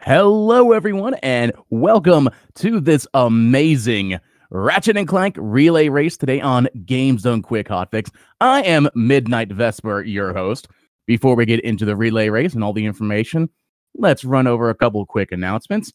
Hello, everyone, and welcome to this amazing Ratchet and Clank relay race today on Game Zone Quick Hotfix. I am Midnight Vesper, your host. Before we get into the relay race and all the information, let's run over a couple quick announcements.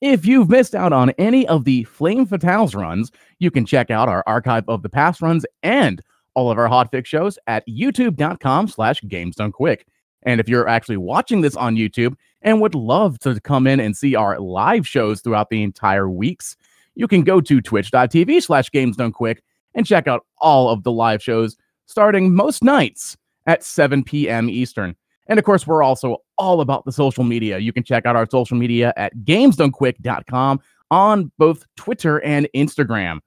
If you've missed out on any of the Flame Fatales runs, you can check out our archive of the past runs and all of our Hotfix shows at youtube.com/GameZoneQuick. And if you're actually watching this on YouTube and would love to come in and see our live shows throughout the entire weeks, you can go to twitch.tv/GamesDoneQuick and check out all of the live shows starting most nights at 7 p.m. Eastern. And of course, we're also all about the social media. You can check out our social media at GamesDoneQuick.com on both Twitter and Instagram.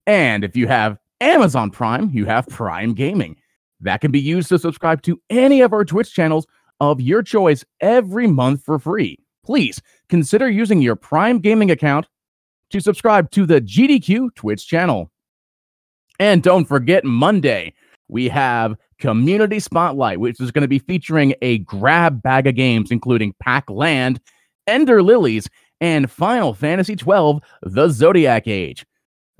And if you have Amazon Prime, you have Prime Gaming. That can be used to subscribe to any of our Twitch channels of your choice every month for free. Please consider using your Prime Gaming account to subscribe to the GDQ Twitch channel. And don't forget, Monday, we have Community Spotlight, which is going to be featuring a grab bag of games, including Pac-Land, Ender Lilies, and Final Fantasy XII, The Zodiac Age.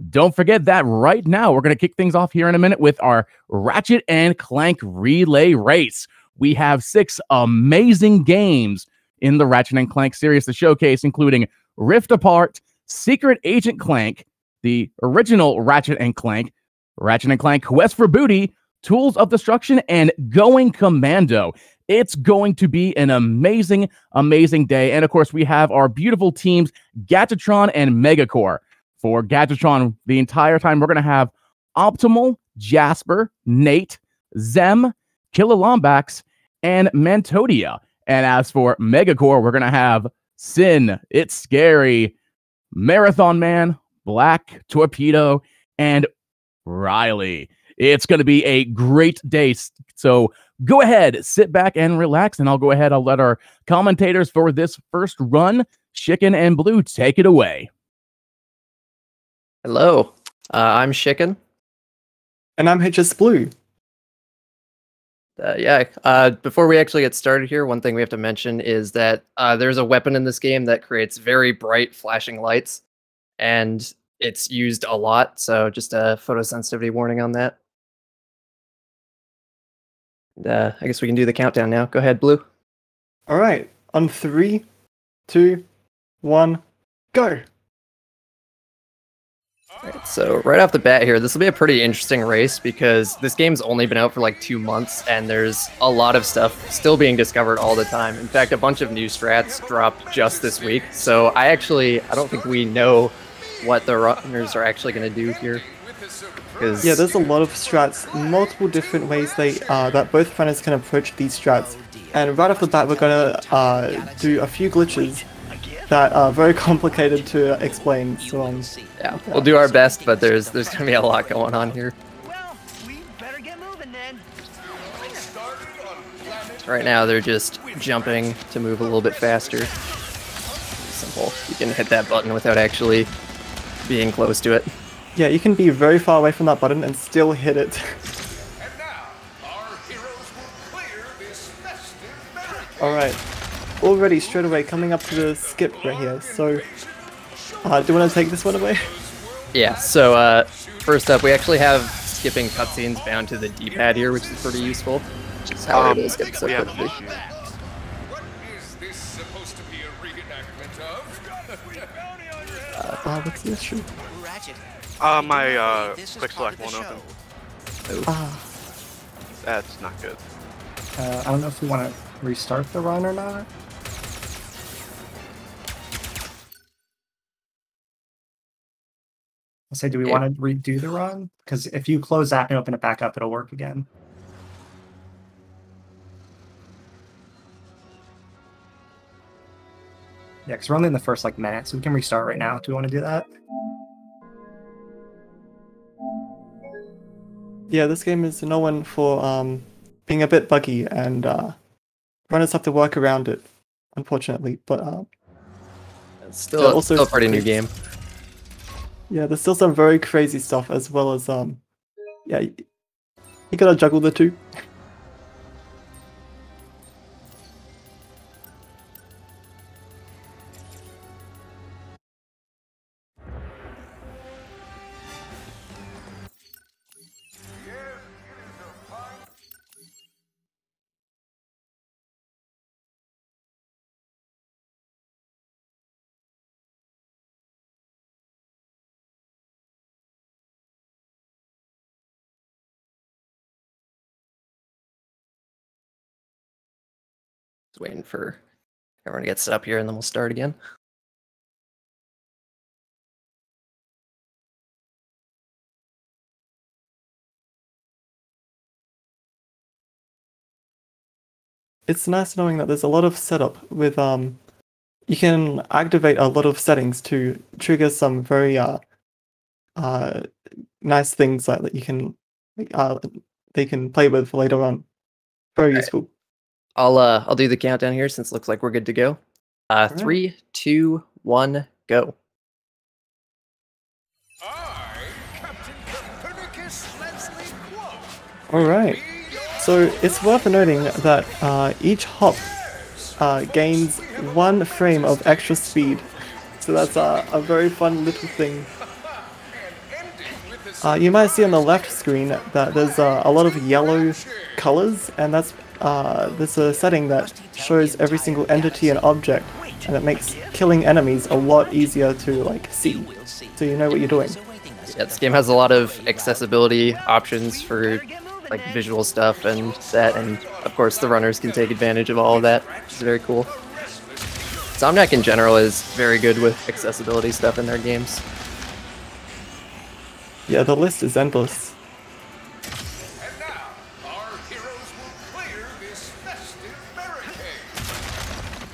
Don't forget that right now, we're going to kick things off here in a minute with our Ratchet and Clank relay race. We have 6 amazing games in the Ratchet and Clank series to showcase, including Rift Apart, Secret Agent Clank, the original Ratchet and Clank Quest for Booty, Tools of Destruction, and Going Commando. It's going to be an amazing, amazing day. And of course, we have our beautiful teams, Gadgetron and Megacore. For Gadgetron, the entire time, we're going to have Optimal, Jasper, Nate, Zem, Killer Lombax, and Mantodia. And as for Megacore, we're going to have Sin, It's Scary, Marathon Man, Black, Torpedo, and Riley. It's going to be a great day. So go ahead, sit back and relax, and I'll let our commentators for this first run, Chicken and Blue, take it away. Hello, I'm Chicken. And I'm HS Blue. Before we actually get started here, one thing we have to mention is that there's a weapon in this game that creates very bright flashing lights, and it's used a lot, so just a photosensitivity warning on that. And, I guess we can do the countdown now. Go ahead, Blue. All right, on 3, 2, 1, go! Right, so right off the bat here, this will be a pretty interesting race because this game's only been out for like 2 months and there's a lot of stuff still being discovered all the time. In fact, a bunch of new strats dropped just this week. So I don't think we know what the runners are actually going to do here. Yeah, there's a lot of strats, multiple different ways that both runners can approach these strats. And right off the bat, we're going to do a few glitches that are very complicated to explain. So yeah, we'll do our best, but there's gonna be a lot going on here. Well, we better get moving then. Right now, they're just jumping to move a little bit faster. Simple. You can hit that button without actually being close to it. Yeah, you can be very far away from that button and still hit it. All right. Already straight away coming up to the skip right here. So, do you want to take this one away? Yeah. So first up, we actually have skipping cutscenes bound to the D-pad here, which is pretty useful. Just how we're able to skip so quickly. What is this supposed to be a reenactment of? What's the issue? My quick select won't open. That's not good. I don't know if we want to restart the run or not. I'll say, do we want to redo the run? Because if you close that and open it back up, it'll work again. Yeah, because we're only in the first minute, so we can restart right now. Do we want to do that? Yeah, this game is known for being a bit buggy, and runners have to work around it, unfortunately. But it's still a pretty new game. Yeah, there's still some very crazy stuff, as well as yeah, you gotta juggle the two. Just waiting for everyone to get set up here, and then we'll start again. It's nice knowing that there's a lot of setup with you can activate a lot of settings to trigger some very nice things that you can they can play with later on. Very useful. I'll do the countdown here since it looks like we're good to go. 3, 2, 1, go. All right. So it's worth noting that each hop gains 1 frame of extra speed. So that's a very fun little thing. You might see on the left screen that there's a lot of yellow colors, and that's there's a setting that shows every single entity and object, and it makes killing enemies a lot easier to like see, so you know what you're doing. Yeah, this game has a lot of accessibility options for like visual stuff and that, and of course the runners can take advantage of all of that, which is very cool. Insomniac in general is very good with accessibility stuff in their games. Yeah, the list is endless. And now, our heroes will clear this festive barricade.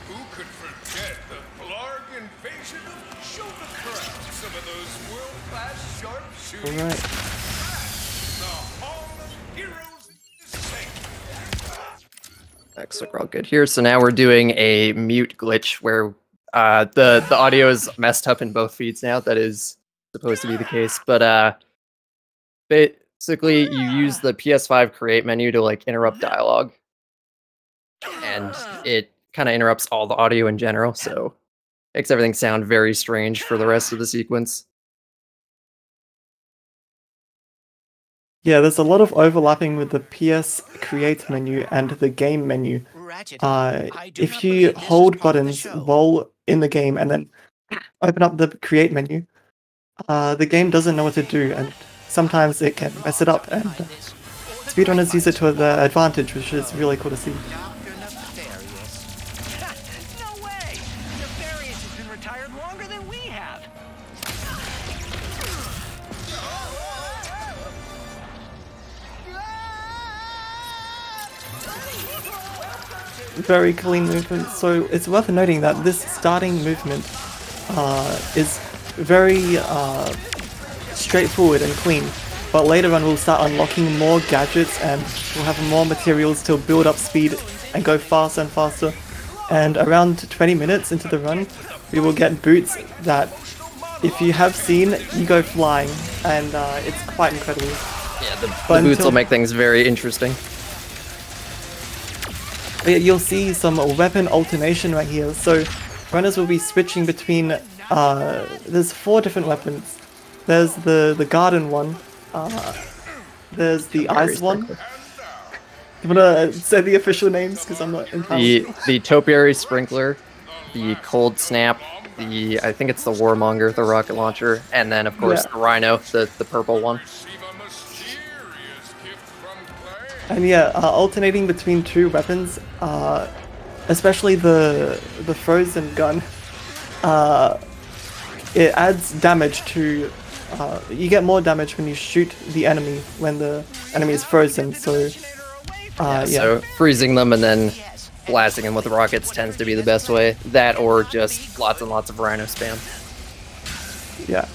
Who could forget the Blarg invasion of Shovacraft? Some of those world-class sharpshooters. All right. The hall of heroes is safe. Looks like we're all good here. So now we're doing a mute glitch where the audio is messed up in both feeds now. That is supposed to be the case, but basically you use the PS5 create menu to like interrupt dialogue, and it kind of interrupts all the audio in general, so makes everything sound very strange for the rest of the sequence. Yeah, there's a lot of overlapping with the PS create menu and the game menu. If you hold buttons while in the game and then open up the create menu, the game doesn't know what to do, and sometimes it can mess it up, and speedrunners use it to their advantage, which is really cool to see. No way! Nefarious has been retired longer than we have. Very clean movement, so it's worth noting that this starting movement is very straightforward and clean, but later on we'll start unlocking more gadgets and we'll have more materials to build up speed and go faster and faster, and around 20 minutes into the run we will get boots that, if you have seen, you go flying, and it's quite incredible. Yeah, the boots will make things very interesting. You'll see some weapon alternation right here, so runners will be switching between there's 4 different weapons. There's the garden one, there's the ice one. You wanna say the official names, because I'm not entirely sure. The topiary sprinkler, the cold snap, I think it's the warmonger, the rocket launcher, and then of course the rhino, the purple one. And yeah, alternating between 2 weapons, especially the frozen gun, it adds damage to. You get more damage when you shoot the enemy when the enemy is frozen. So so freezing them and then blasting them with rockets tends to be the best way. That or just lots and lots of rhino spam. Yeah,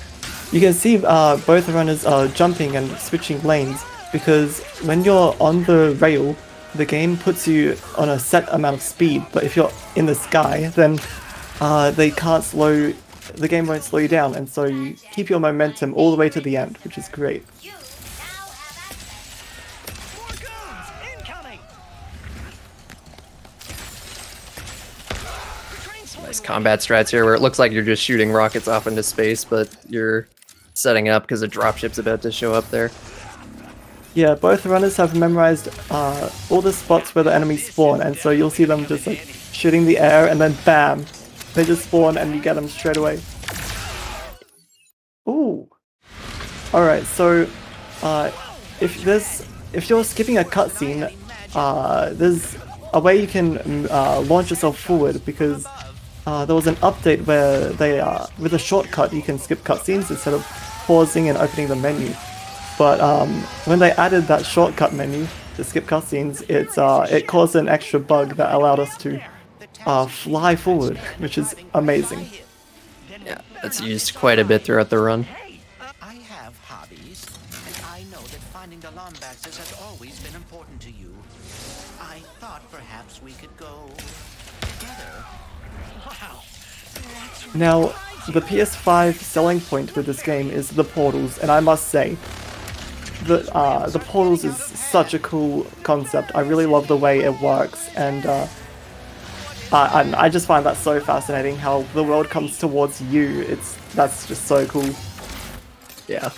you can see both runners are jumping and switching lanes, because when you're on the rail, the game puts you on a set amount of speed, but if you're in the sky, then the game won't slow you down, and so you keep your momentum all the way to the end, which is great. Nice combat strats here, where it looks like you're just shooting rockets off into space, but you're setting up because a dropship's about to show up there. Yeah, both runners have memorized all the spots where the enemies spawn, and so you'll see them just like shooting the air, and then bam, they just spawn and you get them straight away. Ooh. Alright, so if you're skipping a cutscene, there's a way you can launch yourself forward, because there was an update where they, with a shortcut, you can skip cutscenes instead of pausing and opening the menu. But when they added that shortcut menu to skip cutscenes, it caused an extra bug that allowed us to fly forward, which is amazing. Yeah, that's used quite a bit throughout the run. I have hobbies, and I know that finding the Lombaxes has always been important to you. I thought perhaps we could go together. Wow. Now, the PS5 selling point with this game is the portals, and I must say, the portals is such a cool concept. I really love the way it works, and I just find that so fascinating, how the world comes towards you. That's just so cool. Yeah.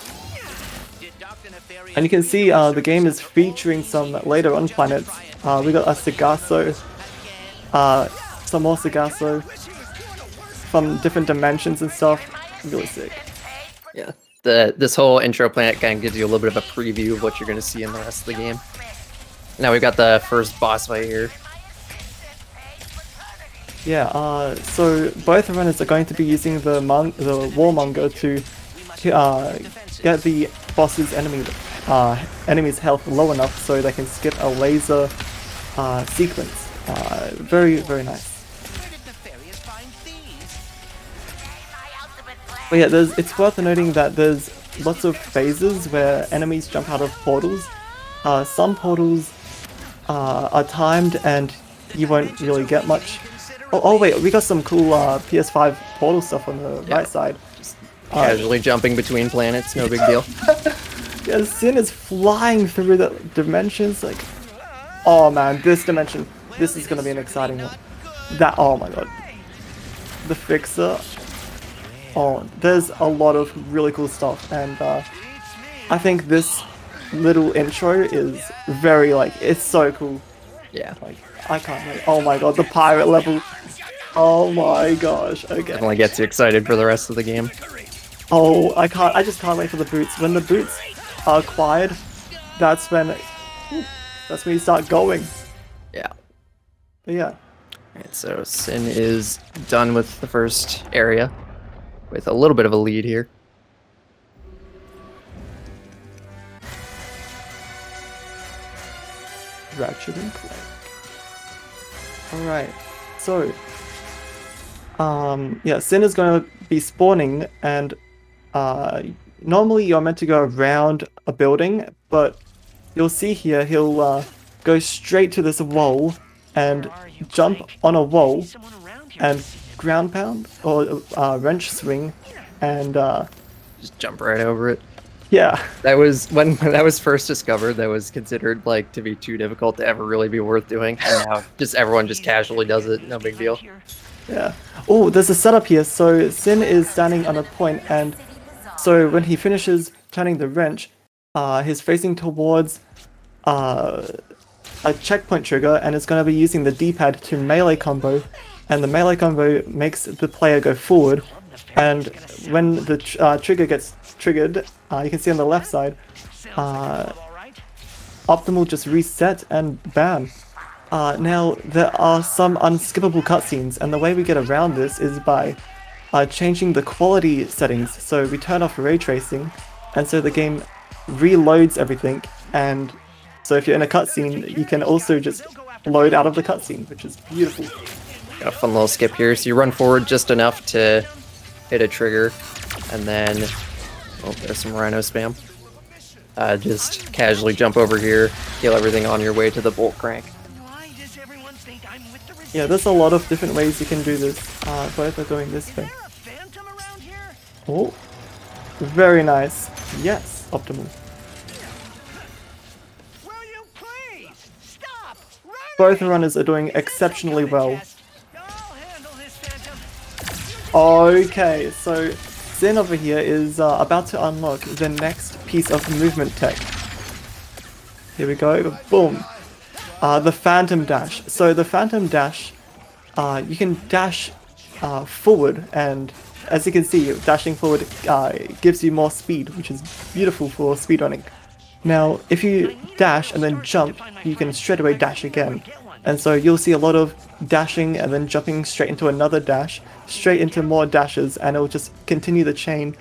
And you can see the game is featuring some later on planets. We got a Sargasso, some more Sargasso from different dimensions and stuff. Really sick. Yeah. This whole intro planet kind of gives you a little bit of a preview of what you're going to see in the rest of the game. Now we've got the first boss fight here. Yeah, so both runners are going to be using the Warmonger to get the boss's enemy's health low enough so they can skip a laser sequence. Very, very nice. But yeah, it's worth noting that there's lots of phases where enemies jump out of portals. Some portals are timed and you won't really get much. Oh wait, we got some cool PS5 portal stuff on the right side. Just casually jumping between planets, no big deal. Yeah, Sin is flying through the dimensions, like, oh man, this dimension, this is gonna be an exciting one. Oh my god. The Fixer. Oh, there's a lot of really cool stuff, and I think this little intro is very, it's so cool. Yeah. I can't wait. Oh my god, the pirate level. Oh my gosh, okay. Definitely gets you excited for the rest of the game. Oh, I just can't wait for the boots. When the boots are acquired, that's when you start going. Yeah. But yeah. Alright, so Sin is done with the first area, with a little bit of a lead here. Ratchet and Clank. Alright, so yeah, Sin is going to be spawning, and normally you're meant to go around a building, but you'll see here he'll go straight to this wall and jump on a wall and ground pound or wrench swing and just jump right over it. Yeah. That was when that was first discovered. That was considered to be too difficult to ever really be worth doing, and now everyone just casually does it. No big deal. Yeah. Oh, there's a setup here. So Sin is standing on a point, and so when he finishes turning the wrench, he's facing towards a checkpoint trigger, and is going to be using the D-pad to melee combo, and the melee combo makes the player go forward. And when the trigger gets triggered, you can see on the left side, Optimal just reset and bam. Now, there are some unskippable cutscenes, and the way we get around this is by changing the quality settings. So we turn off ray tracing, and so the game reloads everything, and so if you're in a cutscene, you can also just load out of the cutscene, which is beautiful. Got a fun little skip here. So you run forward just enough to hit a trigger, and then, oh, there's some Rhino spam. Just casually jump over here, kill everything on your way to the bolt crank. Yeah, there's a lot of different ways you can do this. Both are doing this thing. Oh, very nice. Yes, Optimal. Both runners are doing exceptionally well. Okay, so Sin over here is about to unlock the next piece of movement tech. Here we go, boom. The Phantom Dash. So the Phantom Dash, you can dash forward, and as you can see, dashing forward gives you more speed, which is beautiful for speedrunning. Now, if you dash and then jump, you can straight away dash again. And so you'll see a lot of dashing and then jumping straight into another dash, straight into more dashes, and it'll just continue the chain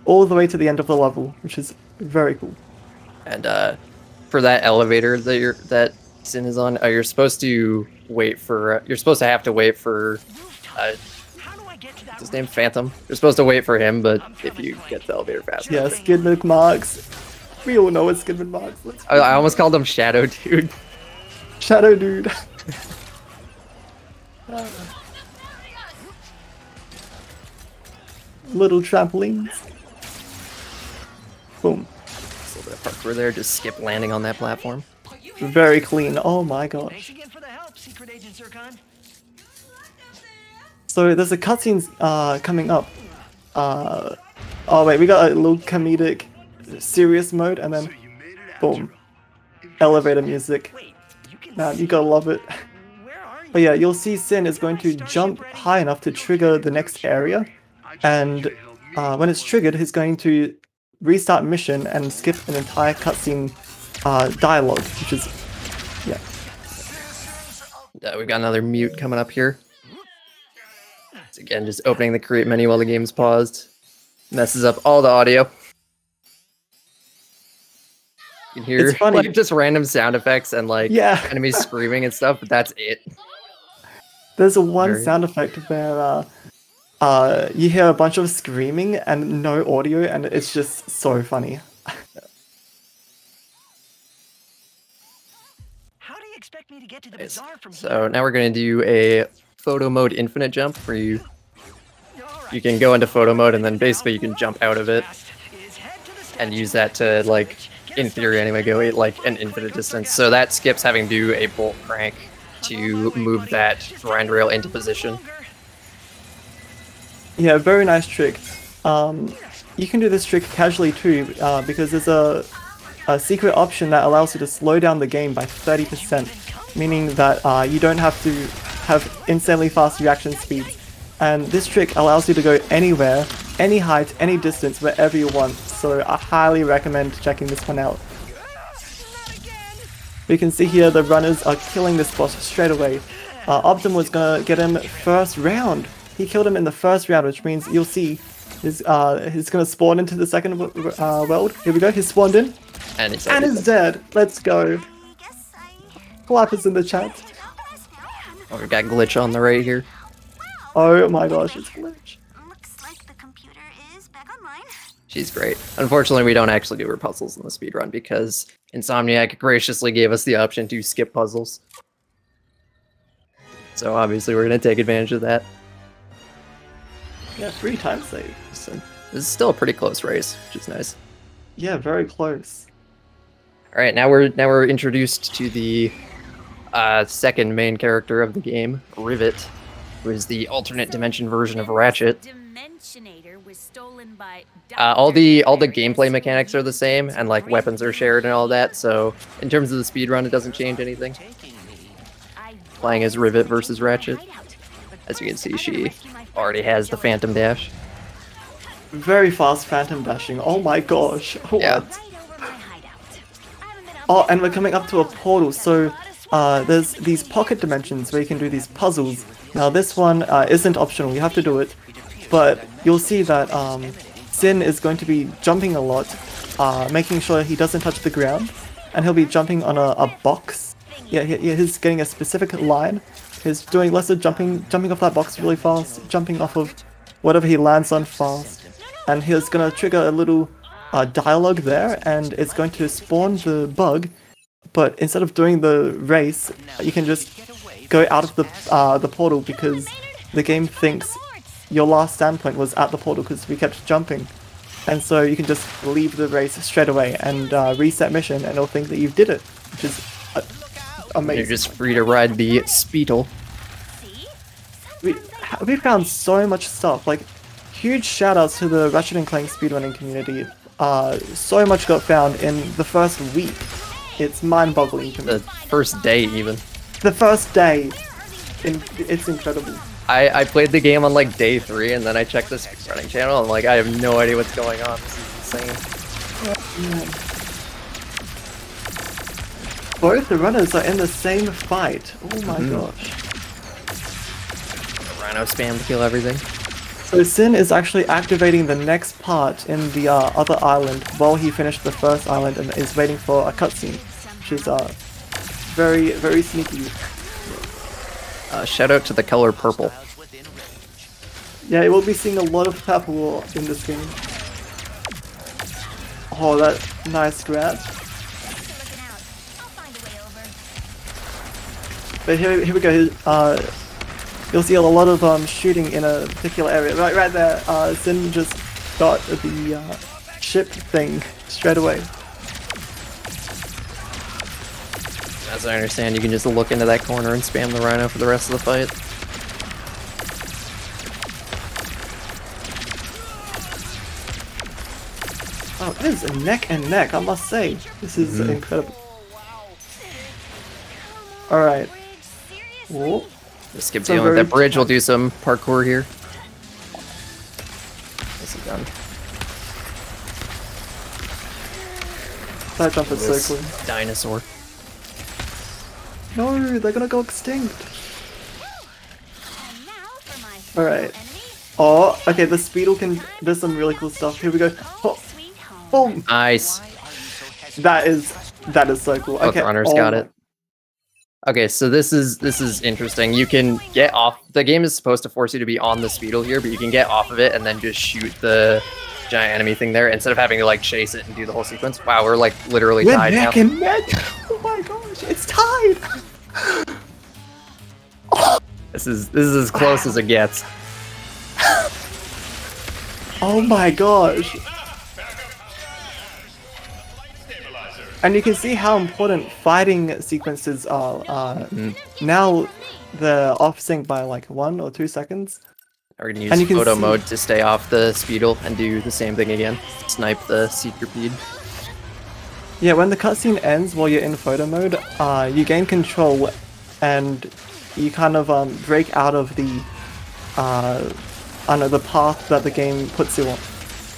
all the way to the end of the level, which is very cool. And for that elevator that Sin is on, you're supposed to wait for. You're supposed to have to wait for. What's his name? Phantom. You're supposed to wait for him, but if you get the elevator fast. Yeah, Skid McMarks. We all know what Skid McMarks. I almost called him Shadow Dude. Shadow Dude. Little trampolines. Boom. Just a little bit of parkour there. Just skip landing on that platform. Very clean. Oh my gosh. Thanks again for the help, Secret Agent Zircon. So there's a cutscene coming up. Oh wait, we got a little comedic, serious mode, and then boom, elevator music. Man, you gotta love it. But yeah, you'll see Sin is going to jump high enough to trigger the next area, and when it's triggered, he's going to restart mission and skip an entire cutscene dialogue, which is We've got another mute coming up here. It's again just opening the create menu while the game's paused. Messes up all the audio. You can hear like just random sound effects and like enemies screaming and stuff, but that's it. There's one sound effect where you hear a bunch of screaming and no audio, and it's just so funny. Me to get to the bazaar from so now we're going to do a photo mode infinite jump where you can go into photo mode and then basically you can jump out of it and use that to, like, in theory anyway, go like an infinite distance. So that skips having to do a bolt crank to move that grind rail into position. Yeah, very nice trick. You can do this trick casually too, because there's a secret option that allows you to slow down the game by 30%, meaning that you don't have to have insanely fast reaction speeds. And this trick allows you to go anywhere, any height, any distance, wherever you want. So I highly recommend checking this one out. We can see here the runners are killing this boss straight away. Optim was gonna get him first round. He killed him in the first round, which means you'll see he's gonna spawn into the second world. Here we go, he's spawned in. And he's dead. Let's go. Clap us in the chat. Oh, we got glitch on the right here. Oh my gosh, it's glitch. Looks like the computer is back online. She's great. Unfortunately, we don't actually do her puzzles in the speedrun because Insomniac graciously gave us the option to skip puzzles. So obviously we're going to take advantage of that. Yeah, 3 times save. So this is still a pretty close race, which is nice. Yeah, very close. All right, now we're introduced to the second main character of the game, Rivet, who is the alternate dimension version of Ratchet. All the gameplay mechanics are the same, and like weapons are shared and all that. So in terms of the speedrun, it doesn't change anything. Playing as Rivet versus Ratchet. As you can see, she already has the Phantom Dash. Very fast Phantom Dashing. Oh my gosh. What? Yeah. Oh, and we're coming up to a portal. So there's these pocket dimensions where you can do these puzzles. Now this one isn't optional. You have to do it. But you'll see that Sin is going to be jumping a lot, making sure he doesn't touch the ground. And he'll be jumping on a box. Yeah, he's getting a specific line. He's doing lots of jumping off that box really fast, jumping off of whatever he lands on fast. And he's going to trigger a little dialogue there, and it's going to spawn the bug. But instead of doing the race, you can just go out of the portal because the game thinks your last stand point was at the portal because we kept jumping. And so you can just leave the race straight away and reset mission, and it'll think that you did it, which is amazing. You're just free to ride the Speetle. We found so much stuff. Like, huge shoutouts to the Ratchet & Clank speedrunning community. So much got found in the first week. It's mind-boggling to me. The first day, even. The first day. It's incredible. I played the game on like day 3, and then I checked the speedrunning channel, and like I have no idea what's going on. This is insane. Both the runners are in the same fight. Oh my gosh. Rhino spam to kill everything. So Sin is actually activating the next part in the other island while he finished the first island and is waiting for a cutscene, which is very, very sneaky. Shout out to the color purple. Yeah, we'll be seeing a lot of purple in this game. Oh, that nice grab. But here we go. You'll see a lot of shooting in a particular area. Right there. Sin just got the ship thing straight away. As I understand, you can just look into that corner and spam the Rhino for the rest of the fight. Oh, it is neck and neck, I must say. This is incredible. Alright. Whoa. Just skip dealing with that bridge, we'll do some parkour here. This is done. That jump is so cool. Dinosaur. No, they're gonna go extinct. Alright. Oh, okay, the Speedle can does some really cool stuff. Here we go. Oh, boom! Nice. That is so cool. Both okay, runners got it. Okay, so this is interesting. You can get off. The game is supposed to force you to be on the Speedle here, but you can get off of it and then just shoot the giant enemy thing there instead of having to like chase it and do the whole sequence. Wow, we're like literally tied now. Neck and neck. Oh my gosh, it's tied. This is as close as it gets. Oh my gosh. And you can see how important fighting sequences are. Now they're off sync by like 1 or 2 seconds. We're gonna use photo mode to stay off the Speedle and do the same thing again. Snipe the Seekerpede. Yeah, when the cutscene ends while you're in photo mode, you gain control and you kind of break out of the the path that the game puts you on,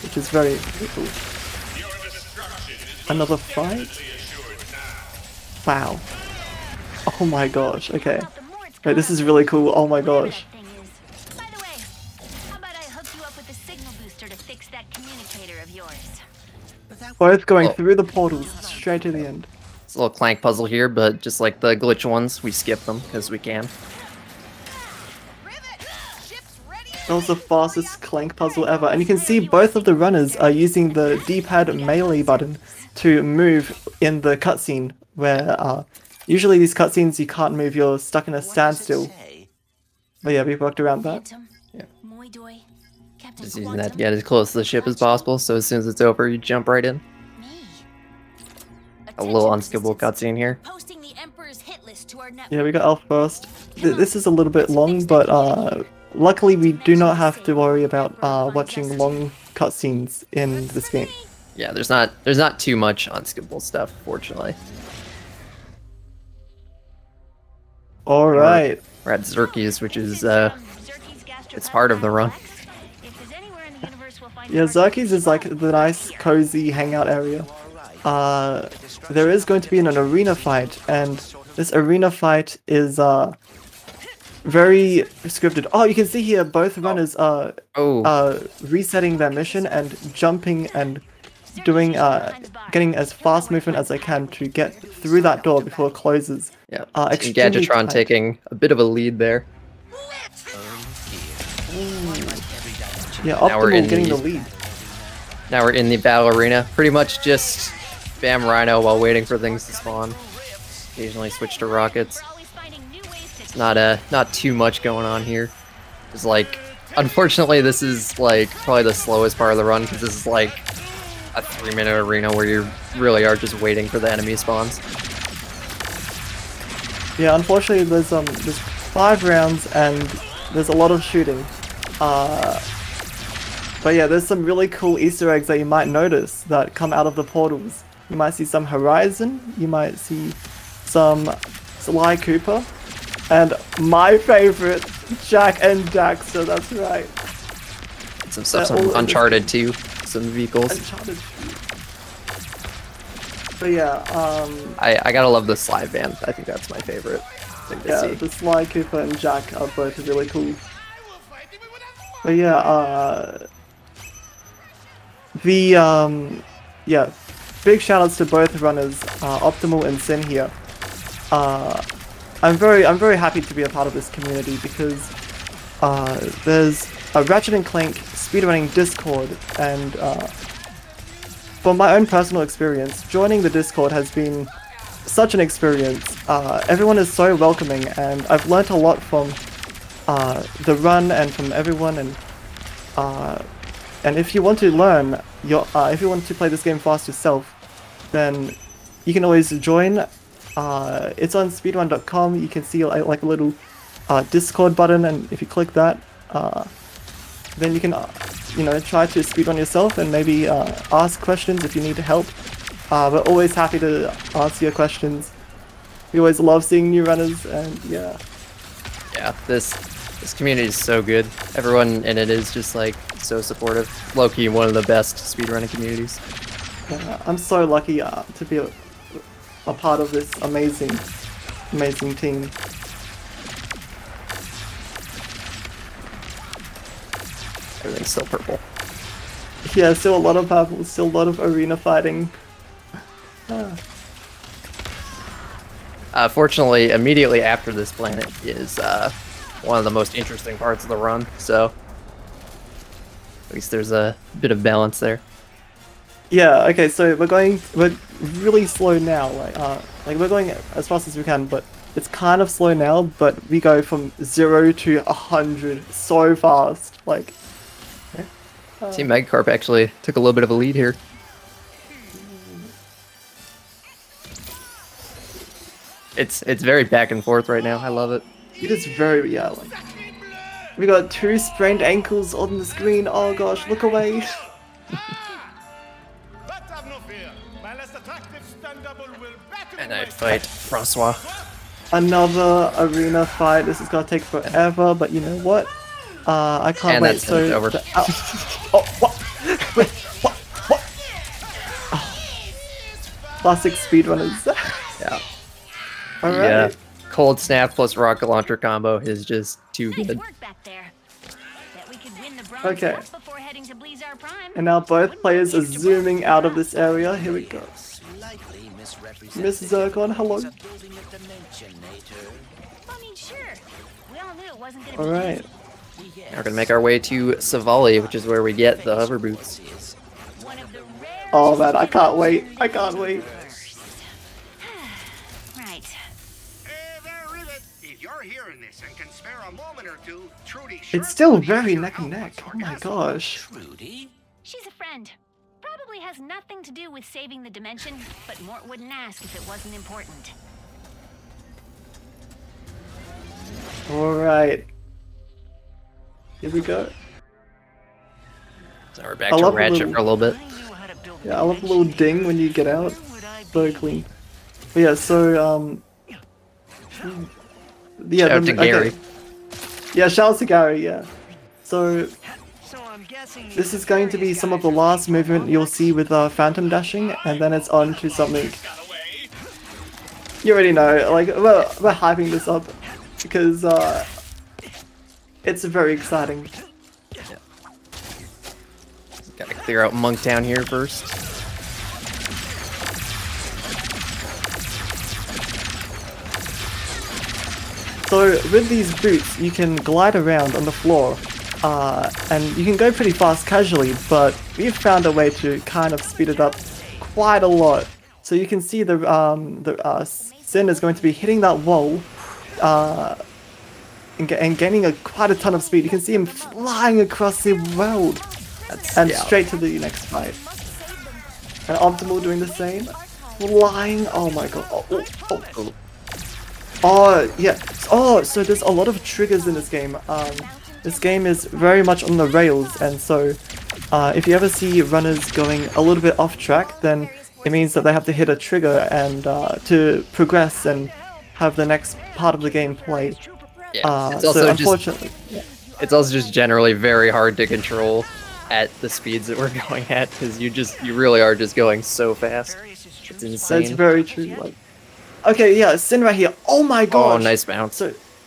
which is very cool. Another fight? Wow. Oh my gosh, okay. Wait, this is really cool, oh my gosh. By the way, how about I hook you up with a signal booster to fix that communicator of yours? Both going through the portals, straight to the end. It's a little Clank puzzle here, but just like the glitch ones, we skip them because we can. That was the fastest Clank puzzle ever, and you can see both of the runners are using the D-pad melee button to move in the cutscene, where usually these cutscenes you can't move, you're stuck in a standstill. But yeah, we've worked around that. Yeah. Just using that to get as close to the ship as possible, so as soon as it's over, you jump right in. A little unskippable cutscene here. Yeah, we got Elf first. This is a little bit long, but luckily we do not have to worry about watching long cutscenes in this game. Yeah, there's not too much unskippable stuff, fortunately. Alright. We're at Xerxes, which is it's part of the run. Yeah, Xerxes is like the nice, cozy hangout area. There is going to be an arena fight, and this arena fight is very scripted. Oh, you can see here both runners are resetting their mission and jumping and doing getting as fast movement as they can to get through that door before it closes. Yeah, Gadgetron taking a bit of a lead there. Yeah, Optimal getting the lead. Now we're in the battle arena. Pretty much just spam Rhino while waiting for things to spawn. Occasionally switch to rockets. Not too much going on here. It's like, unfortunately, this is like probably the slowest part of the run because this is like a 3-minute arena where you really are just waiting for the enemy spawns. Yeah, unfortunately, there's 5 rounds and there's a lot of shooting. But yeah, there's some really cool Easter eggs that you might notice that come out of the portals. You might see some Horizon, you might see some Sly Cooper, and my favorite, Jak and Daxter, that's right. Some stuff from Uncharted too, some vehicles. Uncharted. But yeah, I gotta love the slide band. I think that's my favorite thing to yeah, see. the Sly Cooper and Jack are both really cool. But yeah, yeah, big shoutouts to both runners, Optimal and Sin here. I'm very happy to be a part of this community because there's a Ratchet & Clank speedrunning Discord, and from my own personal experience, joining the Discord has been such an experience. Everyone is so welcoming, and I've learnt a lot from the run and from everyone. And if you want to learn, if you want to play this game fast yourself, then you can always join. It's on speedrun.com. You can see like a little Discord button, and if you click that, then you can try to speedrun yourself and maybe ask questions if you need help. We're always happy to answer your questions. We always love seeing new runners, and yeah. Yeah, this community is so good. Everyone in it is just like so supportive. Low-key one of the best speedrunning communities. I'm so lucky to be a part of this amazing team. Everything's still purple. Yeah, still a lot of purple, still a lot of arena fighting. Fortunately, immediately after this planet is one of the most interesting parts of the run, so at least there's a bit of balance there. Yeah, okay, so we're really slow now, like we're going as fast as we can, but it's kind of slow now, but we go from 0 to 100 so fast, like... Team Megacorp actually took a little bit of a lead here. It's very back and forth right now. I love it. It is very, yeah, like... We got 2 sprained ankles on the screen. Oh gosh, look away. And I fight Francois. Another arena fight. This is gonna take forever, but you know what? I can't and wait. That's so over. Oh, what? Wait, what? Oh. Classic speedrunners. Yeah. All right. Yeah. Cold Snap plus Rocket Launcher combo is just too Nice good. work back there. Bet we could win the bronze Okay. cup before heading to Blizzard Prime. And now both players are zooming out of this area. Here we go. Miss Zircon, hello. I mean, sure. We all knew it wasn't gonna be Alright. easy. Now we're gonna make our way to Savali, which is where we get the hover boots. One of the rare Oh man, I can't wait. I can't wait. Right. There, Rivet. If you're hearing this and can spare a moment or two, Trudy It's still very neck and neck. Oh my gosh. She's a friend. Probably has nothing to do with saving the dimension, but Mort wouldn't ask if it wasn't important. Alright. Here we go. So we're back I to love the Ratchet little- for a little bit. Yeah, I love the little ding when you get out. So clean. But yeah, so yeah, Shout out to Gary. Yeah, shout out to Gary, yeah. So So I'm guessing this is going to be some of the last movement you'll see with Phantom Dashing, and then it's on to something. You already know, like, we're hyping this up because it's very exciting. Gotta clear out Monktown here first. So with these boots, you can glide around on the floor, and you can go pretty fast casually, but we've found a way to kind of speed it up quite a lot. So you can see the Sin is going to be hitting that wall, and gaining quite a ton of speed. You can see him flying across the world, and straight to the next fight. And Optimal doing the same, flying. Oh my god! Oh yeah. Oh, so there's a lot of triggers in this game. This game is very much on the rails, and so if you ever see runners going a little bit off track, then it means that they have to hit a trigger and to progress and have the next part of the game play. Yeah, it's so also unfortunately, it's also just generally very hard to control at the speeds that we're going at because you really are just going so fast. It's insane. That's very true. Like, okay, yeah, Sin right here. Oh my gosh! Oh, nice bounce.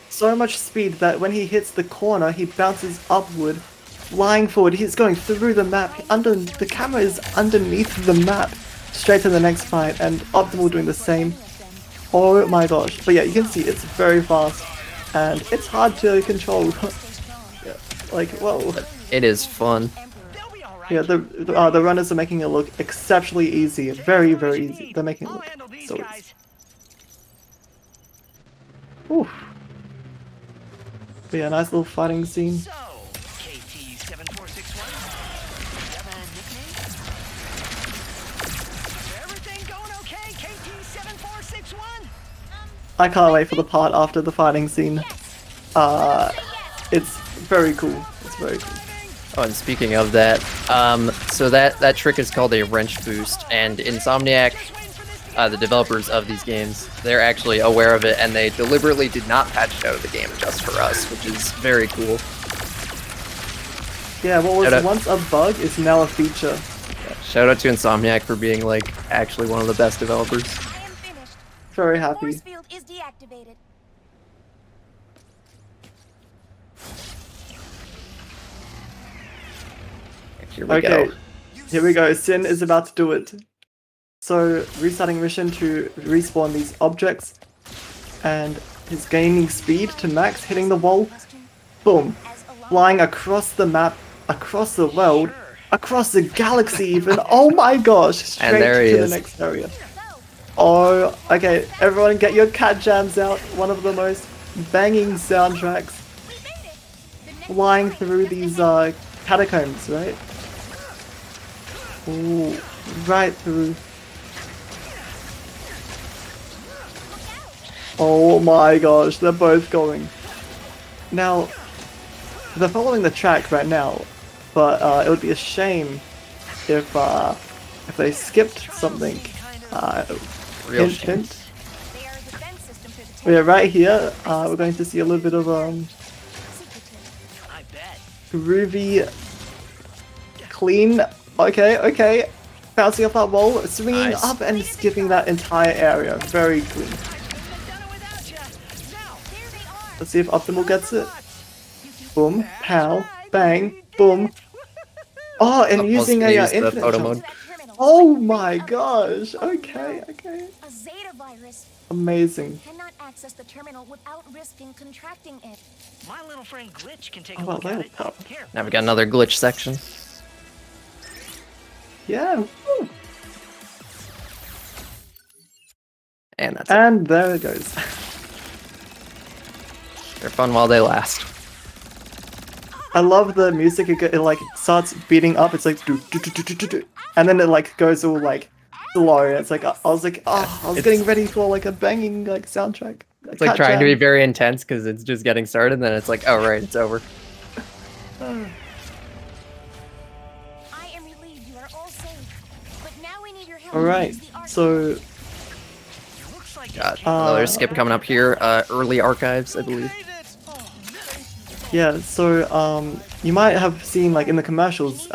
So much speed that when he hits the corner, he bounces upward, flying forward. He's going through the map. The camera is underneath the map, straight to the next fight, and Optimal doing the same. Oh my gosh! But yeah, you can see it's very fast, and it's hard to control. Yeah, like, whoa. It is fun. Yeah, the runners are making it look exceptionally easy. Very, very easy. They're making it look so easy. Oof. But yeah, nice little fighting scene. I can't wait for the part after the fighting scene. It's very cool. It's very cool. Oh, and speaking of that, so that trick is called a wrench boost, and Insomniac, the developers of these games, they're actually aware of it, and they deliberately did not patch out the game just for us, which is very cool. Yeah, what was once a bug is now a feature. Yeah, shout out to Insomniac for being like actually one of the best developers. Very happy. Is deactivated. Here we go. Here we go. Sin is about to do it. So, restarting mission to respawn these objects. And he's gaining speed to max, hitting the wall. Boom. Flying across the map, across the world, across the galaxy even. Oh my gosh. Straight to the next area. Oh, okay. Everyone get your cat jams out. One of the most banging soundtracks. Flying through these catacombs, right? Ooh, right through. Oh my gosh, they're both going. Now, they're following the track right now, but it would be a shame if they skipped something. Real hint, hint. Yeah, right here, we're going to see a little bit of groovy, clean. Okay. Bouncing off that wall, swinging up and skipping that entire area. Very clean. Let's see if Optimal gets it. Boom, pow, bang, boom. Oh, and using a infinite photo jump. mode. Oh my gosh. Okay. A Zeta virus. Amazing. Cannot access the terminal without risking contracting it. My little friend Glitch can take a look at it. Here. Now we got another glitch section. Yeah. Woo. And that's and there it goes. They're fun while they last. I love the music. It like starts beating up. It's like do, do, do, do, do, do, and then it like goes all like slow. It's like I was like, oh, I was getting ready for like a banging like soundtrack. It's like trying to be very intense because it's just getting started. And then it's like, oh right, it's over. I am relieved you are all safe, but now we need your help. All right, so. Got another skip coming up here. Early archives, I believe. Yeah, so you might have seen like in the commercials,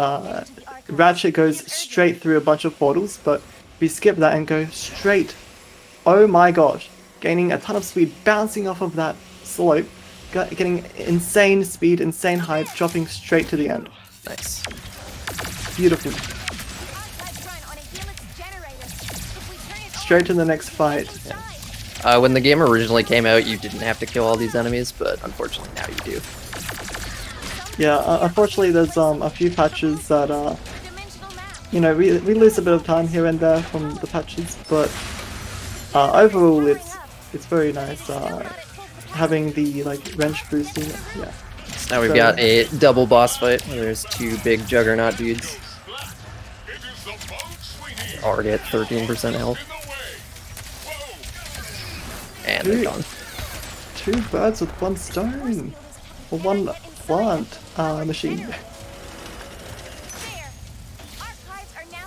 Ratchet goes straight through a bunch of portals, but we skip that and go straight. Oh my gosh, gaining a ton of speed, bouncing off of that slope, getting insane speed, insane height, dropping straight to the end. Nice. Beautiful. Straight to the next fight. Yeah. When the game originally came out, you didn't have to kill all these enemies, but unfortunately now you do. Yeah, unfortunately there's a few patches that you know, we lose a bit of time here and there from the patches, but overall it's very nice having the like wrench boosting. Yeah. So now we've got a double boss fight where there's two big juggernaut dudes. Already at 13% health. And they're gone. Two birds with one stone. Or one plant machine.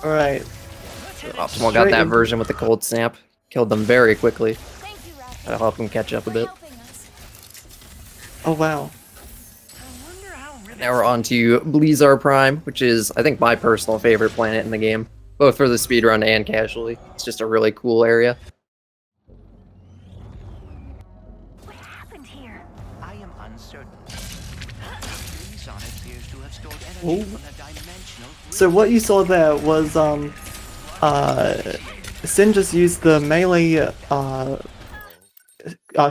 Alright. Optimal got that version with the cold snap. Killed them very quickly. That'll help them catch up a bit. Oh wow. Now we're on to Blizar Prime, which is, I think, my personal favorite planet in the game. both for the speedrun and casually. It's just a really cool area. What happened here? I am uncertain. Reason appears to have stored Ooh. energy from the dimensional. So what you saw there was Sin just used the melee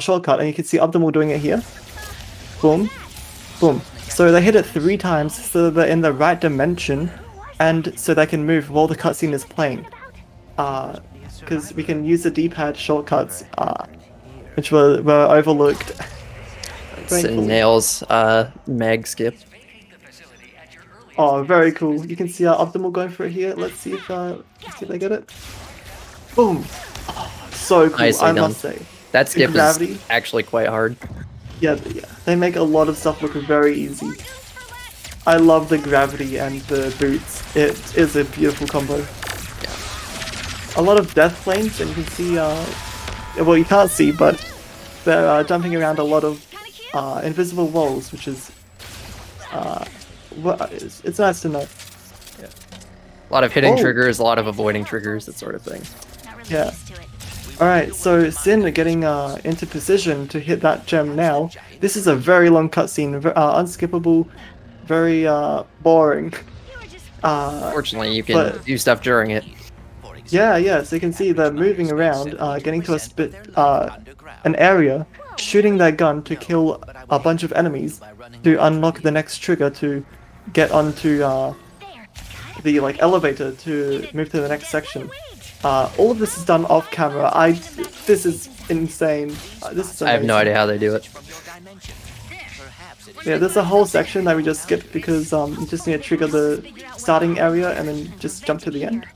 shortcut, and you can see Optimal doing it here. Boom, boom. So they hit it 3 times, so they're in the right dimension, and so they can move while the cutscene is playing. Because we can use the D-pad shortcuts, which were overlooked. Sin nails mag skip. Oh, very cool. You can see Optimal going for it here. Let's see if they get it. Boom. Oh, so cool, Nicely I done. must say. That skip Gravity. is actually quite hard. Yeah, they make a lot of stuff look very easy. I love the gravity and the boots. It is a beautiful combo. A lot of death flames, and you can see, well, you can't see, but they're jumping around a lot of invisible walls, which is, it's nice to know. Yeah. A lot of hitting Oh. triggers, a lot of avoiding triggers, that sort of thing. Yeah. Alright, so Sin getting into position to hit that gem now. This is a very long cutscene, unskippable, very boring. Fortunately, you can do stuff during it. Yeah, so you can see they're moving around, getting to an area, shooting their gun to kill a bunch of enemies to unlock the next trigger to get onto the elevator to move to the next section. All of this is done off camera. This is insane. This is amazing. I have no idea how they do it. Yeah, there's a whole section that we just skipped because you just need to trigger the starting area and then just jump to the end.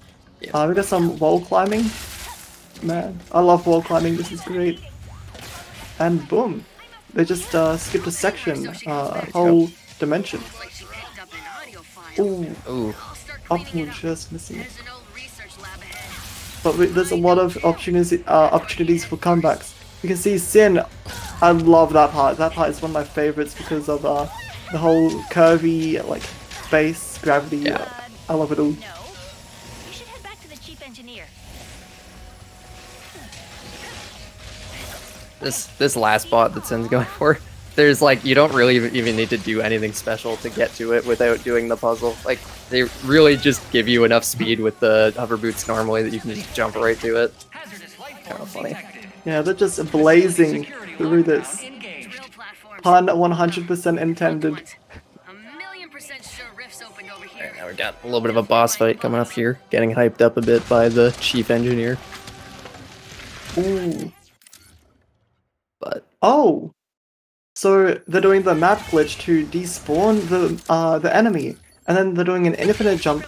We got some wall climbing. Man, I love wall climbing. This is great. And boom, they just skipped a section, a whole dimension. Ooh, Optimal just missing it. But there's a lot of opportunities for comebacks. You can see Sin. I love that part. That part is one of my favorites because of the whole curvy base gravity. Yeah. I love it all. No. You should head back to the chief engineer. This last bot that Sin's going for, there's you don't really even need to do anything special to get to it without doing the puzzle. They really just give you enough speed with the hover boots normally that you can just jump right to it. Kind of funny. Yeah, they're just blazing through this. Pun 100% intended. Alright, now we got a little bit of a boss fight coming up here, getting hyped up a bit by the chief engineer. Ooh. But oh, so they're doing the map glitch to despawn the enemy, and then they're doing an infinite jump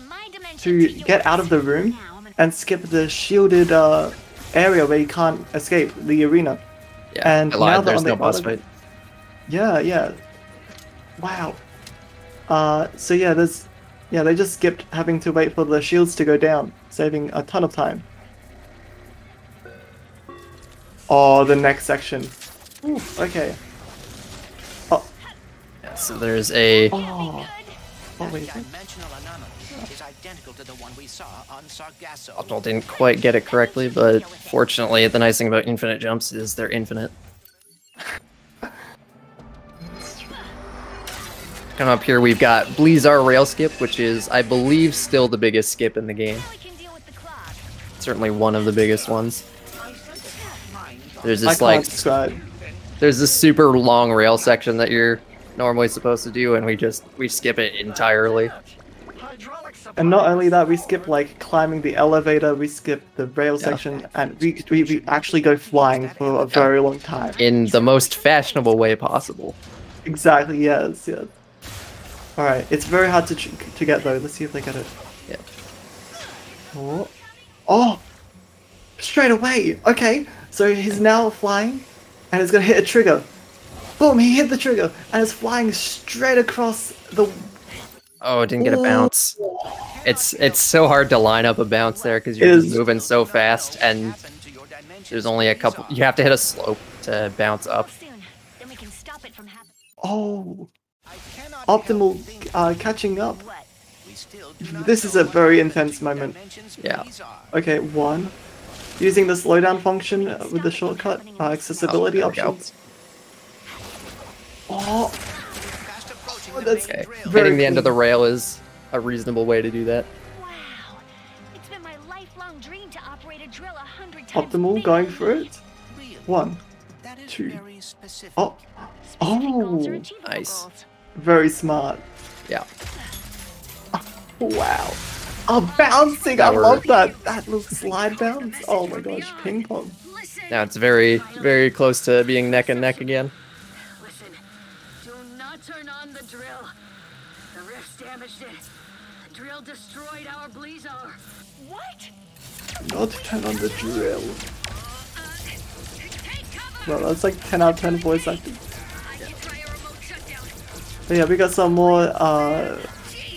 to get out of the room and skip the shielded area where you can't escape the arena. yeah, And I lied, now they're there's on the no boss other- fight. Yeah. Wow. So yeah, they just skipped having to wait for the shields to go down, saving a ton of time. Oh, the next section. Ooh, okay. Oh. Yeah, so there's a Oh. Oh, wait. Dimensional anomaly is identical to the one we saw on Sargasso. Optimal didn't quite get it correctly, but fortunately, the nice thing about infinite jumps is they're infinite. Come up here, we've got Blizzar Rail Skip, which is, I believe, still the biggest skip in the game. Certainly one of the biggest ones. There's I this can't describe. there's this super long rail section that you're normally supposed to do, and we skip it entirely. And not only that, we skip climbing the elevator, we skip the rail section, and we actually go flying for a very long time. In the most fashionable way possible. Exactly, yes. Alright, it's very hard to get though. Let's see if they get it. Yeah. Oh! Straight away! Okay, so he's now flying, and he's gonna hit a trigger. Boom, he hit the trigger, and it's flying straight across the... Oh, it didn't get a bounce. It's so hard to line up a bounce there because you're just moving so fast, and there's only a couple. You have to hit a slope to bounce up. Oh! Optimal catching up. This is a very intense moment. Yeah. Okay, 1. Using the slowdown function with the shortcut accessibility options. Oh, that's Okay. very Hitting the end of the clean. rail is a reasonable way to do that. Wow. It's been my lifelong dream to operate a drill 100 times. Optimal, going for it. 1, That is 2. very specific. Oh, Specific goals are oh, achievable nice. goals. very smart. Yeah. Wow. Oh, bouncing! I That love worked. that. That little slide bounce. Oh my gosh, ping pong. Now it's very, very close to being neck and neck again. Listen, do not turn on the drill. The rifts damaged it. The drill destroyed our Blizar. What? Not turn on the drill. Well, that's like 10 out of 10 voice acting. But yeah, we got some more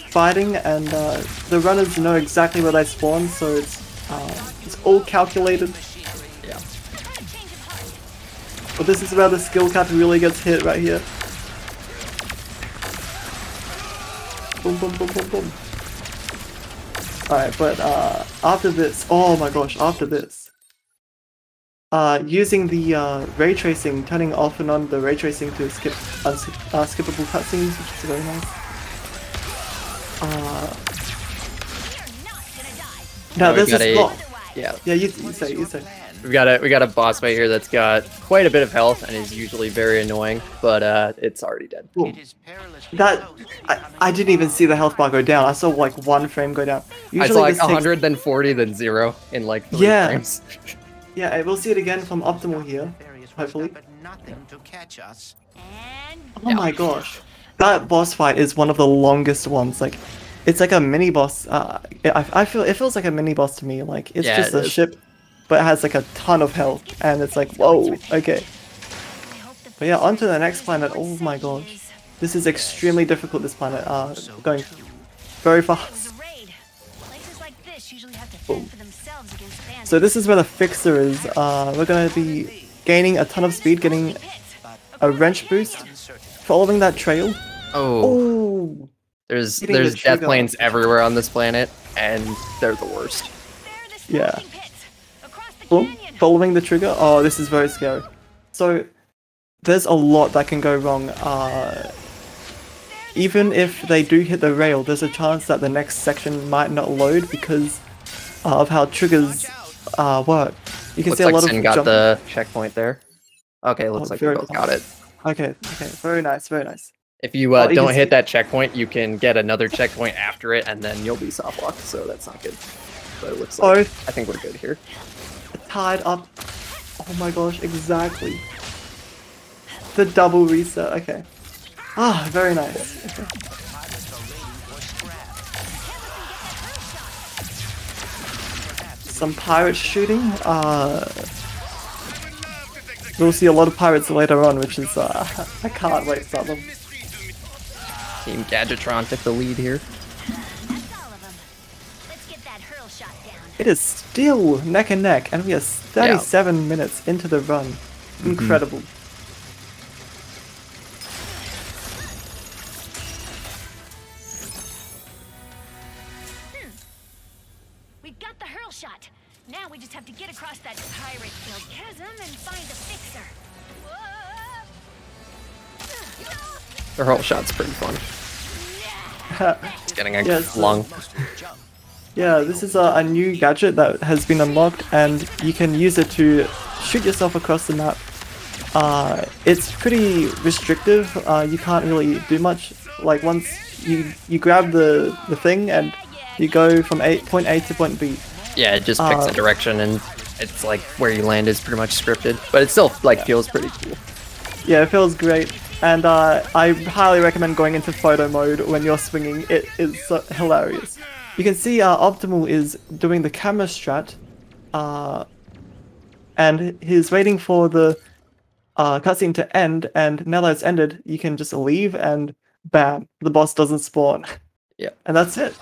fighting, and the runners know exactly where they spawn, so it's all calculated. Yeah. But this is where the skill cap really gets hit right here. Boom, boom, boom, boom, boom. Alright, but after this, oh my gosh, after this, using the ray tracing, turning off and on the ray tracing to skip skippable cutscenes, which is very nice. Now We've there's got this block. Yeah. Yeah, you say. We got a boss fight here that's got quite a bit of health and is usually very annoying, but it's already dead. Cool. That I didn't even see the health bar go down. I saw like 1 frame go down. I saw like this takes- 100, then 40, then 0 in like 3 Yeah. frames. Yeah, we'll see it again from Optimal here, hopefully. Nothing to catch us. Oh my gosh, that boss fight is one of the longest ones. Like, it's like a mini boss. I feel it feels like a mini boss to me. Like it's Yeah, just it a is. ship, but it has like a ton of health, and it's like whoa, okay. But yeah, on to the next planet. Oh my gosh, this is extremely difficult. This planet, going very fast. Places like this usually have to fend for themselves against bandits. So this is where the fixer is. We're gonna be gaining a ton of speed, getting a wrench boost, following that trail. Oh. There's Hitting the death trigger. planes everywhere on this planet, and they're the worst. Yeah. Boom, following the trigger. Oh, this is very scary. So there's a lot that can go wrong. Even if they do hit the rail, there's a chance that the next section might not load because of how triggers work. You can Looks see like a lot Sin of got jump. the checkpoint there. Okay, looks Oh, like we very both got it. Okay, very nice, very nice. If you Oh, you don't can hit see- that checkpoint, you can get another checkpoint after it, and then you'll be soft locked. So that's not good. But it looks like Oh. I think we're good here. Tied up. Oh my gosh, exactly. The double reset, okay. Ah, very nice. Okay. Some pirate shooting. We'll see a lot of pirates later on, which is, I can't wait for them. Team Gadgetron took the lead here. It is still neck and neck, and we are 37 minutes into the run. Incredible. We've got the hurl shot. Now we just have to get across that pirate-filled chasm and find a fixer. The hurl shot's pretty fun. It's getting a Yes. lung. Yeah, this is a new gadget that has been unlocked, and you can use it to shoot yourself across the map. It's pretty restrictive. You can't really do much. Like once you grab the thing and you go from point A to point B. Yeah, it just picks a direction, and it's like where you land is pretty much scripted, but it still like feels pretty cool. Yeah, it feels great, and I highly recommend going into photo mode when you're swinging. It is hilarious. You can see Optimal is doing the camera strat, and he's waiting for the cutscene to end, and now that it's ended, you can just leave and bam, the boss doesn't spawn. Yeah. And that's it.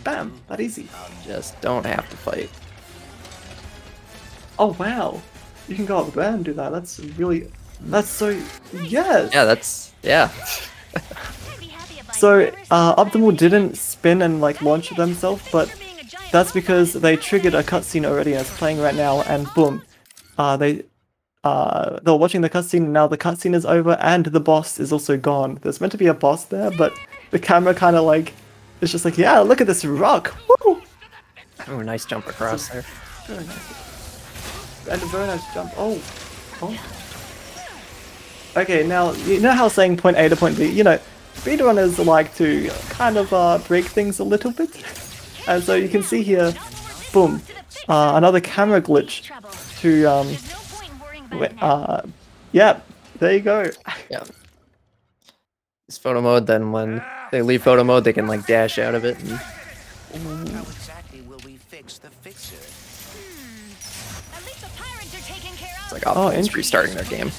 Bam, that easy. Just don't have to fight. Oh wow, you can go up there and do that. That's so, yes! Yeah, that's, yeah. So, Optimal didn't spin and like launch themselves, but that's because they triggered a cutscene already and it's playing right now, and boom, they're watching the cutscene, and now the cutscene is over and the boss is also gone. There's meant to be a boss there, but the camera kind of like, it's just like, yeah, look at this rock, woo! Oh, nice jump across there. Very nice. And a very nice jump. Oh. Okay, now, you know how saying point A to point B, you know, speedrunners like to kind of break things a little bit. And so you can see here, boom, another camera glitch to, yeah, there you go. Yeah. It's photo mode, then when they leave photo mode, they can like dash out of it. And... How exactly will we fix the fixer? At least the pirates are taken care of. It's like, oh, it's restarting their game.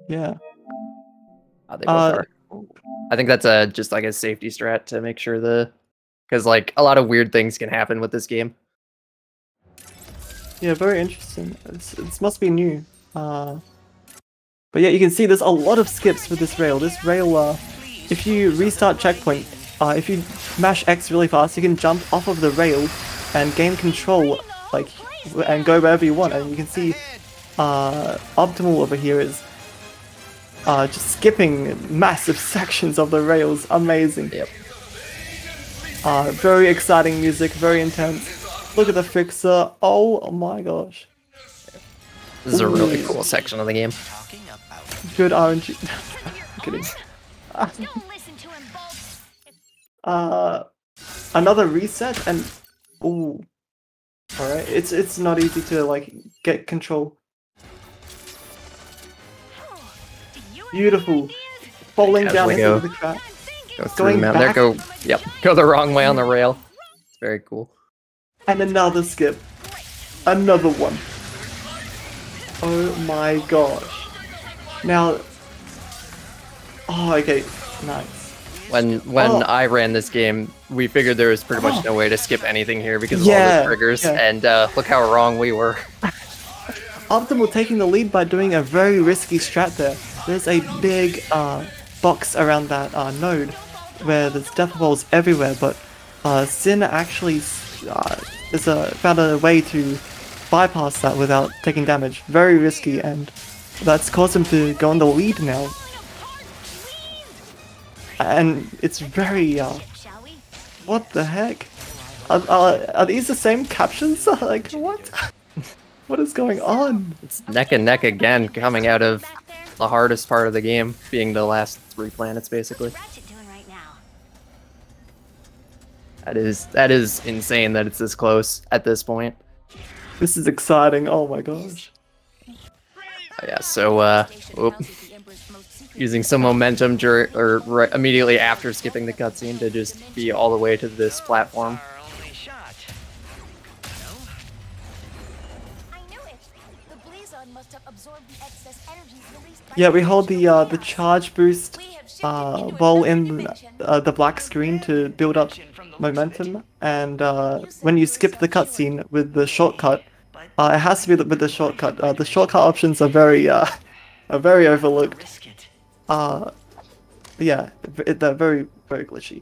Yeah. They both are. I think that's just like a safety strat to make sure because like a lot of weird things can happen with this game. Yeah, very interesting. This must be new. But yeah, you can see there's a lot of skips with this rail. This rail, if you restart checkpoint, if you mash X really fast, you can jump off of the rail and gain control, like, and go wherever you want. And you can see Optimal over here is just skipping massive sections of the rails. Amazing. Yep. Very exciting music, very intense. Look at the fixer. Oh my gosh. This is a really cool section of the game. Good RNG. I'm kidding. Another reset and ooh. Alright, it's not easy to like get control. Beautiful. Falling down into the crap. Go through them out there, go the wrong way on the rail. It's very cool. And another skip. Another one. Oh my gosh. Now okay, nice. When I ran this game, we figured there was pretty much no way to skip anything here because of all the triggers, and look how wrong we were. Optimal taking the lead by doing a very risky strat there. There's a big box around that node where there's death balls everywhere, but Sin actually found a way to bypass that without taking damage. Very risky, and that's caused him to go on the lead now. And it's very what the heck? Are these the same captions? Like, what? What is going on? It's neck and neck again, coming out of the hardest part of the game, being the last 3 planets, basically. That is insane that it's this close at this point. This is exciting. Oh my gosh. Yeah. So, using some momentum immediately after skipping the cutscene to just be all the way to this platform. Yeah, we hold the charge boost while in the black screen to build up momentum, and when you skip the cutscene with the shortcut, it has to be with the shortcut. The shortcut options are very overlooked. Yeah, they're very glitchy.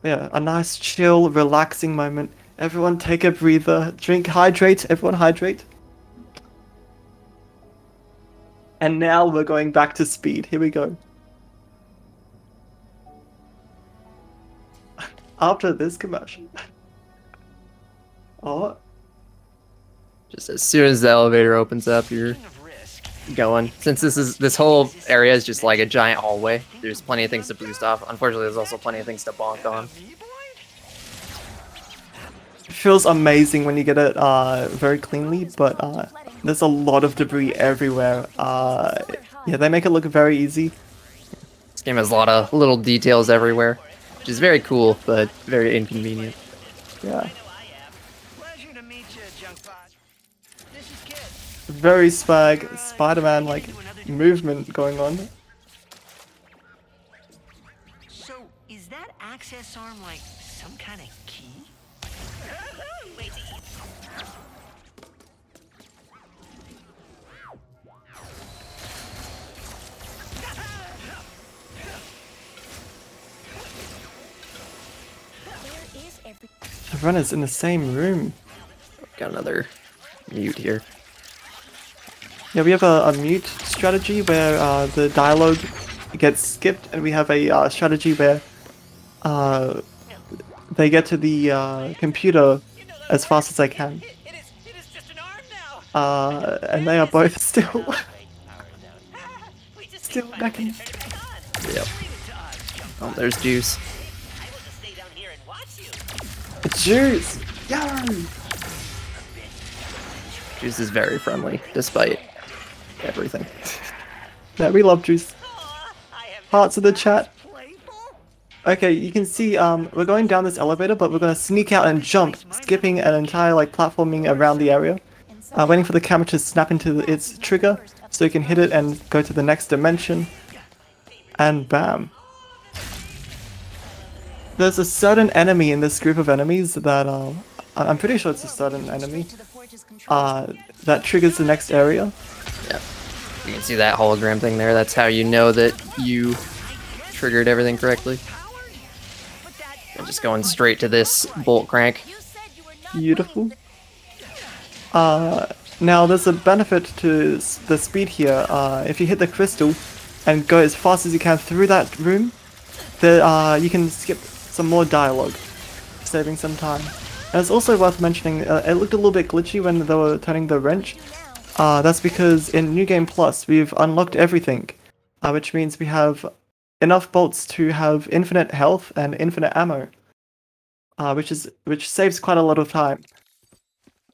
Yeah, a nice chill, relaxing moment. Everyone take a breather, drink, hydrate. Everyone hydrate. And now we're going back to speed. Here we go. After this commercial. Oh. Just as soon as the elevator opens up, you're going. Since this whole area is just like a giant hallway, there's plenty of things to boost off. Unfortunately, there's also plenty of things to bonk on. It feels amazing when you get it very cleanly, but there's a lot of debris everywhere. Yeah, they make it look very easy. This game has a lot of little details everywhere, which is very cool, but very inconvenient. Yeah. Very swag, Spider-Man like movement going on. So, is that access arm like some kind of key? Runners in the same room. Got another mute here. Yeah, we have a mute strategy where the dialogue gets skipped, and we have a strategy where they get to the computer as fast as they can. And they are both still necking. Yep. Oh, there's Juice. Juice! Yo! Juice is very friendly, despite everything. Yeah, we love Juice. Hearts in the chat. Okay, you can see we're going down this elevator, but we're gonna sneak out and jump, skipping an entire like platforming around the area, waiting for the camera to snap into its trigger, so you can hit it and go to the next dimension, and bam. There's a certain enemy in this group of enemies that I'm pretty sure it's a certain enemy that triggers the next area. Yeah, you can see that hologram thing there. That's how you know that you triggered everything correctly. I'm just going straight to this bolt crank. Beautiful. Now there's a benefit to the speed here. If you hit the crystal and go as fast as you can through that room, you can skip some more dialogue, saving some time. And it's also worth mentioning, it looked a little bit glitchy when they were turning the wrench. That's because in New Game Plus we've unlocked everything, which means we have enough bolts to have infinite health and infinite ammo, which saves quite a lot of time.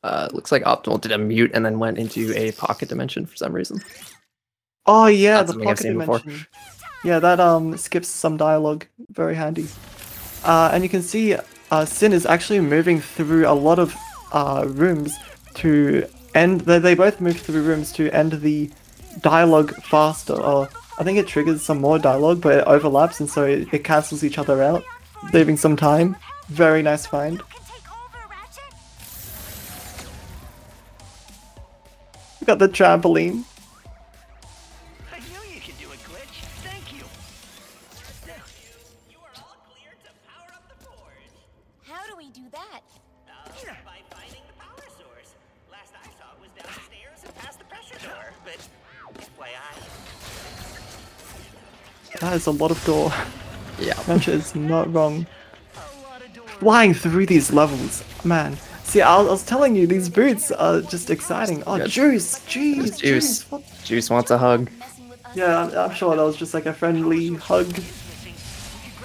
Looks like Optimal did a mute and then went into a pocket dimension for some reason. Oh yeah, That's the pocket dimension. Before. Yeah, that skips some dialogue. Very handy. And you can see Sin is actually moving through a lot of rooms to end. They both move through rooms to end the dialogue faster. I think it triggers some more dialogue, but it overlaps, and so it cancels each other out, saving some time. Very nice find. We got the trampoline. I knew you could do it, Glitch. Thank you. You are all clear to power up the board. How do we do that? By finding the power source. Last I saw it was downstairs and past the pressure door, but FYI. That is a lot of door. Yeah. Mancha is not wrong. Flying through these levels, man. See, I was telling you, these boots are just exciting. Oh, Good. Juice! Jeez, Juice. Juice wants a hug. Yeah, I'm sure that was just like a friendly hug.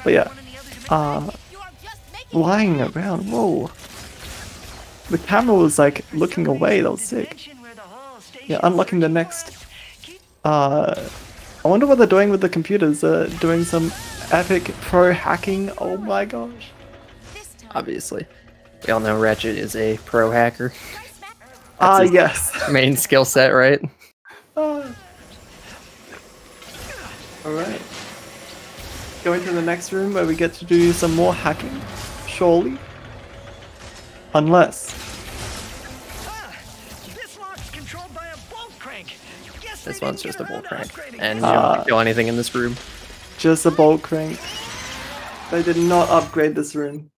But yeah, flying around, whoa. The camera was like looking away, that was sick. Yeah, unlocking the next. I wonder what they're doing with the computers. Doing some epic pro hacking, oh my gosh. Obviously. We all know Ratchet is a pro hacker. Yes. Main skill set, right? Alright. Going to the next room where we get to do some more hacking, surely. Unless. This lock's controlled by a bolt crank. This one's just a bolt crank. And you don't kill anything in this room. Just a bolt crank. They did not upgrade this room.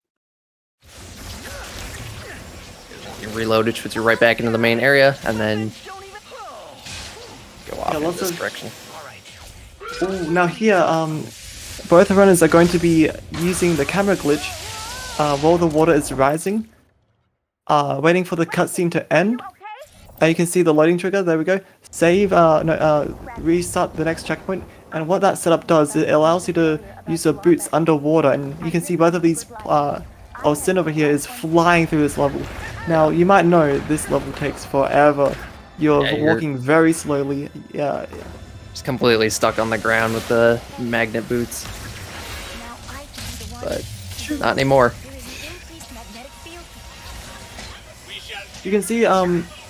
You reload, which puts you right back into the main area, and then go off in this direction. Ooh, now here, both runners are going to be using the camera glitch while the water is rising, waiting for the cutscene to end. You can see the loading trigger, there we go. Save, restart the next checkpoint, and what that setup does, it allows you to use your boots underwater, and you can see both of these, Sin over here is flying through this level. Now, you might know this level takes forever. You're walking very slowly, yeah. Just completely stuck on the ground with the magnet boots. But not anymore. You can see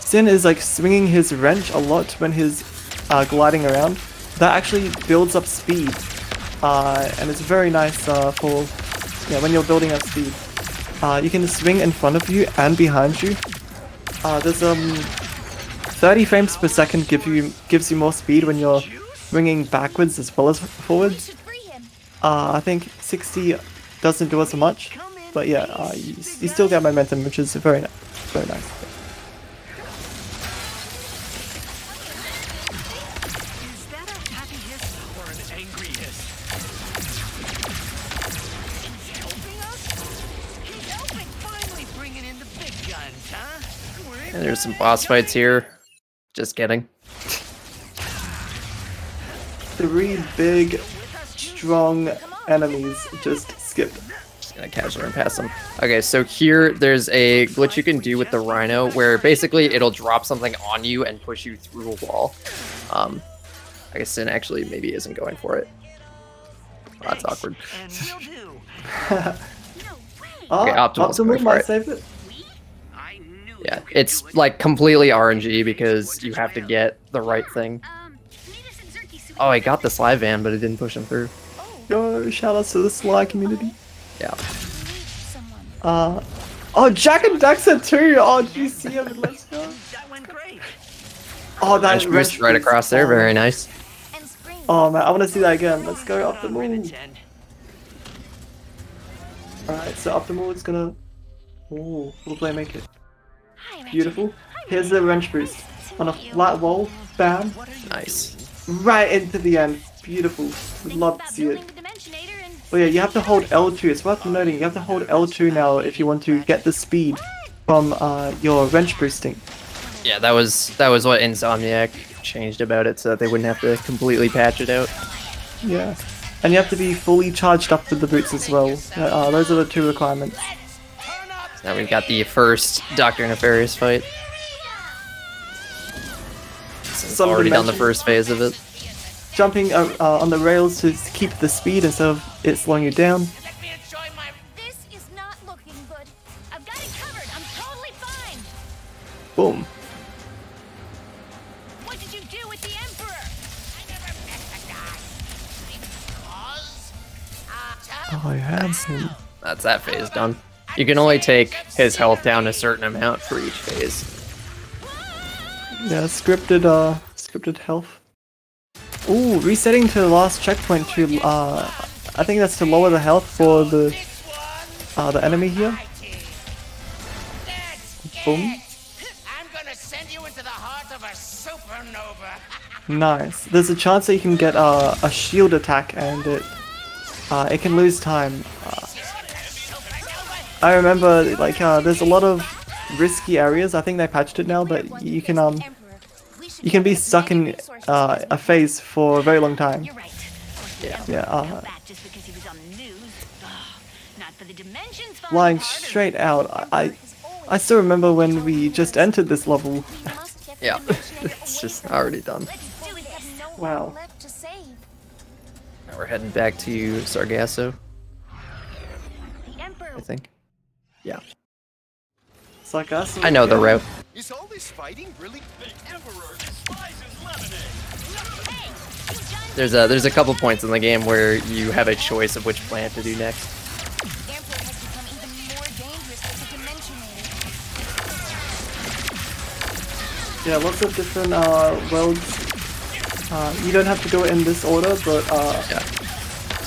Sin is like swinging his wrench a lot when he's gliding around. That actually builds up speed, and it's very nice for when you're building up speed. You can swing in front of you and behind you. There's 30 frames per second gives you more speed when you're swinging backwards as well as forwards. I think 60 doesn't do as much. but yeah, you still get momentum, which is very nice. Very nice. Is that a happy hiss or an angry hiss? He's helping us? He's helping, finally bringing in the big guns, huh? And there's some boss fights here. Just kidding. 3 big, strong enemies just skipped. Just gonna casually run past them. Okay, so here there's a glitch you can do with the Rhino where basically it'll drop something on you and push you through a wall. I guess Sin actually maybe isn't going for it. Oh, that's awkward. Okay, Optimal's going for might it. save it. Yeah, it's like completely RNG because you have to get the right thing. Oh, I got the Sly Van, but it didn't push him through. Yo, shout outs to the Sly community. Yeah. Oh, Jack and Daxter too. Oh, did you see him? Let's go. That went great. Oh, that Wrench boost right across there, very nice. Oh man, I want to see that again. Let's go up the moon. Alright, so up the moon is gonna. Oh, will play make it? Beautiful. Here's the wrench boost on a flat wall. Bam. Nice. Right into the end. Beautiful. Would love to see it. Oh yeah, you have to hold L2. It's worth noting. You have to hold L2 now if you want to get the speed from your wrench boosting. Yeah, that was what Insomniac changed about it so that they wouldn't have to completely patch it out. Yeah. And you have to be fully charged up with the boots as well. Those are the 2 requirements. So now we've got the first Dr. Nefarious fight. So already done the first phase of it. Jumping on the rails to keep the speed instead of it slowing you down. This is not looking good. I've got it covered. I'm totally fine. Boom. What did you do with the Emperor? I never met the guy. Oh, I have him. That's that phase done. You can only take his health down a certain amount for each phase. Yeah, scripted health. Ooh, resetting to the last checkpoint to I think that's to lower the health for the enemy here. Boom. I'm gonna send you into the heart of a supernova. Nice. There's a chance that you can get a shield attack and it can lose time. I remember like there's a lot of risky areas. I think they patched it now, but you can be stuck in a phase for a very long time. Yeah. Flying straight out. I still remember when we just entered this level. Yeah, it's just already done. Wow. Now we're heading back to Sargasso. I think. Yeah. Sargasso. I know the route. Is all this fighting really? The Emperor despises lemonade. There's a couple points in the game where you have a choice of which plant to do next. Yeah, lots of different worlds. You don't have to go in this order, but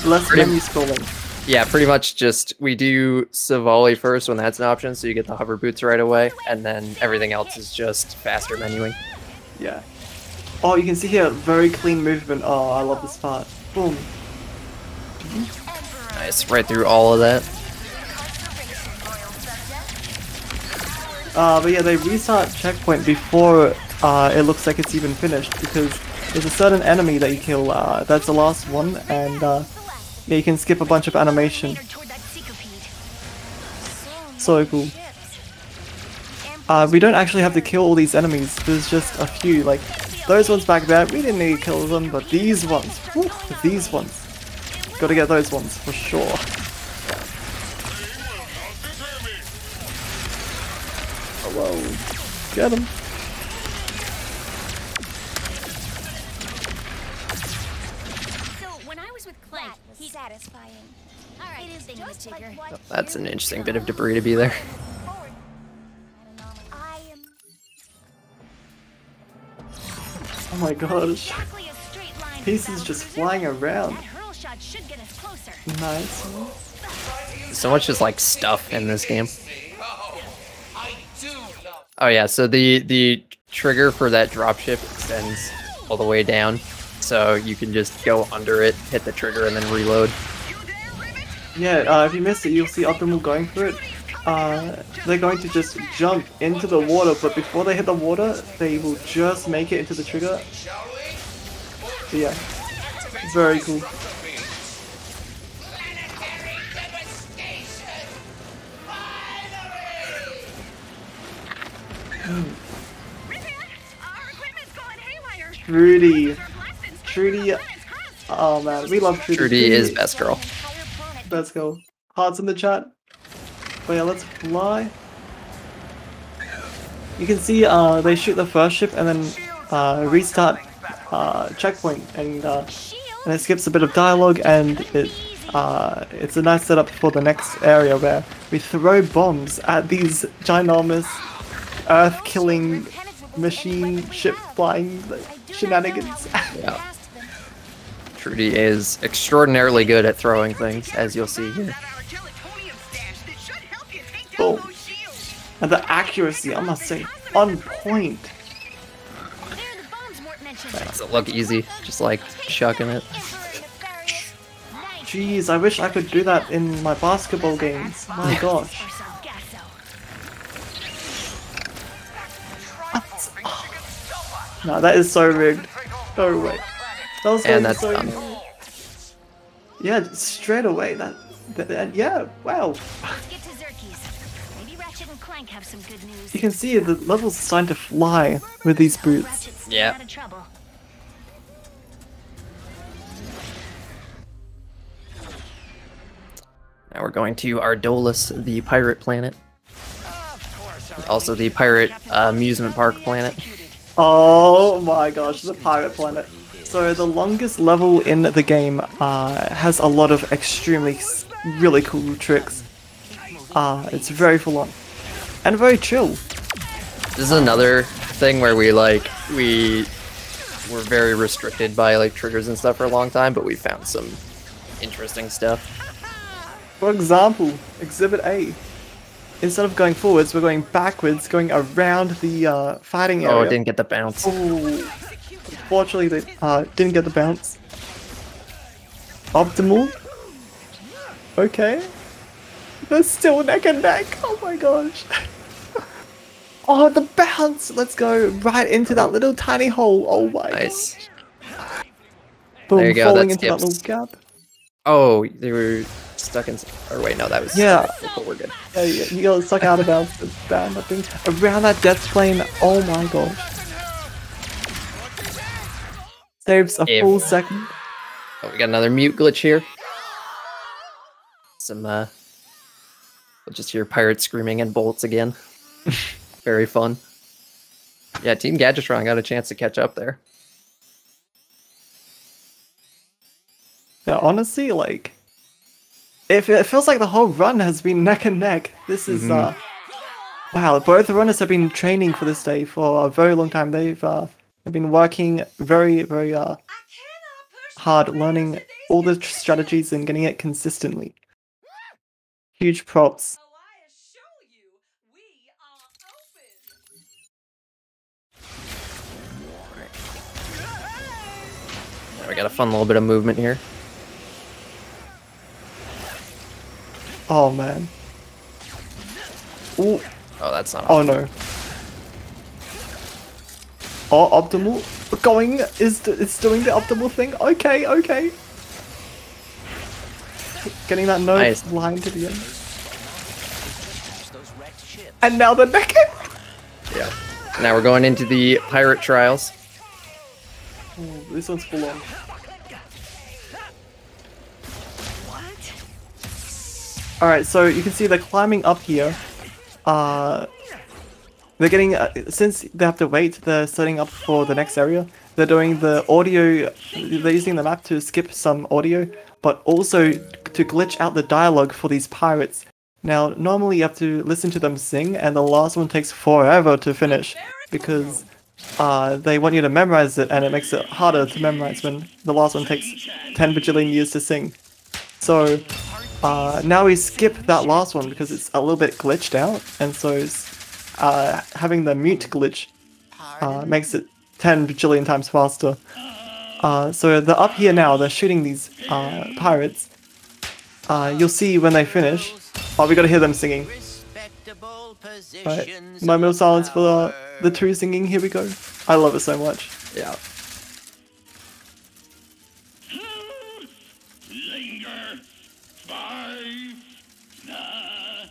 less menu scrolling. Yeah, pretty much just we do Savali first when that's an option, so you get the hover boots right away, and then everything else is just faster menuing. Yeah. Oh, you can see here, very clean movement. Oh, I love this part. Boom. Nice, right through all of that. But yeah, they restart checkpoint before it looks like it's even finished, because there's a certain enemy that you kill, that's the last one, and yeah, you can skip a bunch of animation. So cool. We don't actually have to kill all these enemies, there's just a few, like, those ones back there, we didn't need to kill them, but these ones, whew, these ones. Gotta get those ones, for sure. Hello. Get him. Satisfying. All right, it is just like what That's an interesting bit of debris to be there. Oh my gosh. Pieces just flying around. Nice. So much just like stuff in this game. Oh yeah, so the trigger for that dropship extends all the way down, so you can just go under it, hit the trigger, and then reload. Yeah, if you missed it, you'll see Optimal going for it. They're going to just jump into the water, but before they hit the water, they will just make it into the trigger. Yeah, very cool. Trudy, oh man, we love Trudy. Trudy is best girl. Let's go. Hearts in the chat. But yeah, let's fly. You can see they shoot the first ship and then restart checkpoint, and it skips a bit of dialogue, and it's a nice setup for the next area where we throw bombs at these ginormous earth-killing machine ship flying shenanigans. Yeah. Trudy is extraordinarily good at throwing things, as you'll see here. Boom. And the accuracy, I must say, on point. Makes it look easy, just like chucking it. Jeez, I wish I could do that in my basketball games. My gosh. No, that is so rigged. No way. That was and that's so done. Yeah, straight away. That yeah, wow. You can see the levels are starting to fly with these boots. Yeah. Now we're going to Ardolus, the pirate planet. Also the pirate amusement park planet. Oh my gosh, the pirate planet. So the longest level in the game has a lot of extremely, really cool tricks. It's very full on. And very chill. This is another thing where we were very restricted by like triggers and stuff for a long time, but we found some interesting stuff. For example, Exhibit A. Instead of going forwards, we're going backwards, going around the fighting area. Oh, it didn't get the bounce. Ooh. Unfortunately, they didn't get the bounce. Optimal. Okay. They're still neck and neck. Oh my gosh. Oh, the bounce! Let's go right into that little tiny hole. Oh my nice. Gosh. Boom, there you go. falling That's into that little gap. Oh, they were stuck in. Or wait, no, that was. Yeah. But we're good. Yeah, you got stuck out of bounds. Bam, that thing around that death plane. Oh my gosh. Saves a full second. Oh, we got another mute glitch here. Some we'll just hear pirates screaming and bolts again. Very fun. Yeah, Team Gadgetron got a chance to catch up there. Yeah, honestly, like, it feels like the whole run has been neck and neck. This is wow. Both runners have been training for this day for a very long time. They've been working very, very hard, learning all the strategies and getting it consistently. Huge props. We got a fun little bit of movement here. Oh man. Ooh. Oh, that's not. Oh no. Oh, optimal. Going is it's doing the optimal thing. Okay, okay. Getting that note nice. line to the end. And now the neck. Yeah. Now we're going into the pirate trials. Oh, this one's full on. Alright, so you can see they're climbing up here. They're getting, since they have to wait, they're setting up for the next area. They're doing the audio, they're using the map to skip some audio, but also to glitch out the dialogue for these pirates. Now, normally you have to listen to them sing, and the last one takes forever to finish, because they want you to memorize it, and it makes it harder to memorize when the last one takes 10 bajillion years to sing. So, now we skip that last one because it's a little bit glitched out, and so having the mute glitch makes it 10 bajillion times faster. So they're up here now, they're shooting these pirates. You'll see when they finish. Oh, we gotta hear them singing. Right, moment of silence for the two singing, here we go. I love it so much. Yeah. Linger, 5, 9.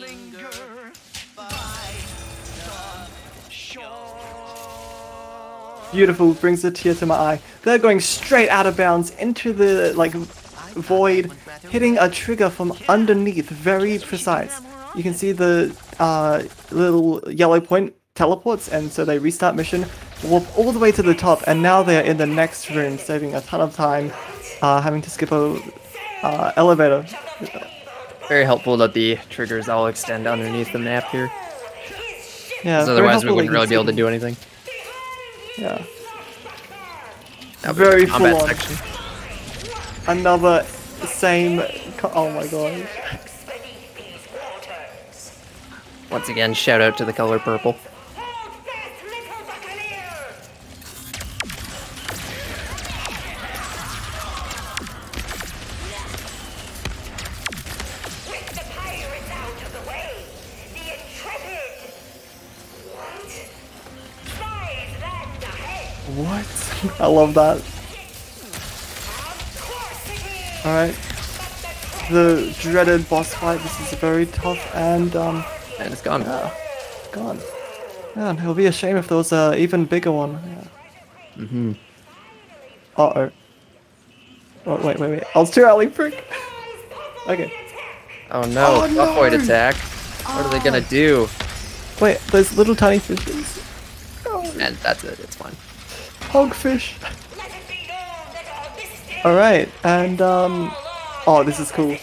Linger by the shore. Beautiful, brings a tear to my eye. They're going straight out of bounds into the void, hitting a trigger from underneath, very precise. You can see the little yellow point teleports, and so they restart mission, warp all the way to the top, and now they're in the next room, saving a ton of time, having to skip a elevator. Very helpful that the triggers all extend underneath the map here. Yeah, otherwise we wouldn't really be able to do anything. Yeah. Very full on. section. Another same. Oh my god. Once again, shout out to the color purple. What? I love that. Alright. The dreaded boss fight. This is very tough, and and it's gone. Gone. Man, it would be a shame if there was an even bigger one. Yeah. Uh-oh. Oh, wait. I was too early, prick. Okay. Oh no, Buffroid attack. What are they gonna do? Wait, those little tiny fishes. And that's it, it's fine. Hogfish. Alright, and oh, this is cool.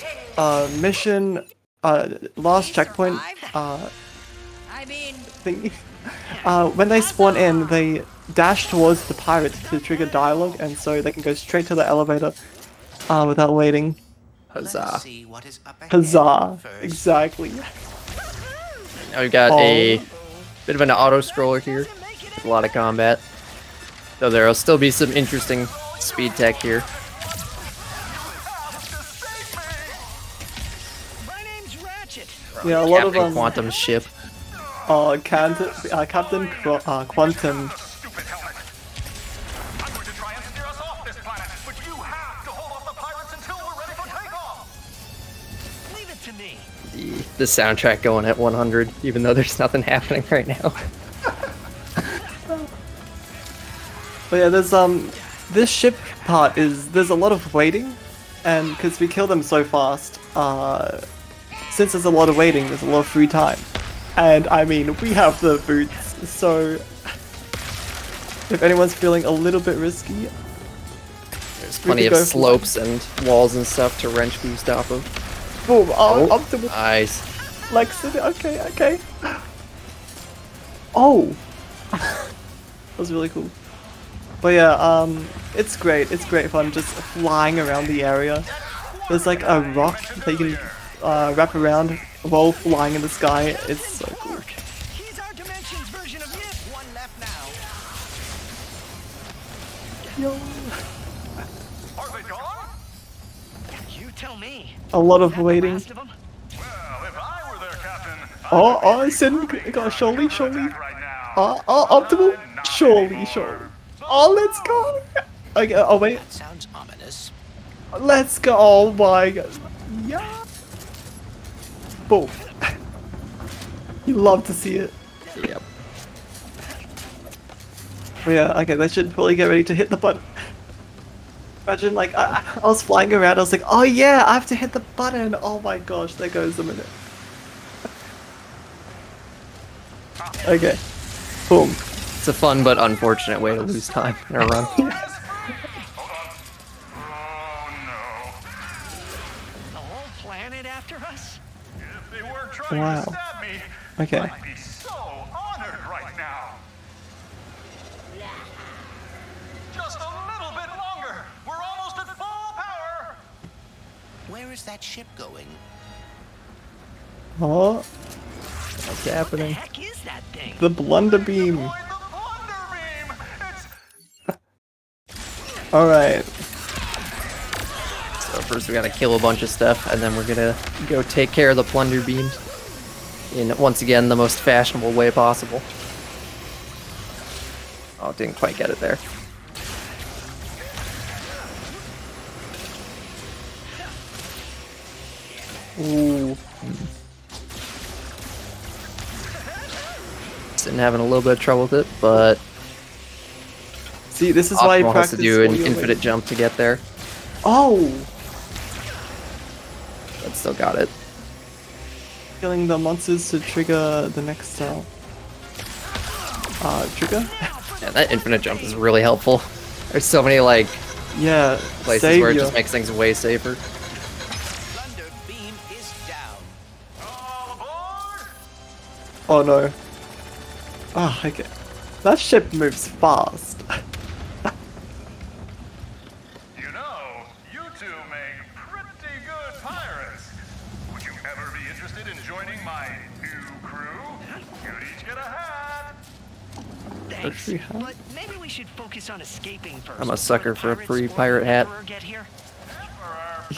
Mission, last checkpoint, thingy. When they spawn in, they dash towards the pirate to trigger dialogue, and so they can go straight to the elevator without waiting. Huzzah. Huzzah, exactly. Now we've got a bit of an auto-scroller here, with a lot of combat. Though there will still be some interesting speed tech here. Yeah, a lot of Quantum ship. Captain Quantum. The soundtrack going at 100, even though there's nothing happening right now. But yeah, there's this ship part there's a lot of waiting, and because we kill them so fast, since there's a lot of waiting, there's a lot of free time, and I mean we have the boots, so if anyone's feeling a little bit risky, there's plenty of slopes and walls and stuff to wrench boost off of. Boom! Optimal. Nice. Lexid. Okay. Oh, that was really cool. But yeah, it's great. It's great fun just flying around the area. There's like a rock that you can wrap around while flying in the sky. It's so cool. He's our dimensions version of Nip. One left now. Yo. Are they gone? You tell me. A lot of waiting. Well, if I were their captain, Oh, Sin got surely. Optimal. Surely. Oh, let's go. Okay, oh wait. That sounds ominous. Let's go. Oh my god. Yeah. Boom. You love to see it. Yep. But yeah, okay, they should probably get ready to hit the button. Imagine, like, I was flying around, I was like, oh yeah, I have to hit the button. Oh my gosh, there goes a minute. Okay. Boom. It's a fun but unfortunate way to lose time in a run. Oh no. The whole planet after us? If they weren't trying Wow. to stab me, Okay. I'd be so honored right now. Just a little bit longer. We're almost at full power. Where is that ship going? Oh, What's happening? Heck is that thing? the blunder beam. Alright. So first we gotta kill a bunch of stuff, and then we're gonna go take care of the plunder beams in, once again, the most fashionable way possible. Oh, didn't quite get it there. Ooh. Been having a little bit of trouble with it, but See, this is why you Optimal has practice. to do an all your infinite ways. jump to get there, Oh! but still got it. Killing the monsters to trigger the next trigger? Yeah, that infinite jump is really helpful. There's so many like Yeah, places savior. where it just makes things way safer. Plunder beam is down. Oh no. Ah, okay. That ship moves fast. You know, you two make pretty good pirates. Would you ever be interested in joining my new crew? You'd each get a hat. Thanks. Free hat? But maybe we should focus on escaping first. I'm a sucker for a Pirates free or pirate hat. Emperor get here?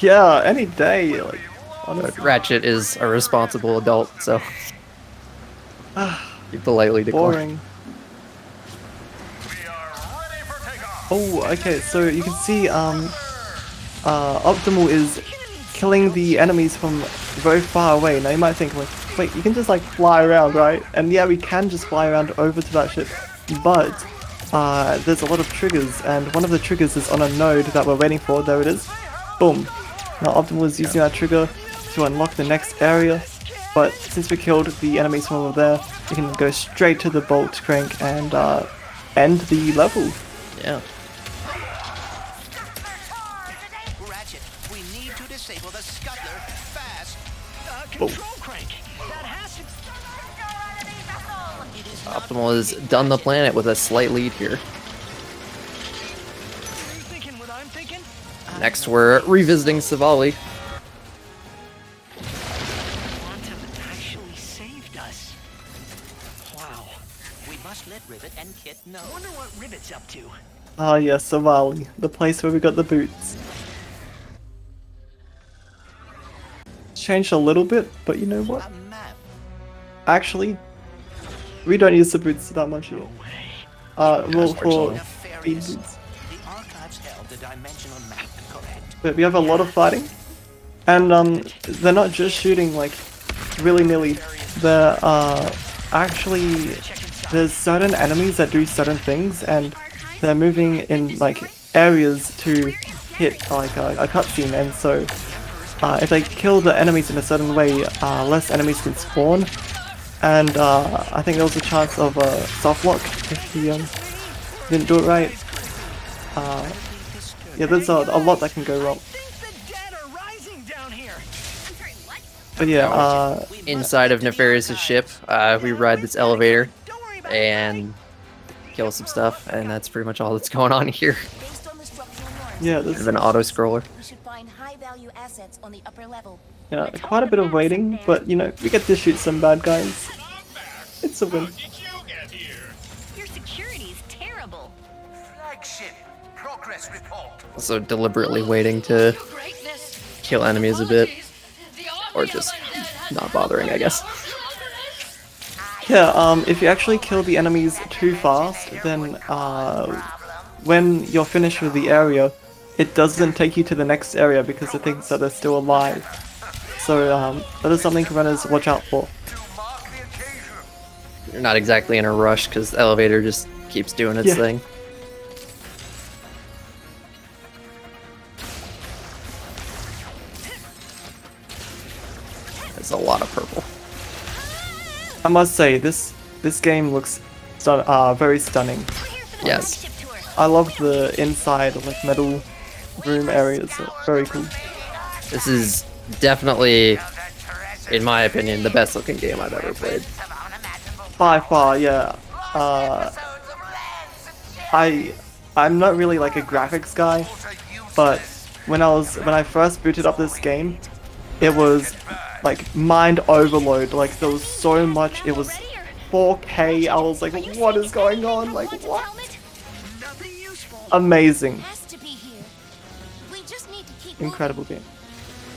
Yeah, any day. Like, honestly. Ratchet is a responsible adult, so you politely decline. Boring. Oh, okay, so you can see, Optimal is killing the enemies from very far away. Now you might think, like, wait, you can just, like, fly around, right? And yeah, we can just fly around over to that ship, but, there's a lot of triggers, and one of the triggers is on a node that we're waiting for. There it is. Boom. Now Optimal is using that trigger to unlock the next area, but since we killed the enemies from over there, we can go straight to the bolt crank and, end the level. Yeah. Ratchet, we need to disable the scuttler fast. Control crank. That has to. It is Optimal has done the planet with a slight lead here. Are you thinking what I'm thinking? Next, we're revisiting Savali. Quantum actually saved us. Wow. We must let Rivet and Kit know. Wonder what Rivet's up to. Ah yes, Savali, the place where we got the boots. Changed a little bit, but you know what? A map. Actually, we don't use the boots that much here. Well, for speed Nefarious. boots. The archives held the dimensional map correct. But we have a lot of fighting, and they're not just shooting like willy-nilly. They're actually there's certain enemies that do certain things, and they're moving in like areas to hit like a cutscene, and so if they kill the enemies in a certain way, less enemies can spawn, and I think there was a chance of a soft lock if he didn't do it right. Yeah, there's a lot that can go wrong. But yeah, Inside of Nefarious's ship, we ride this elevator and kill some stuff, and that's pretty much all that's going on here. yeah, Kind there's of an auto-scroller. We should find high-value assets on the upper level. yeah, quite a bit of waiting, but you know, we get to shoot some bad guys. It's a win. Your security is terrible. Flagship. Progress report. Also deliberately waiting to kill enemies a bit, or just not bothering, I guess. Yeah, if you actually kill the enemies too fast, then when you're finished with the area, it doesn't take you to the next area because it thinks that they're still alive. So that is something runners watch out for. You're not exactly in a rush because the elevator just keeps doing its Yeah. thing. There's a lot of purple. I must say, this game looks very stunning. Yes. I love the inside like metal room areas. Very cool. This is definitely, in my opinion, the best looking game I've ever played. By far, yeah. I'm not really like a graphics guy, but when I first booted up this game, it was like mind overload. Like there was so much. It was 4K. I was like, what is going on? Like what? Amazing. Incredible game.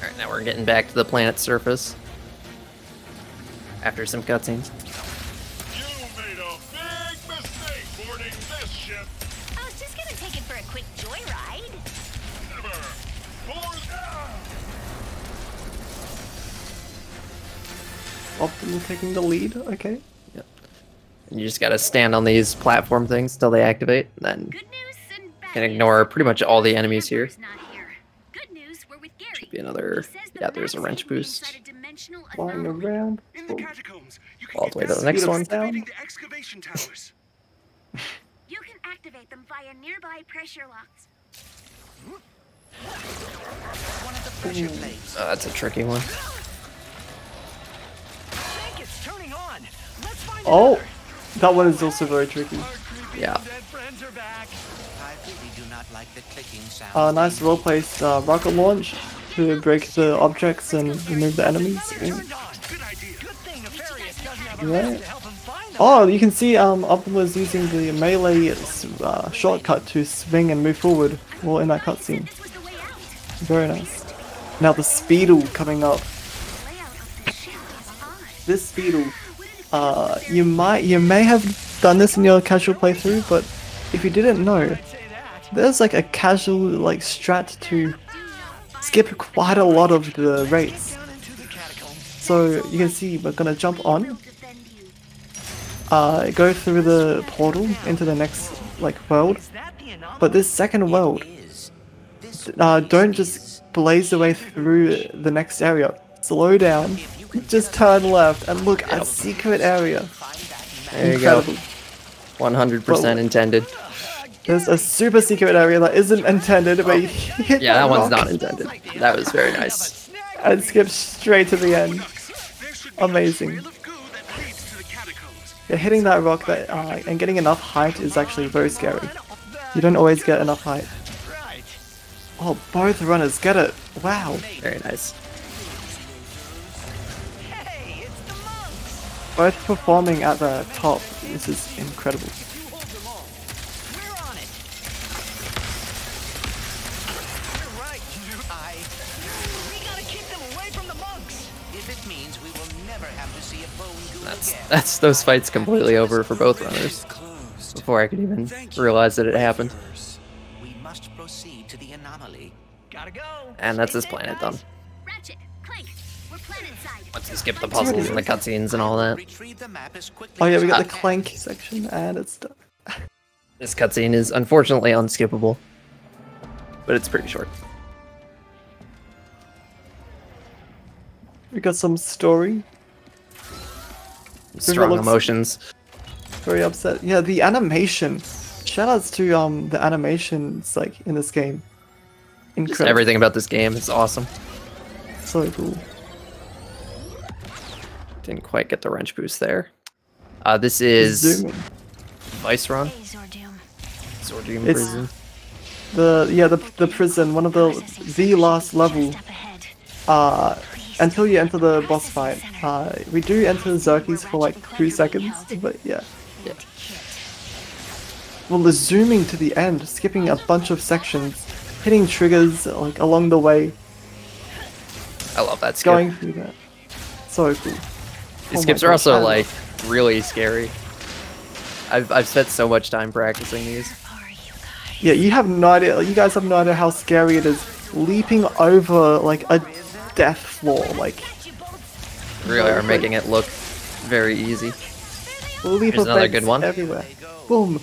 Alright, now we're getting back to the planet's surface. After some cutscenes. You made a big mistake boarding this ship. I was just gonna take it for a quick joyride. Never. Board. Optimal taking the lead. Okay. Yep. And you just gotta stand on these platform things till they activate, and then you can ignore pretty much all the enemies here. Should be another. Yeah, there's a wrench boost. Flying around. All the way to the next one. You can activate them via nearby pressure locks. Oh, that's a tricky one. Oh, that one is also very tricky. Yeah. Nice well-placed rocket launch to break the objects and remove the enemies. Yeah. Oh, you can see Optimus using the melee shortcut to swing and move forward while in that cutscene. Very nice. Now the Speedle coming up. This Speedle, you may have done this in your casual playthrough, but if you didn't know, there's like a casual like strat to skip quite a lot of the rates. So you can see we're gonna jump on, go through the portal into the next like world, but this second world, don't just blaze the way through the next area. Slow down, just turn left and look at secret area. There you go. 100% intended. There's a super secret area that isn't intended, but you hit yeah, that one's rock not intended. That was very nice. and skip straight to the end. Amazing. Yeah, hitting that rock and getting enough height is actually very scary. You don't always get enough height. Oh, both runners get it. Wow. Very nice. Both performing at the top. This is incredible. That's those fights completely over for both runners. Before I could even realize that it happened. And that's this planet done. Once you skip the puzzles and the cutscenes and all that. Oh yeah, we got the Clank section and it's done. This cutscene is unfortunately unskippable, but it's pretty short. We got some story. Strong emotions. Very upset. Yeah, the animation. Shoutouts to the animations like in this game. Incredible. Just everything about this game is awesome. So cool. Didn't quite get the wrench boost there. This is Vice Run. Zordoom prison. The prison, one of the last level. Until you enter the boss fight. We do enter Xerxes for like 2 seconds, but yeah. Well, the zooming to the end, skipping a bunch of sections, hitting triggers like along the way. I love that skip. Going through that. So cool. These skips are also like really scary. I've spent so much time practicing these. Yeah, you have no idea. You guys have no idea how scary it is leaping over like a death floor. Like really are making it look very easy. Leap Here's another good one. Everywhere. Boom.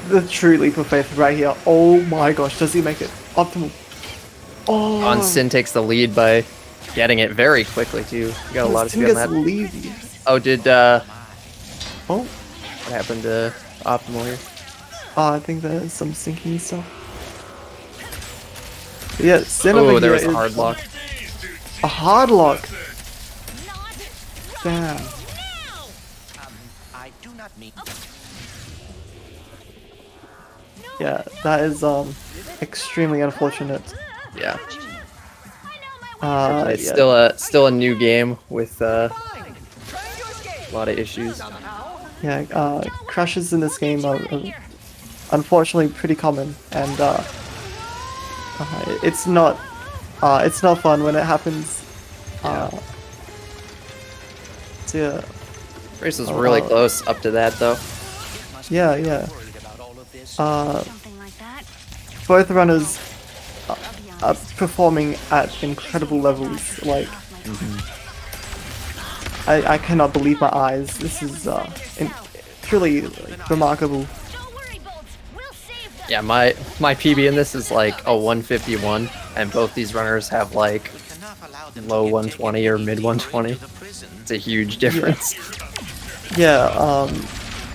The true leap of faith right here. Oh my gosh, does he make it optimal? Oh. On Sin takes the lead by getting it very quickly too. You got a lot of speed on that. Leavy. Oh, did Oh. What happened to Optimal here? I think there's some sinking stuff. Yeah, Sin over here there was a is hard lock. A hard lock. Damn. Yeah, that is extremely unfortunate. Yeah. It's Yeah. still a new game with a lot of issues. Yeah, crashes in this game are unfortunately pretty common, and it's not fun when it happens. So yeah. Race was really close up to that though. Yeah. Both runners are performing at incredible levels. Like, I cannot believe my eyes. This is truly remarkable. Yeah, my PB in this is like a 151, and both these runners have like low 120 or mid 120. It's a huge difference. Yeah,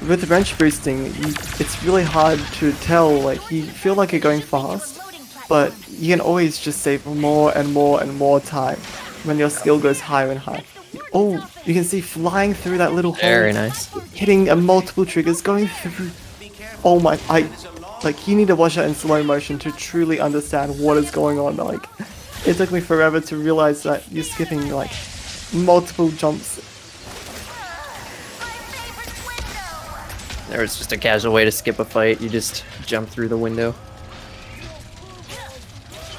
with wrench boosting, it's really hard to tell. Like, you feel like you're going fast, but you can always just save more and more and more time when your skill goes higher and higher. Oh, you can see flying through that little hole. Very nice. Hitting multiple triggers, going through. Oh my! Like, you need to watch that in slow motion to truly understand what is going on. Like, it took me forever to realize that you're skipping like multiple jumps. There was just a casual way to skip a fight. You just jump through the window.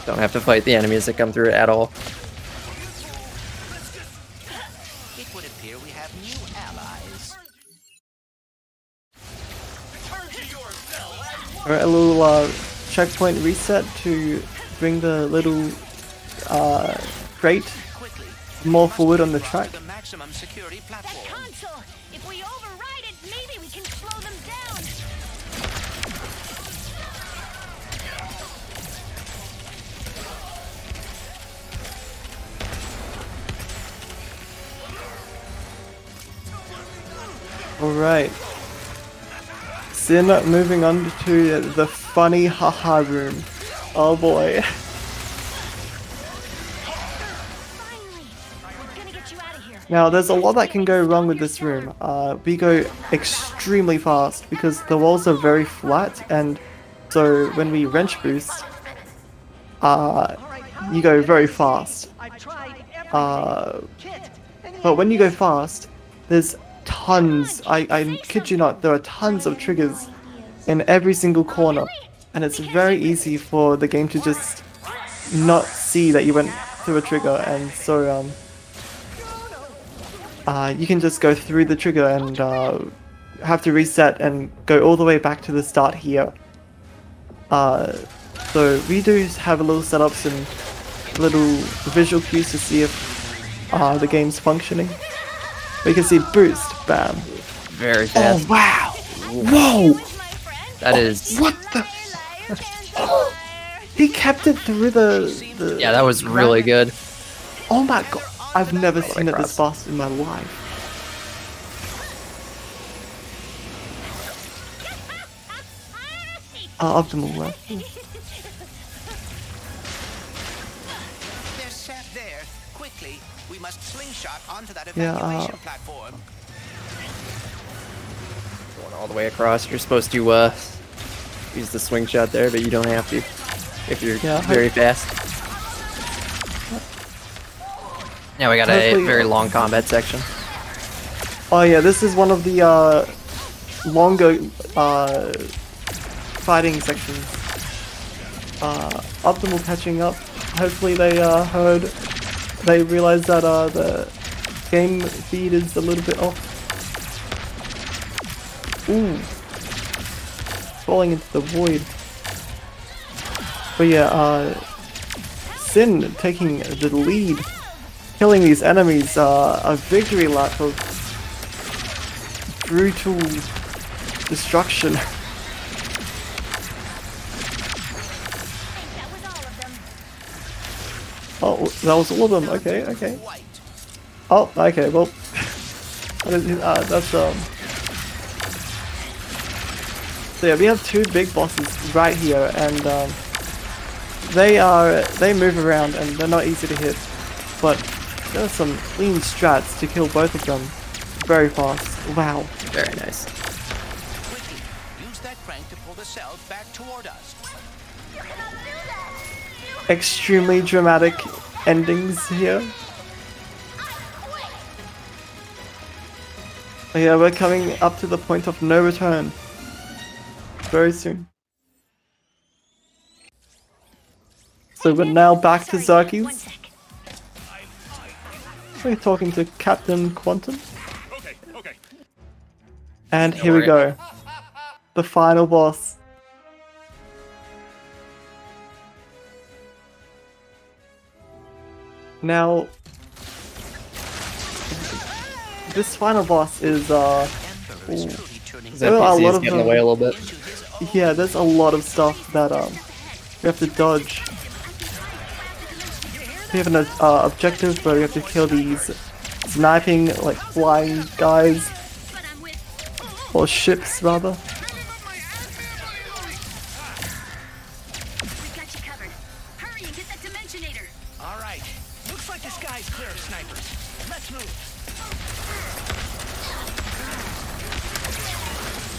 Don't have to fight the enemies that come through it at all. It would appear we have new allies. Alright, a little checkpoint reset to bring the little crate more forward on the track. The maximum security platform. That console! If we override it, maybe we can slow them down! Alright. Sin moving on to the funny haha room. Oh boy. Now, there's a lot that can go wrong with this room. We go extremely fast because the walls are very flat, and so when we wrench boost, you go very fast. But when you go fast, there's tons, I kid you not, there are tons of triggers in every single corner, and it's very easy for the game to just not see that you went through a trigger, and so you can just go through the trigger and have to reset and go all the way back to the start here. So we do have a little setups and little visual cues to see if the game's functioning. We can see boost, bam. Very fast. Oh wow! Whoa! That is. What the? He kept it through the. Yeah, that was really good. Oh my god! I've never seen it this fast in my life. Optimal left. They're sat there. Quickly, we must slingshot onto that Yeah, evacuation platform. Going all the way across. You're supposed to use the swing shot there, but you don't have to if you're very fast. Now we got a very long combat section. Oh yeah, this is one of the longer fighting sections. Optimal catching up. Hopefully they realize that the game feed is a little bit off. Ooh, falling into the void. But yeah, Sin taking the lead. Killing these enemies, a victory lap of brutal destruction. Oh, that was all of them. Okay. Oh, okay. Well, that's So yeah, we have two big bosses right here, and they move around and they're not easy to hit, but there are some clean strats to kill both of them very fast. Wow. Very nice. Quickly, use that crank to pull the cell back toward us. You cannot do that! You extremely dramatic endings here. But yeah, we're coming up to the point of no return very soon. So we're now back to Xerxes. We're talking to Captain Quantum. And here we go. The final boss. Now, this final boss is there are a lot of getting away a little bit. Yeah, there's a lot of stuff that we have to dodge. We have an objective where we have to kill these sniping, like flying guys, or ships rather. All right, looks like the sky's clear of snipers. Let's move.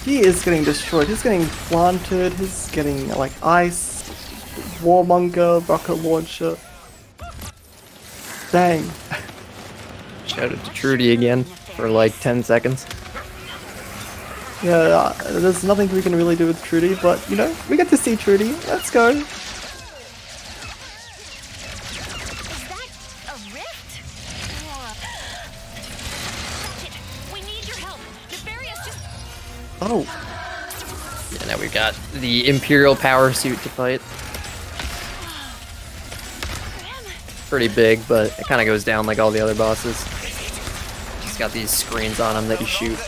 He is getting destroyed. He's getting planted. He's getting like ice, warmonger, rocket launcher. Dang. Shout out to Trudy again for like 10 seconds. Yeah, there's nothing we can really do with Trudy, but you know, we get to see Trudy. Let's go. Oh. Yeah, now we've got the Imperial power suit to fight. Pretty big, but it kind of goes down like all the other bosses. It's got these screens on them that you shoot.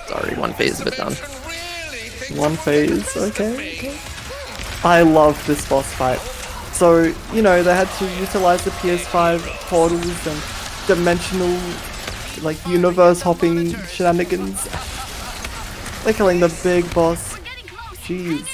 It's already one phase of it done. One phase, okay. I love this boss fight. So, you know, they had to utilize the PS5 portals and dimensional, like, universe hopping shenanigans. They're killing the big boss. Jeez.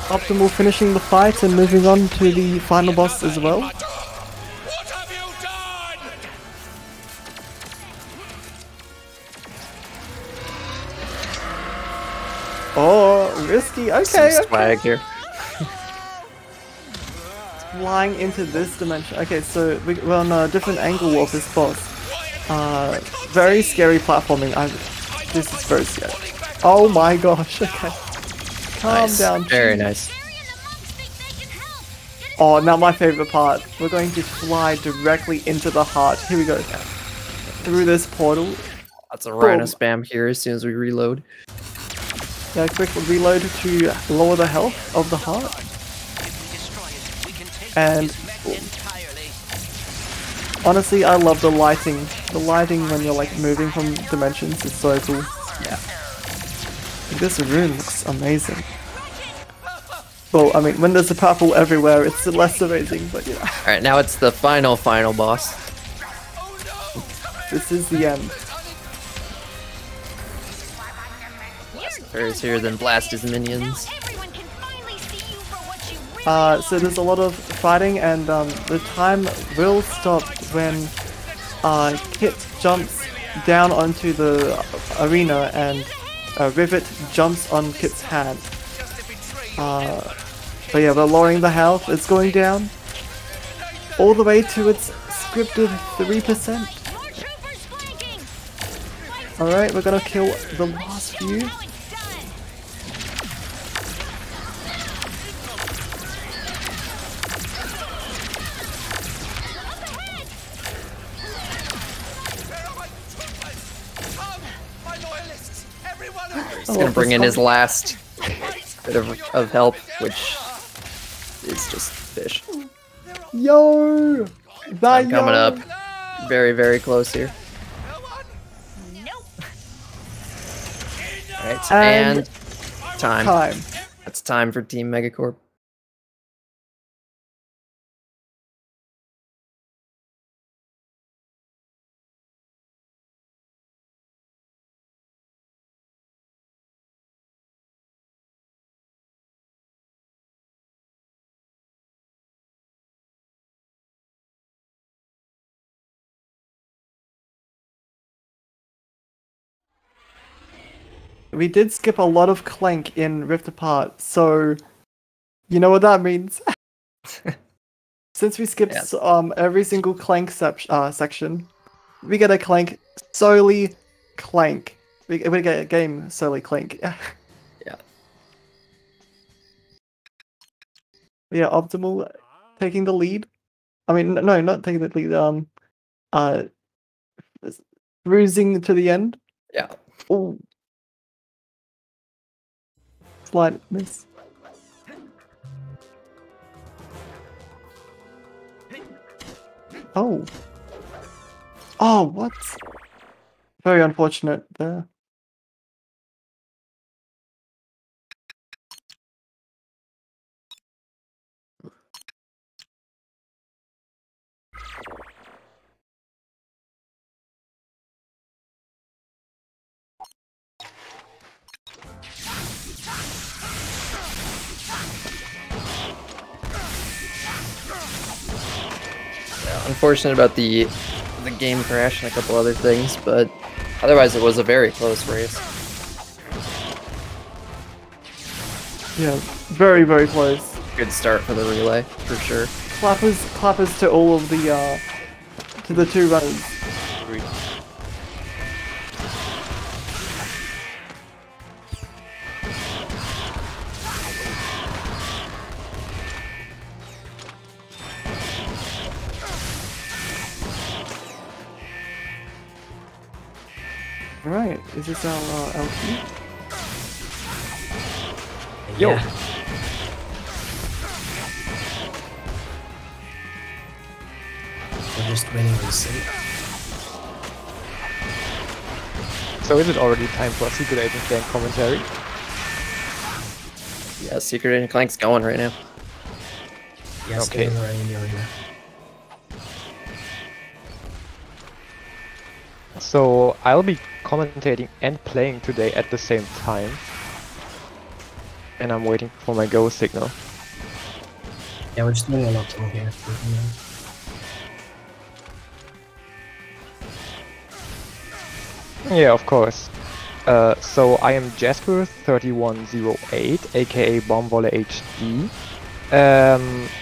Optimal finishing the fight and moving on to the final boss as well. Oh, risky. Okay. Some swag here. Flying into this dimension. Okay, so we're on a different angle of this boss. Very scary platforming. This is very scary. Oh my gosh. Okay. Calm down. Very nice. Oh, now my favorite part. We're going to fly directly into the heart. Here we go. Through this portal. That's a rhino spam here as soon as we reload. Yeah, quick reload to lower the health of the heart. And honestly, I love the lighting. The lighting when you're like moving from dimensions is so cool. Yeah. This room looks amazing. Well, I mean, when there's a purple everywhere, it's less amazing, but yeah. Alright, now it's the final boss. This is the end. There's here, then blast his minions. So there's a lot of fighting, and the time will stop when Kit jumps down onto the arena and Rivet jumps on Kit's hand. But yeah, we're lowering the health. It's going down all the way to its scripted 3%. Alright, we're gonna kill the last few. He's gonna bring in his last bit of help, which is just fish. Yo! I'm coming up very, very close here. Alright, and time. That's time for Team Megacorp. we did skip a lot of Clank in Rift Apart, so you know what that means. Since we skipped every single Clank section, we get a Clank solely Clank. We get a game solely Clank. Yeah. Yeah, Optimal taking the lead. I mean, no, not taking the lead. Cruising to the end. Yeah. Oh. Slight miss. Oh. Oh, what? Very unfortunate there. Unfortunate about the game crash and a couple other things, but otherwise it was a very close race. Yeah, very, very close. Good start for the relay, for sure. Clappers to all of the to the two runners. Alright, is this our LP? Yo! We're just winning the city. So is it already time for Secret Agent Clank commentary? Yeah, Secret Agent Clank's going right now. Yes, okay. Right in the arena. So I'll be commentating and playing today at the same time. And I'm waiting for my go signal. Yeah, we're just doing a lot more here. Yeah, of course. So I am Jasper3108, aka Bombvolley HD.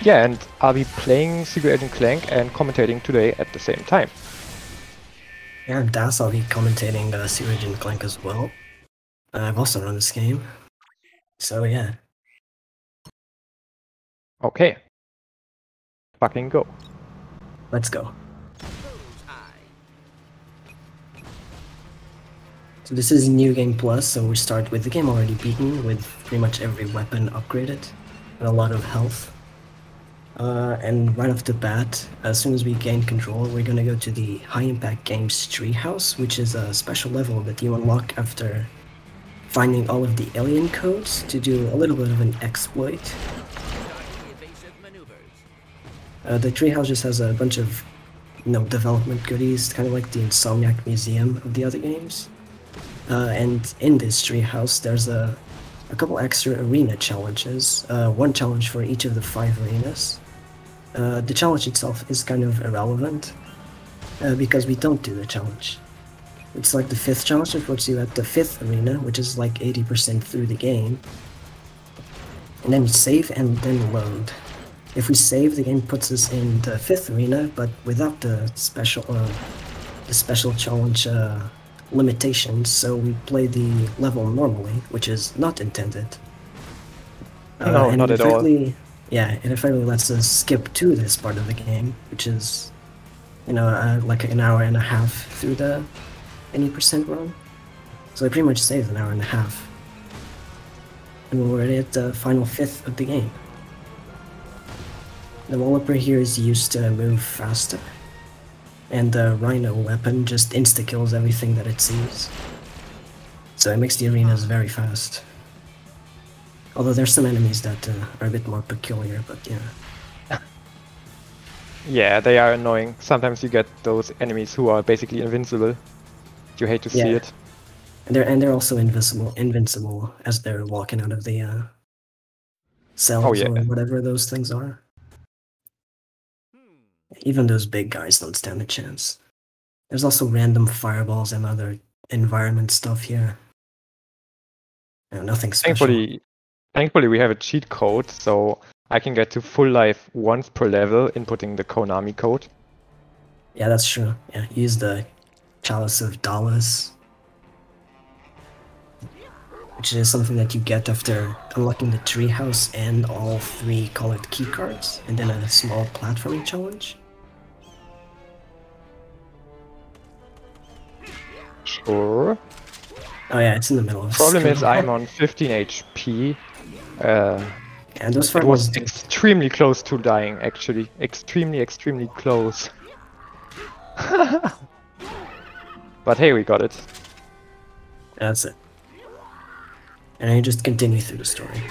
Yeah, and I'll be playing Secret Agent Clank and commentating today at the same time. Yeah, I'm Das. I'll be commentating Secret Agent Clank as well. I've also run this game. So yeah. Okay. Fucking go. Let's go. So this is New Game Plus, so we start with the game already beaten, with pretty much every weapon upgraded, and a lot of health. And right off the bat, as soon as we gain control, we're gonna go to the High Impact Games Treehouse, which is a special level that you unlock after finding all of the alien codes to do a little bit of an exploit. The treehouse just has a bunch of, development goodies, kind of like the Insomniac Museum of the other games. And in this treehouse, there's a couple extra arena challenges. One challenge for each of the 5 arenas. The challenge itself is kind of irrelevant, because we don't do the challenge. It's like the 5th challenge that puts you at the 5th arena, which is like 80% through the game. And then we save and then load. If we save, the game puts us in the 5th arena, but without the special challenge limitations, so we play the level normally, which is not intended. No, not at all. Yeah, it effectively lets us skip to this part of the game, which is, like an hour and a half through the 80% run. So I pretty much saved an hour and a half. And we're already at the final 5th of the game. The Walloper here is used to move faster, and the Rhino weapon just insta-kills everything that it sees. So it makes the arenas very fast. Although there's some enemies that are a bit more peculiar, but yeah. Yeah, they are annoying. Sometimes you get those enemies who are basically invincible. You hate to see it. And they're also invincible as they're walking out of the cells or whatever those things are. Even those big guys don't stand a chance. There's also random fireballs and other environment stuff here. Nothing special. Thankfully, we have a cheat code, so I can get to full life once per level inputting the Konami code. Yeah, that's true. Yeah, use the Chalice of Dallas, which is something that you get after unlocking the treehouse and all 3 colored keycards, and then a small platforming challenge. Sure. Oh yeah, it's in the middle of the Problem screen. is I'm on 15 HP. And those it was extremely close to dying, actually. Extremely close. But hey, we got it. That's it. And you just continue through the story.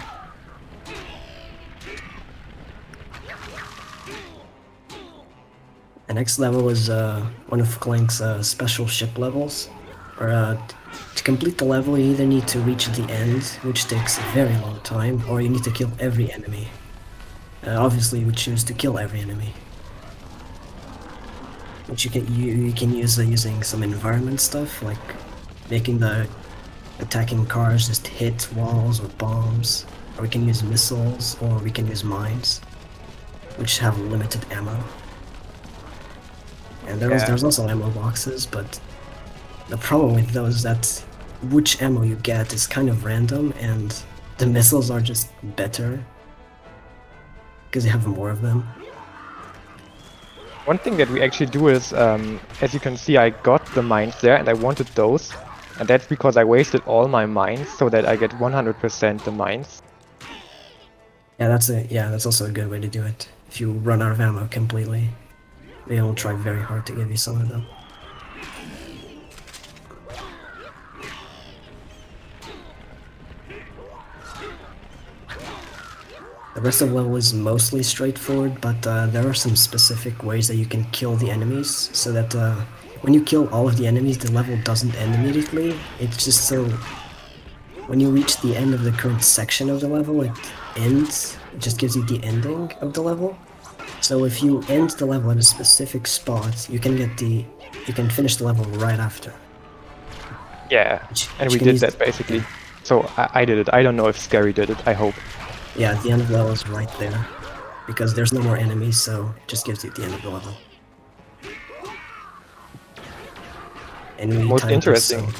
The next level is one of Clank's special ship levels, where to complete the level you either need to reach the end, which takes a very long time, or you need to kill every enemy. Obviously we choose to kill every enemy, which you can use using some environment stuff, like making the attacking cars just hit walls with bombs, or we can use missiles, or we can use mines, which have limited ammo. And there's also ammo boxes, but the problem with those is that which ammo you get is kind of random, and the missiles are just better because you have more of them. One thing that we actually do is, as you can see, I got the mines there and I wanted those, and that's because I wasted all my mines so that I get 100% the mines. Yeah, that's also a good way to do it. If you run out of ammo completely, they will try very hard to give you some of them. The rest of the level is mostly straightforward, but there are some specific ways that you can kill the enemies, so that when you kill all of the enemies, the level doesn't end immediately. It's just so when you reach the end of the current section of the level, it ends. It just gives you the ending of the level. So if you end the level at a specific spot, you can finish the level right after. Yeah, and we did that basically. So I did it. I don't know if Scary did it. I hope. Yeah, the end of the level is right there, because there's no more enemies, so it just gives you the end of the level. And most interesting.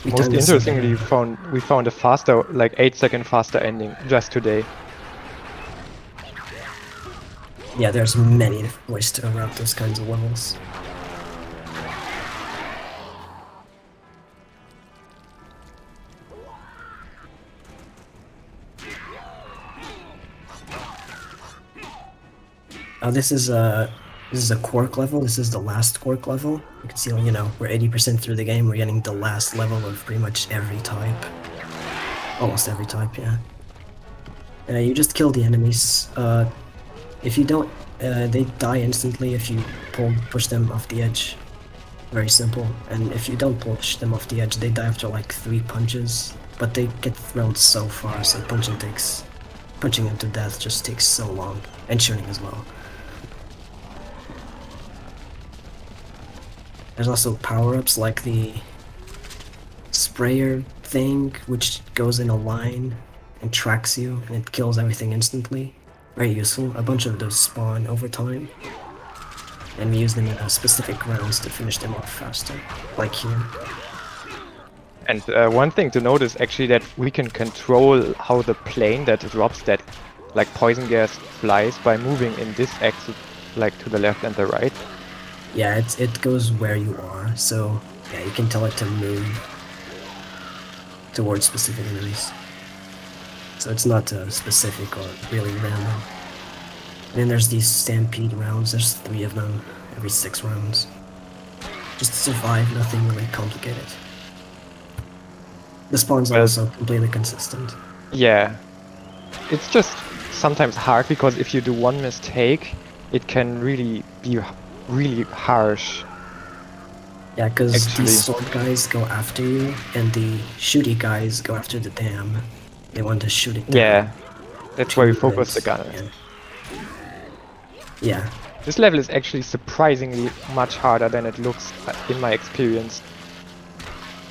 Most interestingly, we found a faster, like 8-second faster ending just today. Yeah, there's many ways to route those kinds of levels. This is a quirk level. This is the last quirk level. You can see, you know, we're 80% through the game. We're getting the last level of pretty much every type. Almost every type, yeah. You just kill the enemies. If you don't, they die instantly if you push them off the edge. Very simple. And if you don't push them off the edge, they die after like 3 punches. But they get thrown so far, so punching them to death just takes so long. And shooting as well. There's also power-ups like the sprayer thing, which goes in a line and tracks you, and it kills everything instantly. Very useful. A bunch of those spawn over time, and we use them in specific rounds to finish them off faster, like here. And one thing to notice actually that we can control how the plane that drops that like poison gas flies by moving in this axis, like to the left and the right. Yeah, it goes where you are, so yeah, you can tell it to move towards specific enemies. So it's not specific or really random. And then there's these stampede rounds. There's 3 of them every 6 rounds. Just to survive, nothing really complicated. The spawns are also completely consistent. Yeah, it's just sometimes hard because if you do one mistake, it can really be really harsh. Yeah, because these sword guys go after you, and the shooty guys go after the dam. They want to shoot it down. Yeah, that's why we focus the gunners. Yeah. This level is actually surprisingly much harder than it looks in my experience.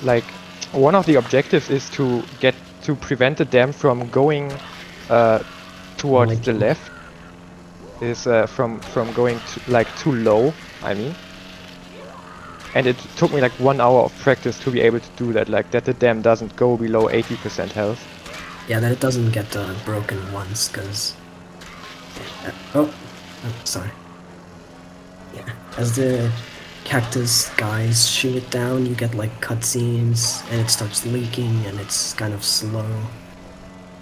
Like, one of the objectives is to get to prevent the dam from going towards the left is from going too low, I mean. And it took me like 1 hour of practice to be able to do that, like that the dam doesn't go below 80% health. Yeah, that it doesn't get broken once, because... oh, sorry. Yeah, as the cactus guys shoot it down, you get like cutscenes, and it starts leaking, and it's kind of slow.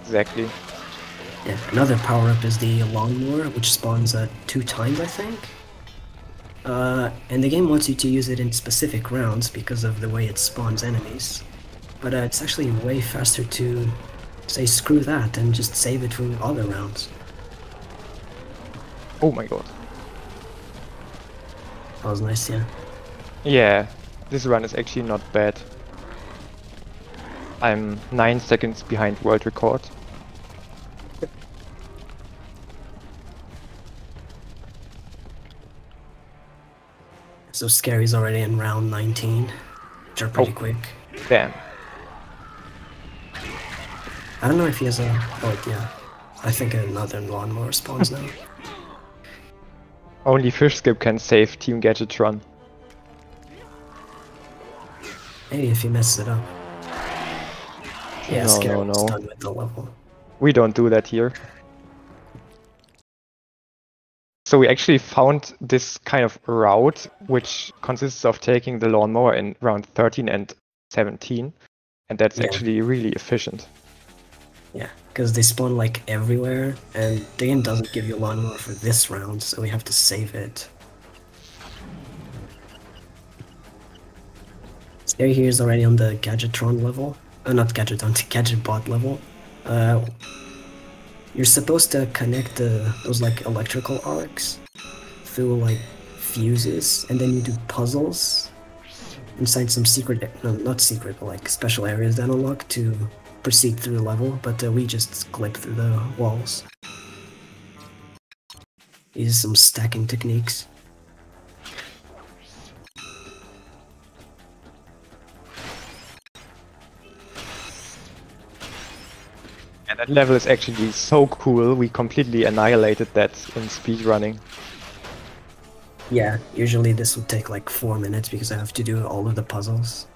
Exactly. Yeah, another power-up is the lawnmower, which spawns 2 times, I think. And the game wants you to use it in specific rounds because of the way it spawns enemies. But it's actually way faster to say screw that and just save it for other rounds. Oh my god. That was nice, yeah. Yeah, this run is actually not bad. I'm 9 seconds behind world record. So Scary's already in round 19, which are pretty quick. Damn. I don't know if he has a... oh yeah. I think another lawnmower spawns now. Only Fish Skip can save Team Gadgetron. Maybe if he messes it up. Yeah, Scary's done with the level. We don't do that here. So we actually found this kind of route, which consists of taking the lawnmower in round 13 and 17, and that's actually really efficient. Yeah, because they spawn like everywhere, and the game doesn't give you a lawnmower for this round, so we have to save it. Scary here is already on the Gadgetron level. Not Gadgetron, the Gadgetbot level. You're supposed to connect those like electrical arcs through like fuses, and then you do puzzles inside some secret, no, not secret, but like special areas that unlock to proceed through the level, but we just clip through the walls. Use some stacking techniques. And that level is actually so cool, we completely annihilated that in speedrunning. Yeah, usually this would take like 4 minutes because I have to do all of the puzzles.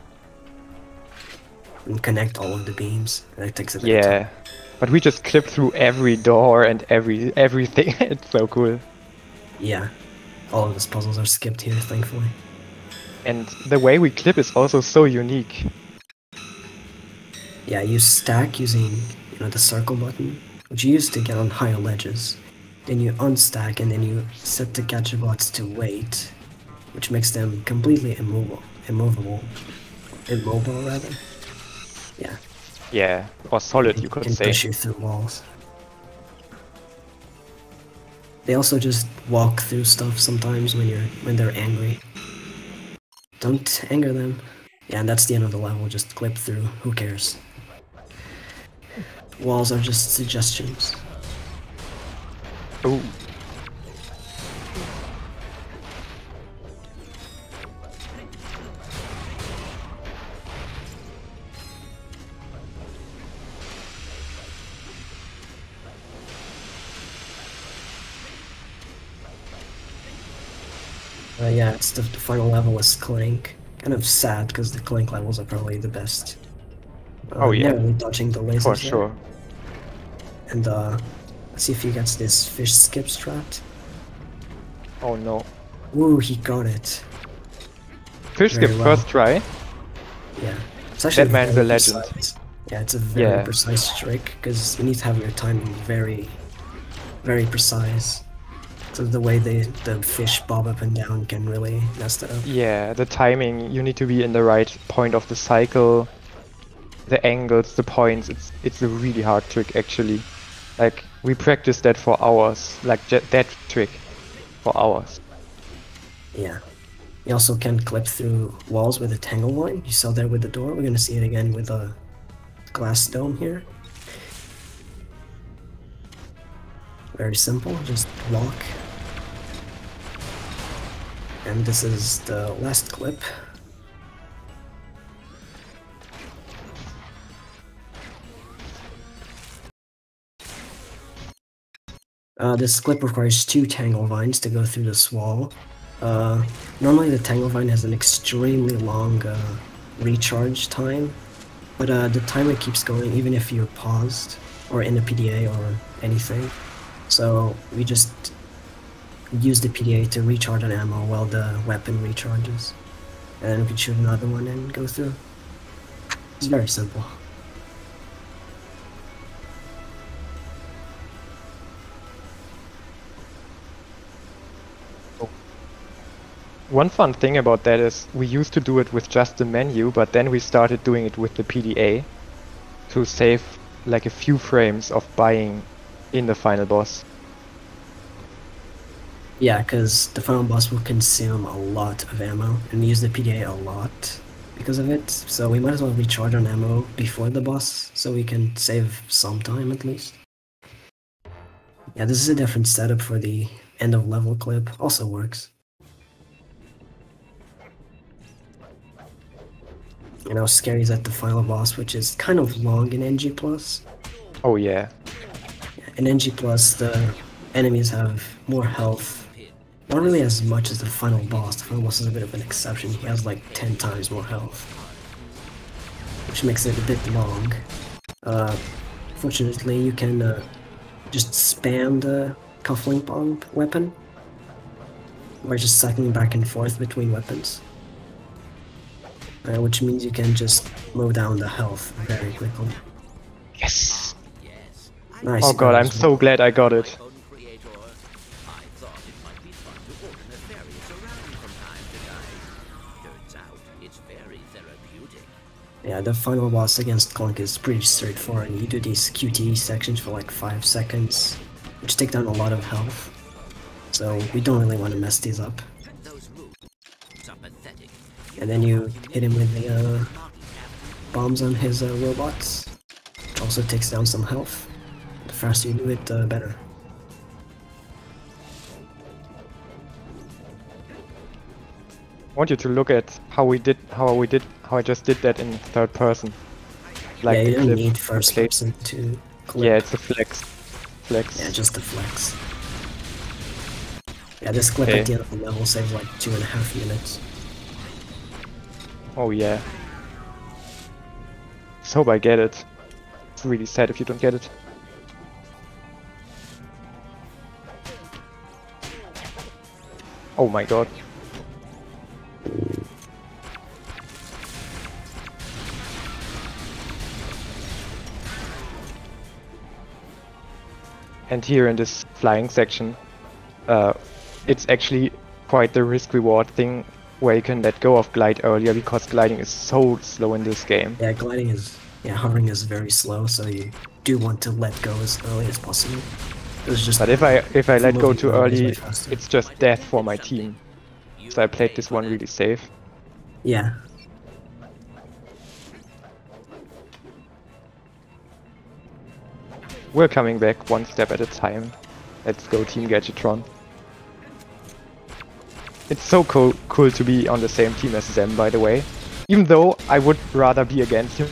And connect all of the beams. That takes a bit of time. But we just clip through every door and everything, it's so cool. Yeah, all of those puzzles are skipped here, thankfully. And the way we clip is also so unique. Yeah, you stack using the circle button, which you use to get on higher ledges. Then you unstack and then you set the Gadgetbots to wait, which makes them completely immobile rather. Yeah. Yeah, or solid you could say. Push you through walls. They also just walk through stuff sometimes when they're angry. Don't anger them. Yeah, and that's the end of the level, just clip through, who cares? Walls are just suggestions. Ooh. Yeah, it's the final level is Clank. Kind of sad because the Clank levels are probably the best. Oh yeah, narrowly dodging the lasers for sure. And let's see if he gets this Fish Skip strat. Oh no. Ooh, he got it. Fish Skip first try. Yeah, it's actually that man's a legend. Precise. Yeah, it's a very precise trick because you need to have your timing very, very precise. So the way the fish bob up and down can really mess that up. Yeah, the timing, you need to be in the right point of the cycle. The angles, the points, it's a really hard trick actually. Like, we practiced that for hours, like that trick for hours. Yeah. You also can clip through walls with a tangle line. You saw that with the door. We're gonna see it again with a glass dome here. Very simple, just walk. And this is the last clip. This clip requires 2 Tangle Vines to go through this wall. Normally the Tangle Vine has an extremely long recharge time, but the timer keeps going even if you're paused or in a PDA or anything. So we just use the PDA to recharge an ammo while the weapon recharges. And then we can shoot another one and go through. It's very simple. One fun thing about that is we used to do it with just the menu, but then we started doing it with the PDA to save like a few frames of buying in the final boss. Yeah, because the final boss will consume a lot of ammo, and we use the PDA a lot because of it, so we might as well recharge on ammo before the boss, so we can save some time at least. Yeah, this is a different setup for the end of level clip, also works. You know, Scary's at the final boss, which is kind of long in NG+. Oh yeah. In NG+, the enemies have more health. Not really as much as the final boss. The final boss is a bit of an exception. He has like 10 times more health, which makes it a bit long. Fortunately, you can just spam the cufflink bomb weapon, or just cycling back and forth between weapons. Which means you can just mow down the health very quickly. Yes! Nice. Oh god, I'm so glad I got it. Yeah, the final boss against Clunk is pretty straightforward. You do these QTE sections for like 5 seconds, which take down a lot of health. So we don't really want to mess these up. And then you hit him with the bombs on his robots, which also takes down some health. The faster you do it, the better. I want you to look at how I just did that in third person. Like yeah, you don't clip need first person to clip. Yeah, it's a flex. Yeah, just a flex. Yeah, this clip at the end of the level saves like 2.5 minutes. Oh yeah. Just hope I get it. It's really sad if you don't get it. Oh my god. And here in this flying section, it's actually quite the risk-reward thing where you can let go of glide earlier because gliding is so slow in this game. Yeah, gliding is, hovering is very slow, so you do want to let go as early as possible. But if I let go too early, it's just death for my team. So I played this one really safe. Yeah. We're coming back one step at a time. Let's go Team Gadgetron. It's so cool to be on the same team as them, by the way. Even though I would rather be against him.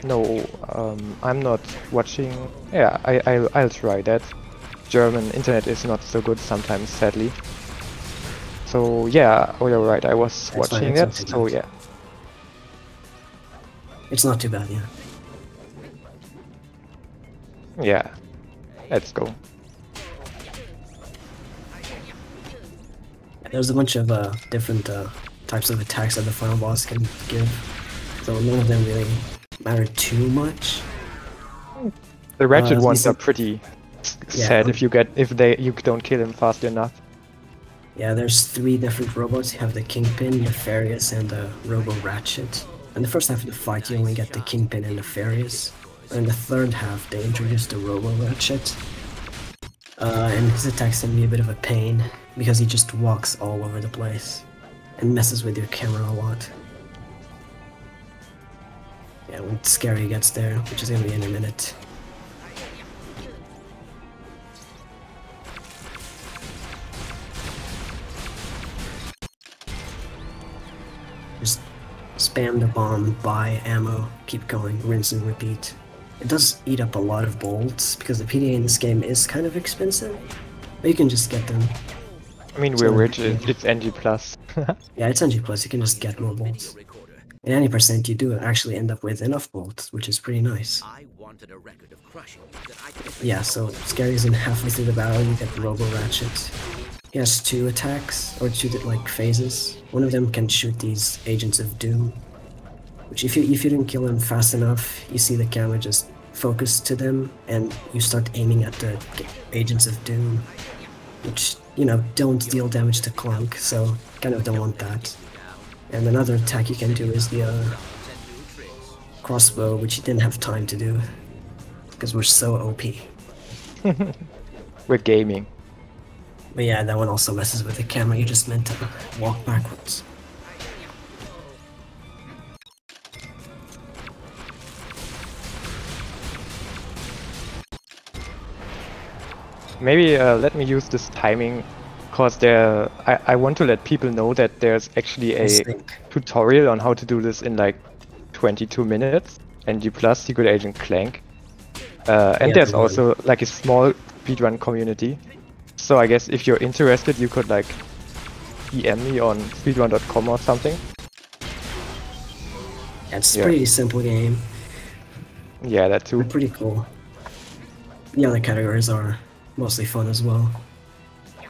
No, I'm not watching. Yeah, I'll try that. German internet is not so good sometimes, sadly. So yeah, oh you're right, I was watching that, so yeah. It's not too bad, yeah. Yeah, let's go. There's a bunch of different types of attacks that the final boss can give, so none of them really matter too much. The Ratchet ones are pretty sad if you don't kill him fast enough. Yeah, there's 3 different robots. You have the Kingpin, Nefarious, and the Robo Ratchet. In the first half of the fight, you only get the Kingpin and Nefarious. In the third half, they introduce the Robo Ratchet. And his attacks can be a bit of a pain, because he just walks all over the place and messes with your camera a lot. Yeah, when Scary gets there, which is gonna be in a minute. Just spam the bomb, buy ammo, keep going, rinse and repeat. It does eat up a lot of bolts, because the PDA in this game is kind of expensive, but you can just get them. I mean, we're rich, it's NG+. Yeah, it's NG+, you can just get more bolts. In any percent, you do actually end up with enough bolts, which is pretty nice. Yeah, so Scary's in halfway through the battle, you get the Robo Ratchet. He has 2 attacks, or 2 like phases. One of them can shoot these Agents of Doom, which if you didn't kill them fast enough, you see the camera just focus to them, and you start aiming at the Agents of Doom, which, you know, don't deal damage to Clank, so kind of don't want that. And another attack you can do is the crossbow, which you didn't have time to do, because we're so OP. We're gaming. But yeah, that one also messes with the camera, you just meant to walk backwards. Maybe let me use this timing, because I want to let people know that there's actually a tutorial on how to do this in like 22 minutes, NG+, Secret Agent Clank. And there's also like a small speedrun community. So I guess if you're interested, you could like DM me on speedrun.com or something. Yeah, it's a pretty simple game. Yeah, that too. They're pretty cool. The other categories are mostly fun as well. I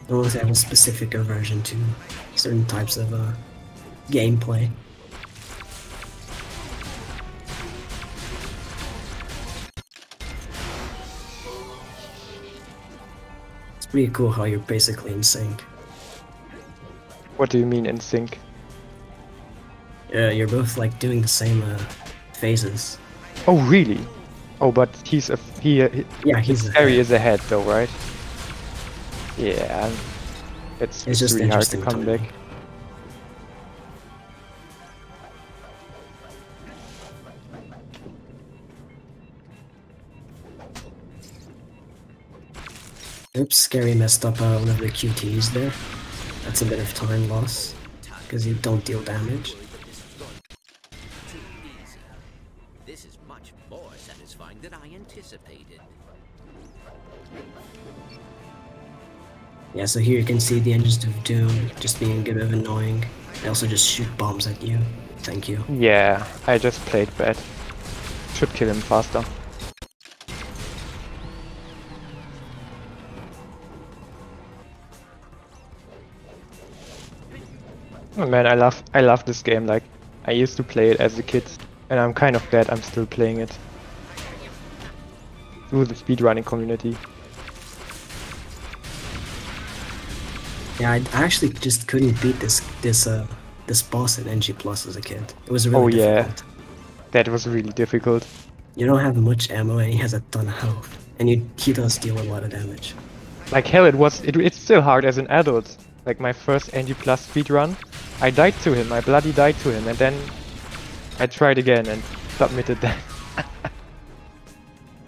don't have a specific aversion to certain types of gameplay. It's pretty cool how you're basically in sync. What do you mean in sync? You're both like doing the same phases. Oh really? Oh, but he's Harry is ahead though, right? Yeah, it's just really hard to come back. Oops, Scary messed up one of the QTs there. That's a bit of time loss, because you don't deal damage. This is much more satisfying than I anticipated. Yeah, so here you can see the Agents of Doom just being a bit of annoying. They also just shoot bombs at you. Thank you. Yeah, I just played bad. Should kill him faster. Oh man, I love this game. Like, I used to play it as a kid, and I'm kind of glad I'm still playing it through the speedrunning community. Yeah, I actually just couldn't beat this boss in NG+ as a kid. It was really difficult. That was really difficult. You don't have much ammo, and he has a ton of health, and he does deal a lot of damage. Like hell, it's still hard as an adult. Like my first NG+ speedrun, I died to him. I bloody died to him, and then I tried again and submitted that.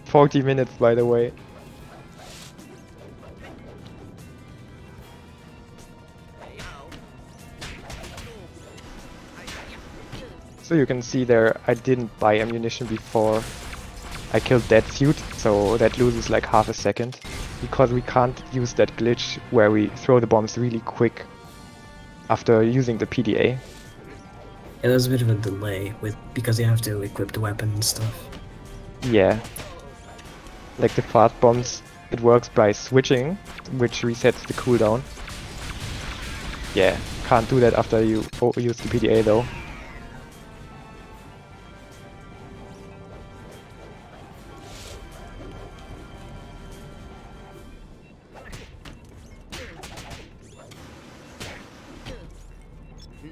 40 minutes, by the way. So you can see there, I didn't buy ammunition before I killed that suit, so that loses like half a second, because we can't use that glitch where we throw the bombs really quick after using the PDA. Yeah, there's a bit of a delay because you have to equip the weapon and stuff. Yeah. Like the fast bombs, it works by switching, which resets the cooldown. Yeah, can't do that after you use the PDA though.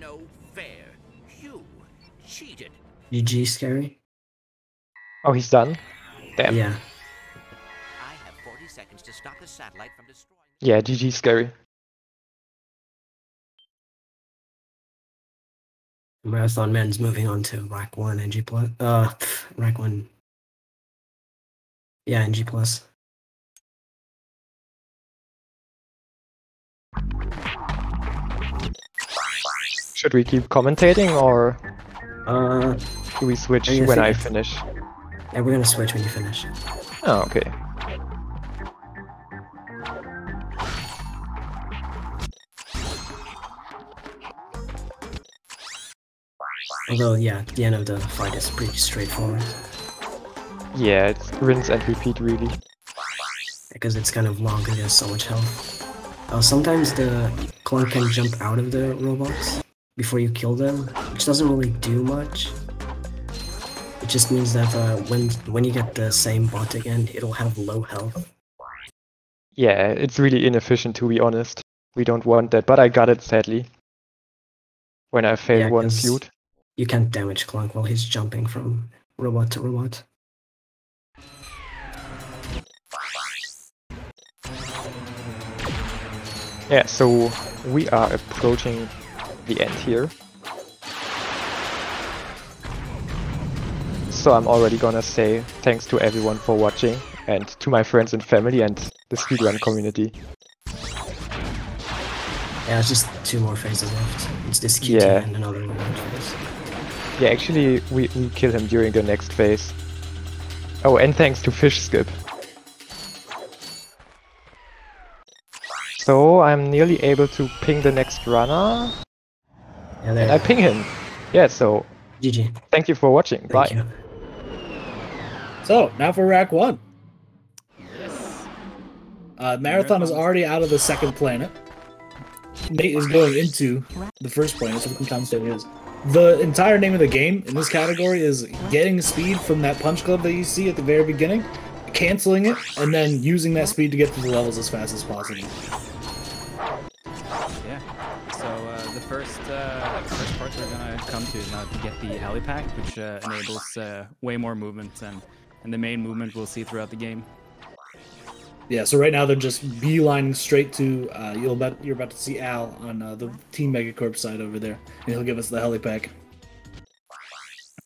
No fair. You cheated. GG, Scary. Oh, he's done? Damn. Yeah. I have 40 seconds to stop the satellite from destroying. Yeah, GG, Scary. Marathon Man's moving on to Rack 1 NG+. Rack 1. Yeah, NG+. Should we keep commentating or do we switch when I finish? Yeah, we're gonna switch when you finish. Oh, okay. Although, yeah, the end of the fight is pretty straightforward. Yeah, it's rinse and repeat, really. Because it's kind of long and there's so much health. Sometimes the clone can jump out of the robots before you kill them, which doesn't really do much. It just means that when you get the same bot again, it'll have low health. Yeah, it's really inefficient, to be honest. We don't want that, but I got it, sadly. When I failed one feud. You can't damage Clunk while he's jumping from robot to robot. Yeah, so we are approaching the end here. So I'm already gonna say thanks to everyone for watching and to my friends and family and the speedrun community. Yeah, it's just 2 more phases left. It's this QT and another one phase. Yeah, actually we kill him during the next phase. Oh, and thanks to Fish Skip. So I'm nearly able to ping the next runner. Yeah, and I ping him. Yeah, so GG. Thank you for watching. Thank Bye. you. So now for rack 1. Yes. Marathon is already out of the second planet. Nate is going into the first planet, so we can commentate his. The entire name of the game in this category is getting speed from that punch club that you see at the very beginning, canceling it, and then using that speed to get through the levels as fast as possible. Yeah. So the first part we're gonna come to is now to get the helipack, which enables way more movement, and the main movement we'll see throughout the game. Yeah, so right now they're just beelining straight to, you're about to see Al on the Team Megacorp side over there, and he'll give us the helipack,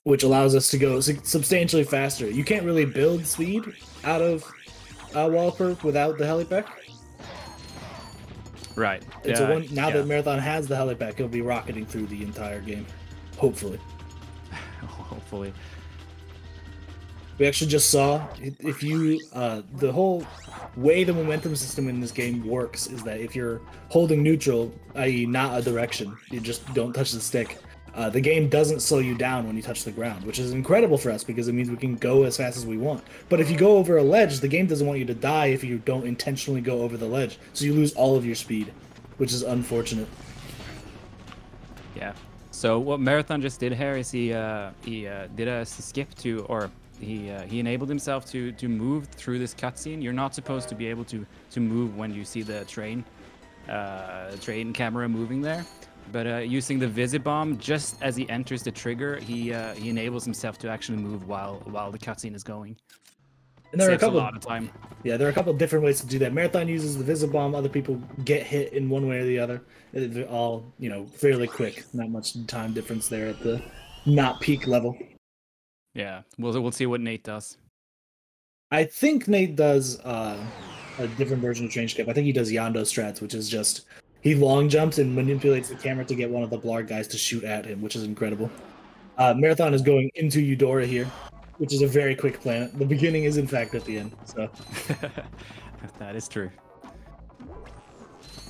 which allows us to go substantially faster. You can't really build speed out of Wallperk without the helipack. Right. And so now that Marathon has the helipack, he'll be rocketing through the entire game, hopefully. Hopefully. We actually just saw, if you, the whole way the momentum system in this game works is that if you're holding neutral, i.e. not a direction, you just don't touch the stick, the game doesn't slow you down when you touch the ground, which is incredible for us because it means we can go as fast as we want. But if you go over a ledge, the game doesn't want you to die if you don't intentionally go over the ledge, so you lose all of your speed, which is unfortunate. Yeah. So what Marathon just did here is he did a skip to, or he enabled himself to move through this cutscene. You're not supposed to be able to move when you see the train camera moving there, but using the Visibomb just as he enters the trigger, he enables himself to actually move while the cutscene is going. And there are a lot of time. Yeah, there are a couple different ways to do that. Marathon uses the Visibomb. Other people get hit in one way or the other. They're all, fairly quick. Not much time difference there at the not peak level. Yeah, we'll see what Nate does. I think Nate does a different version of Train Skip. I think he does Yando strats, which is just he long jumps and manipulates the camera to get one of the Blarg guys to shoot at him, which is incredible. Marathon is going into Eudora here, which is a very quick planet. The beginning is in fact at the end. So that is true.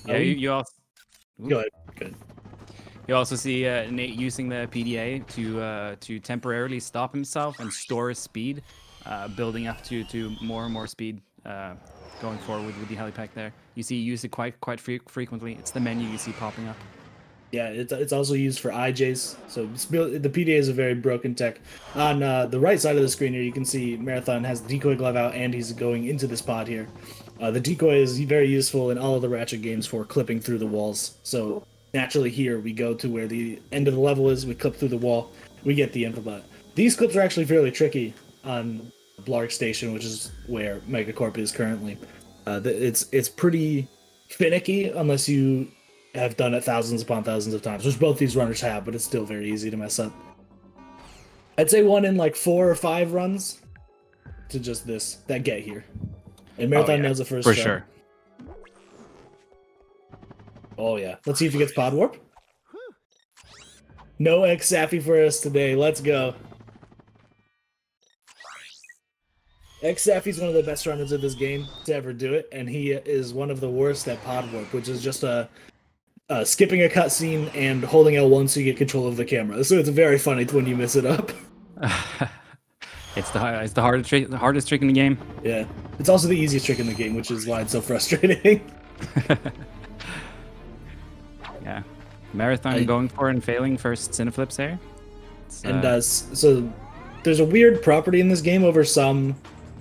Yeah, you also go ahead. Good. You also see Nate using the PDA to temporarily stop himself and store his speed, building up to more and more speed going forward with the helipack there. You see, you use it quite frequently. It's the menu you see popping up. Yeah, it's also used for IJs. So the PDA is a very broken tech. On the right side of the screen here, you can see Marathon has the decoy glove out and he's going into this pod here. The decoy is very useful in all of the Ratchet games for clipping through the walls. So naturally here we go to where the end of the level is, we clip through the wall, we get the infobot. These clips are actually fairly tricky on Blarg Station, which is where Megacorp is currently. It's pretty finicky unless you have done it thousands upon thousands of times, which both these runners have, but it's still very easy to mess up. I'd say 1 in like 4 or 5 runs to just that get here. And Marathon nails the first for shot. Sure. Oh yeah. Let's see if he gets Pod Warp. No X Sappy for us today. Let's go. X Sappy's one of the best runners of this game to ever do it, and he is one of the worst at pod warp, which is just skipping a cutscene and holding L1 so you get control of the camera. So it's very funny when you mess it up. It's the hardest trick in the game. Yeah, it's also the easiest trick in the game, which is why it's so frustrating. Yeah, Marathon going for it and failing first Cineflips there. So there's a weird property in this game over some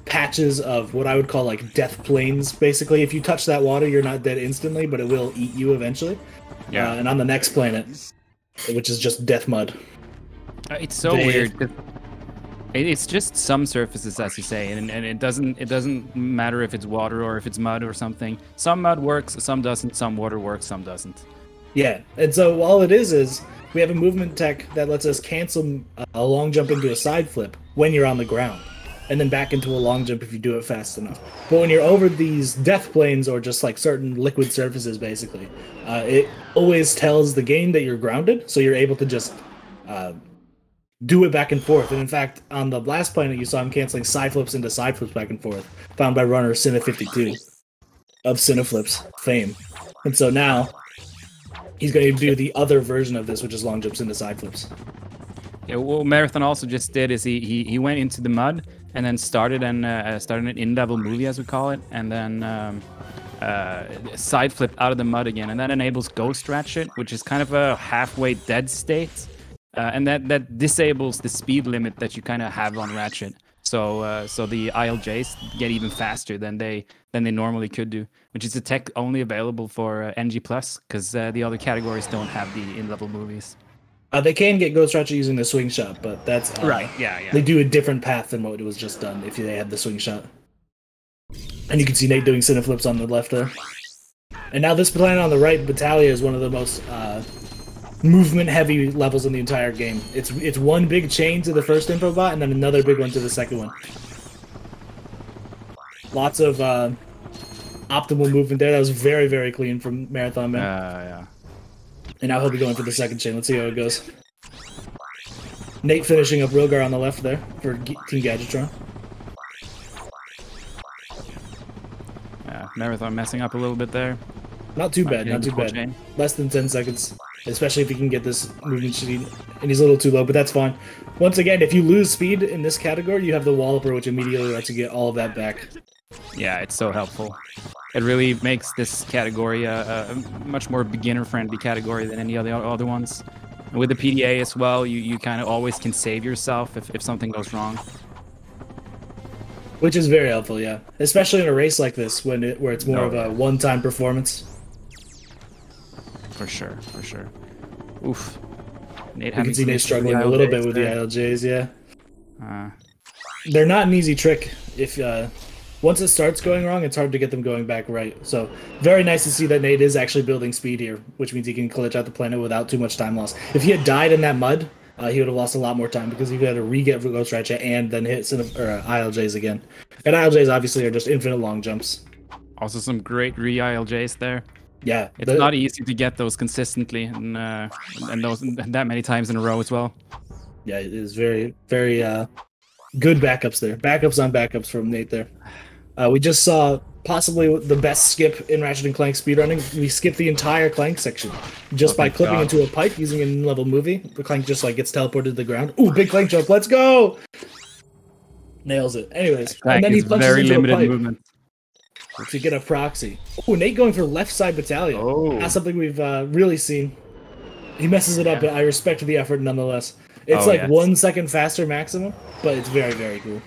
patches of what I would call like death plains. Basically, if you touch that water, you're not dead instantly, but it will eat you eventually. Yeah. And on the next planet, which is just death mud. It's so weird. It's just some surfaces, as you say, and it doesn't matter if it's water or if it's mud or something. Some mud works, some doesn't. Some water works, some doesn't. Yeah, and so all it is we have a movement tech that lets us cancel a long jump into a side flip when you're on the ground, and then back into a long jump if you do it fast enough. But when you're over these death planes or just like certain liquid surfaces, basically, it always tells the game that you're grounded, so you're able to just do it back and forth. And in fact, on the last planet, you saw him canceling side flips into side flips back and forth, found by runner Cine52 of Cineflips fame. And so now he's going to do the other version of this, which is long jumps into side flips. Yeah, what Marathon also just did is he went into the mud and then started an in-level movie, as we call it, and then side flip out of the mud again, and that enables Ghost Ratchet, which is kind of a halfway dead state, and that disables the speed limit that you kind of have on Ratchet. So the ILJs get even faster than they normally could do, which is a tech only available for NG+, because the other categories don't have the in-level movies. They can get Ghost Ratchet using the swing shot, but that's right. Yeah. They do a different path than what was just done if they had the swing shot. And you can see Nate doing Cineflips on the left there. And now this planet on the right, Battalia, is one of the most movement-heavy levels in the entire game. It's one big chain to the first info bot, and then another big one to the second one. Lots of optimal movement there. That was very, very clean from Marathon Man. Yeah. And now he'll be going for the second chain. Let's see how it goes. Nate finishing up Rilgar on the left there for Team Gadgetron. Yeah, Marathon messing up a little bit there. Not too bad, not too bad. Chain. Less than 10 seconds, especially if he can get this movement speed. And he's a little too low, but that's fine. Once again, if you lose speed in this category, you have the Walloper, which immediately lets you get all of that back. Yeah, it's so helpful. It really makes this category a much more beginner-friendly category than any of the other ones. And with the PDA as well, you kind of always can save yourself if something goes wrong. Which is very helpful, yeah. Especially in a race like this, where it's more of a one-time performance. For sure. Oof. Nate, you can see Nate struggling a little bit with the ILJs, yeah. They're not an easy trick. If once it starts going wrong, it's hard to get them going back right. So very nice to see that Nate is actually building speed here, which means he can glitch out the planet without too much time loss. If he had died in that mud, he would have lost a lot more time because he had to re-get Ghost Ratchet and then hit ILJs again. And ILJs obviously are just infinite long jumps. Also some great re-ILJs there. Yeah. It's not easy to get those consistently and those that many times in a row as well. Yeah, it is very, very good backups there. Backups on backups from Nate there. We just saw possibly the best skip in Ratchet & Clank speedrunning. We skipped the entire Clank section just by clipping into a pipe using an in-level movie. The Clank just like gets teleported to the ground. Ooh, big Clank jump. Let's go! Nails it. Anyways, and then he punches very into limited a pipe movement to get a proxy. Ooh, Nate going for left side Battalia. Oh. That's something we've really seen. He messes it up, but I respect the effort nonetheless. It's 1 second faster maximum, but it's very, very cool.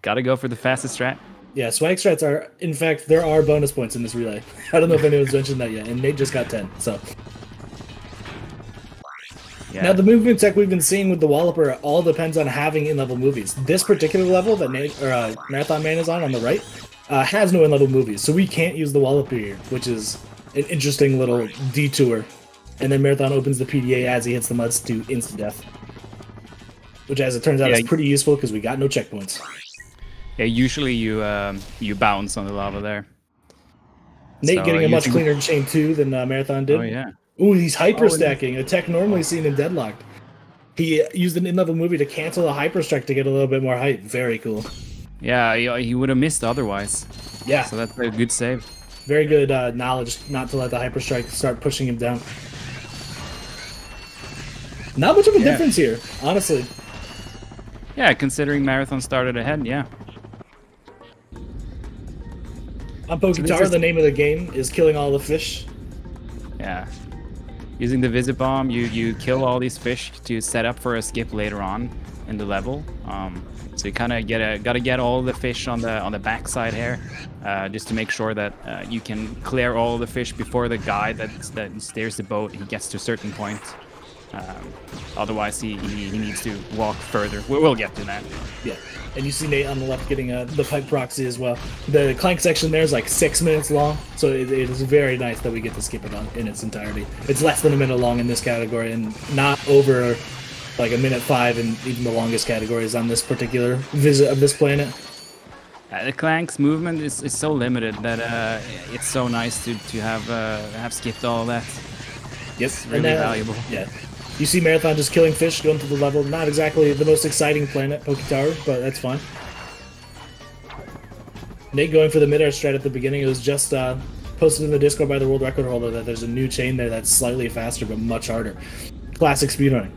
Gotta go for the fastest strat. Yeah, swag strats are, in fact, there are bonus points in this relay. I don't know if anyone's mentioned that yet, and Nate just got 10, so. Yeah. Now, the movement tech we've been seeing with the Walloper all depends on having in-level movies. This particular level that Marathon Man is on the right, has no in-level movies, so we can't use the Walloper here, which is an interesting little detour. And then Marathon opens the PDA as he hits the muds to insta-death. Which, as it turns out, is pretty useful because we got no checkpoints. Yeah, usually you bounce on the lava there. Nate getting a much cleaner chain 2 than Marathon did. Oh yeah. Ooh, he's hyper stacking, a tech normally seen in Deadlocked. He used an in-level movie to cancel a hyper strike to get a little bit more height. Very cool. Yeah, he would have missed otherwise. Yeah. So that's a good save. Very good knowledge not to let the hyper strike start pushing him down. Not much of a difference here, honestly. Yeah, considering Marathon started ahead, yeah. On Poketara, the name of the game is killing all the fish. Yeah. Using the Visit Bomb, you kill all these fish to set up for a skip later on in the level. So you kind of gotta get all the fish on the backside here, just to make sure that you can clear all the fish before the guy that steers the boat he gets to a certain point. Otherwise, he needs to walk further. We'll get to that. Yeah, and you see Nate on the left getting the pipe proxy as well. The Clank section there is like 6 minutes long, so it is very nice that we get to skip it in its entirety. It's less than a minute long in this category, and not over like a minute 5 in even the longest categories on this particular visit of this planet. The Clank's movement is so limited that it's so nice to have skipped all that. Yep, it's really valuable. Yeah. You see Marathon just killing fish, going through the level. Not exactly the most exciting planet, Poketara, but that's fine. Nate going for the mid-air strat at the beginning. It was just posted in the Discord by the world record holder that there's a new chain there that's slightly faster but much harder. Classic speedrunning.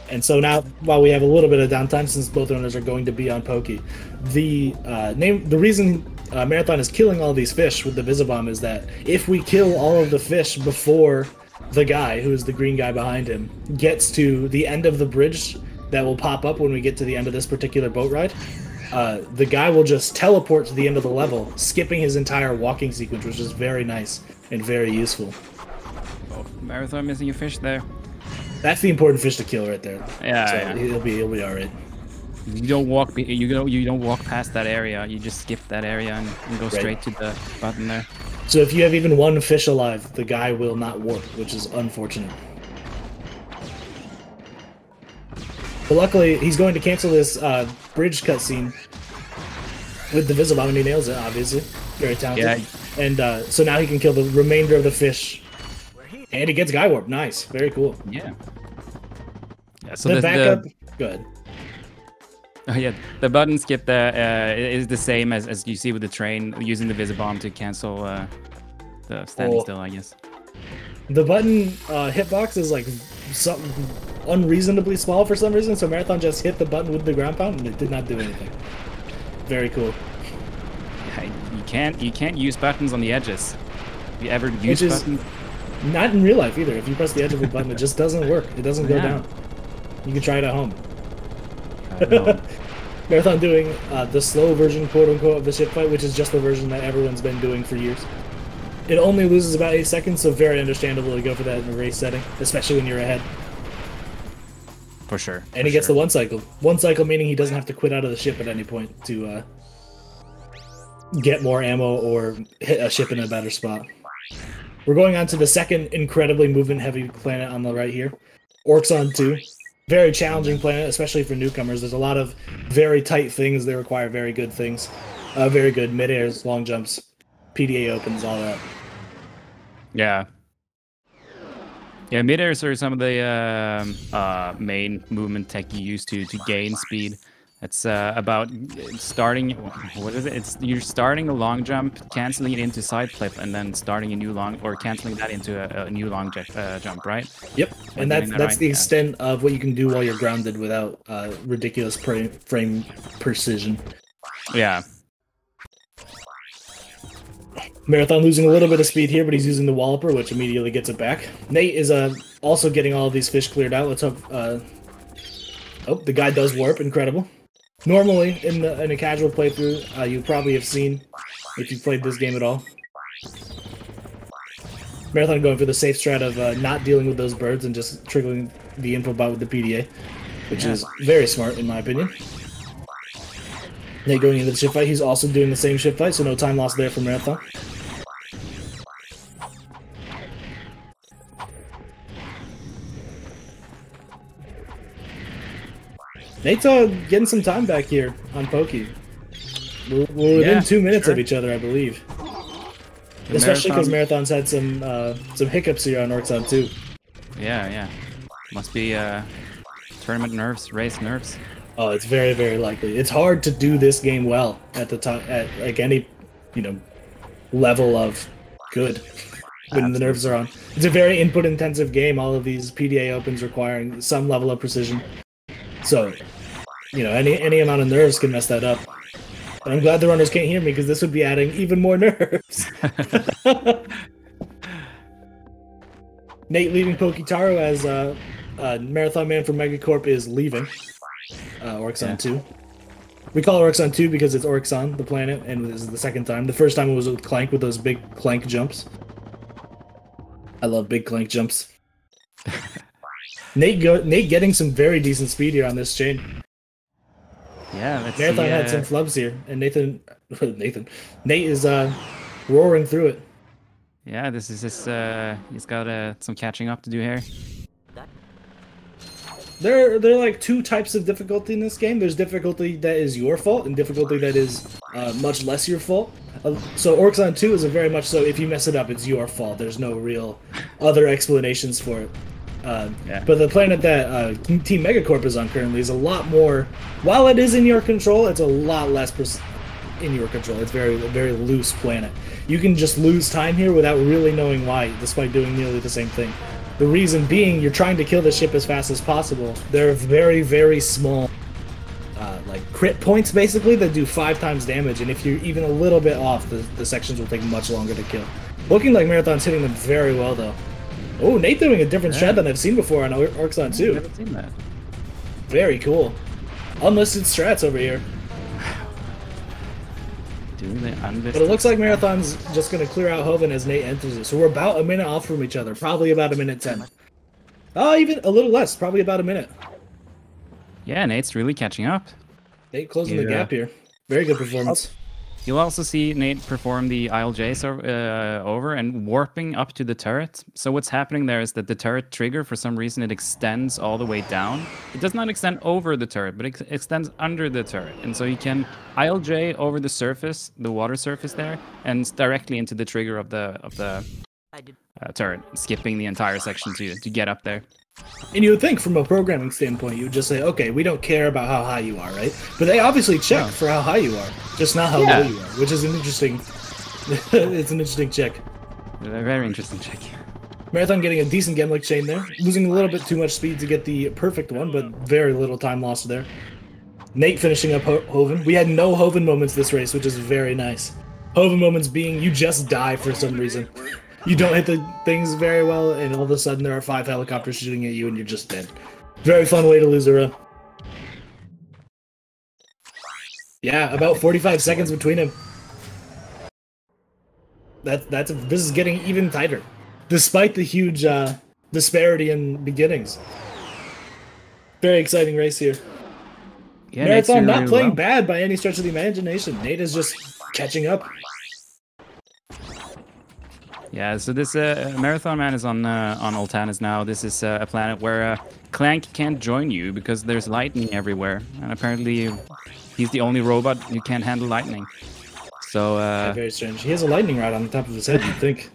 And so now, while we have a little bit of downtime, since both owners are going to be on Poke, the reason Marathon is killing all these fish with the Visibomb is that if we kill all of the fish before the guy, who is the green guy behind him, gets to the end of the bridge that will pop up when we get to the end of this particular boat ride, the guy will just teleport to the end of the level, skipping his entire walking sequence, which is very nice and very useful. Oh, Marathon missing a fish there. That's the important fish to kill right there. Yeah, so yeah. He'll be all right. You don't walk past that area. You just skip that area and go straight to the button there. So if you have even one fish alive, the guy will not warp, which is unfortunate. But luckily, he's going to cancel this bridge cutscene with the Visibomb, and he nails it. Obviously, very talented. Yeah. And so now he can kill the remainder of the fish. And he gets Guy Warp. Nice. Very cool. Yeah. Yeah, so the backup... Good. Oh yeah, the button skip there is the same as you see with the train, using the Visibomb to cancel the standing still, I guess. The button hitbox is like unreasonably small for some reason, so Marathon just hit the button with the ground pound and it did not do anything. Very cool. Yeah, you can't use buttons on the edges. Have you ever used buttons? Not in real life either. If you press the edge of a button, it just doesn't work. It doesn't go down. You can try it at home. Marathon doing the slow version, quote-unquote, of the ship fight, which is just the version that everyone's been doing for years. It only loses about 8 seconds, so very understandable to go for that in a race setting, especially when you're ahead. For sure. And he gets the 1 cycle. 1 cycle meaning he doesn't have to quit out of the ship at any point to get more ammo or hit a ship in a better spot. We're going on to the second incredibly movement-heavy planet on the right here, Orxon 2. Very challenging planet, especially for newcomers. There's a lot of very tight things that require very good things. Very good mid-airs, long jumps, PDA opens, all that. Yeah. Yeah, mid-airs are some of the main movement tech you use to gain speed. It's about starting, what is it? You're starting a long jump, canceling it into side flip, and then starting a new long, or canceling that into a new long jump, right? Yep, and that's the extent of what you can do while you're grounded without ridiculous frame precision. Yeah. Marathon losing a little bit of speed here, but he's using the Walloper, which immediately gets it back. Nate is also getting all of these fish cleared out. Let's hope... oh, the guy does warp. Incredible. Normally, in a casual playthrough, you probably have seen, if you've played this game at all, Marathon going for the safe strat of not dealing with those birds and just triggering the info bot with the PDA, which is very smart in my opinion. Nate going into the ship fight, he's also doing the same ship fight, so no time lost there for Marathon. Nate's getting some time back here on Poke. We're within Yeah, 2 minutes sure. of each other, I believe. The Especially because Marathon- Marathon's had some hiccups here on Orxon too. Yeah. Must be tournament nerves, race nerves. Oh, it's very, very likely. It's hard to do this game well at the time, at like any, level of good when the nerves are on. It's a very input-intensive game. All of these PDA opens requiring some level of precision. So, any amount of nerves can mess that up. And I'm glad the runners can't hear me because this would be adding even more nerves. Nate leaving Poketaro as Marathon Man from Megacorp is leaving Orxon 2. We call it Orxon 2 because it's Orxon, the planet, and this is the second time. The first time it was with Clank with those big Clank jumps. I love big Clank jumps. Nate getting some very decent speed here on this chain. Yeah, let's Marathon see. had some flubs here, and Nate is roaring through it. Yeah, this is his. He's got some catching up to do here. There are like two types of difficulty in this game. There's difficulty that is your fault, and difficulty that is much less your fault. So Orxon 2 is a very much so, if you mess it up, it's your fault. There's no real other explanations for it. But the planet that Team Megacorp is on currently is a lot more, while it is in your control, it's a lot less in your control. It's a very loose planet. You can just lose time here without really knowing why, despite doing nearly the same thing. The reason being, you're trying to kill the ship as fast as possible. There are very, very small crit points, basically, that do 5 times damage, and if you're even a little bit off, the sections will take much longer to kill. Looking like Marathon's hitting them very well, though. Oh, Nate doing a different strat than I've seen before on Orxon 2. I haven't seen that. Very cool. Unlisted strats over here. But it looks like Marathon's just going to clear out Hoven as Nate enters it. So we're about a minute off from each other. Probably about a minute 10. Oh, even a little less. Probably about a minute. Yeah, Nate's really catching up. Nate closing the gap here. Very good performance. You'll also see Nate perform the ILJs over and warping up to the turret. So what's happening there is that the turret trigger, for some reason, it extends all the way down. It does not extend over the turret, but it extends under the turret. And so you can ILJ over the surface, the water surface there, and directly into the trigger of the turret, skipping the entire section to get up there. And you would think, from a programming standpoint, you would just say, okay, we don't care about how high you are, right? But they obviously check for how high you are, just not how low you are, which is an interesting... it's an interesting check. A very interesting check. Marathon getting a decent Gemlik chain there, losing a little bit too much speed to get the perfect one, but very little time lost there. Nate finishing up Hoven. We had no Hoven moments this race, which is very nice. Hoven moments being you just die for some reason. You don't hit the things very well, and all of a sudden there are 5 helicopters shooting at you, and you're just dead. Very fun way to lose a run. Yeah, about 45 seconds between him. This is getting even tighter, despite the huge disparity in beginnings. Very exciting race here. Yeah, Marathon not really playing well. bad by any stretch of the imagination. Nate is just catching up. Yeah, so this Marathon Man is on Ultanis now. This is a planet where Clank can't join you because there's lightning everywhere, and apparently he's the only robot who can't handle lightning. So Very strange. He has a lightning rod on the top of his head, you'd think.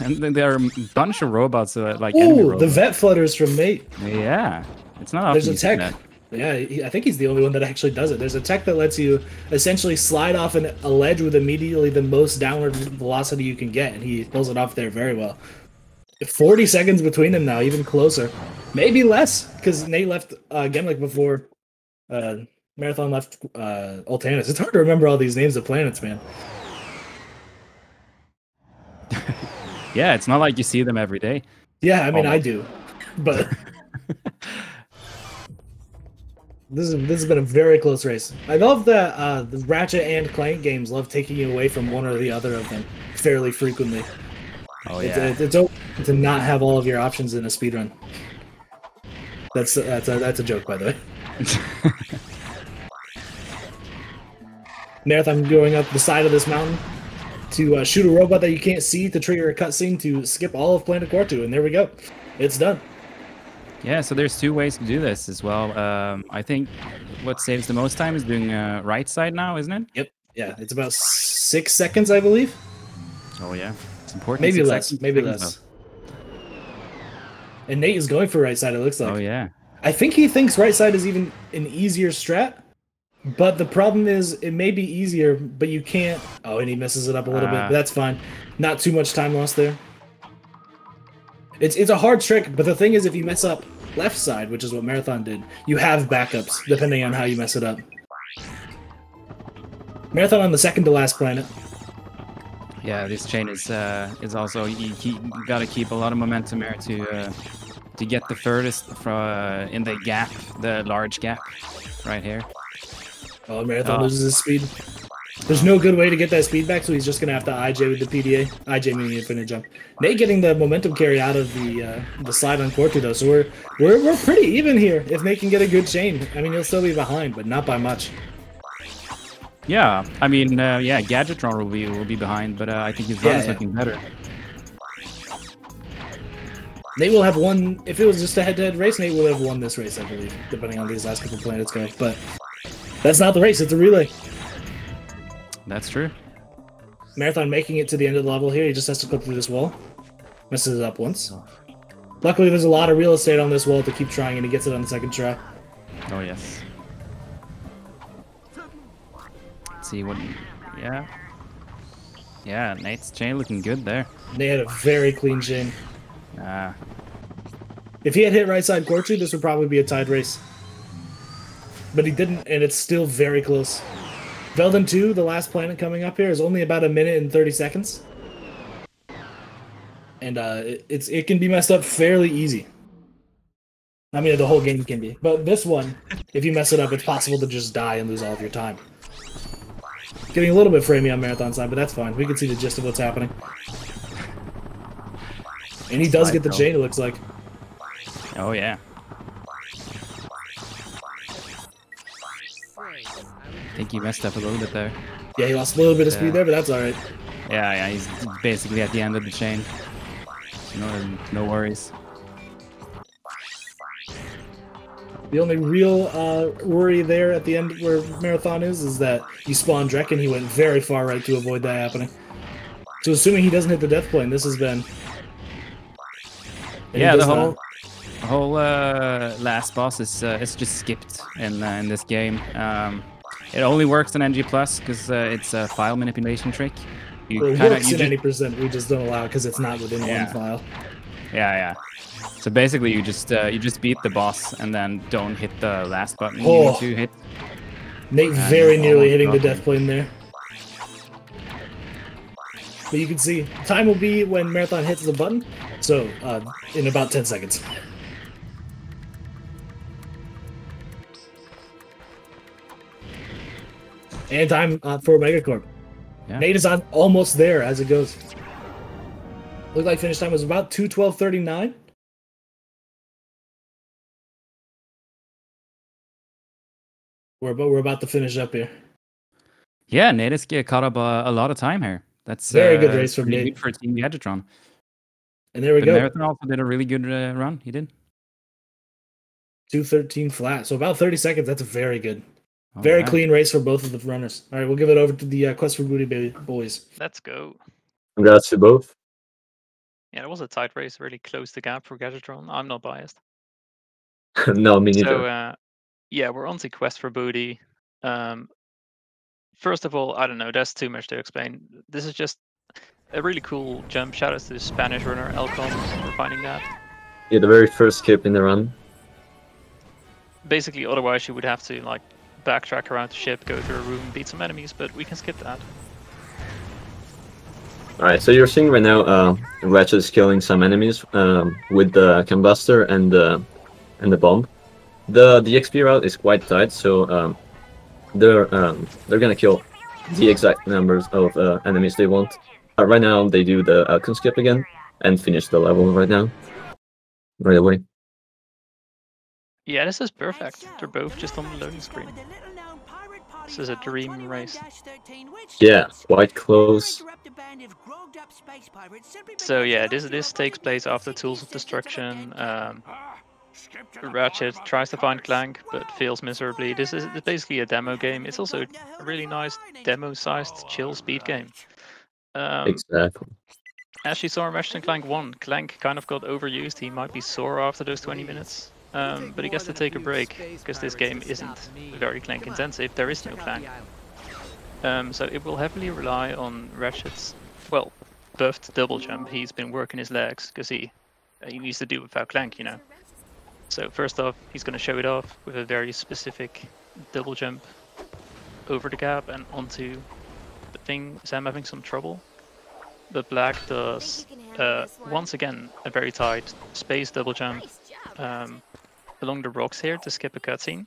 And then there are a bunch of robots, like enemy Ooh, robots. the vet flutters from Nate. Yeah, it's not often There's you a see tech. that. Yeah, I think he's the only one that actually does it. There's a tech that lets you essentially slide off a ledge with immediately the most downward velocity you can get, and he pulls it off there very well. 40 seconds between them now, even closer. Maybe less, because Nate left Gemlik before Marathon left Ultanis. It's hard to remember all these names of planets, man. Yeah, it's not like you see them every day. Yeah, I mean, I Almost. do. But this has been a very close race. I love that the Ratchet and Clank games love taking you away from one or the other of them fairly frequently. Oh yeah, It's okay to not have all of your options in a speedrun. That's a joke, by the way. Marathon going up the side of this mountain to shoot a robot that you can't see to trigger a cutscene to skip all of Planet Quartu, and there we go. It's done. Yeah, so there's two ways to do this as well. I think what saves the most time is doing right side now, isn't it? Yep. Yeah, it's about 6 seconds, I believe. Oh yeah, it's important. Maybe 6 less. seconds. Maybe less. And Nate is going for right side. It looks like. Oh yeah. I think he thinks right side is even an easier strat. But the problem is, it may be easier, but you can't. Oh, and he messes it up a little bit. But that's fine. Not too much time lost there. It's a hard trick, but the thing is, if you mess up left side, which is what Marathon did, you have backups depending on how you mess it up. Marathon on the second to last planet. Yeah, this chain is also you got to keep a lot of momentum here to get the furthest from in the gap, the large gap, right here. Oh, Marathon loses his speed. There's no good way to get that speed back, so he's just gonna have to IJ with the PDA. IJ meaning infinite jump. Nate getting the momentum carry out of the slide on Quartu though, so we're pretty even here. If Nate can get a good chain, I mean he'll still be behind, but not by much. Yeah, I mean, yeah, Gadgetron will be behind, but I think his run is looking better. Nate will have won if it was just a head-to-head race. Nate will have won this race, I believe, depending on these last couple planets go. But that's not the race; it's a relay. That's true. Marathon making it to the end of the level here. He just has to clip through this wall. Messes it up once. Luckily, there's a lot of real estate on this wall to keep trying, and he gets it on the second try. Oh yes. Let's see what. Yeah, Nate's chain looking good there. Nate had a very clean chain. If he had hit right side Quartu, this would probably be a tied race. But he didn't, and it's still very close. Veldon 2, the last planet coming up here, is only about 1 minute and 30 seconds. And it can be messed up fairly easy. I mean, the whole game can be. But this one, if you mess it up, it's possible to just die and lose all of your time. Getting a little bit framey on Marathon side, but that's fine. We can see the gist of what's happening. And he does get the chain, it looks like. Oh, yeah. I think he messed up a little bit there. Yeah, he lost a little bit of speed there, but that's alright. Yeah, he's basically at the end of the chain. No worries. The only real worry there at the end where Marathon is that you spawn Drek and he went very far right to avoid that happening. So assuming he doesn't hit the death plane, this has been... Yeah, the whole last boss is just skipped in this game. It only works on NG Plus because it's a file manipulation trick. It works at any percent. We just don't allow it because it's not within one file. Yeah. So basically, you just beat the boss and then don't hit the last button you need to hit. Nate very nearly hitting the death plane there. But you can see time will be when Marathon hits the button. So in about 10 seconds. And time for Megacorp. Yeah. Nate is almost there as it goes. Looked like finish time was about 2:12:39. We're about to finish up here. Yeah, Nate has caught up a lot of time here. That's very good race from Nate. Good for Team Gadgetron. And there we go. Marathon also did a really good run. He did 2:13 flat, so about 30 seconds. That's very good. Very clean race for both of the runners. All right, we'll give it over to the Quest for Booty boys. Let's go. Congrats to both. Yeah, it was a tight race. Really closed the gap for Gadgetron. I'm not biased. No, me neither. So, yeah, we're on to Quest for Booty. First of all, I don't know. There's too much to explain. This is just a really cool jump. Shout out to the Spanish runner, Elcon, for finding that. Yeah, the very first skip in the run. Basically, otherwise you would have to like backtrack around the ship, go to a room, beat some enemies, but we can skip that. Alright, so you're seeing right now Ratchet is killing some enemies with the combustor and the bomb. The XP route is quite tight, so they're gonna kill the exact numbers of enemies they want. Right now they do the Alcon skip again and finish the level right away. Yeah, this is perfect. They're both just on the loading screen. This is a dream race. Yeah, quite close. So yeah, this takes place after Tools of Destruction. Ratchet tries to find Clank, but fails miserably. This is basically a demo game. It's also a really nice demo-sized chill speed game. Exactly. As you saw in Ratchet & Clank 1, Clank kind of got overused. He might be sore after those 20 minutes. But he gets to take a break, because this game isn't very Clank intensive. There is no Clank. So it will heavily rely on Ratchet's, well, buffed double jump. He's been working his legs, because he needs to do without Clank, you know. So first off, he's going to show it off with a very specific double jump over the gap and onto the thing. Sam having some trouble. But Black does, once again, a very tight space double jump along the rocks here to skip a cutscene.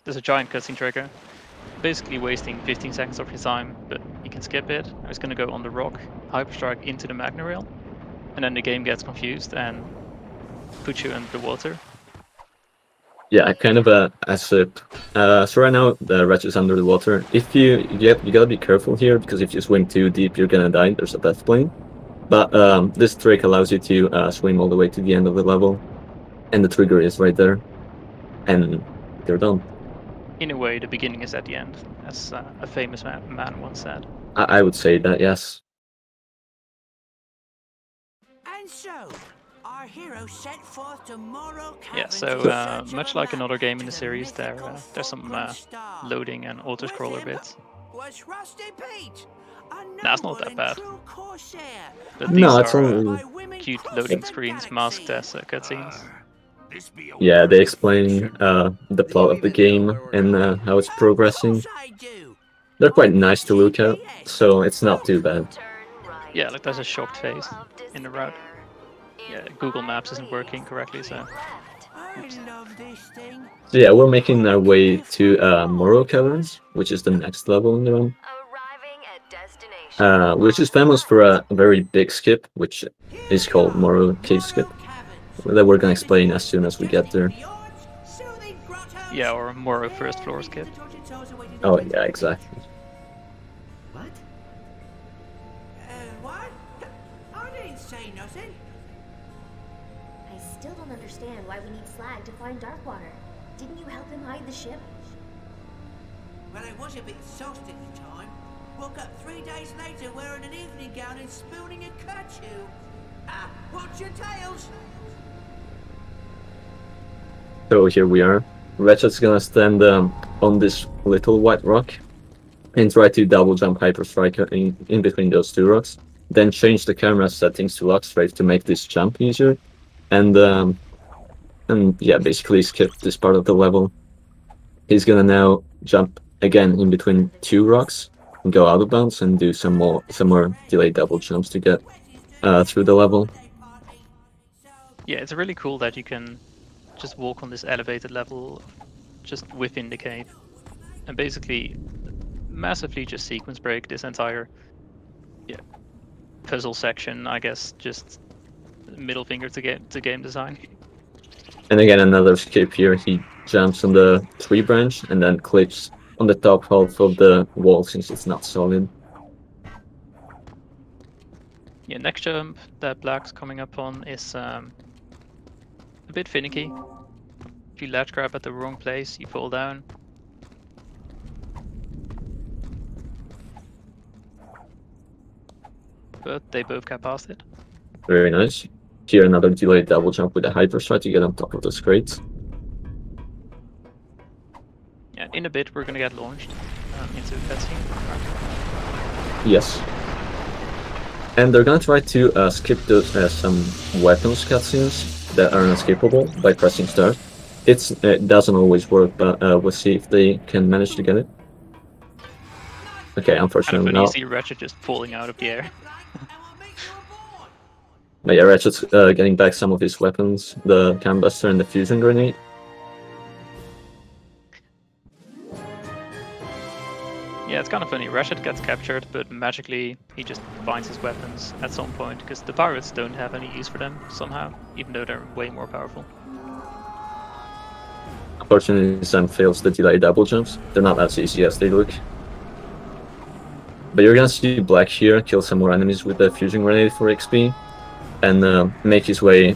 There's a giant cutscene trigger, basically wasting 15 seconds of your time, but you can skip it. I was going to go on the rock, hyperstrike into the Magna Rail, and then the game gets confused and puts you under the water. Yeah, kind of a slip. So right now the Ratchet's under the water. If you gotta be careful here, because if you swim too deep, you're gonna die. There's a death plane. But this trick allows you to swim all the way to the end of the level, and the trigger is right there, and you're done. In a way, the beginning is at the end, as a famous man once said. I would say that, yes. And so, our hero set forth to Morrow Cavern. Yeah, so much like another game in the series, there's some loading and auto-scroller bits. That's not that bad. But these are cute loading screens masked as cutscenes. Yeah, they explain the plot of the game and how it's progressing. They're quite nice to look at, so it's not too bad. Yeah, like there's a shocked face in the route. Yeah, Google Maps isn't working correctly, so... So yeah, we're making our way to Morrow Caverns, which is the next level in the run. Which is famous for a very big skip, which is called Morrow Cave Skip. That we're gonna explain as soon as we get there. Yeah, or Morrow first floor skip. Oh yeah, exactly. What? I didn't say nothing. I still don't understand why we need Slag to find Darkwater. Didn't you help him hide the ship? Well, I was a bit soft at the time. Woke up 3 days later wearing an evening gown and spooning a kerchief. Watch your tails! So here we are. Ratchet's gonna stand on this little white rock and try to double jump hyper strike in between those two rocks. Then change the camera settings to lock strafe to make this jump easier. And yeah, basically skip this part of the level. He's gonna now jump again in between two rocks and go out of bounds and do some more delayed double jumps to get through the level. Yeah, it's really cool that you can just walk on this elevated level just within the cave and basically massively just sequence break this entire puzzle section, I guess. Just middle finger to game design. And again, another skip here. He jumps on the tree branch and then clips on the top half of the wall since it's not solid. Yeah, next jump that Black's coming up on is a bit finicky. If you latch grab at the wrong place, you fall down. But they both get past it. Very nice. Here another delayed double jump with a hyper strike to get on top of those crates. Yeah, in a bit we're gonna get launched into a cutscene. Yes. And they're gonna try to skip those some weapons cutscenes that are unescapable by pressing start. It doesn't always work, but we'll see if they can manage to get it. Okay, unfortunately not. not. You see Ratchet just falling out of the air. But yeah, Ratchet's getting back some of his weapons, the Cam Buster and the Fusion Grenade. Yeah, it's kind of funny. Ratchet gets captured, but magically he just finds his weapons at some point, because the pirates don't have any use for them somehow, even though they're way more powerful. Unfortunately, Sam fails the delay double jumps. They're not as easy as they look. But you're gonna see Black here kill some more enemies with the Fusion Grenade for XP, and make his way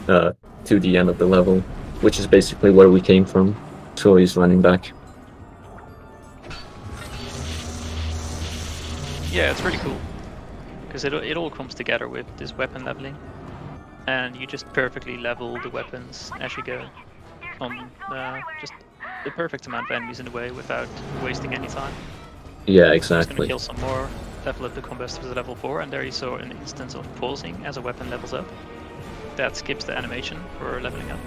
to the end of the level, which is basically where we came from. So he's running back. Yeah, it's really cool because it all comes together with this weapon leveling, and you just perfectly level the weapons as you go on just the perfect amount of enemies in the way without wasting any time. Yeah, Just gonna exactly. kill some more, level up the combustors to level 4, and there you saw an instance of pausing as a weapon levels up. That skips the animation for leveling up.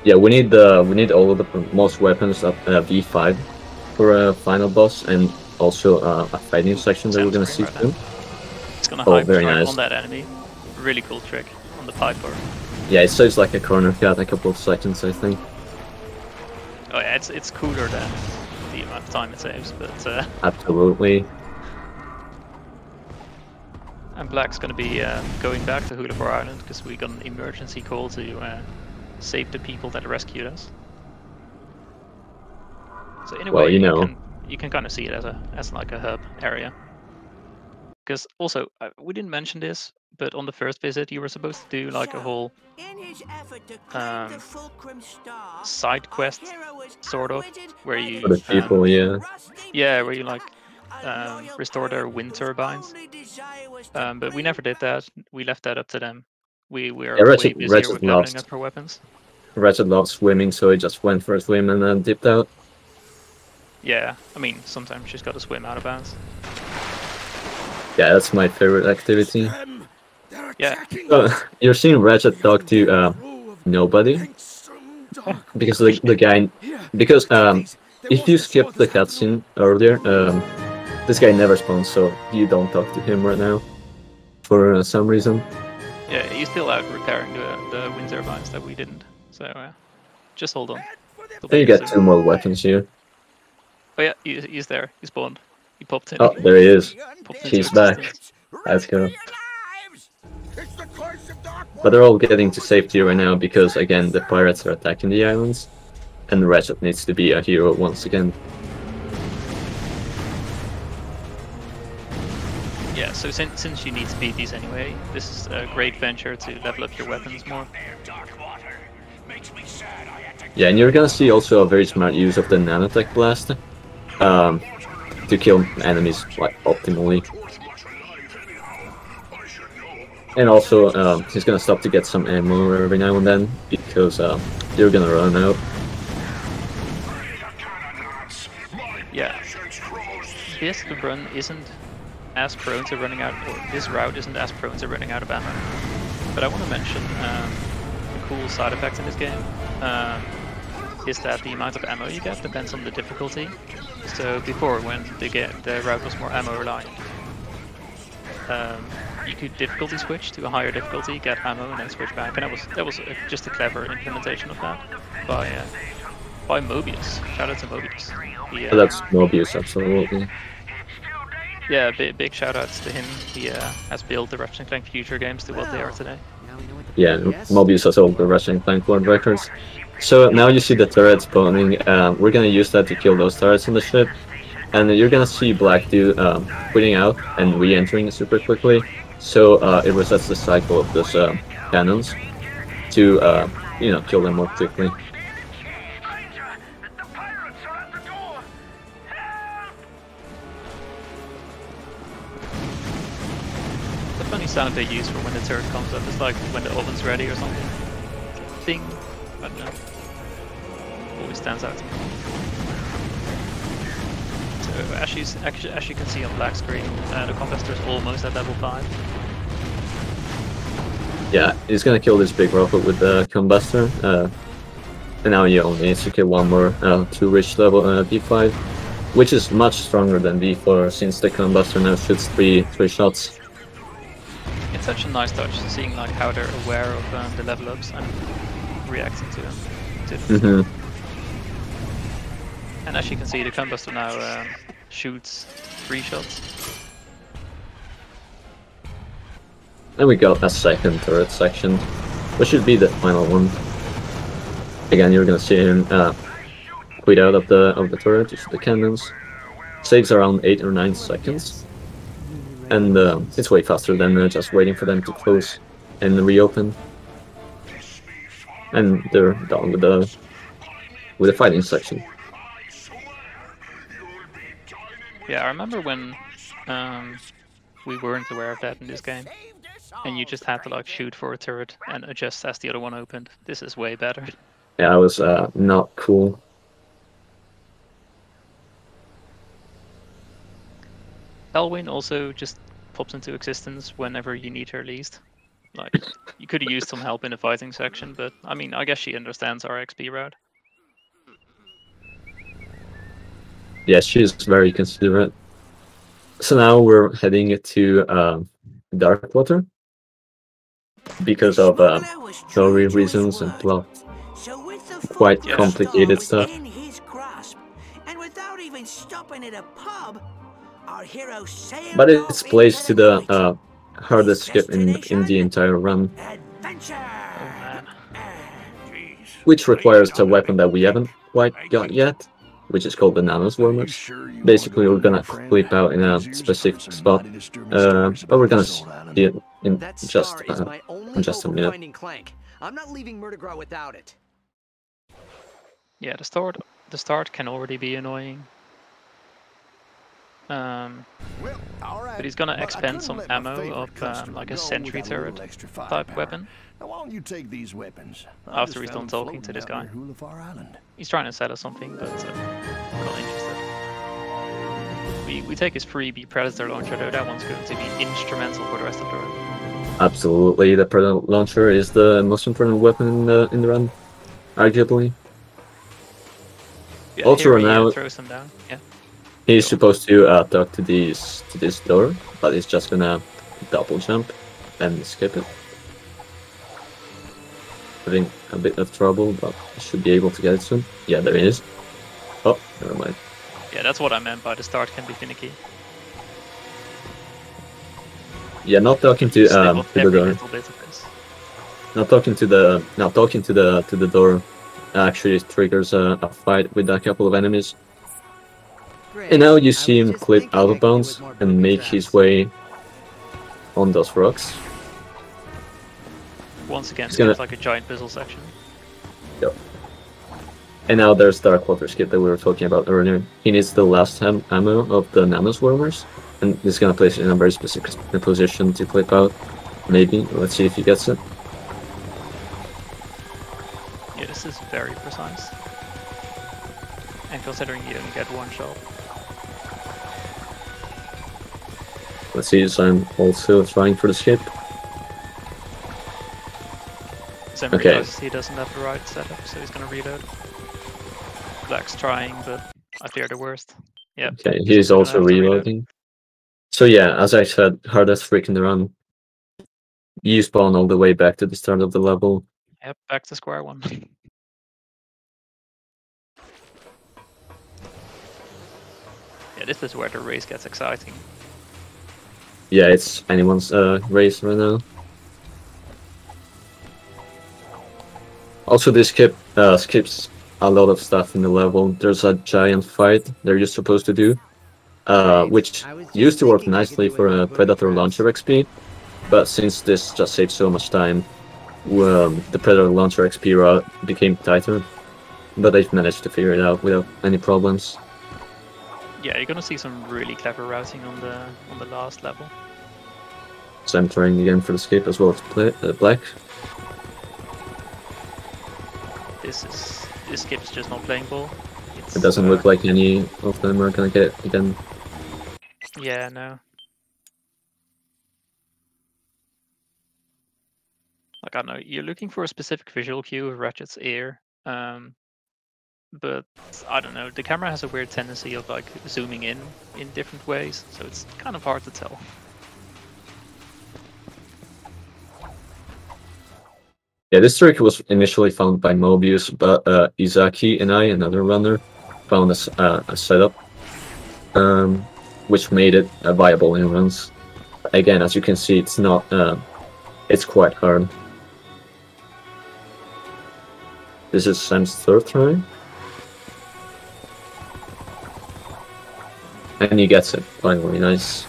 Yeah, we need all of the most weapons up V5 for a final boss, and also a fighting section that we're gonna see soon. It's gonna Oh, hype very right nice. on that enemy. Really cool trick on the Piper. Yeah, it saves like a corner cut, a couple of seconds, I think. Oh yeah, it's cooler than the amount of time it saves, but Absolutely. and Black's gonna be going back to Hulafor Island because we got an emergency call to save the people that rescued us. So in a Well, way, you know. you can kind of see it as like a hub area. Because also we didn't mention this, but on the first visit you were supposed to do like a whole side quest, sort of, where you For the people, yeah. yeah, where you like restore their wind turbines. But we never did that. We left that up to them. We are Yeah, way Ratchet busier with leveling loves up our weapons. Ratchet loves swimming, so he just went for a swim and then dipped out. Yeah, I mean sometimes she's got to swim out of bounds. Yeah, that's my favorite activity. Yeah. You're seeing Ratchet talk to nobody, because the guy, because if you skip the cutscene earlier, this guy never spawns, so you don't talk to him right now for some reason. Yeah, he's still out repairing the wind turbines that we didn't. So just hold on. Then you get 2 more weapons here. Oh yeah, he's there. He spawned. He popped in. Oh, there he is. Popped into He's back. existence. Let's go. But they're all getting to safety right now because, again, the pirates are attacking the islands, and Ratchet needs to be a hero once again. Yeah, so since you need to beat these anyway, this is a great venture to level up your weapons more. Yeah, and you're gonna see also a very smart use of the nanotech blast to kill enemies like optimally. And also, he's gonna stop to get some ammo every now and then because you're gonna run out. Yeah, this run isn't as prone to running out, or this route isn't as prone to running out of ammo. But I want to mention a cool side effect in this game. Is that the amount of ammo you get depends on the difficulty. So before, when the route was more ammo reliant, you could difficulty switch to a higher difficulty, get ammo, and then switch back. And that was just a clever implementation of that by Mobius. Shout out to Mobius. Oh, that's Mobius, absolutely. Yeah, big shout outs to him. He has built the Ratchet & Clank future games to what they are today. Yeah, Mobius has all the Ratchet & Clank world records. So now you see the turret spawning. We're gonna use that to kill those turrets on the ship, and you're gonna see Black do quitting out and re-entering super quickly. So it resets the cycle of those cannons to kill them more quickly. The funny sound they use for when the turret comes up is like when the oven's ready or something. Ding. I don't know. Always stands out to me. So as you can see on black screen, the combustor is almost at level 5. Yeah, he's gonna kill this big rocket with the combustor. And now you only need to kill one more to reach level V5, which is much stronger than V4 since the combustor now shoots three shots. It's such a nice touch, seeing like how they're aware of the level ups and reacting to them. And as you can see, the combustor now shoots 3 shots. And we got a second turret section, which should be the final one. Again, you're gonna see him quit out of the turret, use the cannons. Saves around 8 or 9 seconds. and it's way faster than just waiting for them to close and reopen. And they're done with the fighting section. Yeah, I remember when we weren't aware of that in this game, and you just had to like shoot for a turret and adjust as the other one opened. This is way better. Yeah, it was not cool. Elwyn also just pops into existence whenever you need her least. Like, you could have used some help in the fighting section, but I mean, I guess she understands our XP route. Yeah, she's very considerate. So now we're heading to Darkwater because of story reasons and plot. Quite complicated stuff. But it's placed to the hardest skip in the entire run, which requires a weapon that we haven't quite got yet, which is called the Nanoswarmers. Basically, we're gonna flip out in a specific spot, but we're gonna see it in just a minute. I'm not leaving Murdergraw without it. Yeah, the start can already be annoying. But he's gonna expend some ammo of like a sentry turret type weapon. Now, why don't you take these weapons? After he's done talking to this guy. He's trying to sell us something, but I'm not interested. We take his freebie Predator launcher though, that one's going to be instrumental for the rest of the run. Absolutely, the Predator launcher is the most important weapon in the run, arguably. Yeah, also here now throws them down. Yeah. He's supposed to talk to this door, but he's just gonna double jump and skip it. Having a bit of trouble, but I should be able to get it soon. Yeah, there it is. Oh, never mind. Yeah, that's what I meant by the start can be finicky. Yeah, not talking to the door. Not talking to the door actually triggers a fight with a couple of enemies. And now you see him clip out of bounds and make his way on those rocks. Once again, it's like a giant puzzle section. Yep. And now there's Darkwater skip that we were talking about earlier. He needs the last ammo of the Nanoswarmers, and he's gonna place it in a very specific position to clip out. Maybe. Let's see if he gets it. Yeah, this is very precise. And considering you only get one shot. Let's see, so I'm also trying for the skip. Sam realizes he doesn't have the right setup, so he's gonna reload. Black's trying, but I fear the worst. Yeah. Okay, he's also reloading. So yeah, as I said, hardest freak in the run. You spawn all the way back to the start of the level. Yep, back to square one. Yeah, this is where the race gets exciting. Yeah, it's anyone's race right now. Also, this skips a lot of stuff in the level. There's a giant fight that you're supposed to do, which used to work nicely for a Predator launcher XP, but since this just saves so much time, the Predator launcher XP route became tighter, but they've managed to figure it out without any problems. Yeah, you're gonna see some really clever routing on the last level. So I'm trying again for the skip as well as Black. This skip's just not playing ball. It doesn't look like any of them are gonna get it again. Yeah, no. Like, I don't know, you're looking for a specific visual cue of Ratchet's ear, but I don't know, the camera has a weird tendency of like zooming in different ways, so it's kind of hard to tell. Yeah, this trick was initially found by Mobius, but Izaki and I, another runner, found a setup which made it viable in runs. Again, as you can see, it's not. It's quite hard. This is Sam's third try, and he gets it finally. Nice.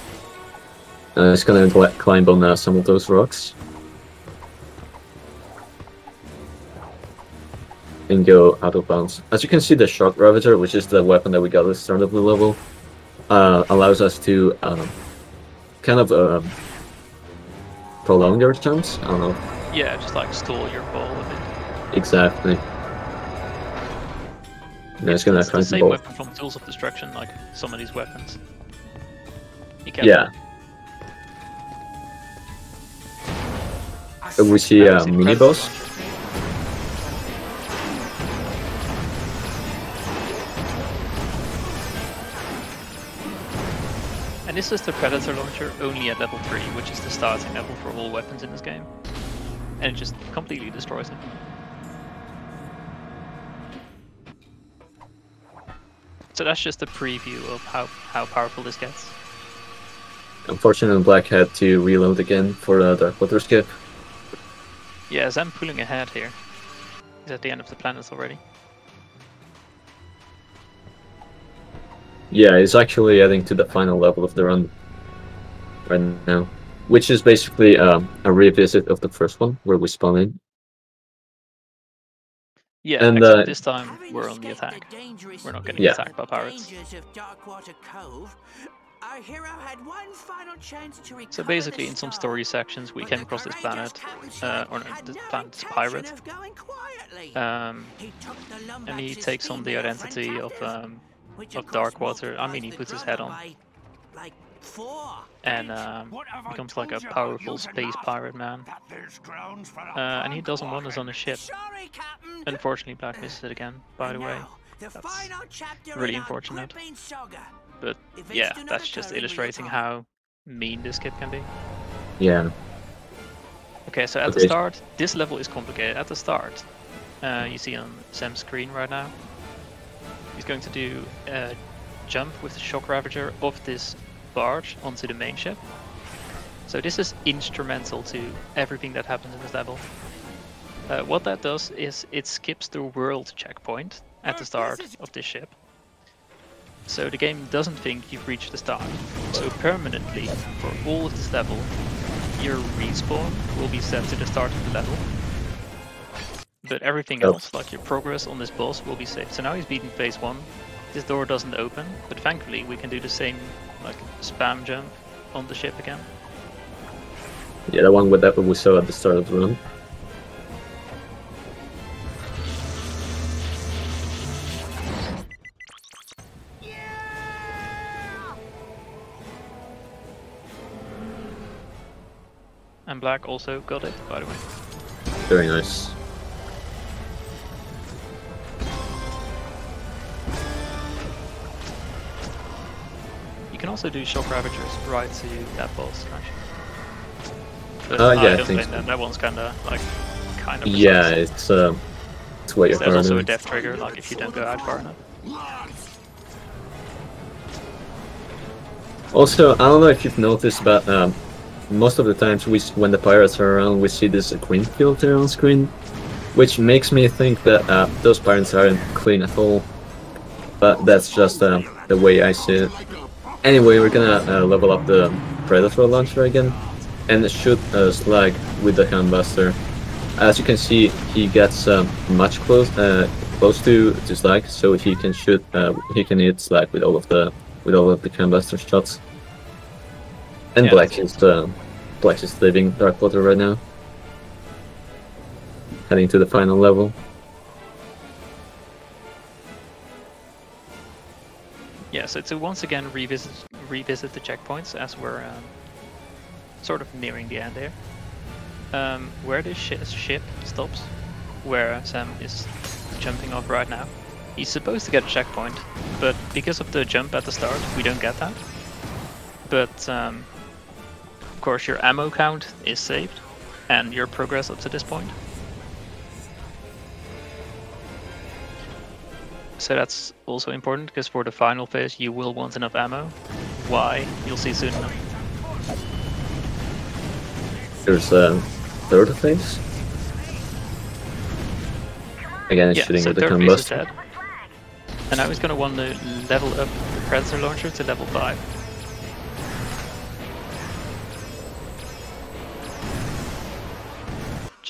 It's gonna climb on some of those rocks. And go out of bounds. As you can see, the Shock Ravager, which is the weapon that we got at the start of the level, allows us to kind of prolong your jumps. I don't know. Yeah, just like stall your ball a bit. Exactly. And it's gonna It's the climb the same ball. weapon from Tools of Destruction, like some of these weapons. Yeah. We see a mini boss. And this is the Predator launcher only at level 3, which is the starting level for all weapons in this game. And it just completely destroys it. So that's just a preview of how powerful this gets. Unfortunately, Black had to reload again for the Darkwater skip. Yeah, Zem pulling ahead here. He's at the end of the planet already. Yeah, he's actually heading to the final level of the run right now, which is basically a revisit of the first one where we spawn in. Yeah, and except this time we're on the attack. We're not getting attacked by pirates. Our hero had one final chance to recover So basically, in some story sections, we came across this planet, or no, the planet's pirate, and he takes on the identity of Darkwater. I mean, he puts his head on, and becomes like a powerful space pirate man. And he doesn't want us on the ship. Unfortunately, Black misses it again, by the way. That's really unfortunate. But yeah, that's just illustrating how mean this kid can be. Yeah. Okay, so at the start, this level is complicated. At the start, you see on Sam's screen right now, he's going to do a jump with the Shock Ravager off this barge onto the main ship. So this is instrumental to everything that happens in this level. What that does is it skips the world checkpoint at the start of this ship. So the game doesn't think you've reached the start. So permanently, for all of this level, your respawn will be set to the start of the level. But everything else, like your progress on this boss, will be saved. So now he's beaten phase 1. This door doesn't open, but thankfully we can do the same like spam jump on the ship again. Yeah, the one with that we saw at the start of the run. And Black also got it, by the way. Very nice. You can also do Shock Ravagers right to that boss, can't you? But Yeah, I I think so. that one's kind of Yeah, it's way There's harder. also a death trigger, like if you don't go out far enough. Also, I don't know if you've noticed, but most of the times when the pirates are around, we see this green filter on screen, which makes me think that those pirates aren't clean at all. But that's just the way I see it. Anyway, we're gonna level up the Predator launcher again and shoot Slag with the Handbuster. As you can see, he gets much close to Slag, so he can shoot. He can hit Slag with all of the Handbuster shots. And Yeah, Black is leaving Darkwater right now, heading to the final level. Yeah, so to once again revisit the checkpoints as we're sort of nearing the end here. Where this ship stops, where Sam is jumping off right now, he's supposed to get a checkpoint, but because of the jump at the start, we don't get that. But of course your ammo count is saved, and your progress up to this point. So that's also important, because for the final phase you will want enough ammo. Why? You'll see soon enough. There's a third phase. Again, it's shooting so with the third phase is Handbuster. dead. And now he's going to want to level up the Predator launcher to level 5.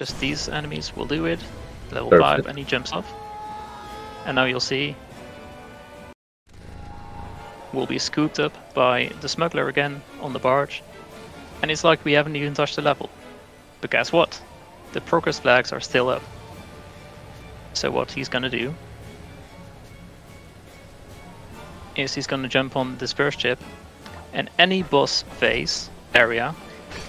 just these enemies will do it. Level Perfect. 5, and he jumps off. And now you'll see we'll be scooped up by the smuggler again on the barge. And it's like we haven't even touched the level. But guess what? The progress flags are still up. So what he's gonna do is he's gonna jump on this first ship, and any boss phase area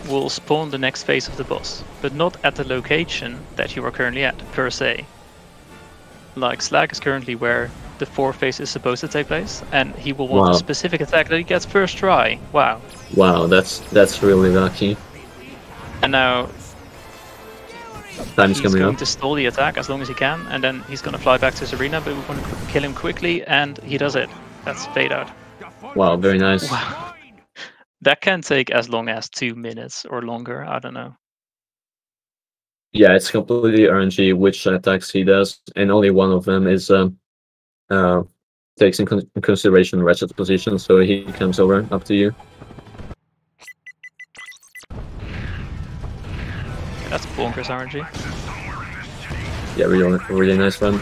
will spawn the next phase of the boss, but not at the location that you are currently at, per se. Like, Slag is currently where the 4th phase is supposed to take place, and he will want a specific attack that he gets first try. Wow. Wow, that's really lucky. And now Time's he's coming going up. to stall the attack as long as he can, and then he's going to fly back to his arena, but we want to kill him quickly, and he does it. That's fade out. Wow, very nice. Wow. That can take as long as 2 minutes or longer, I don't know. Yeah, it's completely RNG which attacks he does, and only one of them is takes in consideration Ratchet's position, so he comes over up to you. That's bonkers RNG. Yeah, really nice run.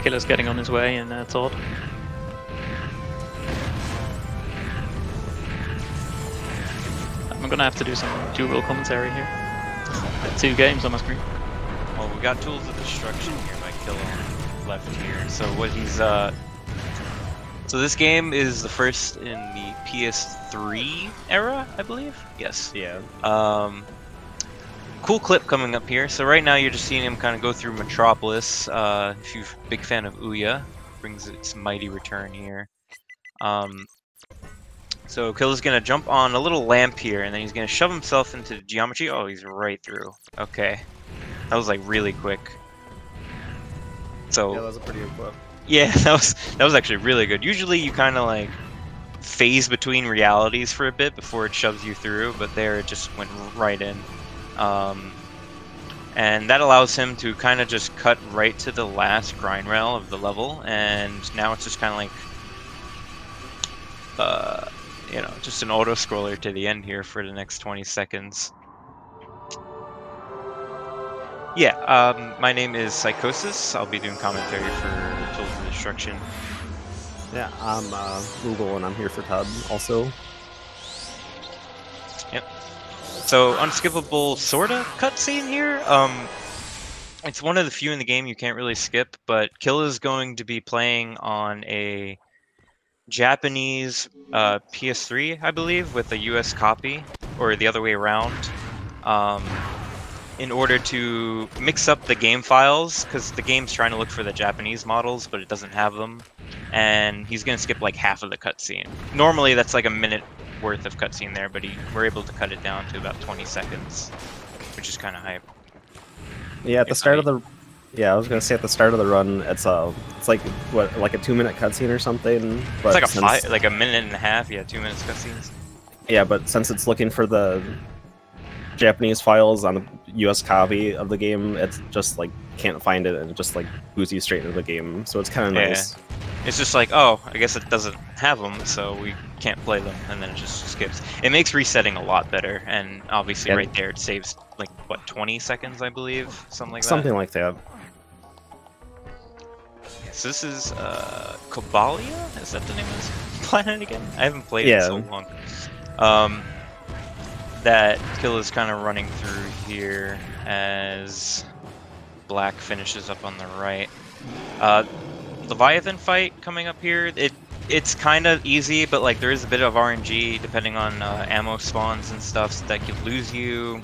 Killer's getting on his way, and Todd. I'm gonna have to do some dual commentary here. 2 games on my screen. Well, we got Tools of Destruction here by Killer left here. So what he's so this game is the first in the PS3 era, I believe. Yes. Yeah. Cool clip coming up here. So right now you're just seeing him kind of go through Metropolis. If you're a big fan of Ouya, brings its mighty return here. So Killer's gonna jump on a little lamp here, and then he's gonna shove himself into the geometry. Oh, he's right through. Okay, that was like really quick. So yeah, that was a pretty good clip. Yeah, that was actually really good. Usually you kind of like phase between realities for a bit before it shoves you through, but there it just went right in. And that allows him to kind of just cut right to the last grind rail of the level, and now it's just kind of like you know, just an auto scroller to the end here for the next 20 seconds. Yeah, my name is Psychosis. I'll be doing commentary for Tools of Destruction. Yeah, I'm Google, and I'm here for Todd also. Yep. So, unskippable sorta cutscene here. It's one of the few in the game you can't really skip, but Kill is going to be playing on a Japanese PS3, I believe, with a US copy, or the other way around, in order to mix up the game files, because the game's trying to look for the Japanese models, but it doesn't have them, and he's going to skip like half of the cutscene. Normally that's like a minute worth of cutscene there, but we're able to cut it down to about 20 seconds, which is kind of hype. Yeah, at the start of the... Yeah, I was gonna say at the start of the run, it's like what, like a 2-minute cutscene or something. But it's like a minute and a half. Yeah, 2 minutes cutscenes. Yeah, but since it's looking for the Japanese files on the US copy of the game, it's just like can't find it, and it just like boosts you straight into the game. So it's kind of nice. It's just like, oh, I guess it doesn't have them, so we can't play them, and then it just skips. It makes resetting a lot better, and obviously right there it saves like what, 20 seconds, I believe, something like that. Something like that. So this is Kobalia? Is that the name of this planet again? I haven't played it in so long. That Kill is kind of running through here as Black finishes up on the right. Leviathan fight coming up here. It's kind of easy, but like there is a bit of RNG depending on ammo spawns and stuff, so that could lose you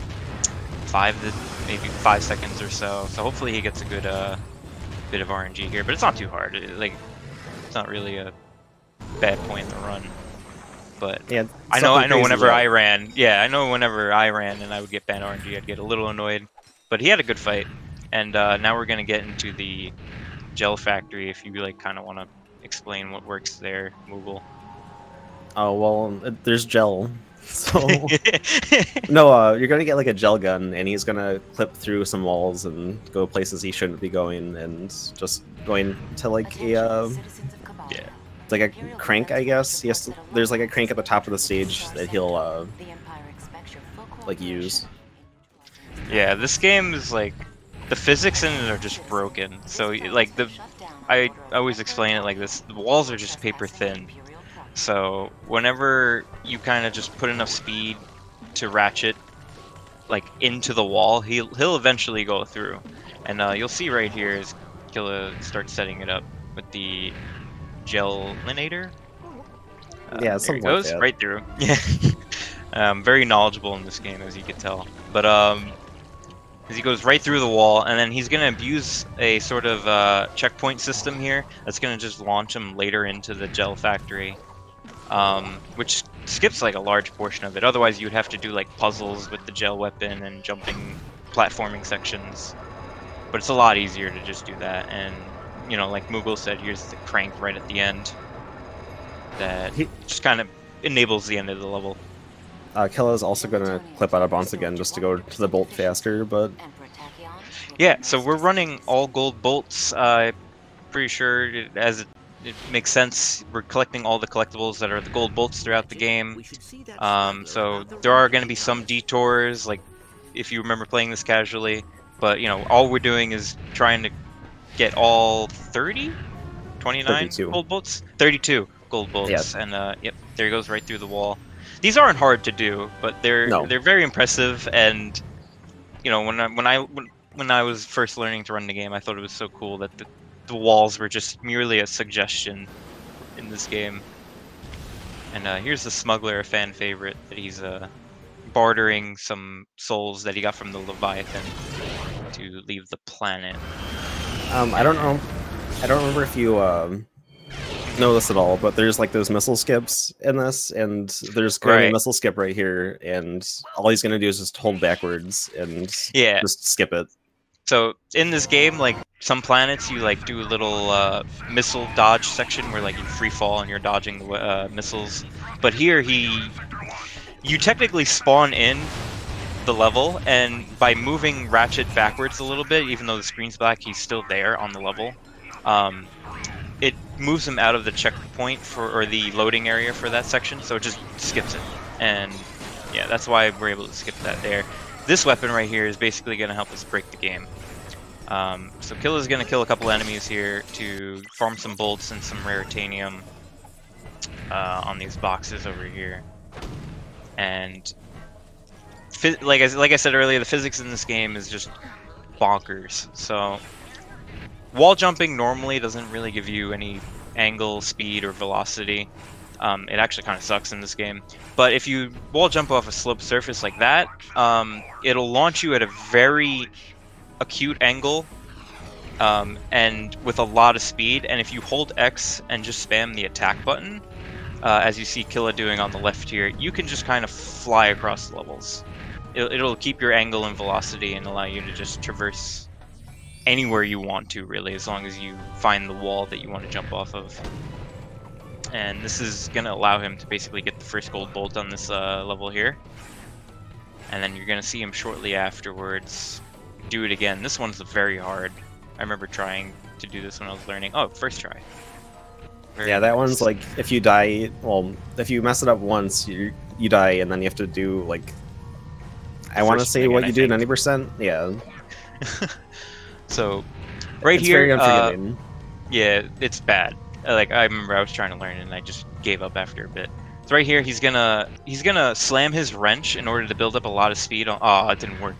5 seconds or so. So hopefully he gets a good bit of RNG here, but it's not too hard. It's not really a bad point in the run. But yeah, I know whenever I ran, and I would get bad RNG, I'd get a little annoyed. But he had a good fight, and now we're gonna get into the gel factory. If you like, kind of want to explain what works there, Moogle. Oh well, there's gel. So no, you're gonna get like a gel gun, and he's gonna clip through some walls and go places he shouldn't be going, and just going to like a like a crank, I guess. There's like a crank at the top of the stage that he'll like use. Yeah, this game is like the physics in it are just broken. So like I always explain it like this: the walls are just paper thin. So whenever you kind of just put enough speed to Ratchet like into the wall, he'll eventually go through. And you'll see right here as Killa starts setting it up with the Gelinator. Yeah, there something it goes, like that. right through. Yeah, very knowledgeable in this game, as you can tell. But as he goes right through the wall, and then he's gonna abuse a sort of checkpoint system here that's gonna just launch him later into the gel factory, which skips like a large portion of it. Otherwise, you'd have to do like puzzles with the gel weapon and jumping platforming sections. But it's a lot easier to just do that, and you know, like Moogle said, here's the crank right at the end that just kind of enables the end of the level. Killa is also going to clip out of bounds again just to go to the bolt faster, but... Yeah, so we're running all gold bolts. Pretty sure it makes sense. We're collecting all the collectibles that are the gold bolts throughout the game. So there are going to be some detours, like if you remember playing this casually. But, you know, all we're doing is trying to get all 30? 29 32. gold bolts? 32 gold bolts. Yes. And, yep, there he goes right through the wall. These aren't hard to do, but they're very impressive. And, you know, when I was first learning to run the game, I thought it was so cool that the walls were just merely a suggestion in this game. And here's the smuggler, a fan favorite, that he's bartering some souls that he got from the Leviathan to leave the planet. I don't know. I don't remember if you know this at all, but there's like those missile skips in this, and there's currently a missile skip right here, and all he's gonna do is just hold backwards and just skip it. So in this game, like some planets, you like do a little missile dodge section where like you free fall and you're dodging the missiles. But here you technically spawn in the level, and by moving Ratchet backwards a little bit, even though the screen's black, he's still there on the level. It moves him out of the checkpoint or the loading area for that section, so it just skips it. And yeah, that's why we're able to skip that there. This weapon right here is basically going to help us break the game. So Killa's going to kill a couple enemies here to farm some bolts and some raritanium on these boxes over here. And like I said earlier, the physics in this game is just bonkers. So wall jumping normally doesn't really give you any angle, speed, or velocity. It actually kind of sucks in this game. But if you wall jump off a sloped surface like that, it'll launch you at a very acute angle and with a lot of speed. And if you hold X and just spam the attack button, as you see Killa doing on the left here, you can just kind of fly across levels. It'll keep your angle and velocity and allow you to just traverse anywhere you want to, really, as long as you find the wall that you want to jump off of. And this is going to allow him to basically get the first gold bolt on this level here. And then you're going to see him shortly afterwards do it again. This one's very hard. I remember trying to do this when I was learning. Oh, first try. Yeah, that one's like, if you die, well, if you mess it up once, you die, and then you have to do, like, I want to say what you do 90%? Yeah. So, right it's here, very unforgiving. Yeah, it's bad. Like, I remember I was trying to learn it, and I just gave up after a bit. So right here, he's gonna slam his wrench in order to build up a lot of speed on. Oh, it didn't work.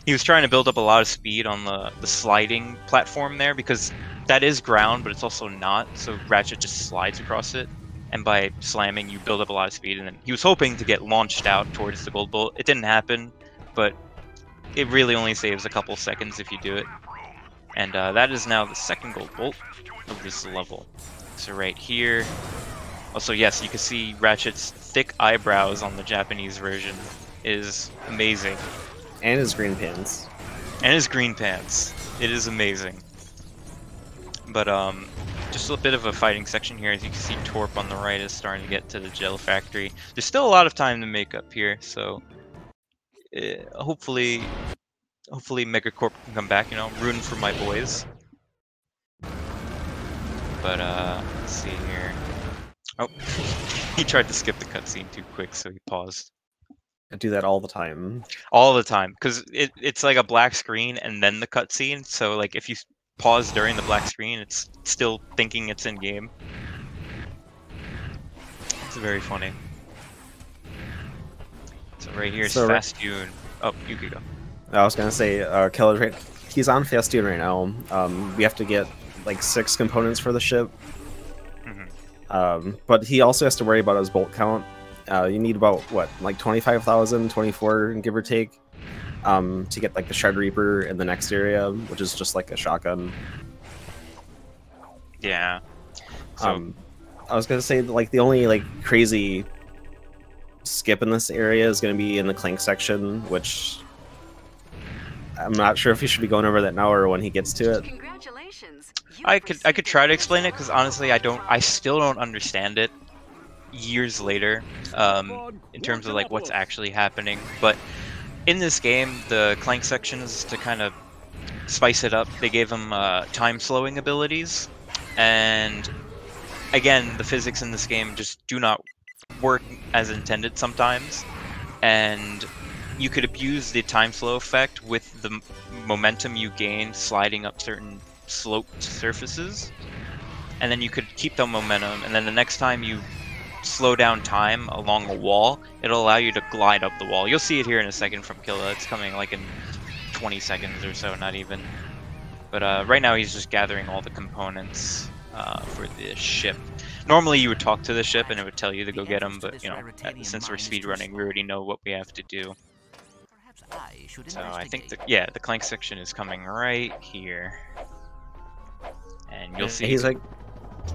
He was trying to build up a lot of speed on the sliding platform there, because that is ground, but it's also not. So Ratchet just slides across it, and by slamming, you build up a lot of speed. And then he was hoping to get launched out towards the gold bolt. It didn't happen, but it really only saves a couple seconds if you do it. And that is now the second gold bolt of this level. So right here. Also, yes, you can see Ratchet's thick eyebrows on the Japanese version is amazing. And his green pants. And his green pants. It is amazing. But just a bit of a fighting section here. As you can see, Torp on the right is starting to get to the gel factory. There's still a lot of time to make up here, so hopefully Megacorp can come back. You know, I'm rooting for my boys. But let's see here. Oh, he tried to skip the cutscene too quick, so he paused. I do that all the time. All the time, because it's like a black screen and then the cutscene. So like if you pause during the black screen, it's still thinking it's in game. It's very funny. So right here is Fastoon. Oh, you could go. I was gonna say, Killer, he's on Fastoon right now. We have to get like 6 components for the ship. But he also has to worry about his bolt count. You need about, what, like 25,000, 24, give or take, to get like the Shred Reaper in the next area, which is just like a shotgun. Yeah. So, I was gonna say, like, the only like crazy skip in this area is gonna be in the Clank section, which I'm not sure if he should be going over that now or when he gets to it. I could try to explain it, because honestly I still don't understand it years later, in terms of like what's actually happening. But in this game, the Clank sections, to kind of spice it up, they gave him time slowing abilities, and again, the physics in this game just do not work as intended sometimes, and you could abuse the time slow effect with the momentum you gain sliding up certain sloped surfaces, and then you could keep the momentum, and then the next time you slow down time along a wall, it'll allow you to glide up the wall. You'll see it here in a second from Killa. It's coming like in 20 seconds or so, not even. But right now he's just gathering all the components for the ship. Normally you would talk to the ship and it would tell you to go get them, but you know, since we're speedrunning, we already know what we have to do. So I think the Clank section is coming right here. And you'll see he's like,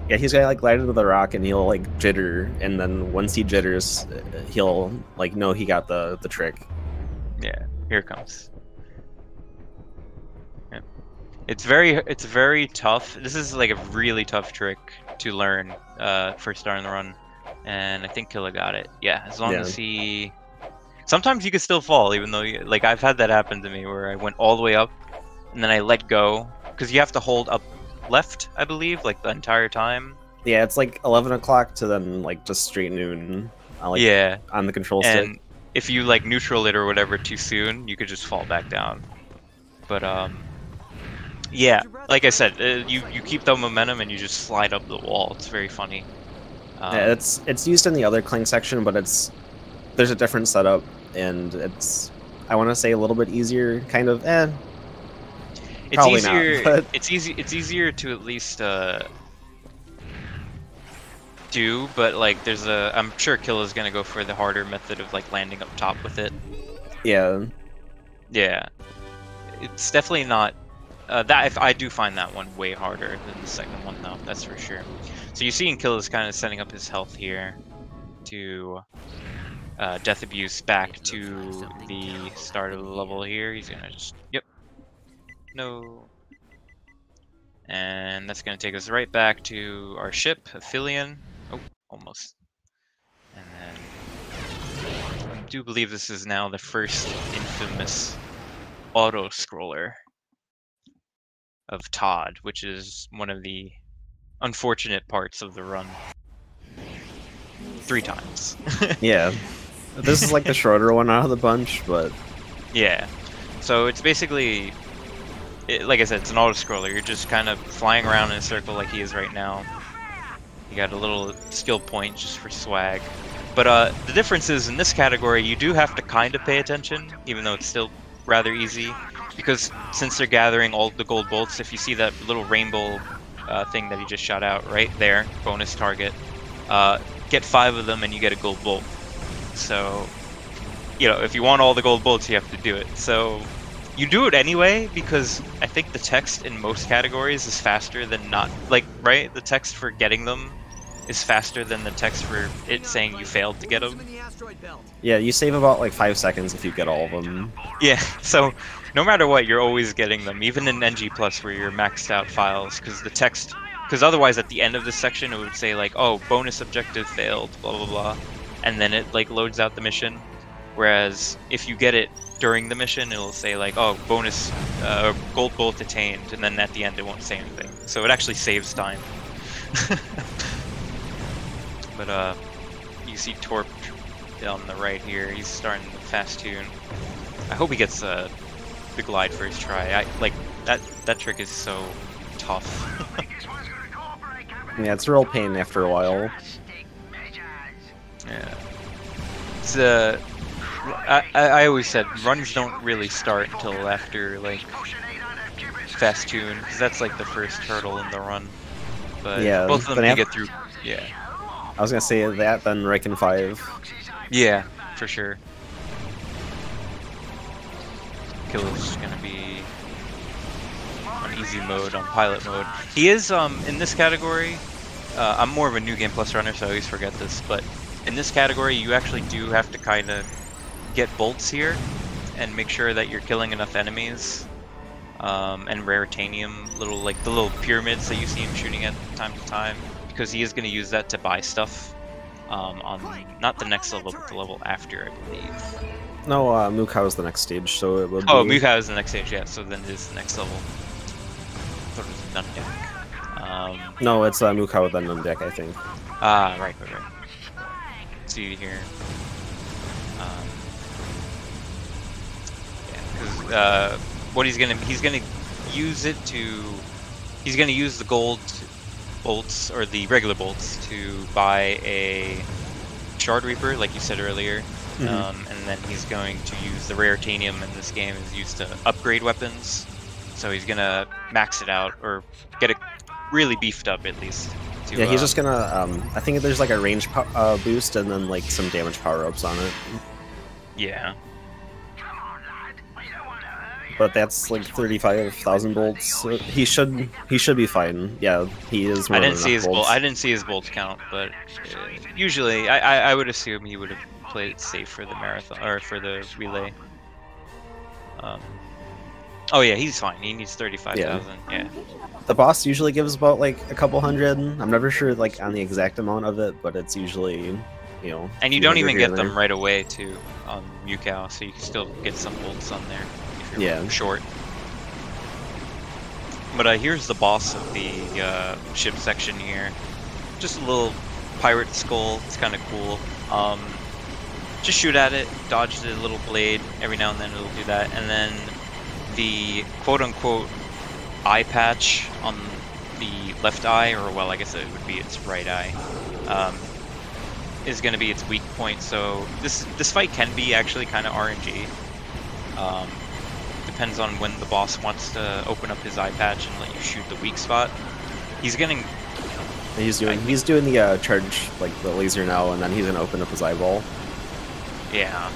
yeah, he's gonna like glide into the rock and he'll like jitter, and then once he jitters, he'll like know he got the trick. Yeah, here it comes. Yeah. It's very tough. This is like a really tough trick to learn first start in the run, and I think Killa got it. Yeah, as long as he. Sometimes you could still fall, even though like I've had that happen to me where I went all the way up, and then I let go because you have to hold up left, I believe, like the entire time. Yeah, it's like 11 o'clock to then like just straight noon. Like, yeah, on the control and stick. If you like neutral it or whatever too soon, you could just fall back down. But yeah, like I said, you keep the momentum and you just slide up the wall. It's very funny. Yeah, it's used in the other Clank section, but there's a different setup, and it's, I want to say, a little bit easier, kind of. It's probably easier. Not, but... It's easier to at least do, but like I'm sure Killa's gonna go for the harder method of like landing up top with it. Yeah. Yeah. It's definitely not. I do find that one way harder than the second one, though. That's for sure. So you see, Killa's kind of setting up his health here to Death Abuse back to the start of the level here. He's gonna just no, and that's gonna take us right back to our ship, Aphelion. Oh, almost. And then I do believe this is now the first infamous auto-scroller of Todd, which is one of the unfortunate parts of the run. 3 times. Yeah. This is like the shorter one out of the bunch, but... Yeah. So it's basically... like I said, it's an auto-scroller. You're just kind of flying around in a circle like he is right now. You got a little skill point just for swag. But the difference is, in this category, you do have to kind of pay attention, even though it's still rather easy. Because since they're gathering all the gold bolts, if you see that little rainbow thing that he just shot out right there, bonus target, get 5 of them and you get a gold bolt. So, you know, if you want all the gold bolts, you have to do it. So, you do it anyway, because I think the text in most categories is faster than not, like, right? The text for getting them is faster than the text for it saying you failed to get them. Yeah, you save about like 5 seconds if you get all of them. Yeah, so no matter what, you're always getting them, even in NG Plus where you're maxed out files, because the text, because otherwise at the end of this section it would say like, oh, bonus objective failed, blah blah blah, and then it like loads out the mission. Whereas if you get it during the mission, it'll say like, oh, bonus gold bolt attained, and then at the end it won't say anything. So it actually saves time. But you see Torp on the right here. He's starting the fast tune. I hope he gets the glide first try. Like that trick is so tough. Yeah, it's a real pain after a while. Yeah. It's I always said runs don't really start until after like fast tune, because that's like the first hurdle in the run. But yeah, both of them you get through. Yeah. I was gonna say that, then Riken 5. Yeah, for sure. Killer's gonna be on easy mode, on pilot mode. He is in this category. I'm more of a New Game Plus runner, so I always forget this. But in this category, you actually do have to kind of get bolts here and make sure that you're killing enough enemies. And Raritanium, the little pyramids that you see him shooting at time to time, because he is going to use that to buy stuff on not the next level, but the level after, I believe. No, Mukau is the next stage, so it would. Oh, be... Mukau is the next stage, yeah. So then it is the next level. I thought it was Nundak. No, it's Mukau then Nundak, I think. Ah, right. See here. Yeah, because what he's gonna use it to, he's gonna use the gold bolts or the regular bolts to buy a Shard Reaper, like you said earlier. And then he's going to use the Raritanium in this game is used to upgrade weapons. So he's gonna max it out or get it really beefed up at least. To, yeah, he's just gonna. I think there's like a range boost and then like some damage power-ups on it. Yeah. But that's like 35,000 bolts. So he should be fine. Yeah, he is. I didn't see his bolt. I didn't see his bolt count, but usually I would assume he would have played it safe for the marathon or for the relay. Oh yeah, he's fine. He needs 35,000. Yeah. The boss usually gives about like a couple hundred. I'm never sure like on the exact amount of it, but it's usually, you know. And you don't even get them right away too on Mukau, so you can still get some bolts on there if you're short. But here's the boss of the ship section here. Just a little pirate skull. It's kind of cool. Just shoot at it, dodge the little blade. Every now and then it'll do that, and then the quote-unquote eye patch on the left eye, or well, I guess it would be its right eye, is going to be its weak point. So this fight can be actually kind of RNG. Depends on when the boss wants to open up his eye patch and let you shoot the weak spot. He's doing the charge, like the laser now, and then he's gonna open up his eyeball. Yeah.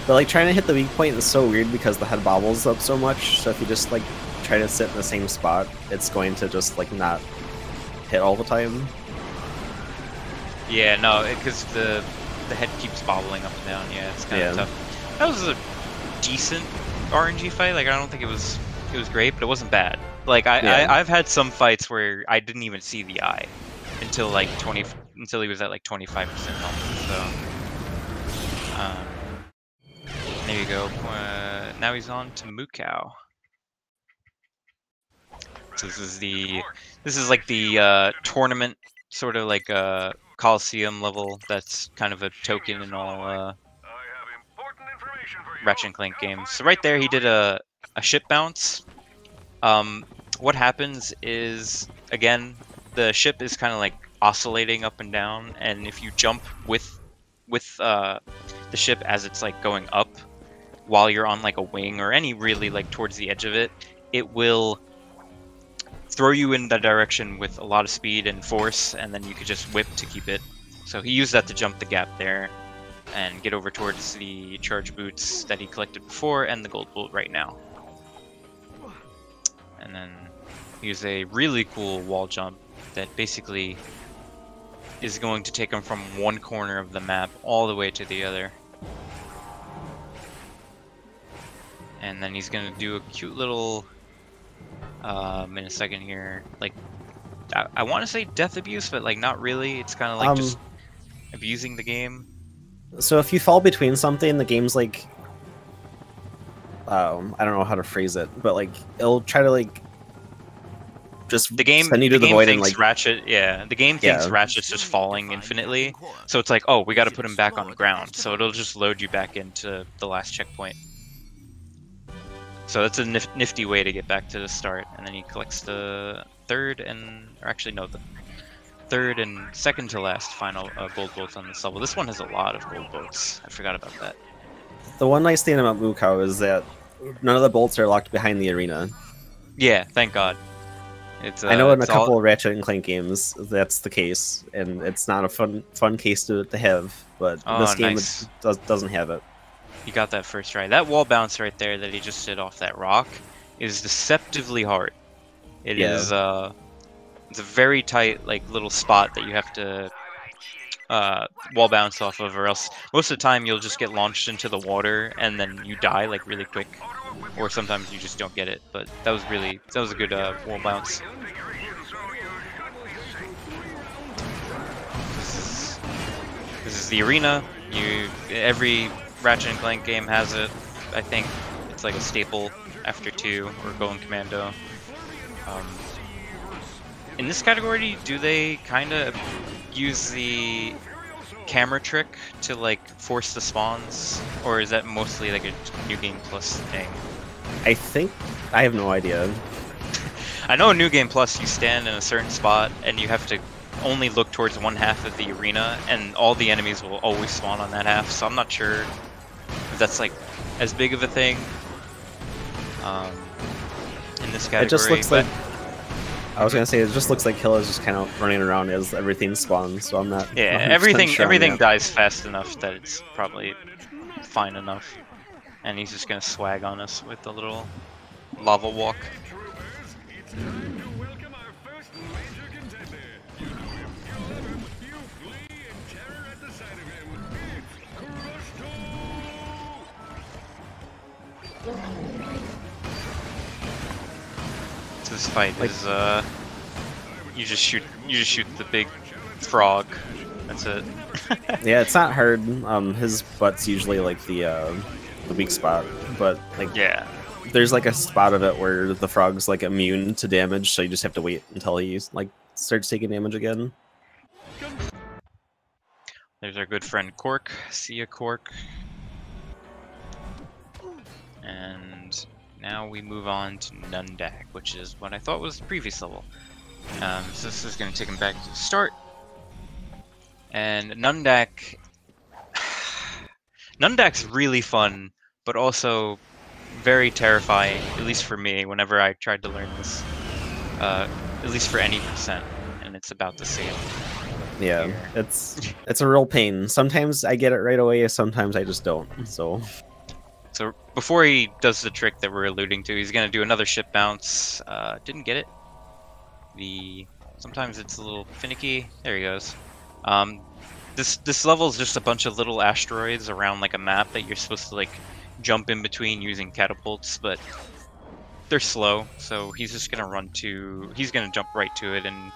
But like trying to hit the weak point is so weird because the head bobbles up so much. So if you just like try to sit in the same spot, it's going to just like not hit all the time. Yeah, no, because the head keeps bobbling up and down. Yeah, it's kind of tough. That was a decent RNG fight. Like I don't think it was great, but it wasn't bad. Like I've had some fights where I didn't even see the eye until like until he was at like 25% health. So. There you go. Now he's on to Mukau. So this is like the tournament, sort of like a Coliseum level. That's kind of a token in all Ratchet & Clank games. So right there, he did a ship bounce. What happens is, again, the ship is kind of like oscillating up and down, and if you jump with the ship as it's like going up while you're on like a wing or any really like towards the edge of it, it will throw you in that direction with a lot of speed and force, and then you could just whip to keep it. So he used that to jump the gap there and get over towards the charge boots that he collected before and the gold bolt right now. And then he used a really cool wall jump that basically is going to take him from one corner of the map all the way to the other. And then he's gonna do a cute little, in a second here, like, I want to say death abuse, but like not really. It's kind of like just abusing the game. So if you fall between something, the game's like, I don't know how to phrase it, but like it'll try to like just the game send you to the game void and thinks like Ratchet. Yeah, the game thinks Ratchet's just falling infinitely. So it's like, oh, we got to put him back on the ground. So it'll just load you back into the last checkpoint. So that's a nifty way to get back to the start. And then he collects the third and, or actually no, the third and second to last final gold bolts on this level. This one has a lot of gold bolts. I forgot about that. The one nice thing about Mukau is that none of the bolts are locked behind the arena. Yeah, thank God. It's, I know in a couple of Ratchet and Clank games that's the case, and it's not a fun case to have, but this game doesn't have it. You got that first try. That wall bounce right there that he just did off that rock is deceptively hard. It is it's a very tight like little spot that you have to wall bounce off of, or else most of the time you'll just get launched into the water and then you die like really quick, or sometimes you just don't get it. But that was a good wall bounce. This is the arena. Every Ratchet and Clank game has it. I think it's like a staple after 2 or Going Commando. In this category, do they kind of use the camera trick to like force the spawns, or is that mostly like a New Game Plus thing? I have no idea. I know in New Game Plus you stand in a certain spot and you have to only look towards one half of the arena, and all the enemies will always spawn on that half. So I'm not sure if that's like as big of a thing in this category. It just looks like. I was gonna say it just looks like Hill is just kind of running around as everything spawns, so I'm not. Yeah, everything dies fast enough that it's probably fine enough, and he's just gonna swag on us with the little lava walk. This fight is you just shoot the big frog. That's it. Yeah, it's not hard. His butt's usually like the weak spot, but like there's like a spot of it where the frog's like immune to damage, so you just have to wait until he like starts taking damage again. There's our good friend Cork. See ya, Cork. And now we move on to Nundak, which is what I thought was the previous level. So this is going to take him back to the start. And Nundak's really fun, but also very terrifying, at least for me, whenever I tried to learn this. At least for any percent, and it's about the same. Yeah, here. It's a real pain. Sometimes I get it right away, sometimes I just don't, so... So before he does the trick that we're alluding to, he's going to do another ship bounce. Didn't get it. Sometimes it's a little finicky. There he goes. This level is just a bunch of little asteroids around like a map that you're supposed to like jump in between using catapults, but they're slow. So he's just going to he's going to jump right to it and.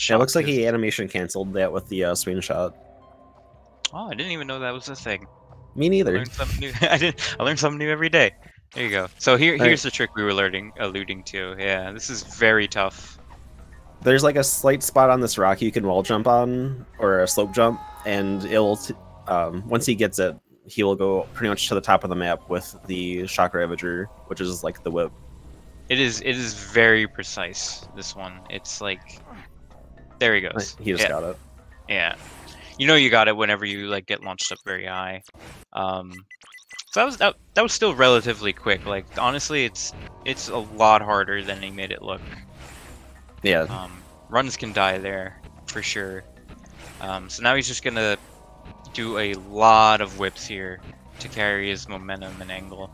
Yeah, it looks like he animation canceled that with the swing shot. Oh, I didn't even know that was a thing. Me neither. I learned something new. I learned something new every day. There you go. So here's the trick we were alluding to. Yeah, this is very tough. There's like a slight spot on this rock you can wall jump on, or a slope jump, and it'll once he gets it, he will go pretty much to the top of the map with the Shock Ravager, which is like the whip. It is very precise. This one, it's like, there he goes. He just got it. Yeah. You know you got it whenever you like get launched up very high. So that was still relatively quick. Like honestly, it's a lot harder than he made it look. Yeah. Runs can die there for sure. So now he's just gonna do a lot of whips here to carry his momentum and angle,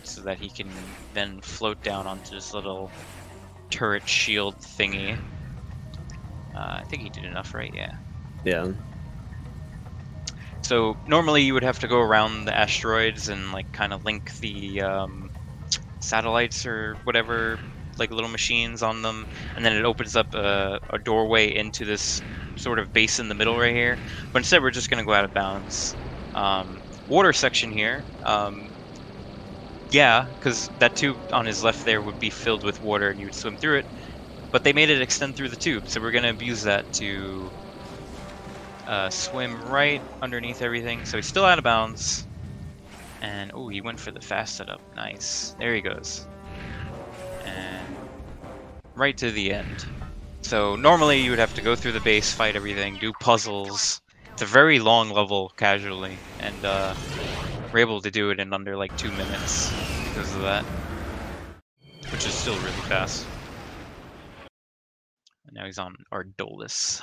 so that he can then float down onto this little turret shield thingy. I think he did enough, right? Yeah. Yeah. So normally you would have to go around the asteroids and like kind of link the satellites or whatever, like little machines on them, and then it opens up a doorway into this sort of base in the middle right here. But instead we're just gonna go out of bounds. Water section here. yeah, because that tube on his left there would be filled with water and you would swim through it. But they made it extend through the tube, so we're going to abuse that to swim right underneath everything. So he's still out of bounds. And, oh, he went for the fast setup. Nice. There he goes. And right to the end. So normally you would have to go through the base, fight everything, do puzzles. It's a very long level casually, and we're able to do it in under like 2 minutes because of that, which is still really fast. And now he's on Ardolus.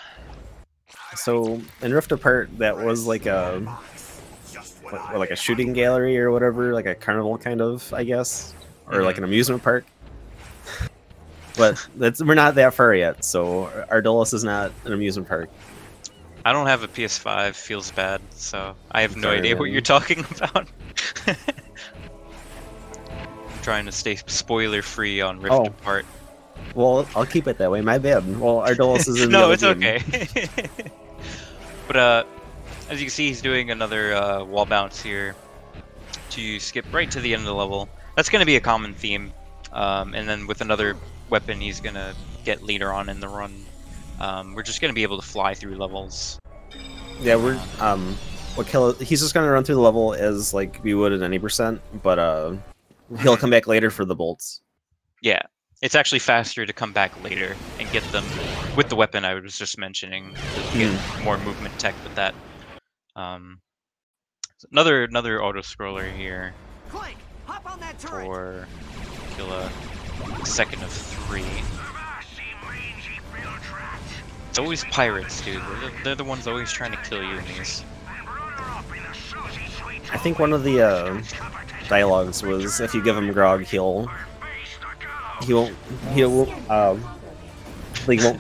So in Rift Apart, that was like a shooting gallery or whatever, like a carnival kind of, I guess, or like an amusement park. But we're not that far yet, so Ardolus is not an amusement park. I don't have a PS5, feels bad, so I have no idea what you're talking about. Trying to stay spoiler free on Rift Apart. Well, I'll keep it that way. My bad. Well, Ardolus is in the no, other it's game. okay. But as you can see, he's doing another wall bounce here to skip right to the end of the level. That's going to be a common theme, and then with another weapon, he's going to get later on in the run. We're just gonna be able to fly through levels. Yeah, we're he's just gonna run through the level as like we would at any percent, but he'll come back later for the bolts. Yeah, it's actually faster to come back later and get them with the weapon I was just mentioning. To get more movement tech with that. Another auto scroller here Clank, hop on that turret. for kill a second of 3. It's always pirates, dude. They're the ones always trying to kill you in these. I think one of the dialogues was if you give him grog, he won't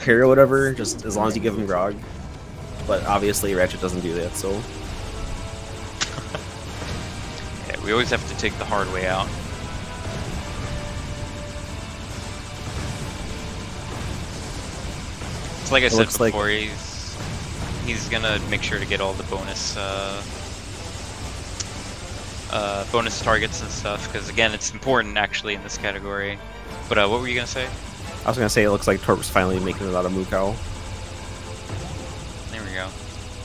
carry or whatever, just as long as you give him grog. But obviously Ratchet doesn't do that, so. Yeah, we always have to take the hard way out. It's like I said before, he's gonna make sure to get all the bonus bonus targets and stuff, because again, it's important actually in this category. But what were you gonna say? I was gonna say it looks like Torp's finally making it out of Mukau. There we go.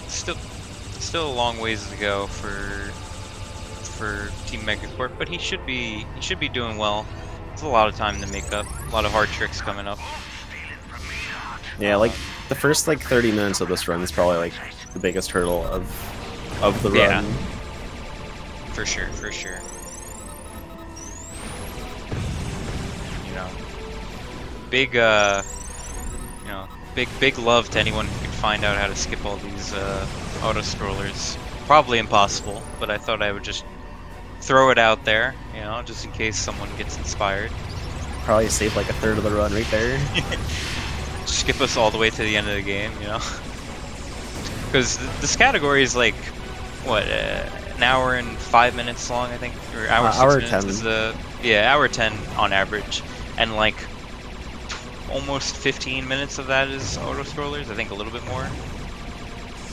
Still a long ways to go for Team Megacorp, but he should be doing well. It's a lot of time to make up, a lot of hard tricks coming up. Yeah, like the first like 30 minutes of this run is probably like the biggest hurdle of the run. Yeah. For sure. You know, big love to anyone who can find out how to skip all these auto scrollers. Probably impossible, but I thought I would just throw it out there, you know, just in case someone gets inspired. Probably save like a third of the run right there. Skip us all the way to the end of the game, you know? Because this category is like, what, an hour and 5 minutes long, I think? Or hour 6 minutes 10. Hour 10 on average. And like, almost 15 minutes of that is auto-scrollers, I think a little bit more.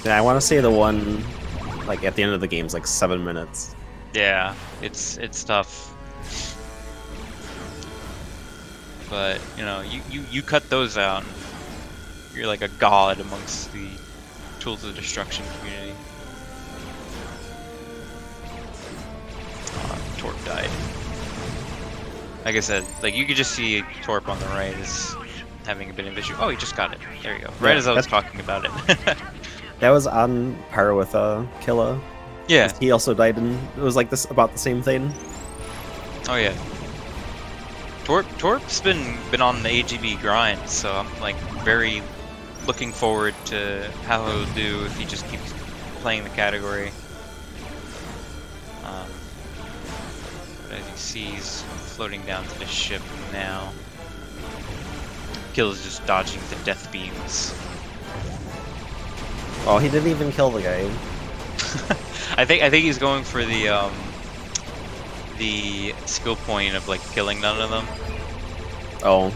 Yeah, I want to say the one, like, at the end of the game is like 7 minutes. Yeah, it's tough. But, you know, you cut those out, and you're like a god amongst the Tools of Destruction community. Torp died. Like I said, like you could just see Torp on the right is having a bit of issue. Oh, he just got it. There you go. Right as I was talking about it. That was on par with Killa. Yeah. He also died in, it was like this about the same thing. Oh yeah. Torp's been on the AGB grind, so I'm like very looking forward to how he'll do if he just keeps playing the category. But as you see, he's floating down to the ship now. Killa's just dodging the death beams. Oh, he didn't even kill the guy. I think he's going for the skill point of like killing none of them. Oh.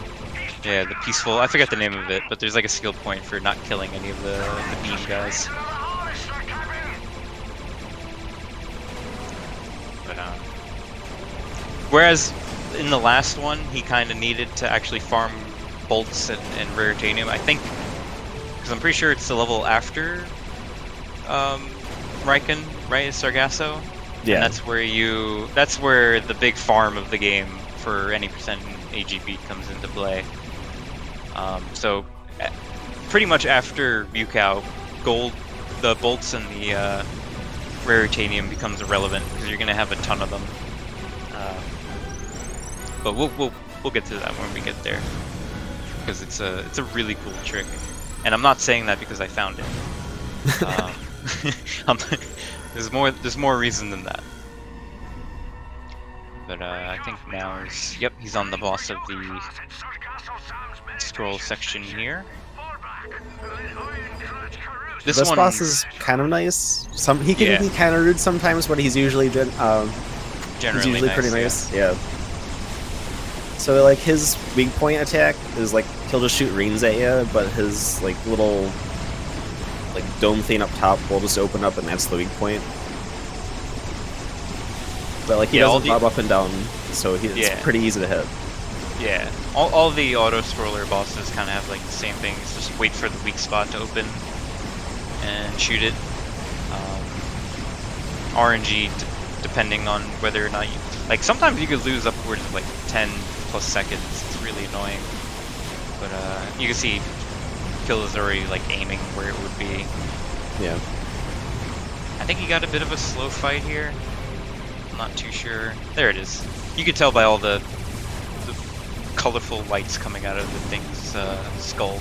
Yeah, the peaceful. I forget the name of it, but there's like a skill point for not killing any of the beam guys. But Whereas in the last one, he kind of needed to actually farm bolts and raritanium. I think, because I'm pretty sure it's the level after Riken, right? Is Sargasso? Yeah. And that's where the big farm of the game for any percent AGB comes into play. So pretty much after Mukau, the bolts and the raritanium becomes irrelevant because you're gonna have a ton of them. But we'll get to that when we get there, because it's a really cool trick, and I'm not saying that because I found it. There's more reason than that. But I think now he's on the boss of the scroll section here. This boss is kind of nice. He can be kind of rude sometimes, but he's usually generally nice, pretty nice. Yeah. So like his weak point attack is like he'll just shoot rings at you, but his like little like dome thing up top will just open up, and that's the weak point. But like he doesn't bob up and down, so it's pretty easy to hit. Yeah, all the auto scroller bosses kind of have like the same thing. It's just wait for the weak spot to open and shoot it. RNG depending on whether or not you like. Sometimes you could lose upwards of like 10+ seconds. It's really annoying. But you can see Kill is already like aiming where it would be. Yeah. I think he got a bit of a slow fight here. I'm not too sure. There it is. You could tell by all the colorful lights coming out of the thing's skull.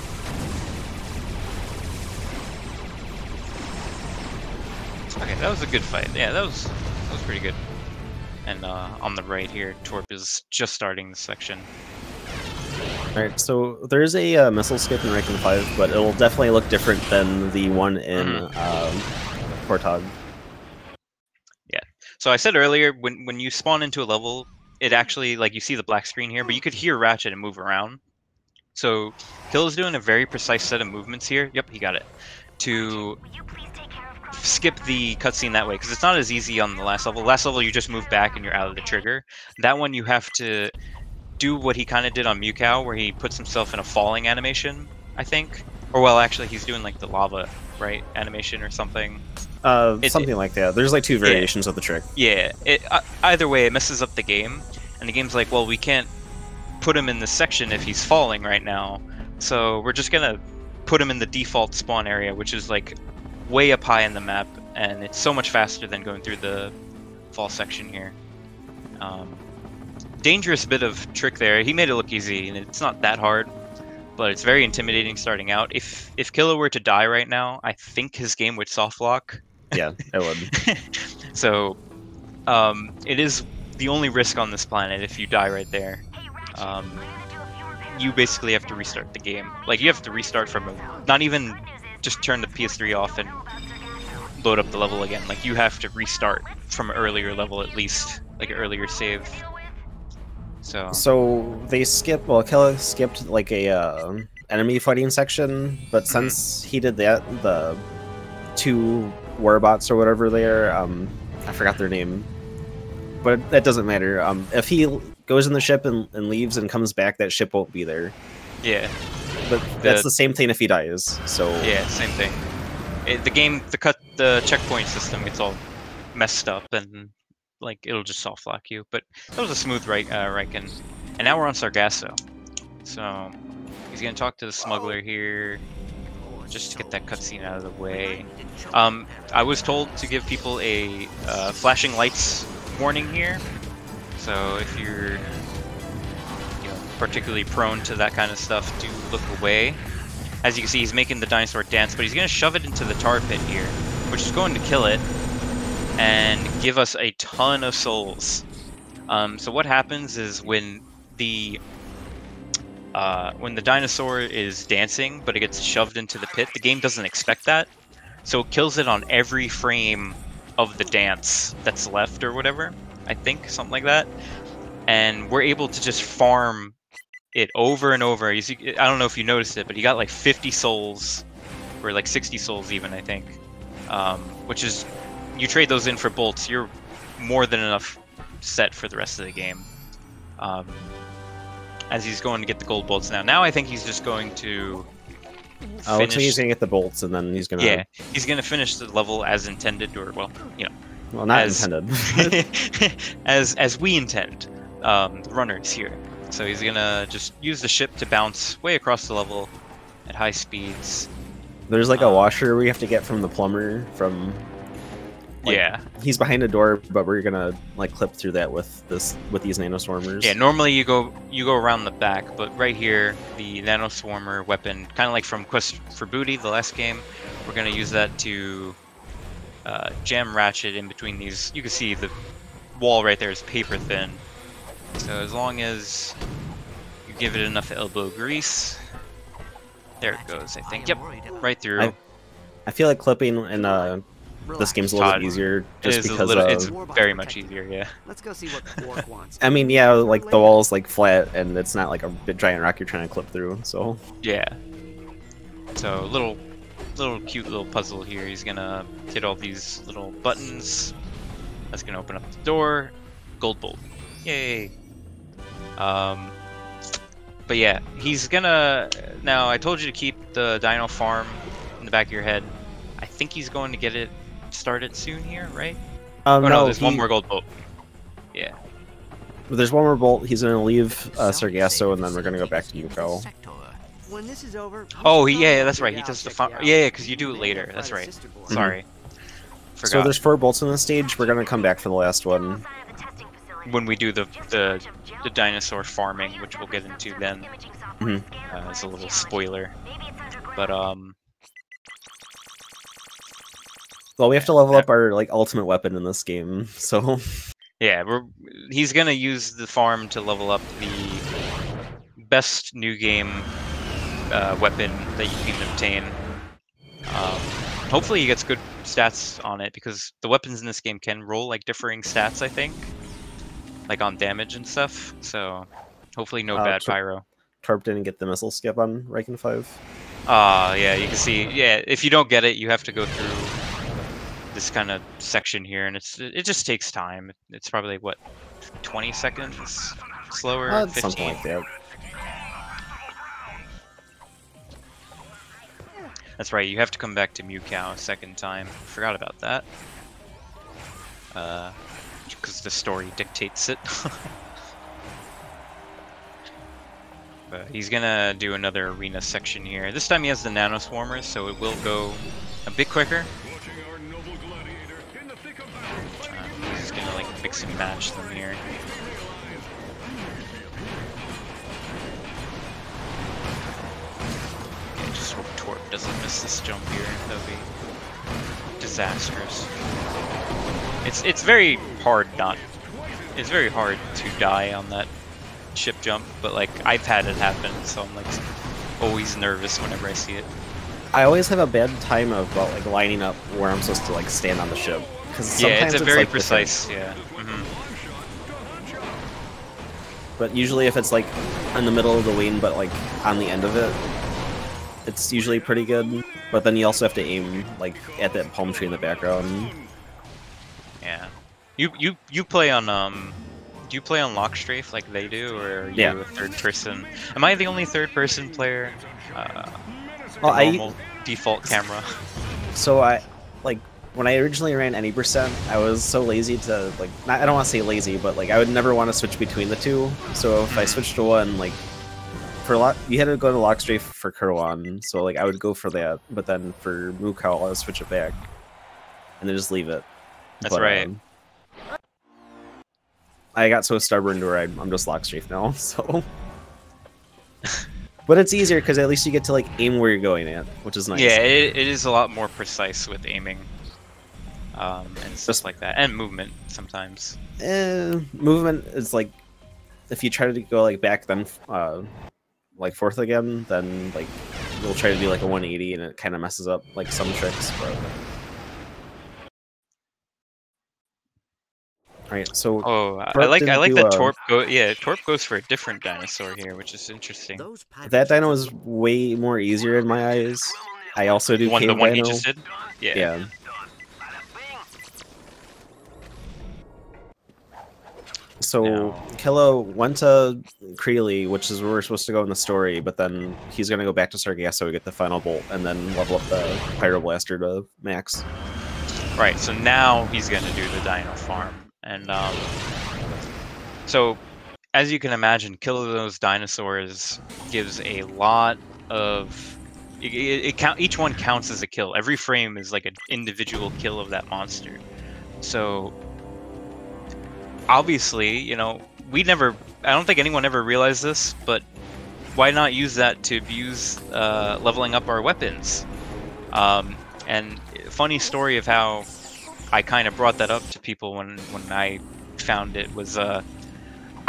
Okay, that was a good fight. Yeah, that was pretty good. And on the right here, Torp is just starting the section. Alright, so there's a missile skip in Riken 5, but it'll definitely look different than the one in Portog. Yeah. So I said earlier, when you spawn into a level, it actually, like, you see the black screen here, but you could hear Ratchet and move around. So Kill is doing a very precise set of movements here. Yep, he got it. To skip the cutscene that way, because it's not as easy on the last level. Last level, you just move back and you're out of the trigger. That one, you have to do what he kind of did on Mukau, where he puts himself in a falling animation, I think. Or, well, actually, he's doing, like, the lava, right, animation or something. Something like that. There's, like, 2 variations of the trick. Yeah. Either way, it messes up the game. And the game's like, well, we can't put him in this section if he's falling right now. So we're just going to put him in the default spawn area, which is, like, way up high in the map. And it's so much faster than going through the fall section here. Dangerous bit of trick there. He made it look easy, and it's not that hard, but it's very intimidating starting out. If Killa were to die right now, I think his game would soft lock. Yeah, it would. So, it is the only risk on this planet if you die right there. You basically have to restart the game. Like, you have to restart from not even just turn the PS3 off and load up the level again. Like, you have to restart from an earlier level at least, like an earlier save. So they Killa skipped like a enemy fighting section, but since he did that, the 2 warbots or whatever there, I forgot their name, but that doesn't matter. If he goes in the ship and leaves and comes back, that ship won't be there. Yeah. But that's the same thing if he dies. So yeah, same thing. The checkpoint system gets all messed up, and like it'll just soft lock you. But that was a smooth Riken. And now we're on Sargasso. So he's gonna talk to the smuggler here, just to get that cutscene out of the way. I was told to give people a flashing lights warning here. So if you're particularly prone to that kind of stuff, do look away. As you can see, he's making the dinosaur dance, but he's gonna shove it into the tar pit here, which is going to kill it and give us a ton of souls. So what happens is when the dinosaur is dancing, but it gets shoved into the pit, the game doesn't expect that, so it kills it on every frame of the dance that's left or whatever. I think something like that, and we're able to just farm it over and over. I don't know if you noticed it, but he got like 50 souls, or like 60 souls even, I think. Which is, you trade those in for bolts, you're more than enough set for the rest of the game. as he's going to get the gold bolts now. Now I think he's just going to looks like he's gonna get the bolts, and then he's gonna... Yeah, he's gonna finish the level as intended, or, well, you know... Well, not intended. as we intend, the runners here. So he's gonna just use the ship to bounce way across the level at high speeds. There's like a washer we have to get from the plumber from... Like, yeah. He's behind a door, but we're gonna like clip through that with these nanoswarmers. Yeah, normally you go around the back, but right here, the nanoswarmer weapon, kind of like from Quest for Booty, the last game, we're gonna use that to jam Ratchet in between these. You can see the wall right there is paper thin. So as long as you give it enough elbow grease, there it goes, I think. Yep, right through. I feel like clipping in this game's a little bit easier, just because it's very much easier. Yeah. Let's go see what Quark wants. I mean, yeah, like the wall's like flat, and it's not like a big giant rock you're trying to clip through. So yeah. So little cute little puzzle here. He's gonna hit all these little buttons. That's gonna open up the door. Gold bolt. Yay. But yeah, he's gonna... Now, I told you to keep the Dino Farm in the back of your head. I think he's going to get it started soon here, right? Oh no, there's one more gold bolt. Yeah. There's one more bolt. He's gonna leave Sargasso, and then we're gonna go back to Yuko. When this is over, oh, yeah, that's right. He does the farm. Yeah, because you do it later. That's right. Sorry. Forgot. So there's 4 bolts in the stage. We're gonna come back for the last one when we do the dinosaur farming, which we'll get into then. As a little spoiler. But well, we have to level up our like ultimate weapon in this game, so yeah, he's gonna use the farm to level up the best new game weapon that you can obtain. Hopefully he gets good stats on it, because the weapons in this game can roll like differing stats, I think, like on damage and stuff. So hopefully no bad pyro. Torp didn't get the missile skip on Riken 5. Yeah, you can see. Yeah, if you don't get it, you have to go through this kind of section here, and it just takes time. It's probably what, 20 seconds slower, 15. Something like that. That's right. You have to come back to Mewcow a second time. Forgot about that. Because the story dictates it. But he's gonna do another arena section here. This time he has the nanoswarmers, so it will go a bit quicker. He's just gonna like mix and match them here. Okay, just hope Torp doesn't miss this jump here. That would be disastrous. It's very hard it's very hard to die on that ship jump, but like I've had it happen, so I'm like always nervous whenever I see it. I always have a bad time about like lining up where I'm supposed to like stand on the ship, because yeah, it's very like, precise. Yeah. But usually if it's like in the middle of the wing, but like on the end of it, it's usually pretty good. But then you also have to aim like at that palm tree in the background. Yeah. You play on do you play on Lockstrafe like they do, or are you a third person? Am I the only third person player? Well, normal default camera. So I like when I originally ran any percent, I was so lazy to like I don't want to say lazy, but like I would never want to switch between the two. So if I switched to one, like for you had to go to Lockstrafe for Kerwan, so like I would go for that, but then for Mewcow I would switch it back and then just leave it. That's right. I got so stubborn to where I'm just Lockstrafe now, so. But it's easier because at least you get to like aim where you're going at, which is nice. Yeah, it is a lot more precise with aiming, and stuff like that, and movement sometimes. Movement is like, if you try to go like back then, like forth again, then like you'll try to do like a 180 and it kind of messes up like some tricks, but. Alright, so I like that Torp Torp goes for a different dinosaur here, which is interesting. That dino is way more easier in my eyes. I also do the one he just did? Yeah. So Killa went to Creely, which is where we're supposed to go in the story, but then he's gonna go back to Sargasso to get the final bolt and then level up the Pyroblaster to max. Right, so now he's gonna do the Dino Farm. And so as you can imagine, killing those dinosaurs gives a lot of each one counts as a kill. Every frame is like an individual kill of that monster. So obviously, you know, I don't think anyone ever realized this, but why not use that to use leveling up our weapons? And funny story of how I kind of brought that up to people when I found it was I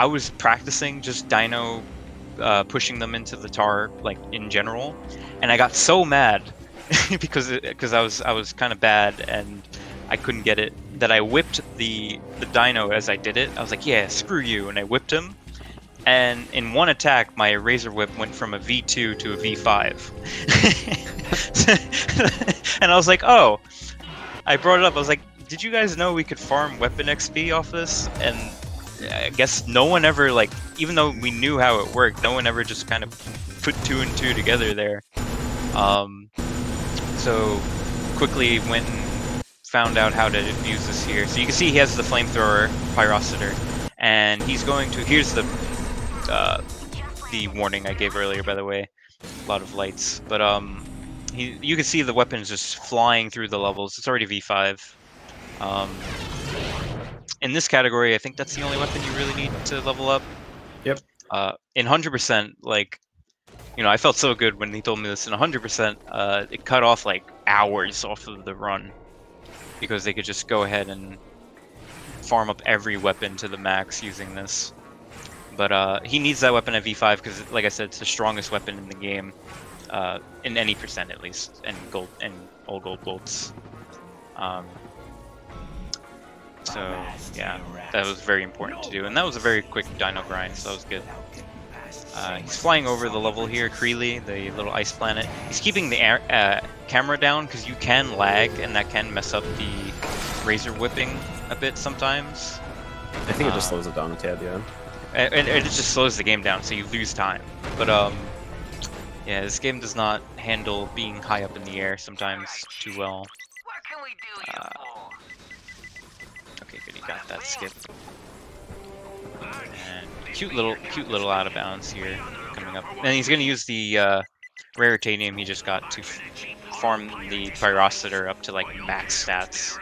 was practicing just dino pushing them into the tar, like in general, and I got so mad because I was kind of bad and I couldn't get it, that I whipped the dino as I did it. I was like, yeah, screw you, and I whipped him. And in one attack, my Razor Whip went from a V2 to a V5. And I was like, oh. I brought it up, I was like, did you guys know we could farm weapon XP off this? And I guess no one ever, like, even though we knew how it worked, no one ever just kind of put 2 and 2 together there. So quickly went and found out how to use this here. So you can see he has the flamethrower Pyrocitor, and he's going to, here's the warning I gave earlier, by the way, a lot of lights, but you can see the weapons just flying through the levels. It's already V5. In this category, I think that's the only weapon you really need to level up. Yep. In 100%, like, you know, I felt so good when he told me this. In 100%, it cut off like hours off of the run, because they could just go ahead and farm up every weapon to the max using this. But he needs that weapon at V5 because, like I said, it's the strongest weapon in the game, in any percent at least, and gold and all gold bolts. So yeah, that was very important to do, and that was a very quick dino grind, so that was good. He's flying over the level here, Creely, the little ice planet. He's keeping the camera down because you can lag, and that can mess up the Razor Whipping a bit sometimes. I think it just slows it down a tad, yeah. And it just slows the game down, so you lose time. But yeah, this game does not handle being high up in the air sometimes too well. Okay, good, he got that skip. And cute little out of bounds here coming up. And he's gonna use the Raritanium he just got to farm the Pyrocitor up to like max stats.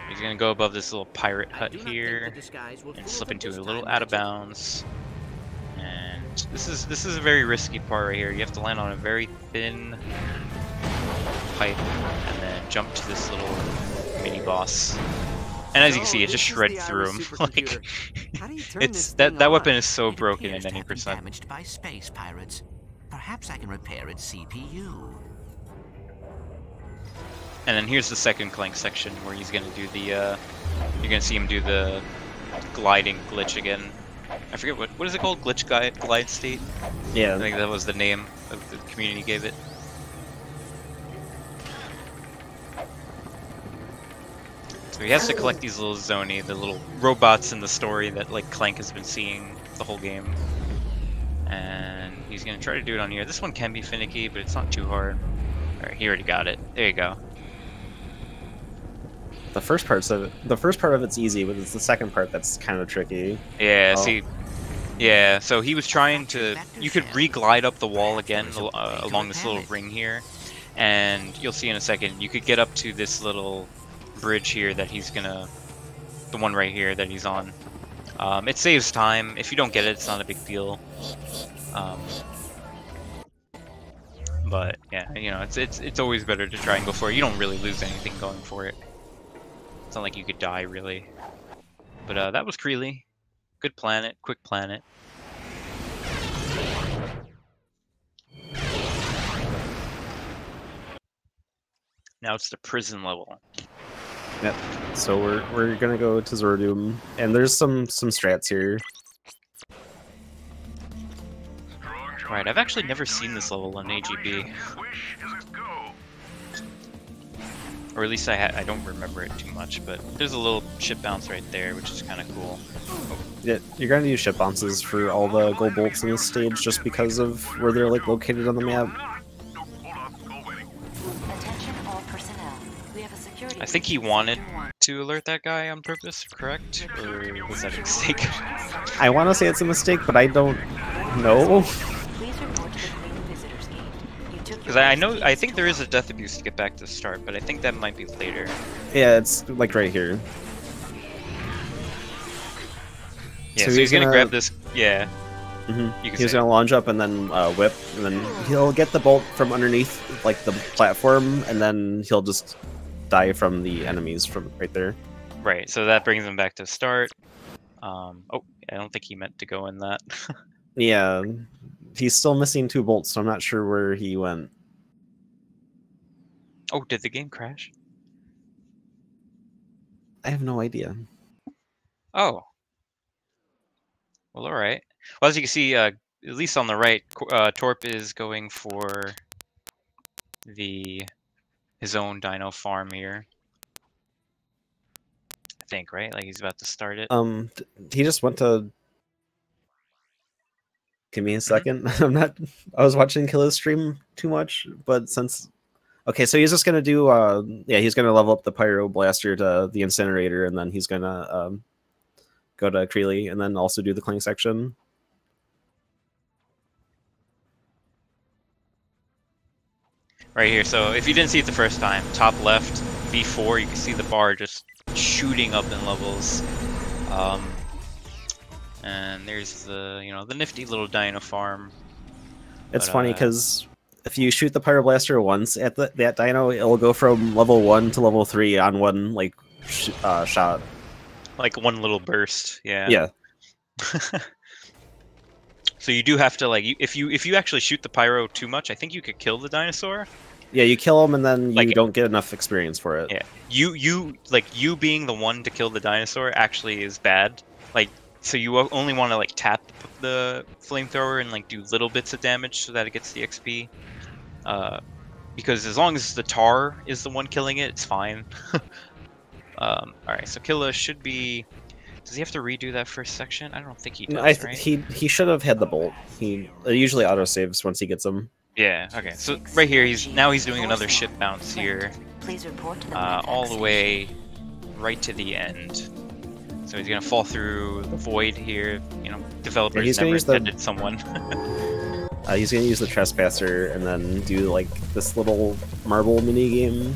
He's gonna go above this little pirate hut here and slip into a little out of bounds. And this is a very risky part right here. You have to land on a very thin pipe and then jump to this little mini boss. And as you can see, it just shredded through him. Like, it's that weapon is so broken in any percent. Damaged by space pirates. Perhaps I can repair its CPU. And then here's the second Clank section where he's gonna do the you're gonna see him do the gliding glitch again. I forget what is it called? Glitch glide state? Yeah. I think that was the name of the community gave it. So he has to collect these little Zoni, the little robots in the story that like Clank has been seeing the whole game. And he's gonna try to do it on here. This one can be finicky, but it's not too hard. Alright, he already got it. There you go. The first part of it's easy, but it's the second part that's kind of tricky. Yeah, see, yeah. So he was trying to. You could re-glide up the wall again along this little ring here, and you'll see in a second. You could get up to this little bridge here that he's gonna, the one right here that he's on. It saves time. If you don't get it, it's not a big deal. But yeah, you know, it's always better to try and go for it. You don't really lose anything going for it. It's not like you could die, really. But that was Creely. Good planet, quick planet. Now it's the prison level. Yep. So we're gonna go to Zordum, and there's some strats here. Right, I've actually never seen this level on AGB. Or at least I don't remember it too much, but there's a little ship bounce right there, which is kind of cool. Oh. Yeah, you're gonna use ship bounces for all the gold bolts in this stage just because of where they're like located on the map. I think he wanted to alert that guy on purpose, correct? Or was that a mistake? I want to say it's a mistake, but I don't know. Because I think there is a death abuse to get back to the start, but I think that might be later. Yeah, it's like right here. Yeah, so he's gonna grab this. Yeah. He's gonna launch up and then whip, and then he'll get the bolt from underneath like the platform, and then he'll just die from the enemies from right there. Right. So that brings him back to start. Oh, I don't think he meant to go in that. Yeah, he's still missing 2 bolts, so I'm not sure where he went. Oh, did the game crash? I have no idea. Oh. Well, all right. Well, as you can see, at least on the right, Torp is going for his own dino farm here. I think, right? Like he's about to start it. He just went to. Give me a second. I was watching Killa's stream too much, but since. Okay, so he's just gonna do. Yeah, he's gonna level up the Pyro Blaster to the Incinerator, and then he's gonna go to Creely, and then also do the Clank section. Right here. So if you didn't see it the first time, top left, V4, you can see the bar just shooting up in levels. And there's the the nifty little dino farm. It's funny because if you shoot the Pyro Blaster once at that dino, it'll go from level 1 to level 3 on one like shot. Like one little burst, yeah. Yeah. So you do have to like if you actually shoot the pyro too much, I think you could kill the dinosaur. Yeah, you kill him and then you don't get enough experience for it. Yeah. You being the one to kill the dinosaur actually is bad. Like so you only want to like tap the flamethrower and like do little bits of damage so that it gets the XP. Because as long as the tar is the one killing it, it's fine. Alright, so Killa should be... Does he have to redo that first section? I don't think he does, right? He should have had the bolt. He usually autosaves once he gets them. Yeah, okay. So right here, he's doing another ship bounce here. All the way right to the end. So he's gonna fall through the void here. Developers never intended someone. He's gonna use the Trespasser and then do like this little marble mini game.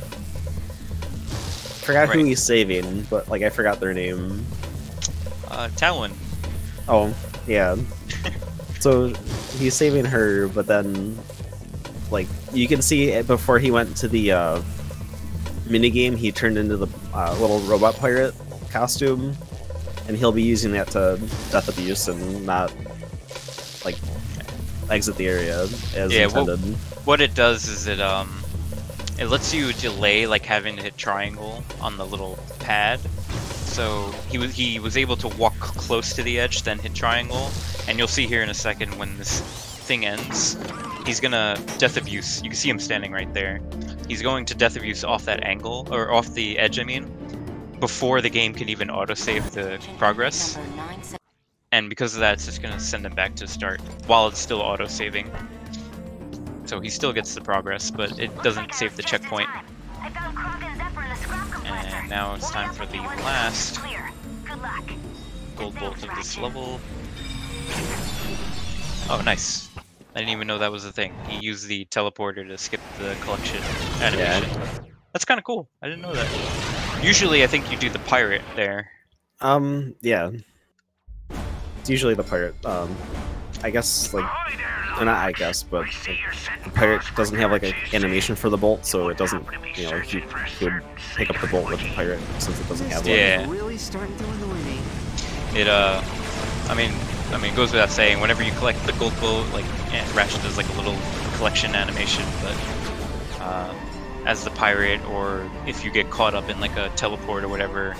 Forgot who he's saving, but like I forgot their name. Talon. Oh, yeah. So he's saving her, but then like you can see before he went to the minigame, he turned into the little robot pirate costume, and he'll be using that to death abuse and not like exit the area as intended. What it does is it lets you delay like having to hit triangle on the little pad. So he was able to walk close to the edge, then hit triangle, and you'll see here in a second when this thing ends, he's gonna death abuse. You can see him standing right there. He's going to death abuse off that angle, or off the edge, I mean, before the game can even autosave the progress. And because of that, it's just gonna send him back to start while it's still autosaving. So he still gets the progress, but it doesn't save the checkpoint. And now it's time for the last gold bolt of this level. Oh, nice. I didn't even know that was a thing. He used the teleporter to skip the collection animation. Yeah. That's kind of cool. I didn't know that. Usually I think you do the pirate there. Yeah. It's usually the pirate. I guess, like, not I guess, but like, the pirate doesn't have like an animation for the bolt, so it doesn't, he would pick up the bolt with the pirate since it doesn't have one. Yeah. It I mean, it goes without saying, whenever you collect the gold bolt, like Ratchet does like a little collection animation, but as the pirate, or if you get caught up in like a teleport or whatever,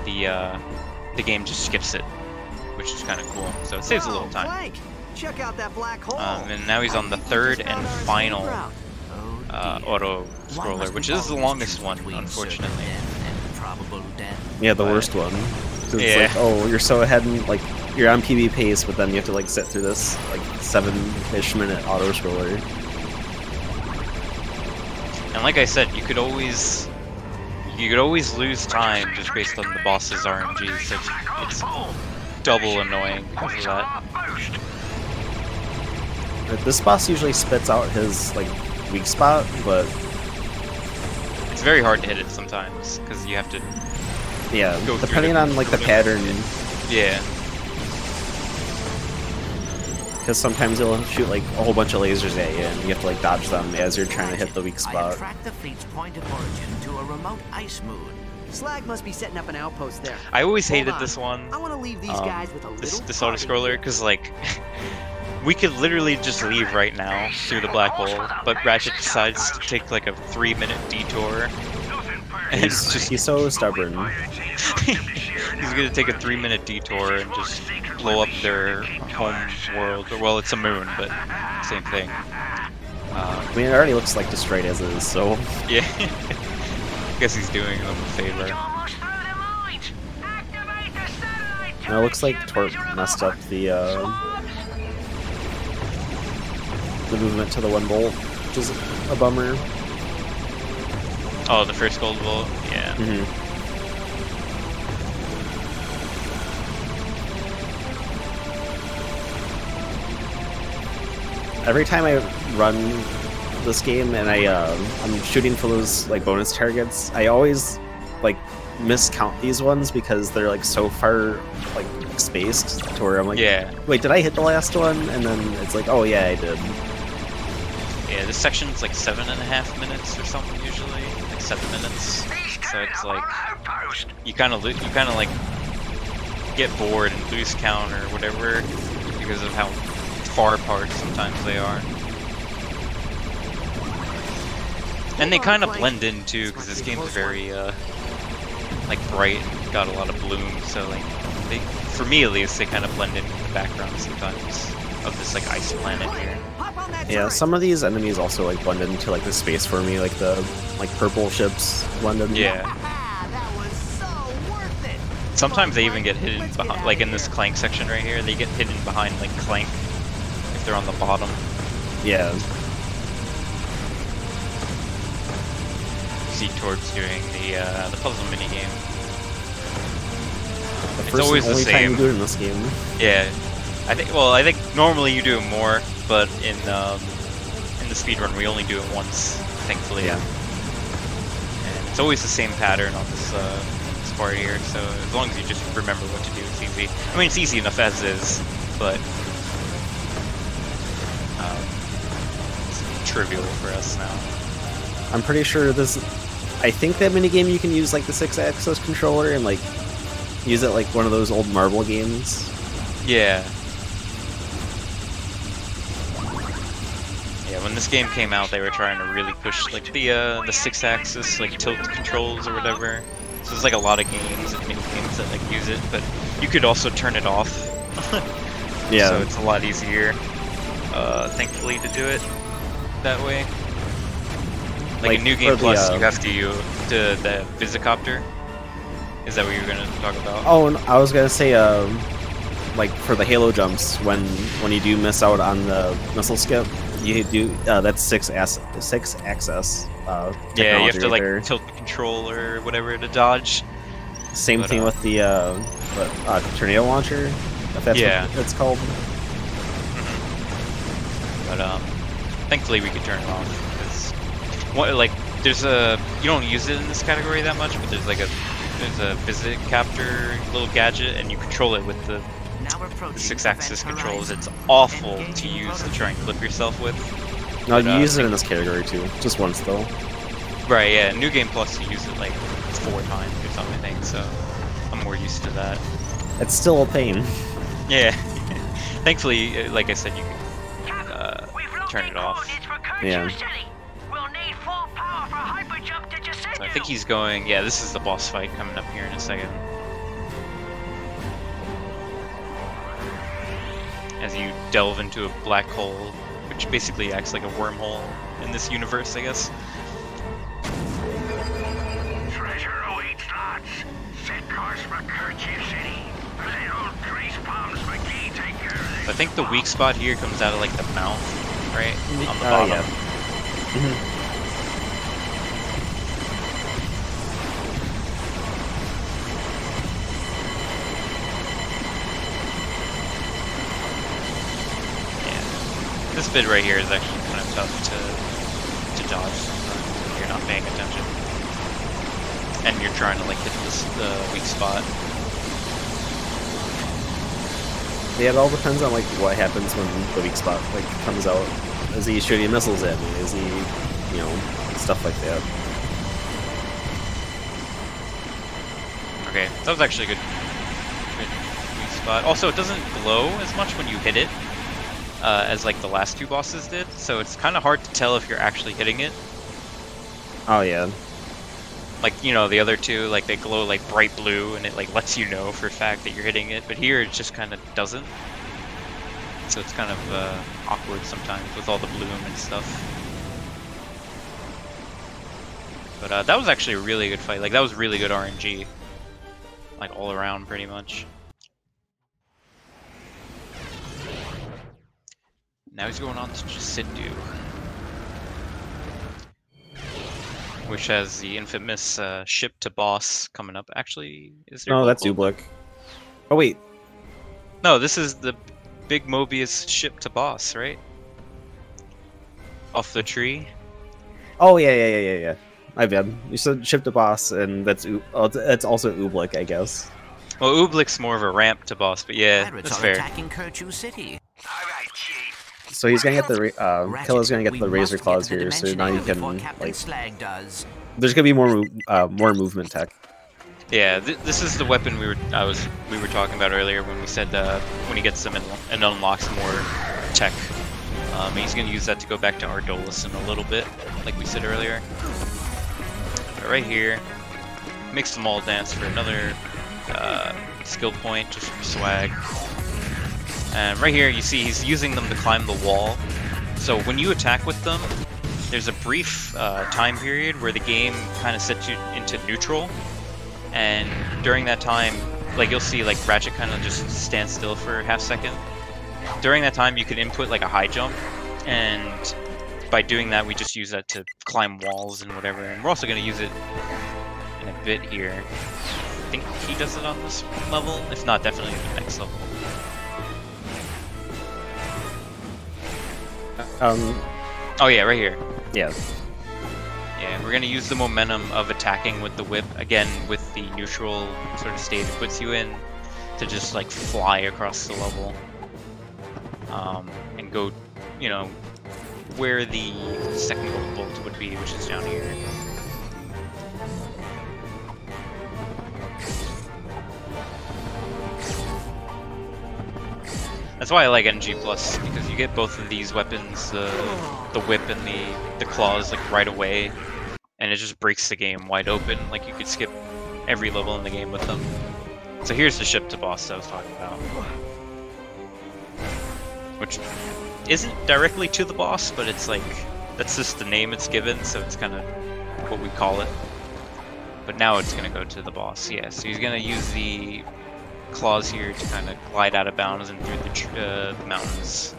the game just skips it, which is kind of cool. So it saves a little time. Check out that black hole. And now he's on the third and final auto scroller, which is the longest one, unfortunately. Yeah, the worst one. So it's Yeah. like, oh, you're so ahead and like you're on PB pace, but then you have to like sit through this like 7-ish minute auto scroller. And like I said, you could always lose time just based on the boss's RNG, so it's double annoying because of that. This boss usually spits out his like weak spot, but It's very hard to hit it sometimes because you have to yeah, go through depending on like the pattern. Yeah. Because sometimes it'll shoot like a whole bunch of lasers at you, and you have to like dodge them as you're trying to hit the weak spot. Track the fleet's point of origin to a remote ice moon. Slag must be setting up an outpost there. I always Hold hated on. this one. I want to leave these guys with a little this auto scroller because like we could literally just leave right now through the black hole, but Ratchet decides to take like a 3-minute detour. And He's so stubborn. He's gonna take a 3-minute detour and just blow up their home world. Or, well, it's a moon, but same thing. I mean, it already looks like destroyed as is, so Yeah. I guess he's doing them a favor. And it looks like Torp messed up the movement to the 1 bolt, which is a bummer. Oh, the first gold bolt? Yeah. Every time I run this game and I'm shooting for those like bonus targets, I always like miscount these ones because they're like so far like spaced to where I'm like, Yeah. wait, did I hit the last one? And then it's like, oh yeah, I did. Yeah, this section's like 7.5 minutes or something usually, like 7 minutes. So it's like you kind of like get bored and lose count or whatever because of how far apart sometimes they are. And they kind of blend in too because this game's very like bright, and got a lot of bloom. So like they, for me at least, they kind of blend in with the background sometimes of this like ice planet here. Yeah, some of these enemies also like blend into like the space for me, like the like purple ships blend in. Yeah. Sometimes they even get hidden behind, like in this Clank section right here, they get hidden behind like Clank if they're on the bottom. Yeah. You see Torps doing the puzzle minigame. The It's first always and the only time same. you do it in this game. Yeah, I think normally you do it more, but in the speedrun we only do it once, thankfully. Yeah. And it's always the same pattern on this part here, so as long as you just remember what to do, it's easy. I mean, it's easy enough as is, but it's trivial for us now. I'm pretty sure this. I think that minigame you can use like the 6-axis controller and like use it like one of those old Marvel games. Yeah. Yeah, when this game came out, they were trying to really push like the 6-axis like tilt controls or whatever. So there's like a lot of games and mini games that like use it, but you could also turn it off. Yeah. So it's a lot easier, thankfully, to do it that way. Like in New Game Plus, you have to use the Visicopter. Is that what you were gonna talk about? Oh, and I was gonna say, like for the Halo jumps, when you do miss out on the missile skip, you do that's 6-axis. Yeah, you have to like there. tilt the control or whatever to dodge. Same thing with the tornado launcher, if that's what it's called. But thankfully we could turn it off because there's you don't use it in this category that much, but there's a Visicopter little gadget, and you control it with the 6-axis controls. It's awful to use to try and clip yourself with. No, you use it in this category too, just once though. Right, yeah. New Game Plus, you use it like 4 times or something, I think, so I'm more used to that. It's still a pain. Yeah. Thankfully, like I said, you can turn it off. Yeah. So I think he's going... Yeah, this is the boss fight coming up here in a second. As you delve into a black hole, which basically acts like a wormhole in this universe, I guess. Treasure awaits lots. Set course for Kerchief City. Little grease bombs McGee take care of this. I think the weak spot here comes out of like the mouth, right? On the bottom. Yeah. This bit right here is actually kind of tough to dodge if you're not paying attention. And you're trying to like hit this weak spot. Yeah, it all depends on like what happens when the weak spot like comes out. Is he shooting missiles at me? Is he, you know, stuff like that. Okay, that was actually a good weak spot. Also, it doesn't glow as much when you hit it as like the last two bosses did, so it's kind of hard to tell if you're actually hitting it. Oh yeah. Like, you know, the other two, like, they glow, like, bright blue, and it, like, lets you know for a fact that you're hitting it, but here it just kind of doesn't. So it's kind of awkward sometimes with all the bloom and stuff. But that was actually a really good fight. Like, that was really good RNG. Like, all around, pretty much. Now he's going on to Sidhu, which has the infamous ship to boss coming up. Actually, is there? No, that's Oobleck. Oh wait. No, this is the big Mobius ship to boss, right? Off the tree. Oh yeah. My bad. You said ship to boss, and that's also Oobleck, I guess. Well, Oobleck's more of a ramp to boss, but yeah, that's fair. Attacking Kerchu City. So he's gonna get the Killer's gonna get the Razor Claws here, so now you can like. There's gonna be more movement tech. Yeah, this is the weapon we were talking about earlier when we said when he gets them and unlocks more tech. He's gonna use that to go back to Ardolus in a little bit, like we said earlier. But right here, makes them all dance for another skill point just for swag. And right here, you see he's using them to climb the wall. So when you attack with them, there's a brief time period where the game kind of sets you into neutral. And during that time, like you'll see like Ratchet kind of just stand still for a half second. During that time, you can input like a high jump. And by doing that, we just use that to climb walls and whatever. And we're also going to use it in a bit here. I think he does it on this level. If not, definitely the next level. Oh yeah, right here. Yeah. Yeah, we're gonna use the momentum of attacking with the whip again with the neutral sort of state it puts you in to just like fly across the level, and go, you know, where the second gold bolt would be, which is down here. That's why I like NG Plus, because you get both of these weapons, the whip and the claws, like right away, and it just breaks the game wide open. Like you could skip every level in the game with them. So here's the ship to boss that I was talking about, which isn't directly to the boss, but it's like that's just the name it's given, so it's kind of what we call it. But now it's gonna go to the boss. Yeah, so he's gonna use the claws here to kind of glide out of bounds and through the mountains.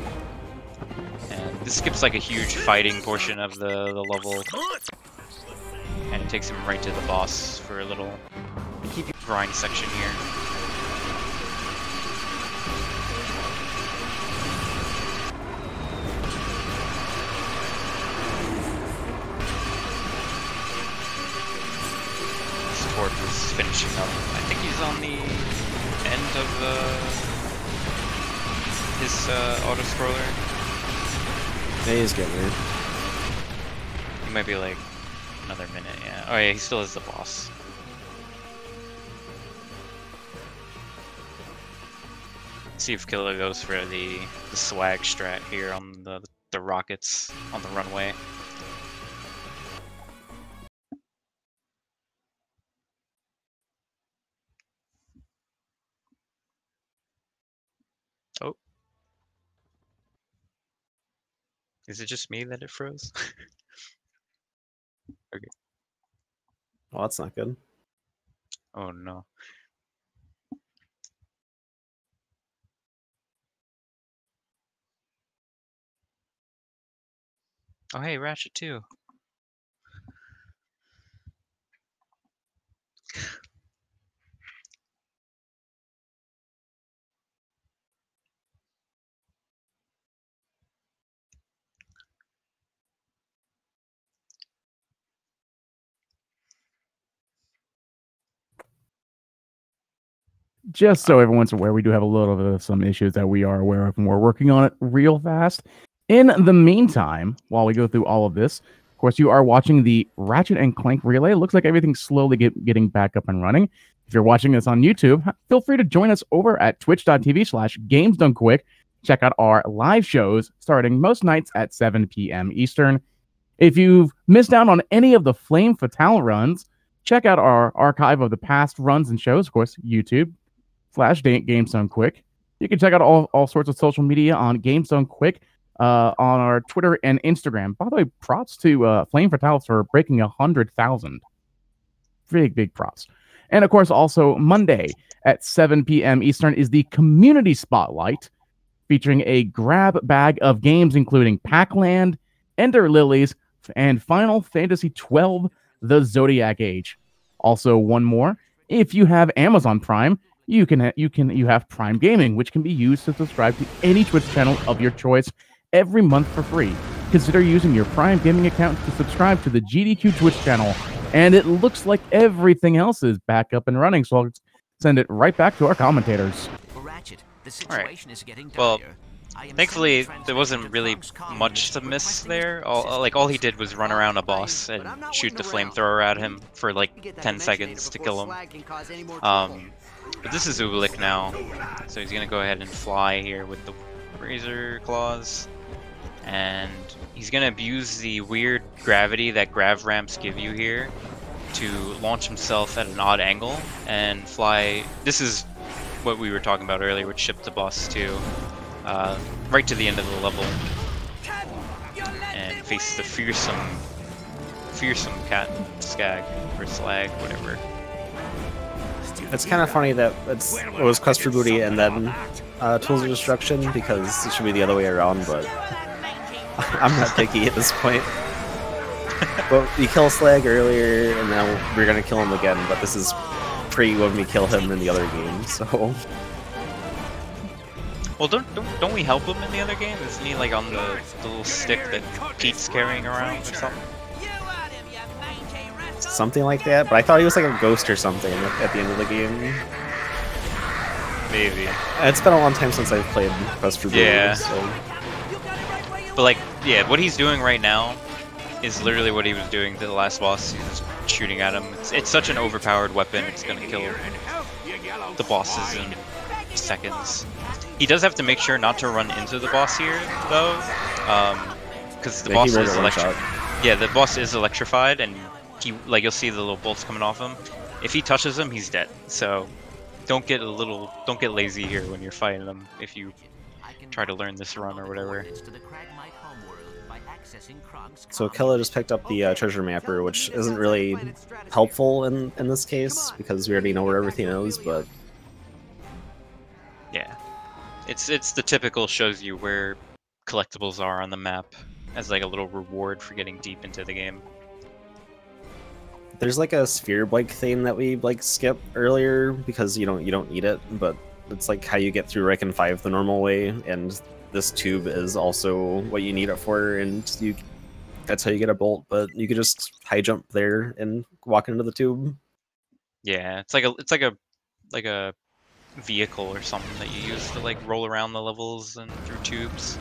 And this skips like a huge fighting portion of the level, and it takes him right to the boss for a little grind section here. This Torque is finishing up. I think he's on the end of his auto-scroller. Yeah, he's getting there. He might be like another minute, yeah. Oh yeah, he still is the boss. Let's see if Killer goes for the swag strat here on the rockets on the runway. Oh. Is it just me that it froze? Okay. Well, that's not good. Oh no. Oh hey, Ratchet too. Just so everyone's aware, we do have a little bit of some issues that we are aware of, and we're working on it real fast. In the meantime, while we go through all of this, of course, you are watching the Ratchet and Clank relay. It looks like everything's slowly getting back up and running. If you're watching this on YouTube, feel free to join us over at twitch.tv/GamesDoneQuick. Check out our live shows starting most nights at 7 p.m. Eastern. If you've missed out on any of the Flame Fatale runs, check out our archive of the past runs and shows, of course, YouTube/GameZoneQuick. You can check out all sorts of social media on GameZoneQuick, on our Twitter and Instagram. By the way, props to Flame Fatale for breaking 100,000. Big props. And of course, also Monday at 7 p.m. Eastern is the Community Spotlight, featuring a grab bag of games including Pac-Land, Ender Lilies, and Final Fantasy XII: The Zodiac Age. Also, one more. If you have Amazon Prime, you have Prime Gaming, which can be used to subscribe to any Twitch channel of your choice every month for free. Consider using your Prime Gaming account to subscribe to the GDQ Twitch channel, and it looks like everything else is back up and running, so I'll send it right back to our commentators. Ratchet, the situation is getting Well, dire. thankfully there wasn't really much to miss there. All he did was run around a boss and shoot the flamethrower at him for like 10 seconds to kill him. But this is Ubelik now, so he's gonna go ahead and fly here with the Razor Claws, and he's gonna abuse the weird gravity that grav ramps give you here to launch himself at an odd angle and fly. This is what we were talking about earlier, which shipped the boss to right to the end of the level and face the fearsome cat skag or slag, whatever. It's kind of funny that it was Quest for Booty and then Tools of Destruction, because it should be the other way around, but I'm not picky at this point. But we killed Slag earlier, and now we're gonna kill him again, but this is pre when we kill him in the other game, so... Well, don't we help him in the other game? Isn't he like on the little stick that Pete's carrying around or something? Something like that, but I thought he was like a ghost or something at the end of the game. Maybe. It's been a long time since I've played Quest for Booty, yeah. So... But like, yeah, what he's doing right now is literally what he was doing to the last boss. He's just shooting at him. It's such an overpowered weapon, it's gonna kill the bosses in seconds. He does have to make sure not to run into the boss here, though, because the boss is Yeah, the boss is electrified, and you'll see the little bolts coming off him. If he touches him, he's dead. So don't get lazy here when you're fighting him. If you try to learn this run or whatever. So Killa just picked up the treasure mapper, which isn't really helpful in this case because we already know where everything is, but yeah, it's the typical shows you where collectibles are on the map as like a little reward for getting deep into the game. There's like a sphere bike thing that we like skipped earlier because you don't need it, but it's like how you get through Reiken 5 the normal way, and this tube is also what you need it for, and that's how you get a bolt, but you could just high jump there and walk into the tube. Yeah, it's like a vehicle or something that you use to like roll around the levels and through tubes.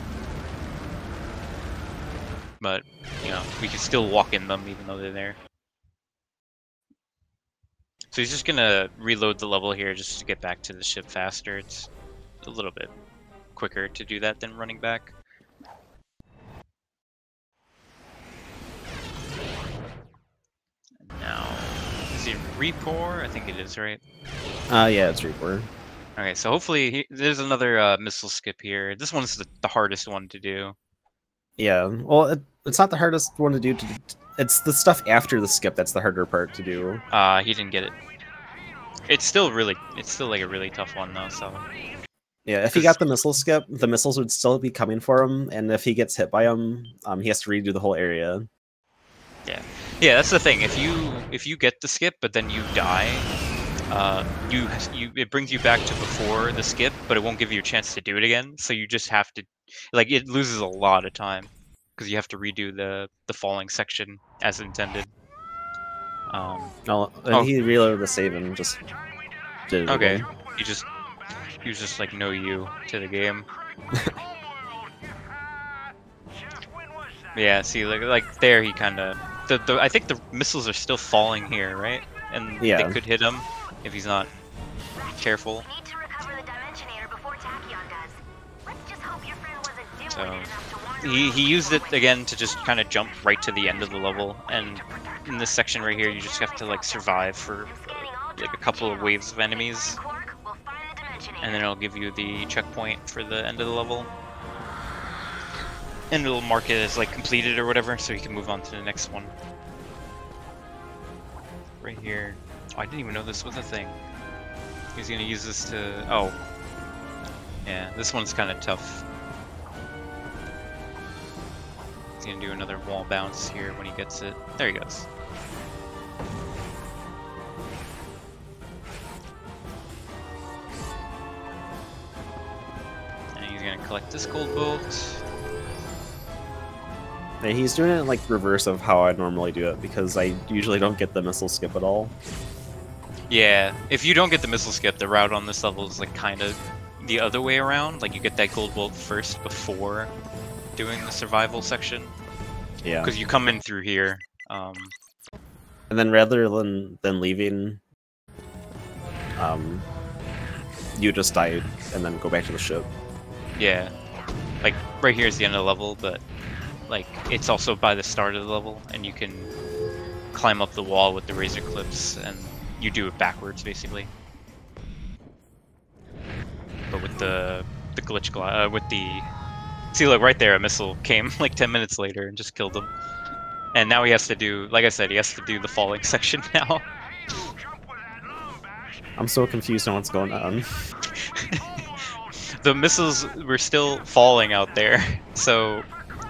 But, you know, we can still walk in them even though they're there. So he's just gonna reload the level here just to get back to the ship faster. It's a little bit quicker to do that than running back. Now, is it Repour? I think it is, right? Yeah, it's Repour. Okay, so hopefully there's another missile skip here. This one's the hardest one to do. Yeah, well, it's not the hardest one to do. It's the stuff after the skip that's the harder part to do. He didn't get it. It's still like a really tough one though. So yeah, if he got the missile skip, the missiles would still be coming for him, and if he gets hit by them, he has to redo the whole area. Yeah, that's the thing. If you get the skip, but then you die, it brings you back to before the skip, but it won't give you a chance to do it again. So you just have to, like, it loses a lot of time because you have to redo the falling section as intended. He reloaded the save and just did it. Okay, again. he was just like no you to the game. Yeah, see, like there he kind of I think the missiles are still falling here, right? And yeah, they could hit him if he's not careful. So he used it again to just kind of jump right to the end of the level, and in this section right here, you just have to like survive for like a couple of waves of enemies, and then it'll give you the checkpoint for the end of the level, and it'll mark it as like completed or whatever, so you can move on to the next one. Right here. Oh, I didn't even know this was a thing. He's gonna use this to. Oh, yeah, this one's kind of tough. He's gonna do another wall bounce here when he gets it. There he goes. And he's gonna collect this gold bolt. Yeah, he's doing it like reverse of how I normally do it, because I usually don't get the missile skip at all. Yeah, if you don't get the missile skip, the route on this level is like kind of the other way around. Like you get that gold bolt first before doing the survival section. Yeah. Because you come in through here. And then rather than leaving, you just die and then go back to the ship. Yeah. Like right here is the end of the level, but like it's also by the start of the level, and you can climb up the wall with the razor clips, and you do it backwards basically. But with the glitch with the see, look right there, a missile came like 10 minutes later and just killed him. And now he has to do, like I said, he has to do the falling section now. I'm so confused on what's going on. The missiles were still falling out there, so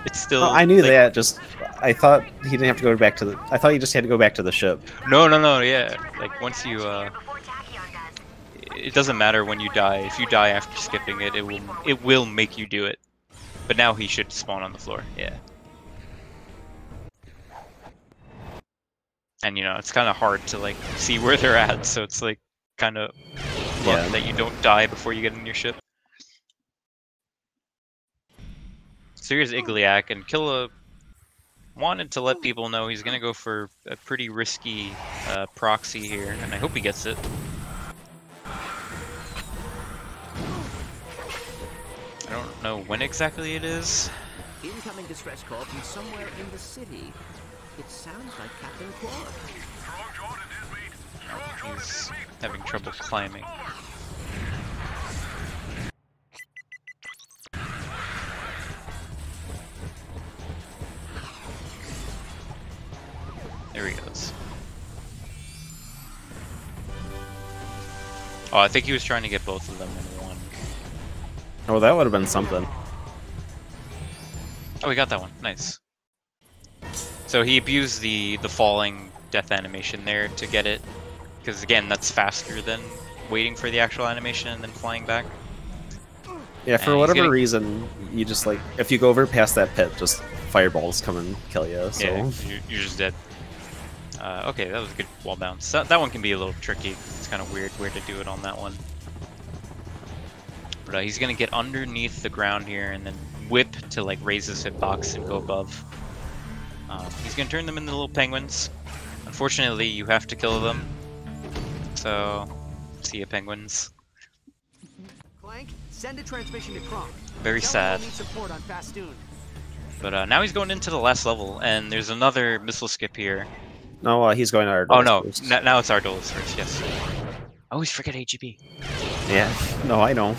it's still. Oh, I knew that. Just I thought he didn't have to go back to the. I thought he just had to go back to the ship. No. Yeah, like once you. It doesn't matter when you die. If you die after skipping it, it will make you do it. But now he should spawn on the floor. Yeah. And you know it's kind of hard to like see where they're at, so it's like kind of luck that you don't die before you get in your ship. So here's Igliak, and Killa wanted to let people know he's gonna go for a pretty risky proxy here, and I hope he gets it. I don't know when exactly it is. Incoming distress call from somewhere in the city. It sounds like Captain Claude. No, he's having trouble climbing. There he goes. Oh, I think he was trying to get both of them in one. Oh, that would have been something. Oh, we got that one. Nice. So he abused the falling death animation there to get it, because again, that's faster than waiting for the actual animation and then flying back. Yeah, for whatever reason, you just like if you go over past that pit, just fireballs come and kill you. So yeah, you're just dead. Okay, that was a good wall bounce. That one can be a little tricky. It's kind of weird where to do it on that one. But he's gonna get underneath the ground here and then whip to like raise his hitbox and go above. He's gonna turn them into little penguins. Unfortunately, you have to kill them. So, see ya, penguins. Clank, send a transmission to Kronk. Very sad. Need support on Fastoon. But now he's going into the last level, and there's another missile skip here. No, he's going to Ardolis. Oh no, first. Now it's Ardolis first. Yes. I always forget AGB. Yeah. No, I know.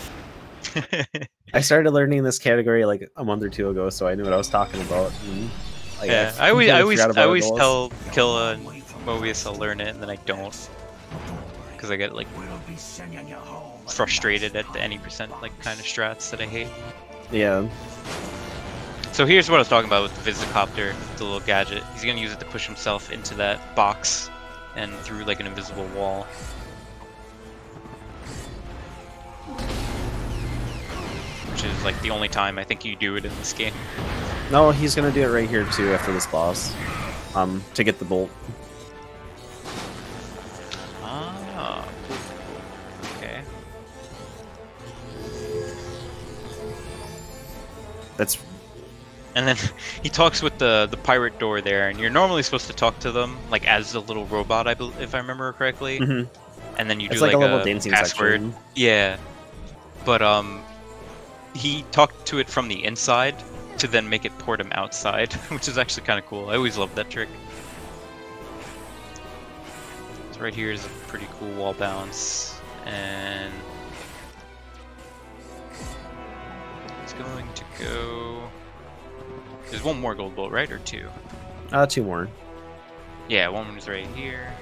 I started learning this category like a month or two ago, so I knew what I was talking about. And, like, Yeah, I always tell Killa and Mobius I'll learn it, and then I don't, because I get like frustrated at the any percent like kind of strats that I hate. Yeah. So here's what I was talking about with the Visicopter, the little gadget. He's gonna use it to push himself into that box and through like an invisible wall. Which is like the only time I think you do it in this game. No, he's gonna do it right here too after this boss. To get the bolt. Ah. Okay. That's. And then he talks with the pirate door there, and you're normally supposed to talk to them like as a little robot, if I remember correctly. Mhm. And then you do It's like a little a dancing password. section. Yeah. But he talked to it from the inside to then make it port him outside, which is actually kind of cool. I always loved that trick. So right here is a pretty cool wall bounce, and it's going to go. There's one more gold bolt, right, or two? Two more. Yeah, one was right here.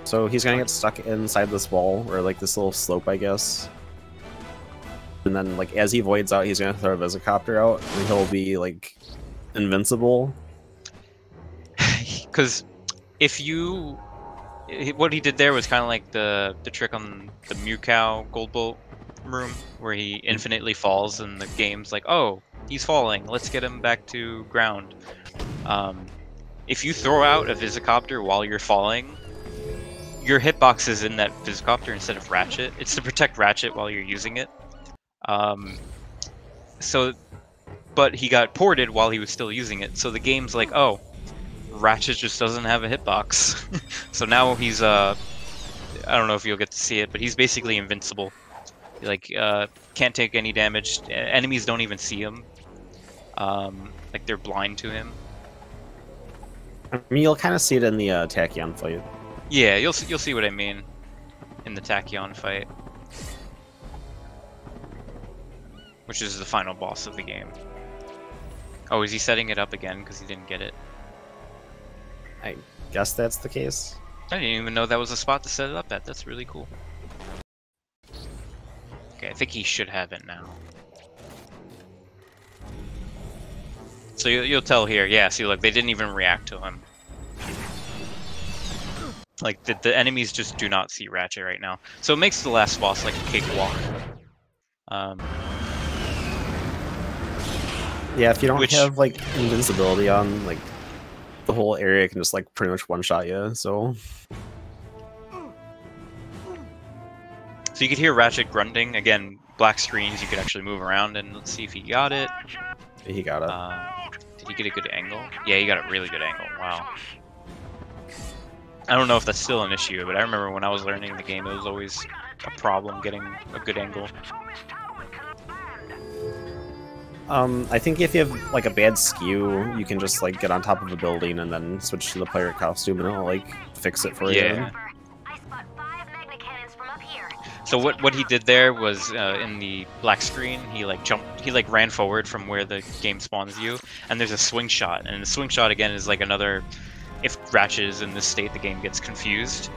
So he's gonna get stuck inside this wall, or like this little slope, I guess. And then, like, as he voids out, he's gonna throw a Visicopter out, and he'll be, like, invincible. Because if you... What he did there was kind of like the trick on the Mew Cow Gold Bolt room, where he infinitely falls, and the game's like, oh, he's falling, let's get him back to ground. If you throw out a Visicopter while you're falling, your hitbox is in that Visicopter instead of Ratchet. It's to protect Ratchet while you're using it. But he got ported while he was still using it, so the game's like, oh, Ratchet just doesn't have a hitbox. So now he's, I don't know if you'll get to see it, but he's basically invincible. Like, can't take any damage. Enemies don't even see him. Like, they're blind to him. I mean, you'll kind of see it in the Tachyon fight. Yeah, you'll see what I mean in the Tachyon fight, which is the final boss of the game. Oh, is he setting it up again because he didn't get it? I guess that's the case. I didn't even know that was a spot to set it up at. That's really cool. Okay, I think he should have it now. So you'll tell here. Yeah, see, look, they didn't even react to him. Like, the enemies just do not see Ratchet right now. So it makes the last boss like a cakewalk. Yeah, if you don't have, like, invincibility on, like, the whole area can just, like, pretty much one-shot you, so... So you could hear Ratchet grunting. Again, black screens, you could actually move around, and let's see if he got it. He got it. Did he get a good angle? Yeah, he got a really good angle. Wow. I don't know if that's still an issue, but I remember when I was learning the game, it was always a problem getting a good angle. I think if you have, like, a bad skew, you can just, like, get on top of a building and then switch to the pirate costume and it'll, like, fix it for you. So what he did there was, in the black screen, he, like, ran forward from where the game spawns you, and there's a swing shot, and the swing shot, again, is, like, another... If Ratchet is in this state, the game gets confused.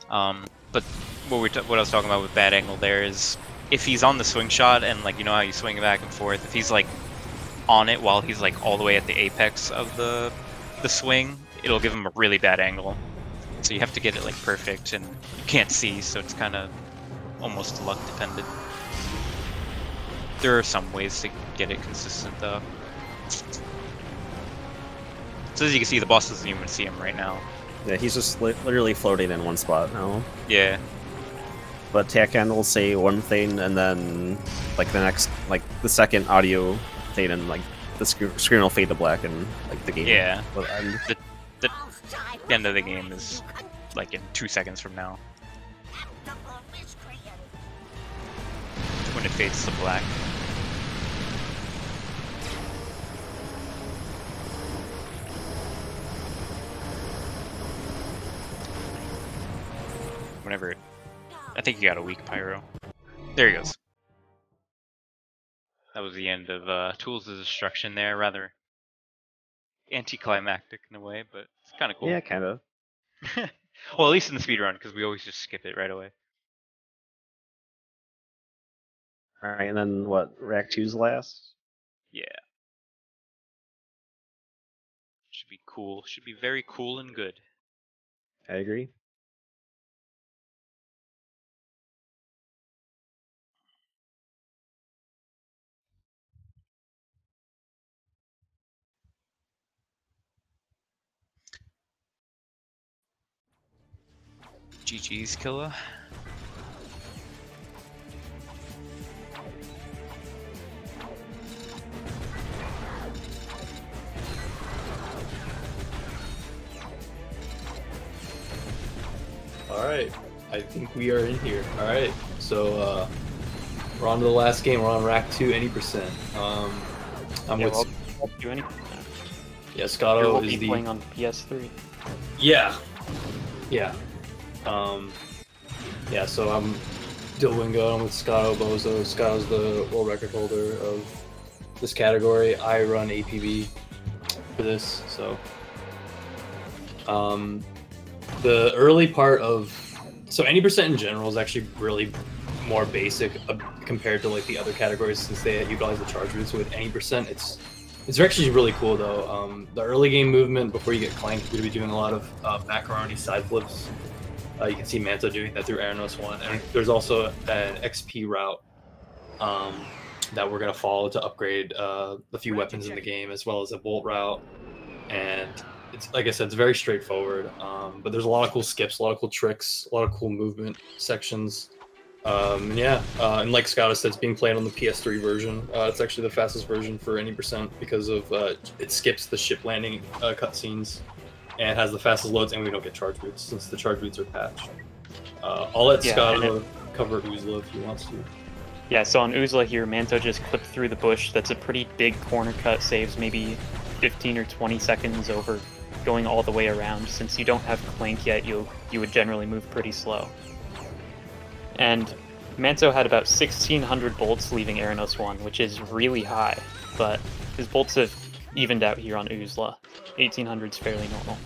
But what I was talking about with bad angle there is, if he's on the swing shot and, like, you know how you swing back and forth, if he's, like, on it while he's, like, all the way at the apex of the swing, it'll give him a really bad angle. So you have to get it, like, perfect, and you can't see, so it's kind of almost luck dependent. There are some ways to get it consistent, though. So as you can see, the boss doesn't even see him right now. Yeah, he's just literally floating in one spot now. Yeah. But Tachyon will say one thing, and then, like, the next, like, the second audio thing, and, like, the screen will fade to black, and, like, the game will end. The end of the game is, like, in 2 seconds from now. When it fades to black. Whenever it I think you got a weak pyro. There he goes. That was the end of Tools of Destruction there, rather anticlimactic in a way, but it's kind of cool. Yeah, kind of. Well, at least in the speedrun, because we always just skip it right away. Alright, and then what? React 2's last? Yeah. Should be cool. Should be very cool and good. I agree. GG's, Killa. Alright, I think we are in here. Alright, so we're on to the last game. We're on Rack 2, any percent. I'm with... I'll do any. Yeah, Scotto will is be the... playing on PS3. Yeah. Yeah. Yeah, so I'm Dilwingo, I'm with Scotto Bozo. Scotto's the world record holder of this category. I run APB for this, so... the early part of... So any percent in general is actually really more basic compared to like the other categories since they utilize the charge routes. With any percent, it's actually really cool though. The early game movement before you get clanked, you're going to be doing a lot of macaroni side flips. You can see Manto doing that through Aranos 1. And there's also an XP route that we're going to follow to upgrade a few weapons in the game, as well as a bolt route. And it's, like I said, it's very straightforward, but there's a lot of cool skips, a lot of cool tricks, a lot of cool movement sections. And like Scott said, it's being played on the PS3 version. It's actually the fastest version for any percent because of it skips the ship landing cutscenes and has the fastest loads, and we don't get charge routes since the charge routes are patched. I'll let Scott cover Uzla if he wants to. Yeah, so on Uzla here, Manto just clipped through the bush. That's a pretty big corner cut, saves maybe 15 or 20 seconds over going all the way around. Since you don't have Clank yet, you would generally move pretty slow. And Manto had about 1,600 bolts leaving Aranos 1, which is really high, but his bolts have evened out here on Uzla. 1,800 is fairly normal.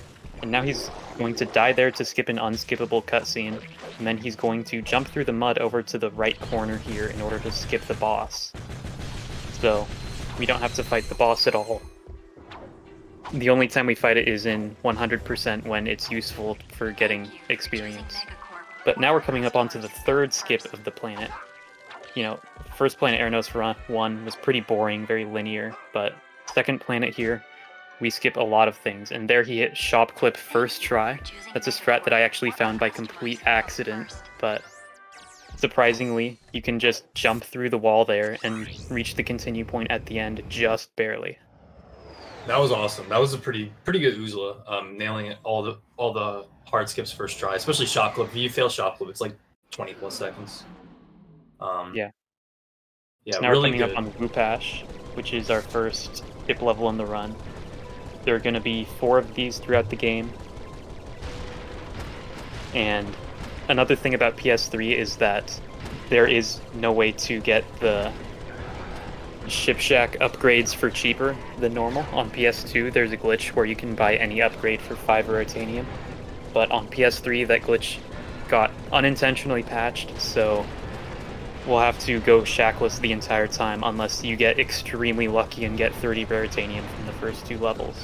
And now he's going to die there to skip an unskippable cutscene, and then he's going to jump through the mud over to the right corner here in order to skip the boss. So we don't have to fight the boss at all. The only time we fight it is in 100% when it's useful for getting experience. But now we're coming up onto the third skip of the planet. You know, first planet Aranos 1 was pretty boring, very linear, but second planet here, we skip a lot of things, and there he hit Shop Clip first try. That's a strat that I actually found by complete accident, but surprisingly, you can just jump through the wall there and reach the continue point at the end just barely. That was awesome. That was a pretty good Uzla, nailing it all the hard skips first try, especially Shop Clip. If you fail Shop Clip, it's like 20 plus seconds. Yeah. Yeah, so now really we're coming up on Wupash, which is our first skip level in the run. There are going to be 4 of these throughout the game. And another thing about PS3 is that there is no way to get the Ship Shack upgrades for cheaper than normal. On PS2, there's a glitch where you can buy any upgrade for 5 Raritanium. But on PS3, that glitch got unintentionally patched, so we'll have to go Shackless the entire time unless you get extremely lucky and get 30 Raritanium from the first 2 levels.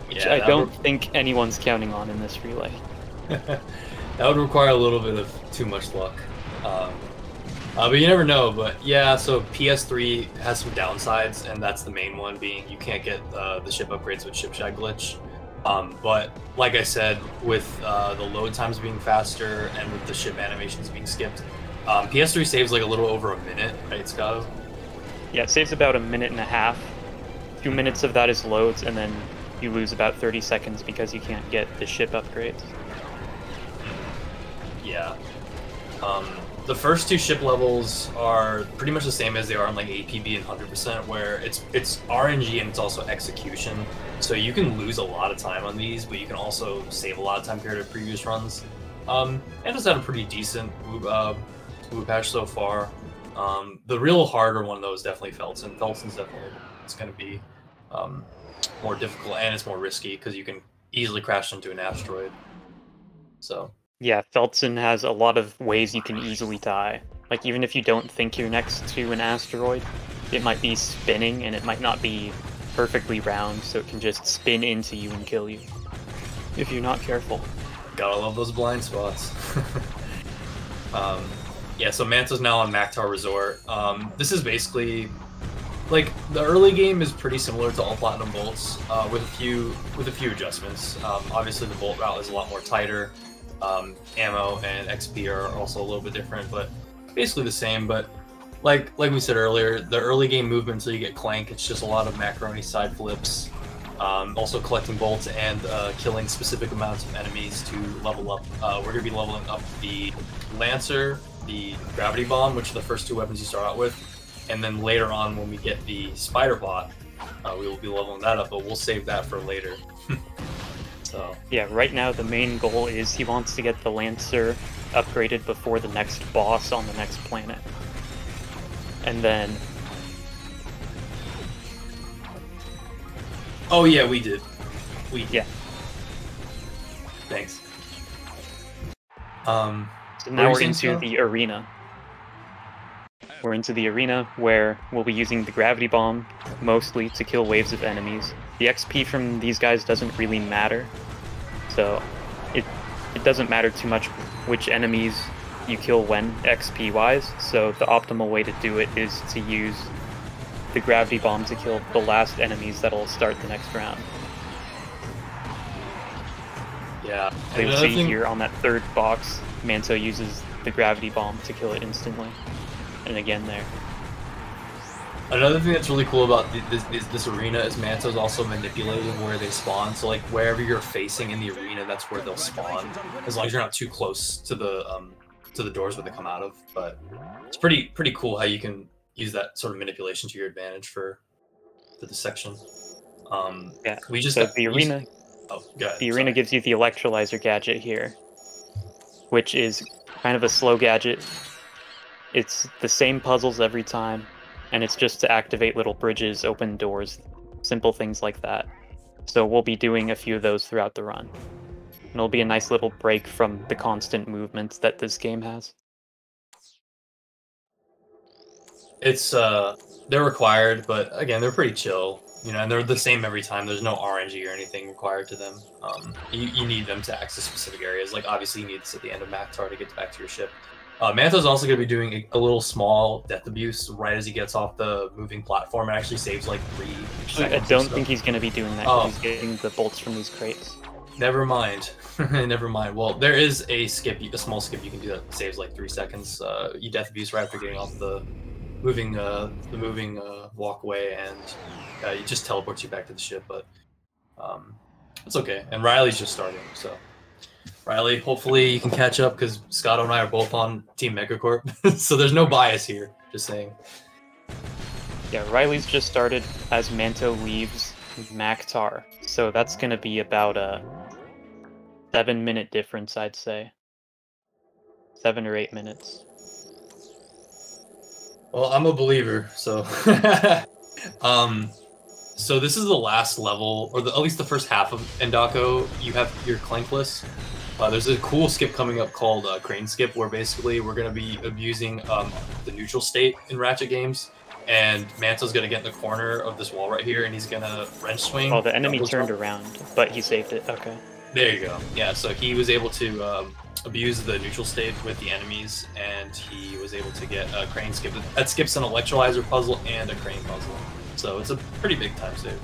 Which I don't think anyone's counting on in this relay. That would require a little bit of too much luck. But you never know. But yeah, so PS3 has some downsides, and that's the main one being you can't get the ship upgrades with Ship Shack glitch. But like I said, with the load times being faster and with the ship animations being skipped, PS3 saves like a little over a minute, right, Scott? Yeah, it saves about a minute and a half. 2 minutes of that is loads, and then you lose about 30 seconds because you can't get the ship upgrades. Yeah. The first 2 ship levels are pretty much the same as they are on like APB and 100%, where it's RNG and it's also execution. So you can lose a lot of time on these, but you can also save a lot of time compared to previous runs. Manto's had a pretty decent move patch so far. The real harder one though is definitely Felton. Felton's definitely going to be more difficult, and it's more risky because you can easily crash into an asteroid. So yeah, Felton has a lot of ways you can easily die. Like even if you don't think you're next to an asteroid, it might be spinning and it might not be perfectly round, so it can just spin into you and kill you if you're not careful. Gotta love those blind spots. Yeah, so Manto's now on Mactar Resort. This is basically like the early game is pretty similar to all Platinum Bolts, with a few adjustments. Obviously, the Bolt route is a lot more tighter. Ammo and XP are also a little bit different, but basically the same. But like we said earlier, the early game movement until you get Clank, it's just a lot of macaroni side flips. Also collecting bolts and killing specific amounts of enemies to level up. We're going to be leveling up the Lancer, the Gravity Bomb, which are the first two weapons you start out with, and then later on when we get the Spider Bot, we will be leveling that up, but we'll save that for later. So yeah, right now the main goal is he wants to get the Lancer upgraded before the next boss on the next planet. And then... Oh yeah, we did. Yeah. Thanks. So now we're into the arena. We're into the arena where we'll be using the Gravity Bomb mostly to kill waves of enemies. The XP from these guys doesn't really matter, so it doesn't matter too much which enemies you kill when XP-wise, so the optimal way to do it is to use the Gravity Bomb to kill the last enemies that'll start the next round. Yeah. So you'll see here on that third box, Manto uses the Gravity Bomb to kill it instantly. And again there. Another thing that's really cool about this arena is Manto's also manipulating where they spawn. So like wherever you're facing in the arena, that's where they'll spawn, as long as you're not too close to the doors where they come out of. But it's pretty cool how you can use that sort of manipulation to your advantage for the section. Yeah. We just so the arena. Oh, go ahead, the arena gives you the electrolyzer gadget here, which is kind of a slow gadget. It's the same puzzles every time, and it's just to activate little bridges, open doors, simple things like that. So we'll be doing a few of those throughout the run. And it'll be a nice little break from the constant movements that this game has. It's they're required, but again, they're pretty chill, you know, and they're the same every time. There's no RNG or anything required to them. You need them to access specific areas. Like obviously you need this at the end of Mactar to get back to your ship. Manto's also going to be doing a little small death abuse right as he gets off the moving platform. It actually saves like 3 seconds. I don't think he's going to be doing that because he's getting the bolts from these crates. Never mind. Never mind. Well, there is a small skip you can do that saves like 3 seconds. You death abuse right after getting off the moving walkway, and it just teleports you back to the ship. But it's okay. And Riley's just starting, so. Riley, hopefully you can catch up because Scotto and I are both on Team Megacorp, so there's no bias here. Just saying. Yeah, Riley's just started as Manto leaves Mactar, so that's going to be about a 7-minute difference, I'd say. 7 or 8 minutes. Well, I'm a believer, so. So this is the last level, or at least the first half of Endako. You have your Clankless. There's a cool skip coming up called Crane Skip, where basically we're going to be abusing the neutral state in Ratchet games, and Manto's going to get in the corner of this wall right here, and he's going to wrench swing. Oh, the enemy turned around, but he saved it. Okay. There you go. Yeah, so he was able to abuse the neutral state with the enemies, and he was able to get a Crane Skip. That skips an electrolyzer puzzle and a crane puzzle. So it's a pretty big time save.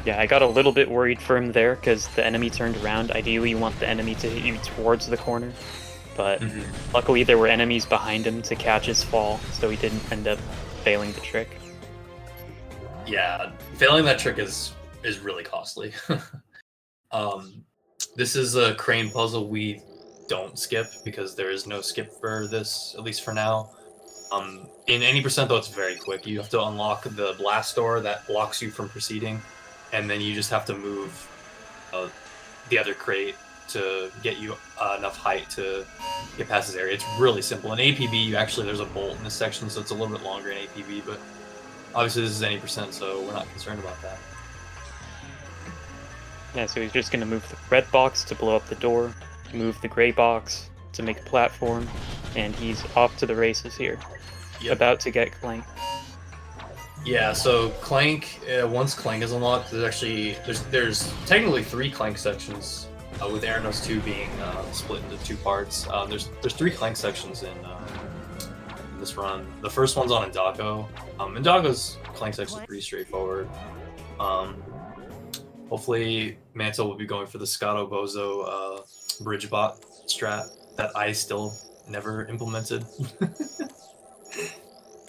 Yeah, I got a little bit worried for him there because the enemy turned around. Ideally, you want the enemy to hit you towards the corner. But luckily, there were enemies behind him to catch his fall, so he didn't end up failing the trick. Yeah, failing that trick is really costly. This is a crane puzzle we don't skip because there is no skip for this, at least for now. In any percent, though, it's very quick. You have to unlock the blast door that blocks you from proceeding, and then you just have to move the other crate to get you enough height to get past this area. It's really simple. In APB, you actually, there's a bolt in this section, so it's a little bit longer in APB, but obviously this is any %, so we're not concerned about that. Yeah, so he's just going to move the red box to blow up the door, move the gray box to make a platform, and he's off to the races here. Yep. About to get Clank. Yeah, so Clank, once Clank is unlocked, there's technically 3 Clank sections, with Eranos 2 being split into 2 parts. There's 3 Clank sections in this run. The first one's on Indako. Indako's Clank section is pretty straightforward. Hopefully Manto will be going for the Scotto Bozo bridge bot strat that I still never implemented.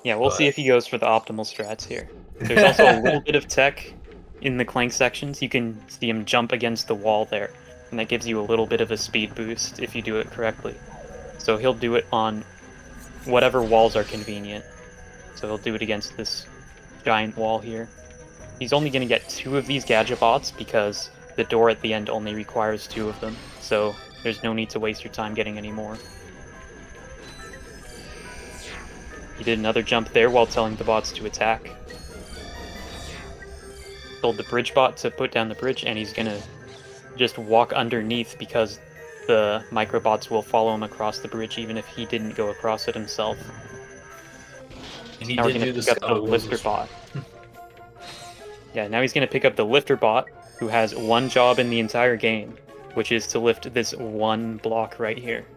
Yeah, we'll see if he goes for the optimal strats here. There's also a little bit of tech in the Clank sections. You can see him jump against the wall there, and that gives you a little bit of a speed boost if you do it correctly. So he'll do it on whatever walls are convenient. So he'll do it against this giant wall here. He's only going to get 2 of these gadget bots because the door at the end only requires 2 of them. So there's no need to waste your time getting any more. He did another jump there while telling the bots to attack. Told the bridge bot to put down the bridge, and he's gonna just walk underneath because the microbots will follow him across the bridge even if he didn't go across it himself. And he now we're did gonna do pick up the lifter bot. Yeah, now he's gonna pick up the lifter bot, who has one job in the entire game, which is to lift this one block right here.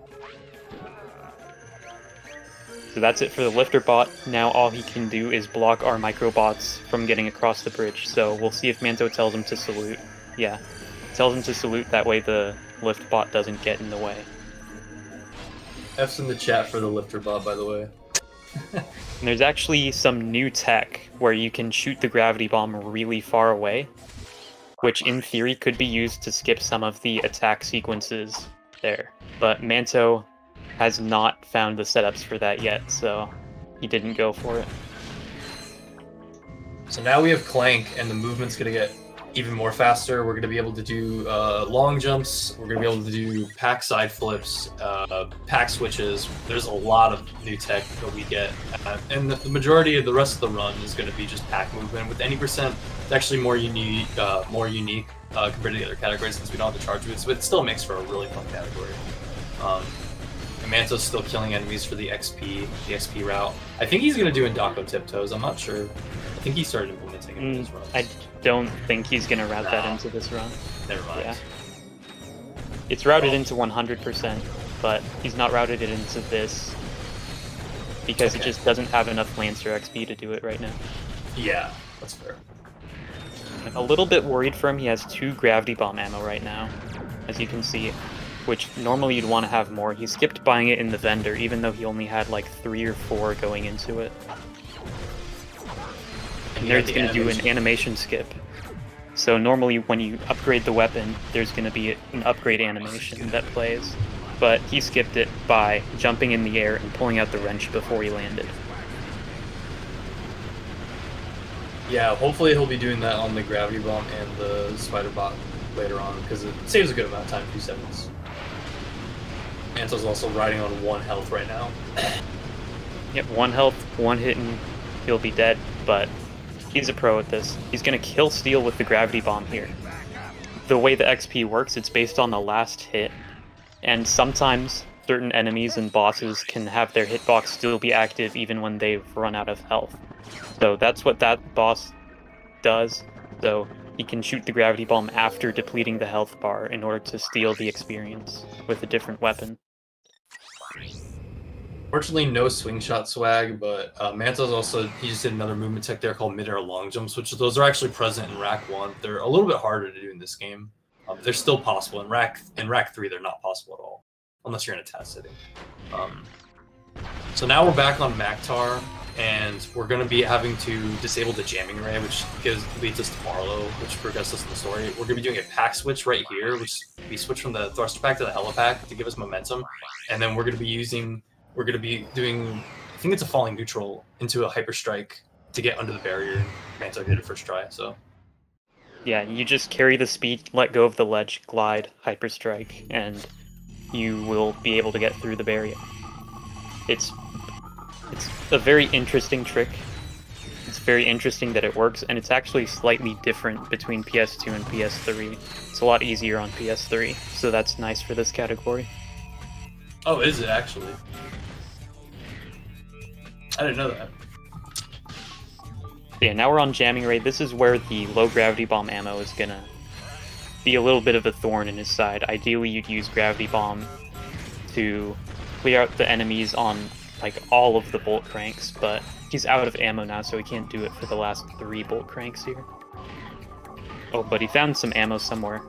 So that's it for the lifter bot. Now all he can do is block our microbots from getting across the bridge. So we'll see if Manto tells him to salute. Yeah, tells him to salute, that way the lift bot doesn't get in the way. F's in the chat for the lifter bot, by the way. And there's actually some new tech where you can shoot the gravity bomb really far away, which in theory could be used to skip some of the attack sequences there. But Manto has not found the setups for that yet, so he didn't go for it. So now we have Clank, and the movement's going to get even more faster. We're going to be able to do long jumps. We're going to be able to do pack side flips, pack switches. There's a lot of new tech that we get. And the majority of the rest of the run is going to be just pack movement. With any percent, it's actually more unique compared to the other categories since we don't have the charge boots, but it still makes for a really fun category. And Manto's still killing enemies for the XP route. I think he's going to do Indako tiptoes. I'm not sure. I think he started implementing it in this run. I don't think he's going to route that into this run. Never mind. Yeah. It's routed into 100%, but he's not routed it into this because it just doesn't have enough Lancer XP to do it right now. Yeah, that's fair. I'm a little bit worried for him. He has 2 gravity bomb ammo right now, as you can see, which normally you'd want to have more. He skipped buying it in the vendor, even though he only had like 3 or 4 going into it. And there's going to do an animation skip. So normally when you upgrade the weapon, there's going to be an upgrade animation that plays. But he skipped it by jumping in the air and pulling out the wrench before he landed. Yeah, hopefully he'll be doing that on the gravity bomb and the spider bot later on, because it saves a good amount of time, 2 seconds. Manto's also riding on 1 health right now. Yep, 1 health, 1 hit, and he'll be dead, but he's a pro at this. He's going to kill Steel with the gravity bomb here. The way the XP works, it's based on the last hit, and sometimes certain enemies and bosses can have their hitbox still be active even when they've run out of health. So that's what that boss does. So he can shoot the gravity bomb after depleting the health bar in order to steal the experience with a different weapon. Fortunately, no swing shot swag, but Manto's also, he just did another movement tech there called mid-air long jumps, which those are actually present in Rack 1. They're a little bit harder to do in this game. They're still possible. In Rack 3, they're not possible at all, unless you're in a test setting. So now we're back on Maktar, and we're going to be having to disable the jamming ray, which leads us to Marlow, which progresses in the story. We're going to be doing a pack switch right here, which we switch from the thruster pack to the helipack to give us momentum, and then we're going to be doing, I think it's a falling neutral into a hyper strike to get under the barrier. Manto did it first try, so Yeah, you just carry the speed, let go of the ledge, glide, hyper strike, and you will be able to get through the barrier. It's a very interesting trick. It's very interesting that it works, and it's actually slightly different between PS2 and PS3. It's a lot easier on PS3, so that's nice for this category. Oh, is it actually? I didn't know that. Yeah, now we're on Jamming Raid. This is where the low gravity bomb ammo is gonna be a little bit of a thorn in his side. Ideally, you'd use gravity bomb to clear out the enemies on like all of the bolt cranks, but he's out of ammo now, so he can't do it for the last 3 bolt cranks here. Oh, but he found some ammo somewhere,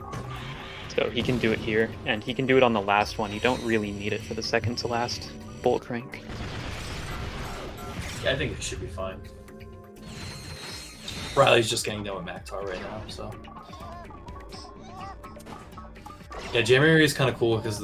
so he can do it here, and he can do it on the last one. You don't really need it for the second to last bolt crank. Yeah, I think it should be fine. Riley's just getting done with Maktar right now, so. Yeah, Jamming Raid is kind of cool because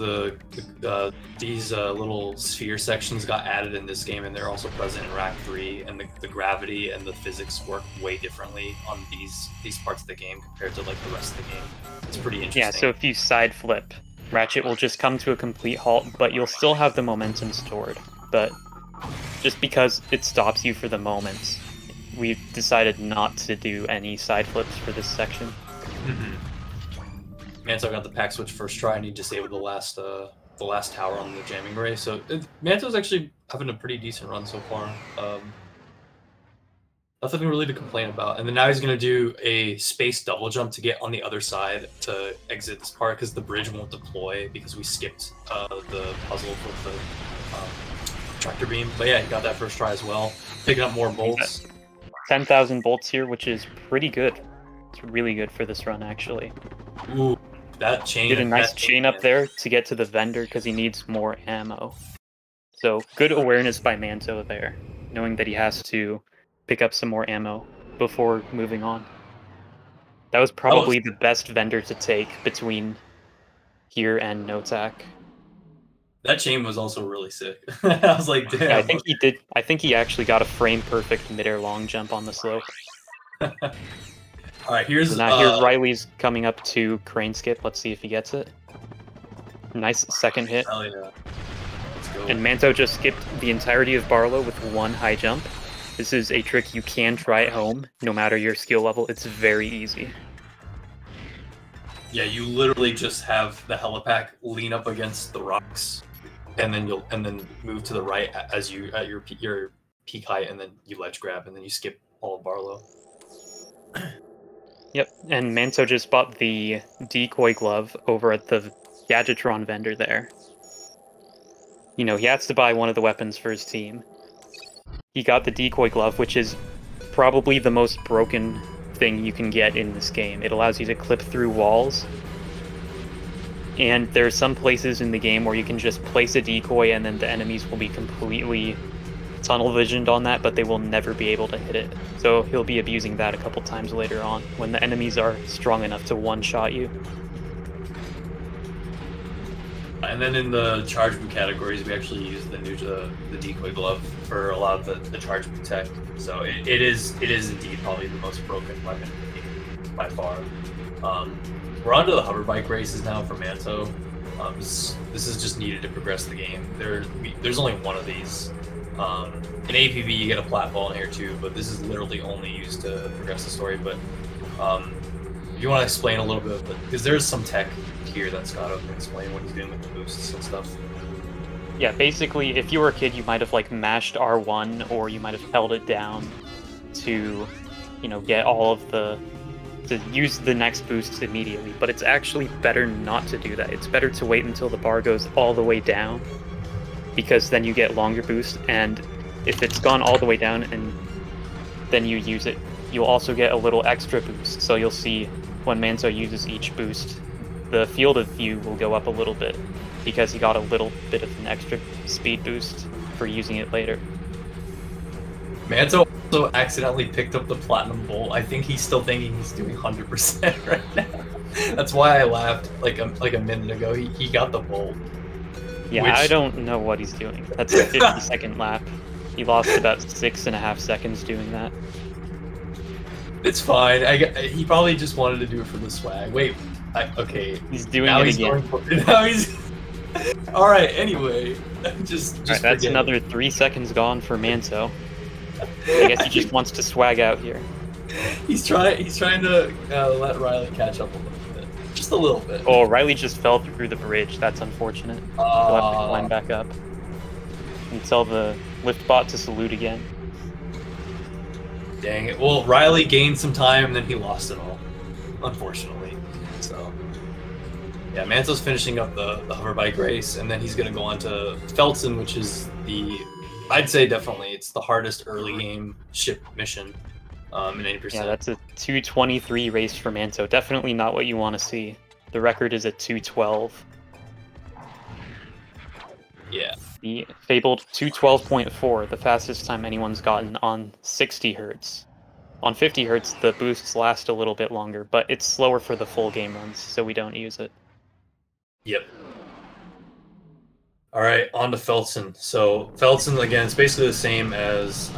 these little sphere sections got added in this game, and they're also present in Rack 3, and the gravity and the physics work way differently on these parts of the game compared to like the rest of the game. It's pretty interesting. Yeah, so if you side flip, Ratchet will just come to a complete halt, but you'll still have the momentum stored. But just because it stops you for the moment, we've decided not to do any side flips for this section. Manto got the pack switch first try, and he disabled the last tower on the Jamming Ray. So Manto's actually having a pretty decent run so far. Nothing really to complain about. And then now he's going to do a space double jump to get on the other side to exit this part, because the bridge won't deploy because we skipped the puzzle with the tractor beam. But yeah, he got that first try as well. Picking up more bolts. 10,000 bolts here, which is pretty good. It's really good for this run, actually. Ooh, that chain. Did a nice chain up there to get to the vendor because he needs more ammo. So good awareness by Manto there, knowing that he has to pick up some more ammo before moving on. That was probably the best vendor to take between here and Notak. That chain was also really sick. I was like, damn. Yeah, I think he did. I think he actually got a frame perfect midair long jump on the slope. All right, here's now here Riley's coming up to crane skip. Let's see if he gets it. Nice second hit. Hell yeah. Let's go. And Manto just skipped the entirety of Barlow with 1 high jump. This is a trick you can try at home, no matter your skill level. It's very easy. Yeah, you literally just have the helipack lean up against the rocks, and then move to the right as you at your peak height, and then you ledge grab, and then you skip all of Barlow. Yep, and Manto just bought the decoy glove over at the Gadgetron vendor there. You know, he has to buy one of the weapons for his team. He got the decoy glove, which is probably the most broken thing you can get in this game. It allows you to clip through walls. And there are some places in the game where you can just place a decoy and then the enemies will be completely tunnel visioned on that, but they will never be able to hit it. So he'll be abusing that a couple times later on when the enemies are strong enough to one-shot you. And then in the charge boot categories, we actually use the decoy glove for a lot of the charge boot tech. So it is indeed probably the most broken weapon by far. We're on to the hover bike races now for Manto. This is just needed to progress the game. There's only one of these. In APB you get a plat ball in here too, but this is literally only used to progress the story. But if you want to explain a little bit, because there's some tech here that Scott can explain what he's doing with the boosts and stuff. Yeah, basically, if you were a kid, you might have like mashed R1, or you might have held it down to, you know, get all of to use the next boost immediately. But it's actually better not to do that. It's better to wait until the bar goes all the way down, because then you get longer boost, and if it's gone all the way down and then you use it, you'll also get a little extra boost. So you'll see when Manto uses each boost, the field of view will go up a little bit because he got a little bit of an extra speed boost for using it later. Manto also accidentally picked up the Platinum Bolt. I think he's still thinking he's doing 100% right now. That's why I laughed like a minute ago. He got the Bolt. Yeah, I don't know what he's doing. That's a 50-second lap. He lost about 6.5 seconds doing that. It's fine. He probably just wanted to do it for the swag. Wait, okay. He's doing now it he's again. Now he's. All right. Anyway, just All right, that's another 3 seconds gone for Manto. I guess he just wants to swag out here. He's trying to let Riley catch up a little bit, just a little bit. Oh, Riley just fell through the bridge. That's unfortunate. He'll have to climb back up and tell the lift bot to salute again. Dang it. Well, Riley gained some time, and then he lost it all, unfortunately. So, yeah, Manto's finishing up the hover bike race, and then he's going to go on to Felton, which is I'd say definitely it's the hardest early game ship mission in 80%. Yeah, that's a 2:23 race for Manto. Definitely not what you want to see. The record is at 2:12. Yeah. The fabled 2:12.4, the fastest time anyone's gotten on 60 Hz. On 50 Hz, the boosts last a little bit longer, but it's slower for the full game runs, so we don't use it. Yep. All right, on to Felton. So Felton, again, it's basically the same as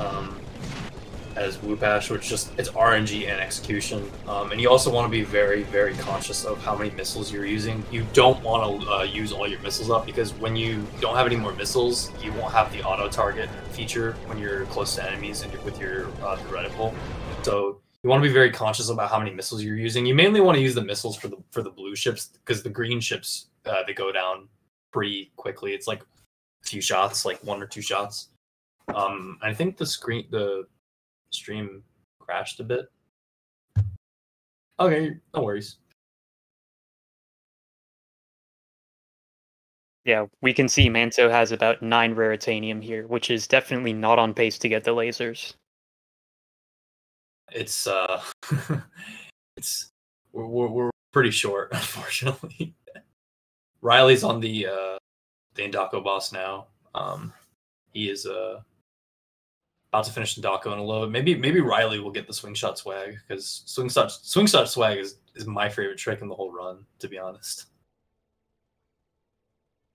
Whoopash, which it's RNG and execution. And you also want to be very, very conscious of how many missiles you're using. You don't want to use all your missiles up, because when you don't have any more missiles, you won't have the auto target feature when you're close to enemies and with your reticle. So you want to be very conscious about how many missiles you're using. You mainly want to use the missiles for the blue ships, because the green ships they go down pretty quickly. It's like a few shots, like 1 or 2 shots. I think the stream crashed a bit. Okay, no worries. Yeah, we can see Manto has about 9 Raritanium here, which is definitely not on pace to get the lasers. It's we're pretty short, unfortunately. Riley's on the Indako boss now. He is about to finish Indako in a load. Maybe Riley will get the swing shot swag, because swing shot swag is my favorite trick in the whole run, to be honest.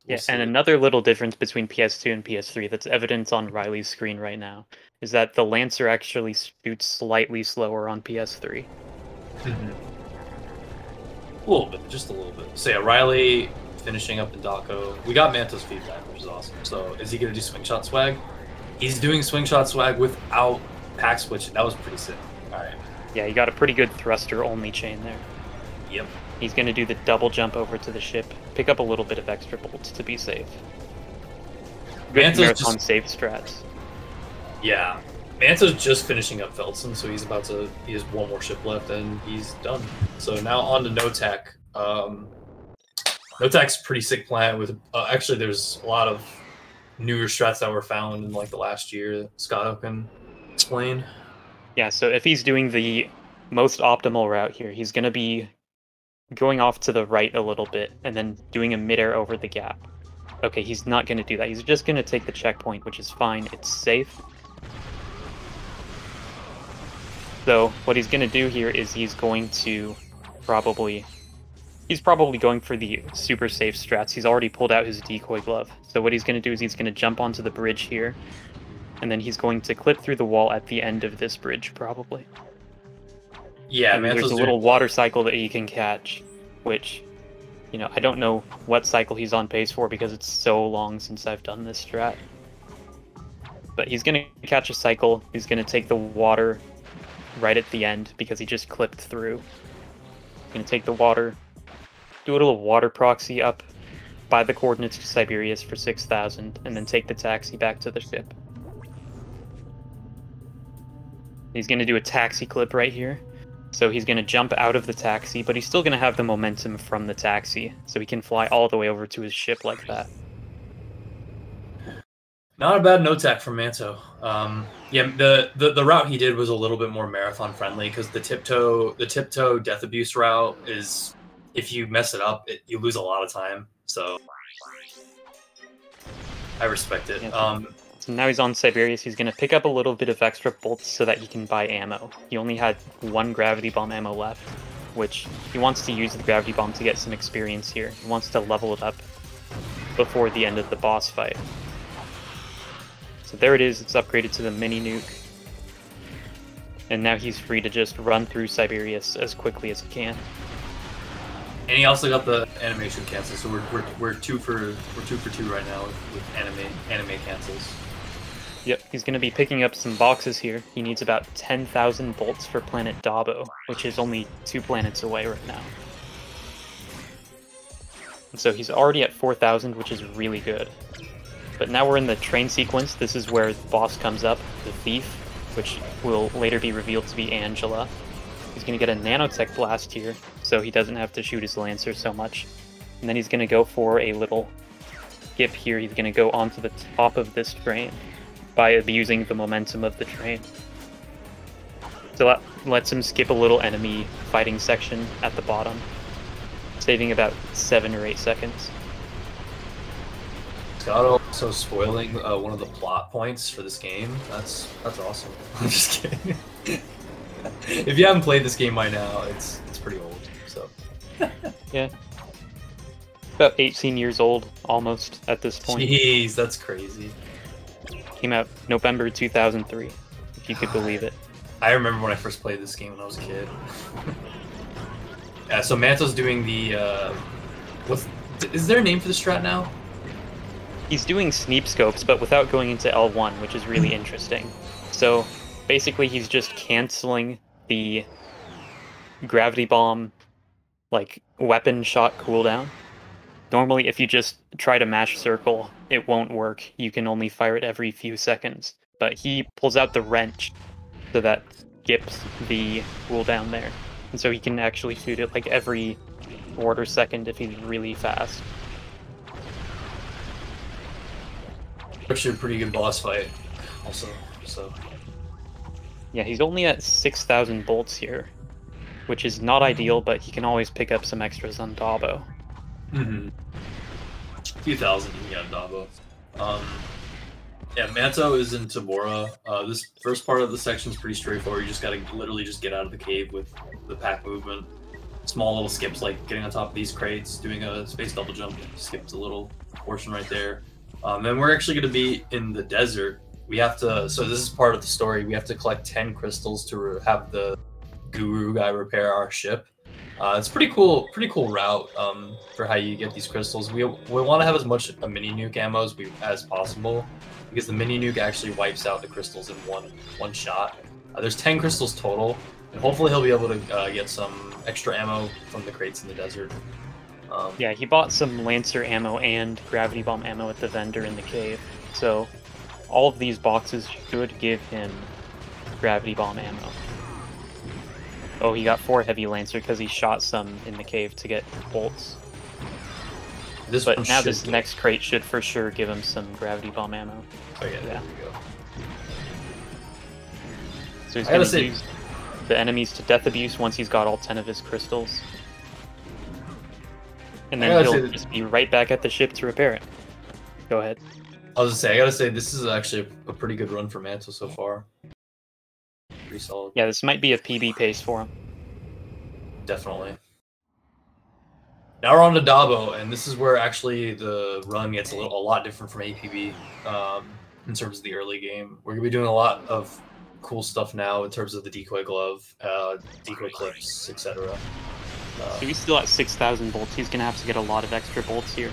Yeah, and another little difference between PS2 and PS3 that's evident on Riley's screen right now is that the Lancer actually shoots slightly slower on PS3. A little bit, just a little bit. So yeah, Riley finishing up Indako. We got Manto's feedback, which is awesome. So is he going to do swing shot swag? He's doing swing shot swag without pack switching. That was pretty sick. All right. Yeah, you got a pretty good thruster only chain there. Yep. He's going to do the double jump over to the ship, pick up a little bit of extra bolts to be safe. Good marathon safe strats. Yeah. Manto's just finishing up Felton, so he has 1 more ship left and he's done. So now on to Notak. Notak's a pretty sick planet with actually there's a lot of newer strats that were found in like the last year that Scott can explain. Yeah, so if he's doing the most optimal route here, he's going to be going off to the right a little bit and then doing a midair over the gap. Okay, he's not going to do that. He's just going to take the checkpoint, which is fine. It's safe. So what he's going to do here is he's probably going for the super safe strats. He's already pulled out his decoy glove. So what he's going to do is he's going to jump onto the bridge here, and then he's going to clip through the wall at the end of this bridge, probably. Yeah, and there's a little water cycle that he can catch, which, I don't know what cycle he's on pace for because it's so long since I've done this strat. But he's going to catch a cycle. He's going to take the water right at the end because he just clipped through. He's going to take the water, do a little water proxy up by the coordinates to Siberius for 6,000, and then take the taxi back to the ship. He's going to do a taxi clip right here. So he's going to jump out of the taxi, but he's still going to have the momentum from the taxi, so he can fly all the way over to his ship like that. Not a bad Notak from Manto. Yeah, the route he did was a little bit more marathon friendly, because the tiptoe death abuse route is, if you mess it up, you lose a lot of time. So I respect it. Yeah. So now he's on Siberius. He's going to pick up a little bit of extra bolts so that he can buy ammo. He only had 1 gravity bomb ammo left, which he wants to use the gravity bomb to get some experience here. He wants to level it up before the end of the boss fight. So there it is. It's upgraded to the mini nuke. And now he's free to just run through Siberius as quickly as he can. And he also got the animation cancel, so we're two for two right now with anime cancels. Yep, he's going to be picking up some boxes here. He needs about 10,000 bolts for planet Dabo, which is only 2 planets away right now. And so he's already at 4,000, which is really good. But now we're in the train sequence. This is where the boss comes up, the Thief, which will later be revealed to be Angela. He's going to get a nanotech blast here, so he doesn't have to shoot his Lancer so much. And then he's going to go for a little skip here. He's going to go onto the top of this train by abusing the momentum of the train. So that lets him skip a little enemy fighting section at the bottom, saving about 7 or 8 seconds. Scott also spoiling one of the plot points for this game. That's awesome. I'm just kidding. If you haven't played this game by now, it's pretty old. So yeah, about 18 years old almost at this point. Jeez, that's crazy. Came out November 2003, if you could believe it. I remember when I first played this game when I was a kid. Yeah, so Manto's doing the is there a name for the strat now? He's doing sneak scopes, but without going into L1, which is really interesting. So basically he's just canceling the gravity bomb like weapon shot cooldown. Normally if you just try to mash circle, it won't work. You can only fire it every few seconds. But he pulls out the wrench so that skips the cooldown there. And so he can actually shoot it like every quarter second if he's really fast. Actually a pretty good boss fight also, so. Yeah, he's only at 6,000 bolts here, which is not ideal, but he can always pick up some extras on Dabo. Mm-hmm. A few thousand you can get on Dabo. Yeah, Manto is in Tabora. This first part of the section is pretty straightforward. You just gotta literally just get out of the cave with the pack movement. Small little skips like getting on top of these crates, doing a space double jump, skips a little portion right there. Then we're actually going to be in the desert. We have to, so this is part of the story, we have to collect 10 crystals to have the guru guy repair our ship. It's pretty cool route for how you get these crystals. We want to have as much a mini nuke ammo as possible, because the mini nuke actually wipes out the crystals in one shot. There's 10 crystals total, and hopefully he'll be able to get some extra ammo from the crates in the desert. Yeah, he bought some Lancer ammo and gravity bomb ammo at the vendor in the cave. So all of these boxes should give him gravity bomb ammo. Oh, he got 4 heavy Lancer because he shot some in the cave to get bolts. But now this next crate should for sure give him some gravity bomb ammo. Oh yeah, there we go. So he's going to use the enemies to death abuse once he's got all 10 of his crystals. And then he'll just be right back at the ship to repair it. Go ahead. I was gonna say, I gotta say, this is actually a pretty good run for Manto so far. Pretty solid. Yeah, this might be a PB pace for him. Definitely. Now we're on to Dabo, and this is where actually the run gets a lot different from APB in terms of the early game. We're gonna be doing a lot of cool stuff now in terms of the decoy glove, decoy clips, etc. So he's still at 6,000 bolts. He's going to have to get a lot of extra bolts here.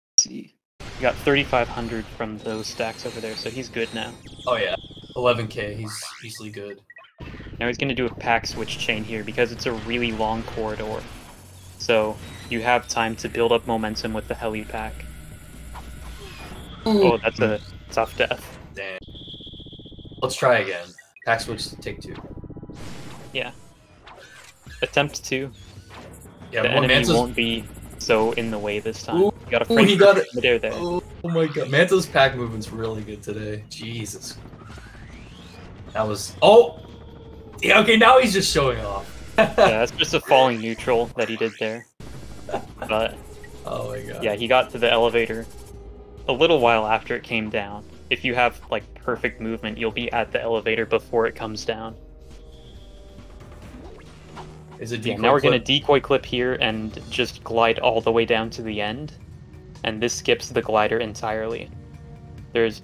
Let's see. He got 3,500 from those stacks over there, so he's good now. Oh yeah, 11k. He's easily good. Now he's going to do a pack switch chain here because it's a really long corridor. So you have time to build up momentum with the heli pack. Oh, that's a tough death. Damn. Let's try again. Pack switch, take 2. Yeah. Attempt 2. Yeah, the enemy won't be so in the way this time. Ooh, you got he got it. Midair there. Oh my god. Manto's pack movement's really good today. Jesus. That was... Oh! Yeah, okay, now he's just showing off. Yeah, that's just a falling neutral that he did there. But... Oh my god. Yeah, he got to the elevator a little while after it came down. If you have, like, perfect movement, you'll be at the elevator before it comes down. Is it decoy now we're clip? going to decoy clip here and just glide all the way down to the end. And this skips the glider entirely. There's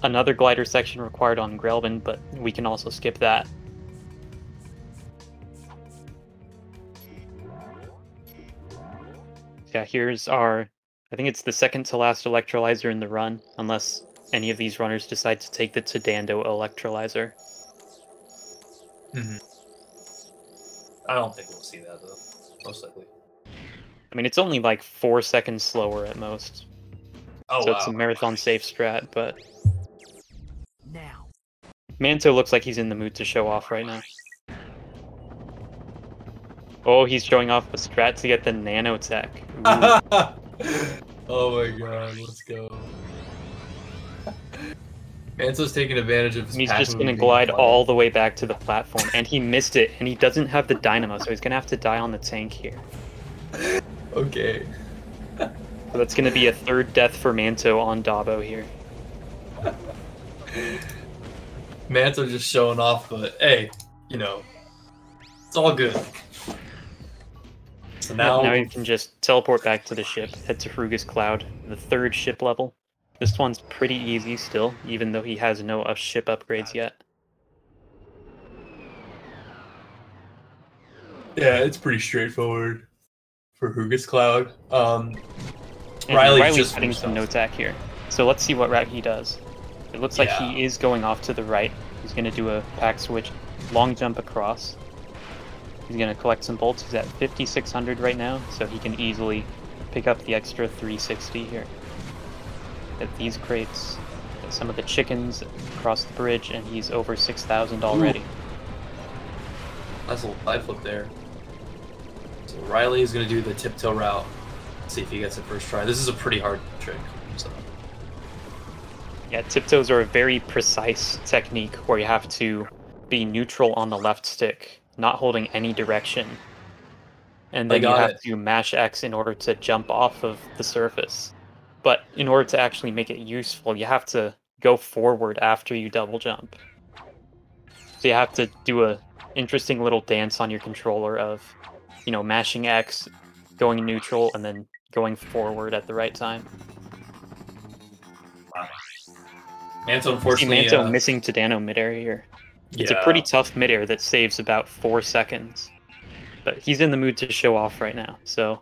another glider section required on Grelvin, but we can also skip that. Yeah, here's our, I think it's the second to last electrolyzer in the run, unless any of these runners decide to take the Todando electrolyzer. Mm-hmm. I don't think we'll see that, though. Most likely. I mean, it's only like 4 seconds slower at most. Oh, so wow. It's a marathon safe strat, but... Manto looks like he's in the mood to show off right now. Oh, he's showing off a strat to get the nanotech. Oh my god, let's go. Manto's taking advantage of his He's passive just going to being glide quiet. all the way back to the platform, and he missed it, and he doesn't have the dynamo, so he's going to have to die on the tank here. Okay. So that's going to be a third death for Manto on Dabo here. Manto just showing off, but hey, you know, it's all good. So Now you can just teleport back to the ship, head to Frugus Cloud, the 3rd ship level. This one's pretty easy still, even though he has no ship upgrades yet. Yeah, it's pretty straightforward for Frugus Cloud. And Riley's just putting some no-tack here. So let's see what route he does. It looks like he is going off to the right. He's going to do a pack switch, long jump across. He's going to collect some bolts. He's at 5,600 right now, so he can easily pick up the extra 360 here. Get these crates, get some of the chickens across the bridge, and he's over 6,000 already. Nice little side flip there. So Riley is going to do the tiptoe route. See if he gets it first try. This is a pretty hard trick. So. Yeah, tiptoes are a very precise technique where you have to be neutral on the left stick, not holding any direction. And then you have to mash X in order to jump off of the surface. But in order to actually make it useful, you have to go forward after you double jump. So you have to do a interesting little dance on your controller of, you know, mashing X, going neutral, and then going forward at the right time. Manto, unfortunately, Manto missing Todano midair here. It's a pretty tough midair that saves about 4 seconds. But he's in the mood to show off right now, so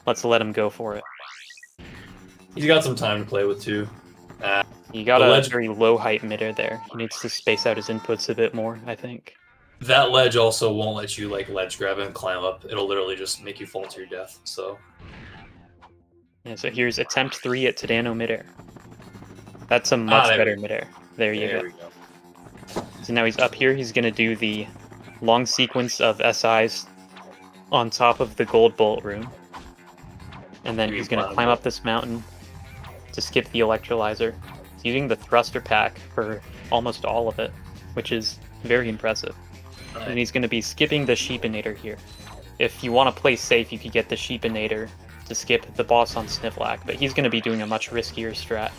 let's let him go for it. He's got some time to play with, too. You got a very low height midair there. He needs to space out his inputs a bit more, I think. That ledge also won't let you, like, ledge grab and climb up. It'll literally just make you fall to your death, so... Yeah, so here's attempt 3 at Todano midair. That's a much better midair. There you go. So now he's up here. He's going to do the long sequence of SIs on top of the gold bolt room. And then he's going to climb up this mountain to skip the electrolyzer. He's using the thruster pack for almost all of it, which is very impressive. And he's going to be skipping the Sheepinator here. If you want to play safe, you could get the Sheepinator to skip the boss on Snivlack, but he's going to be doing a much riskier strat.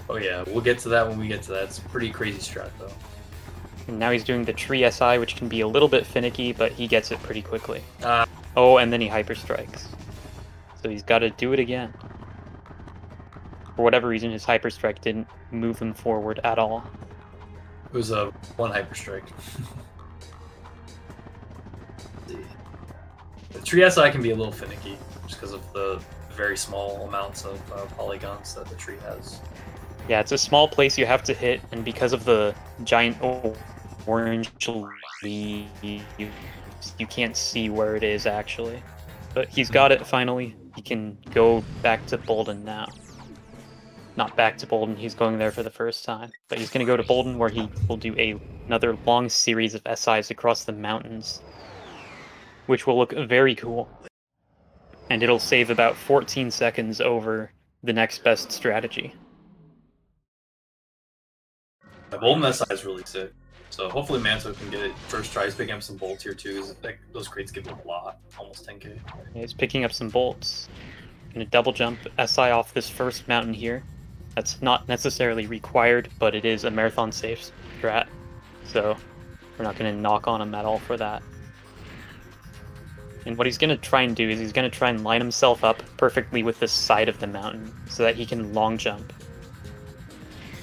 Oh yeah, we'll get to that when we get to that. It's a pretty crazy strat, though. And now he's doing the tree SI, which can be a little bit finicky, but he gets it pretty quickly. Oh, and then he hyper strikes. So he's got to do it again. For whatever reason, his hyper strike didn't move him forward at all. It was a one hyper strike. The tree SI can be a little finicky, just because of the very small amounts of polygons that the tree has. Yeah, it's a small place you have to hit, and because of the giant orange leaves, you can't see where it is actually. But he's got it finally. He can go back to Bolden now. Not back to Bolden, he's going there for the first time. But he's going to go to Bolden where he will do another long series of SIs across the mountains, which will look very cool. And it'll save about 14 seconds over the next best strategy. The Bolden SI is really sick. So hopefully Manto can get it first try. He's picking up some bolts here too. Like, those crates give him a lot, almost 10k. Yeah, he's picking up some bolts. Gonna double jump SI off this first mountain here. That's not necessarily required, but it is a marathon safe strat. So we're not gonna knock on him at all for that. And what he's gonna try and do is he's gonna try and line himself up perfectly with the side of the mountain so that he can long jump.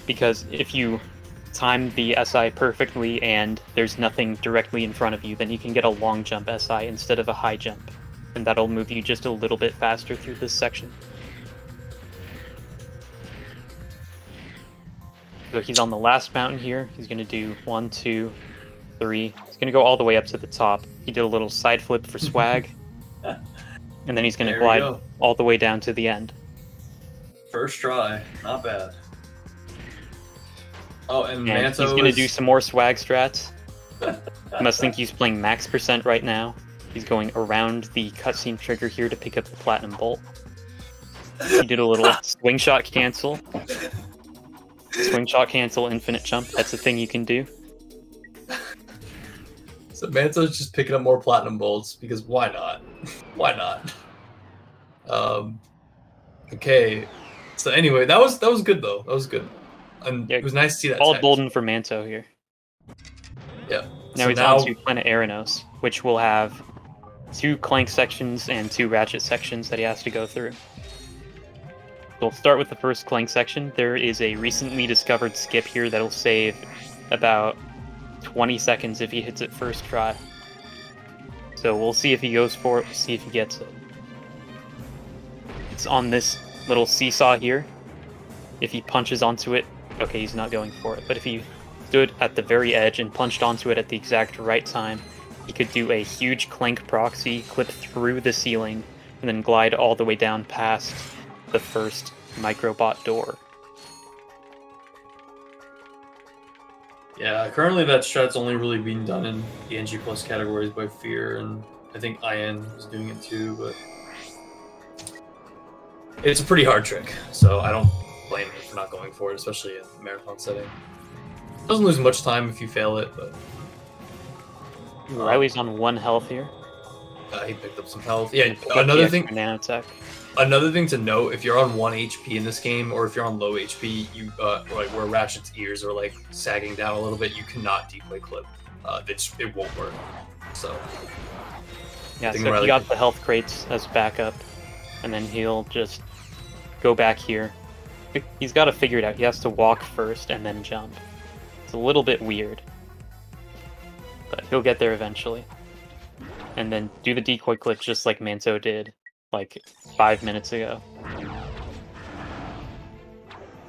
because if you time the SI perfectly and there's nothing directly in front of you, then you can get a long jump SI instead of a high jump, and that'll move you just a little bit faster through this section. So he's on the last mountain here. He's going to do 1, 2, 3. He's going to go all the way up to the top. He did a little side flip for swag. And then he's going to glide all the way down to the end. First try. Not bad. Oh, and And Manto he's going to is- do some more swag strats. You must think he's playing max % right now. He's going around the cutscene trigger here to pick up the Platinum Bolt. He did a little swing shot cancel. Swing shot cancel infinite jump. That's a thing you can do. So Manto's just picking up more platinum bolts because why not? Why not? Okay. So anyway, that was good though. That was good. And it was nice to see that. All text. golden for Manto here. Yeah. Now So he's on to Planet Aranos, which will have 2 Clank sections and 2 Ratchet sections that he has to go through. We'll start with the first Clank section. There is a recently discovered skip here that'll save about 20 seconds if he hits it first try. So we'll see if he goes for it, we'll see if he gets it. It's on this little seesaw here. If he punches onto it, okay, he's not going for it. But if he stood at the very edge and punched onto it at the exact right time, he could do a huge Clank proxy, clip through the ceiling, and then glide all the way down past the first microbot door. Yeah, currently that strat's only really being done in the NG Plus categories by Fear, and I think IN is doing it too, but it's a pretty hard trick, so I don't blame him for not going for it, especially in a marathon setting. Doesn't lose much time if you fail it, but Riley's on 1 health here. he picked up some health. Yeah, Pick up another the thing. extra nanotech. Another thing to note: if you're on 1 HP in this game, or if you're on low HP, you like where Ratchet's ears are like sagging down a little bit, you cannot decoy clip. It won't work. So Yeah, I think so Riley he got the health crates as backup, and then he'll just go back here. He's got to figure it out. He has to walk first and then jump. It's a little bit weird, but he'll get there eventually. And then do the decoy clip just like Manto did, like 5 minutes ago.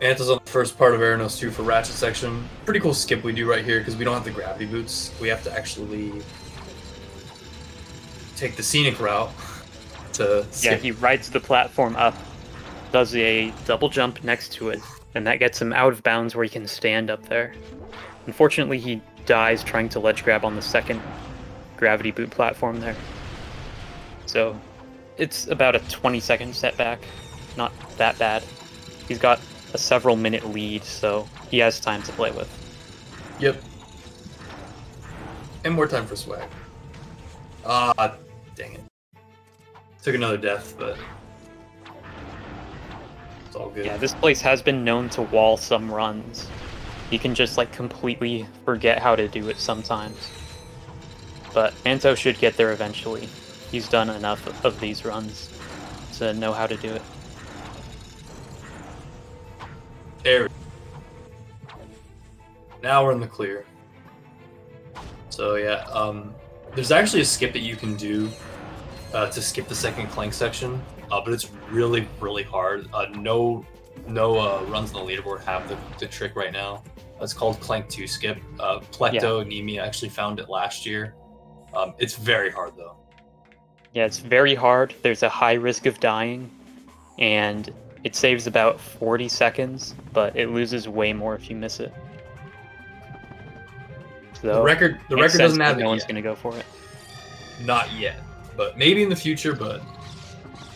Anta's on the first part of Aranos 2 for Ratchet section. Pretty cool skip we do right here because we don't have the gravity boots. We have to actually take the scenic route to skip. Yeah, he rides the platform up, does a double jump next to it, and that gets him out of bounds where he can stand up there. Unfortunately, he dies trying to ledge grab on the second gravity boot platform there. So it's about a 20-second setback. Not that bad. He's got a several minute lead, so he has time to play with. Yep. And more time for swag. Ah, dang it. Took another death, but it's all good. Yeah, this place has been known to wall some runs. You can just like completely forget how to do it sometimes. But Manto should get there eventually. He's done enough of these runs to know how to do it. There. Now we're in the clear. So yeah, there's actually a skip that you can do to skip the second Clank section, but it's really, really hard. No runs on the leaderboard have the trick right now. It's called Clank 2 skip. Plecto Nemi actually found it last year. It's very hard though. Yeah, it's very hard. There's a high risk of dying, and it saves about 40 seconds, but it loses way more if you miss it. So The record makes doesn't sense have that it no one's yet. going to go for it. Not yet, but maybe in the future. But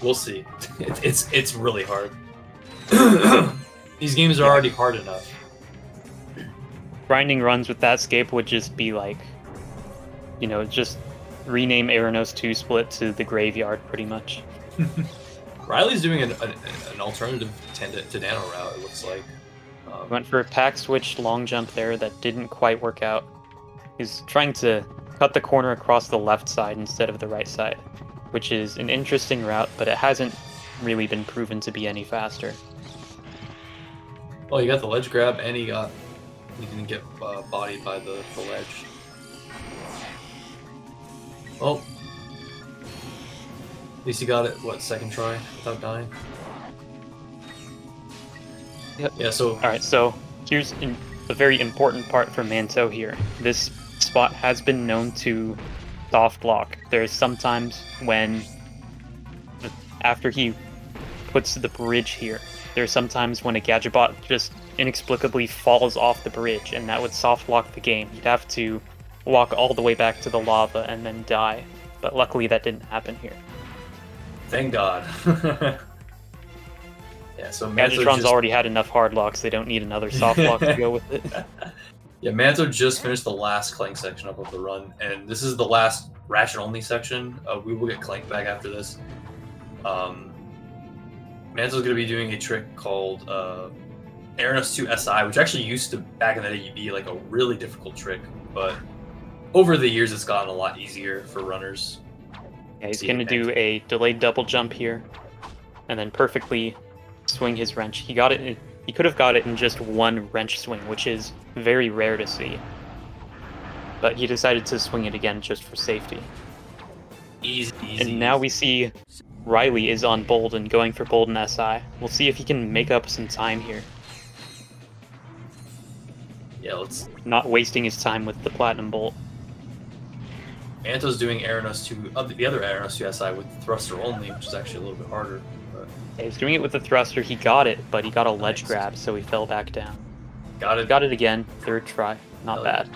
we'll see. It's really hard. These games are already hard enough. Grinding runs with that scape would just be like, you know, just rename Aranos 2 Split to the Graveyard, pretty much. Riley's doing an alternative to Nano route, it looks like. Went for a pack switch long jump there that didn't quite work out. He's trying to cut the corner across the left side instead of the right side, which is an interesting route, but it hasn't really been proven to be any faster. Well, he got the ledge grab, and he didn't get bodied by the ledge. Well, at least he got it, what, second try without dying? Yep. Yeah, so... Alright, so here's a very important part for Manto here. This spot has been known to soft lock. There's sometimes when, after he puts the bridge here, there's sometimes when a Gadgetbot just inexplicably falls off the bridge, and that would soft lock the game. You'd have to walk all the way back to the lava and then die. But luckily that didn't happen here. Thank God. Yeah, so Gadgetron's already had enough hard locks, they don't need another soft lock to go with it. Yeah, Manto just finished the last Clank section up of the run, and this is the last Ratchet only section. We will get Clank back after this. Manto's going to be doing a trick called Aranos 2 SI, which actually used to, back in the day, be like a really difficult trick, but over the years it's gotten a lot easier for runners. Yeah, he's going to do a delayed double jump here, and then perfectly swing his wrench. He got it. He could have got it in just one wrench swing, which is very rare to see. But he decided to swing it again just for safety. Easy. And now we see Riley is on Bold and going for Bold and SI. We'll see if he can make up some time here. Yeah, let's... Not wasting his time with the Platinum Bolt. Manto's doing Aranos 2, the other Aranos 2 SI with thruster only, which is actually a little bit harder. But... Yeah, he's doing it with the thruster. He got it, but he got a ledge grab, so he fell back down. Got it. Got it again. Third try. Not bad.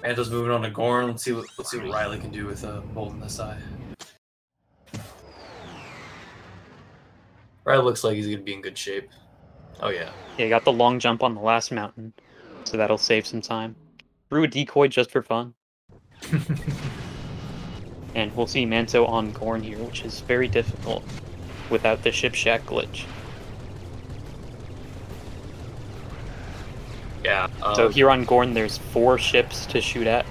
Manto's moving on to Gorn. Let's see what Riley can do with Bolt and SI. Riley looks like he's gonna be in good shape. Oh yeah. Yeah, he got the long jump on the last mountain, so that'll save some time. Threw a decoy just for fun. And we'll see Manto on Gorn here, which is very difficult without the Ship Shack glitch. Yeah. So here on Gorn, there's 4 ships to shoot at,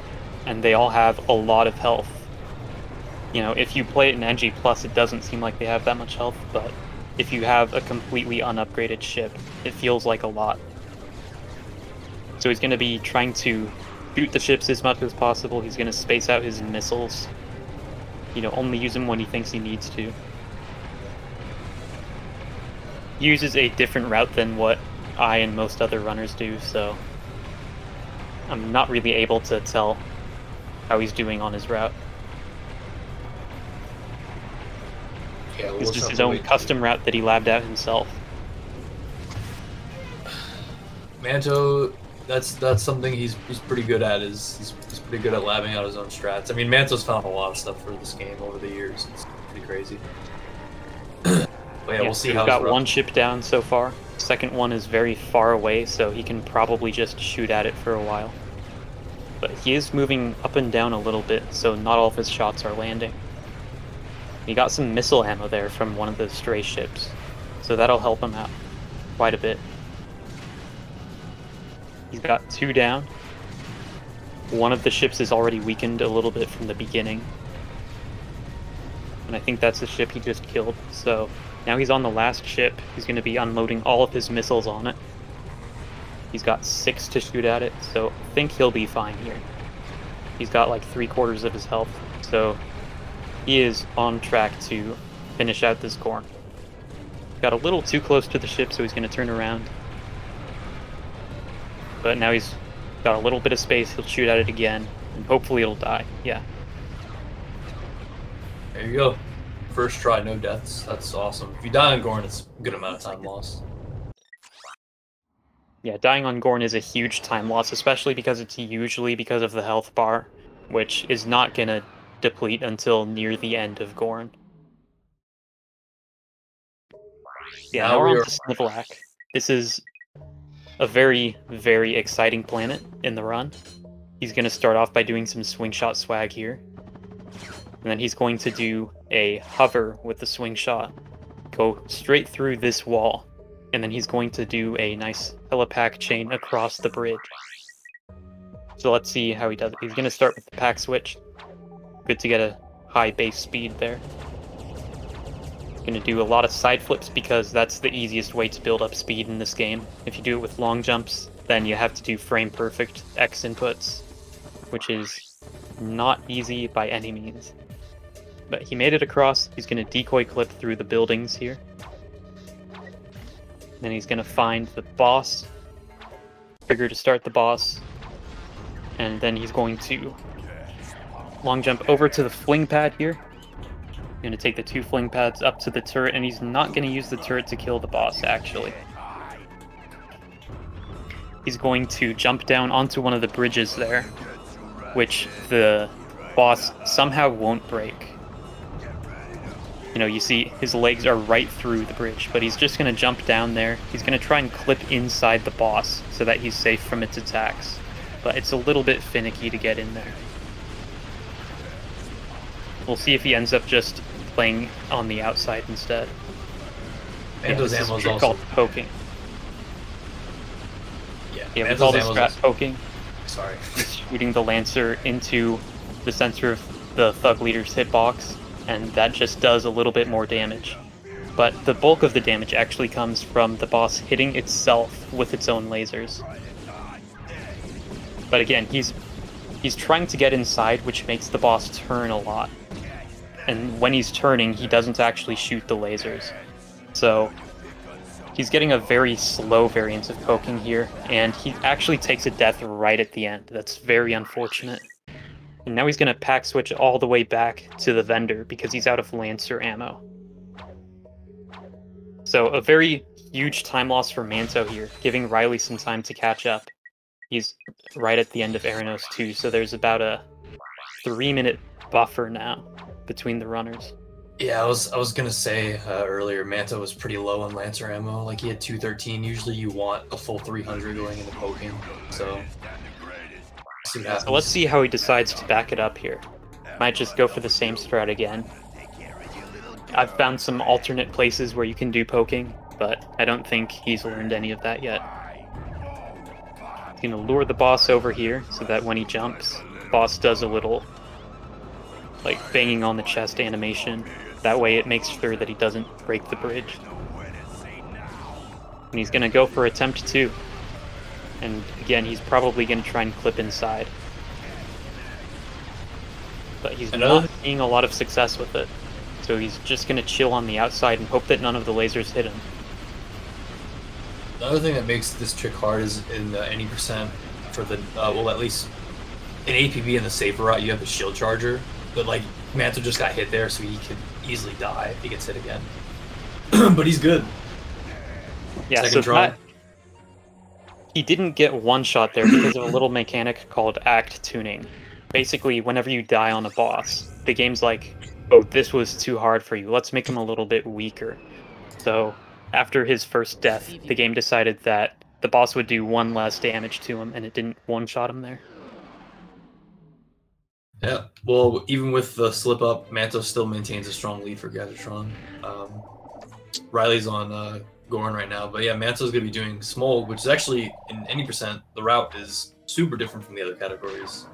and they all have a lot of health. You know, if you play it in NG+, it doesn't seem like they have that much health, but if you have a completely unupgraded ship, it feels like a lot. So he's going to be trying to shoot the ships as much as possible. He's going to space out his missiles. You know, only use them when he thinks he needs to. He uses a different route than what I and most other runners do, so I'm not really able to tell how he's doing on his route. Yeah, it's just his own custom route that he labbed out himself. Manto, that's something he's pretty good at. He's pretty good at labbing out his own strats. I mean, Manto's found a lot of stuff for this game over the years. It's pretty crazy. But yeah, we'll see how. He's got one ship down so far. Second one is very far away, so he can probably just shoot at it for a while. But he is moving up and down a little bit, so not all of his shots are landing. He got some missile ammo there from one of the stray ships, so that'll help him out quite a bit. He's got 2 down. One of the ships is already weakened a little bit from the beginning. And I think that's the ship he just killed, so now he's on the last ship. He's going to be unloading all of his missiles on it. He's got 6 to shoot at it, so I think he'll be fine here. He's got like 3/4 of his health, so he is on track to finish out this Gorn. Got a little too close to the ship, so he's going to turn around. But now he's got a little bit of space, he'll shoot at it again, and hopefully it'll die. Yeah. There you go. First try, no deaths. That's awesome. If you die on Gorn, it's a good amount of time lost. Yeah, dying on Gorn is a huge time loss, especially because it's usually because of the health bar, which is not going to deplete until near the end of Gorn. Yeah, now we're on to Snivelac. This is a very, very exciting planet in the run. He's going to start off by doing some swing shot swag here. And then he's going to do a hover with the swing shot. Go straight through this wall. And then he's going to do a nice helipack chain across the bridge. So let's see how he does it. He's going to start with the pack switch. Good to get a high base speed there. Going to do a lot of side flips because that's the easiest way to build up speed in this game. If you do it with long jumps, then you have to do frame perfect X inputs, which is not easy by any means. But he made it across. He's going to decoy clip through the buildings here. Then he's going to find the boss, trigger to start the boss, and then he's going to long jump over to the fling pad here. Going to take the 2 fling pads up to the turret, and he's not going to use the turret to kill the boss, actually. He's going to jump down onto one of the bridges there, which the boss somehow won't break. You know, you see his legs are right through the bridge, but he's just going to jump down there. He's going to try and clip inside the boss so that he's safe from its attacks. But it's a little bit finicky to get in there. We'll see if he ends up just playing on the outside instead. And those this is ammos also called poking. Yeah, we call this strat poking. Sorry. He's shooting the Lancer into the center of the Thug Leader's hitbox, and that just does a little bit more damage. But the bulk of the damage actually comes from the boss hitting itself with its own lasers. But again, he's trying to get inside, which makes the boss turn a lot. And when he's turning, he doesn't actually shoot the lasers. So he's getting a very slow variant of poking here, and he actually takes a death right at the end. That's very unfortunate. And now he's going to pack switch all the way back to the vendor because he's out of Lancer ammo. So a very huge time loss for Manto here, giving Riley some time to catch up. He's right at the end of Eranos 2, so there's about a 3-minute buffer now between the runners. Yeah, I was gonna say earlier, Manto was pretty low on Lancer ammo. Like, he had 213. Usually you want a full 300 going into poking, so see what happens. So let's see how he decides to back it up here. Might just go for the same strat again. I've found some alternate places where you can do poking, but I don't think he's learned any of that yet. He's gonna lure the boss over here so that when he jumps, the boss does a little like banging on the chest animation. That way it makes sure that he doesn't break the bridge. And he's gonna go for attempt 2. And again, he's probably gonna try and clip inside. But he's not seeing a lot of success with it. So he's just gonna chill on the outside and hope that none of the lasers hit him. Another thing that makes this trick hard is in the any percent for the, well, at least in APB in the safer route, you have the shield charger. But, like, Manto just got hit there, so he could easily die if he gets hit again. But he's good. Yeah, so that, he didn't get one shot there because of a little mechanic called act tuning. Basically, whenever you die on a boss, the game's like, oh, this was too hard for you. Let's make him a little bit weaker. So after his first death, the game decided that the boss would do 1 less damage to him, and it didn't one-shot him there. Yeah, well, even with the slip-up, Manto still maintains a strong lead for Gazzartron. Riley's on Gorn right now, but yeah, Manto's going to be doing Smolg, which is actually, in any percent, the route is super different from the other categories.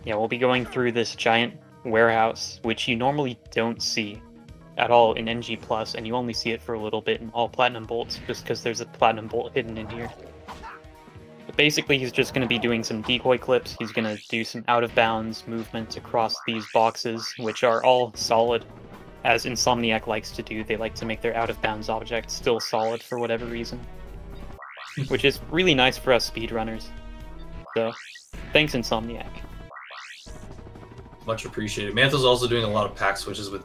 Yeah, we'll be going through this giant warehouse, which you normally don't see at all in NG+, and you only see it for a little bit in all Platinum Bolts, just because there's a Platinum Bolt hidden in here. But basically, he's just going to be doing some decoy clips. He's going to do some out-of-bounds movement across these boxes, which are all solid. As Insomniac likes to do, they like to make their out-of-bounds objects still solid for whatever reason. Which is really nice for us speedrunners. So, thanks Insomniac. Much appreciated. Manto's also doing a lot of pack switches with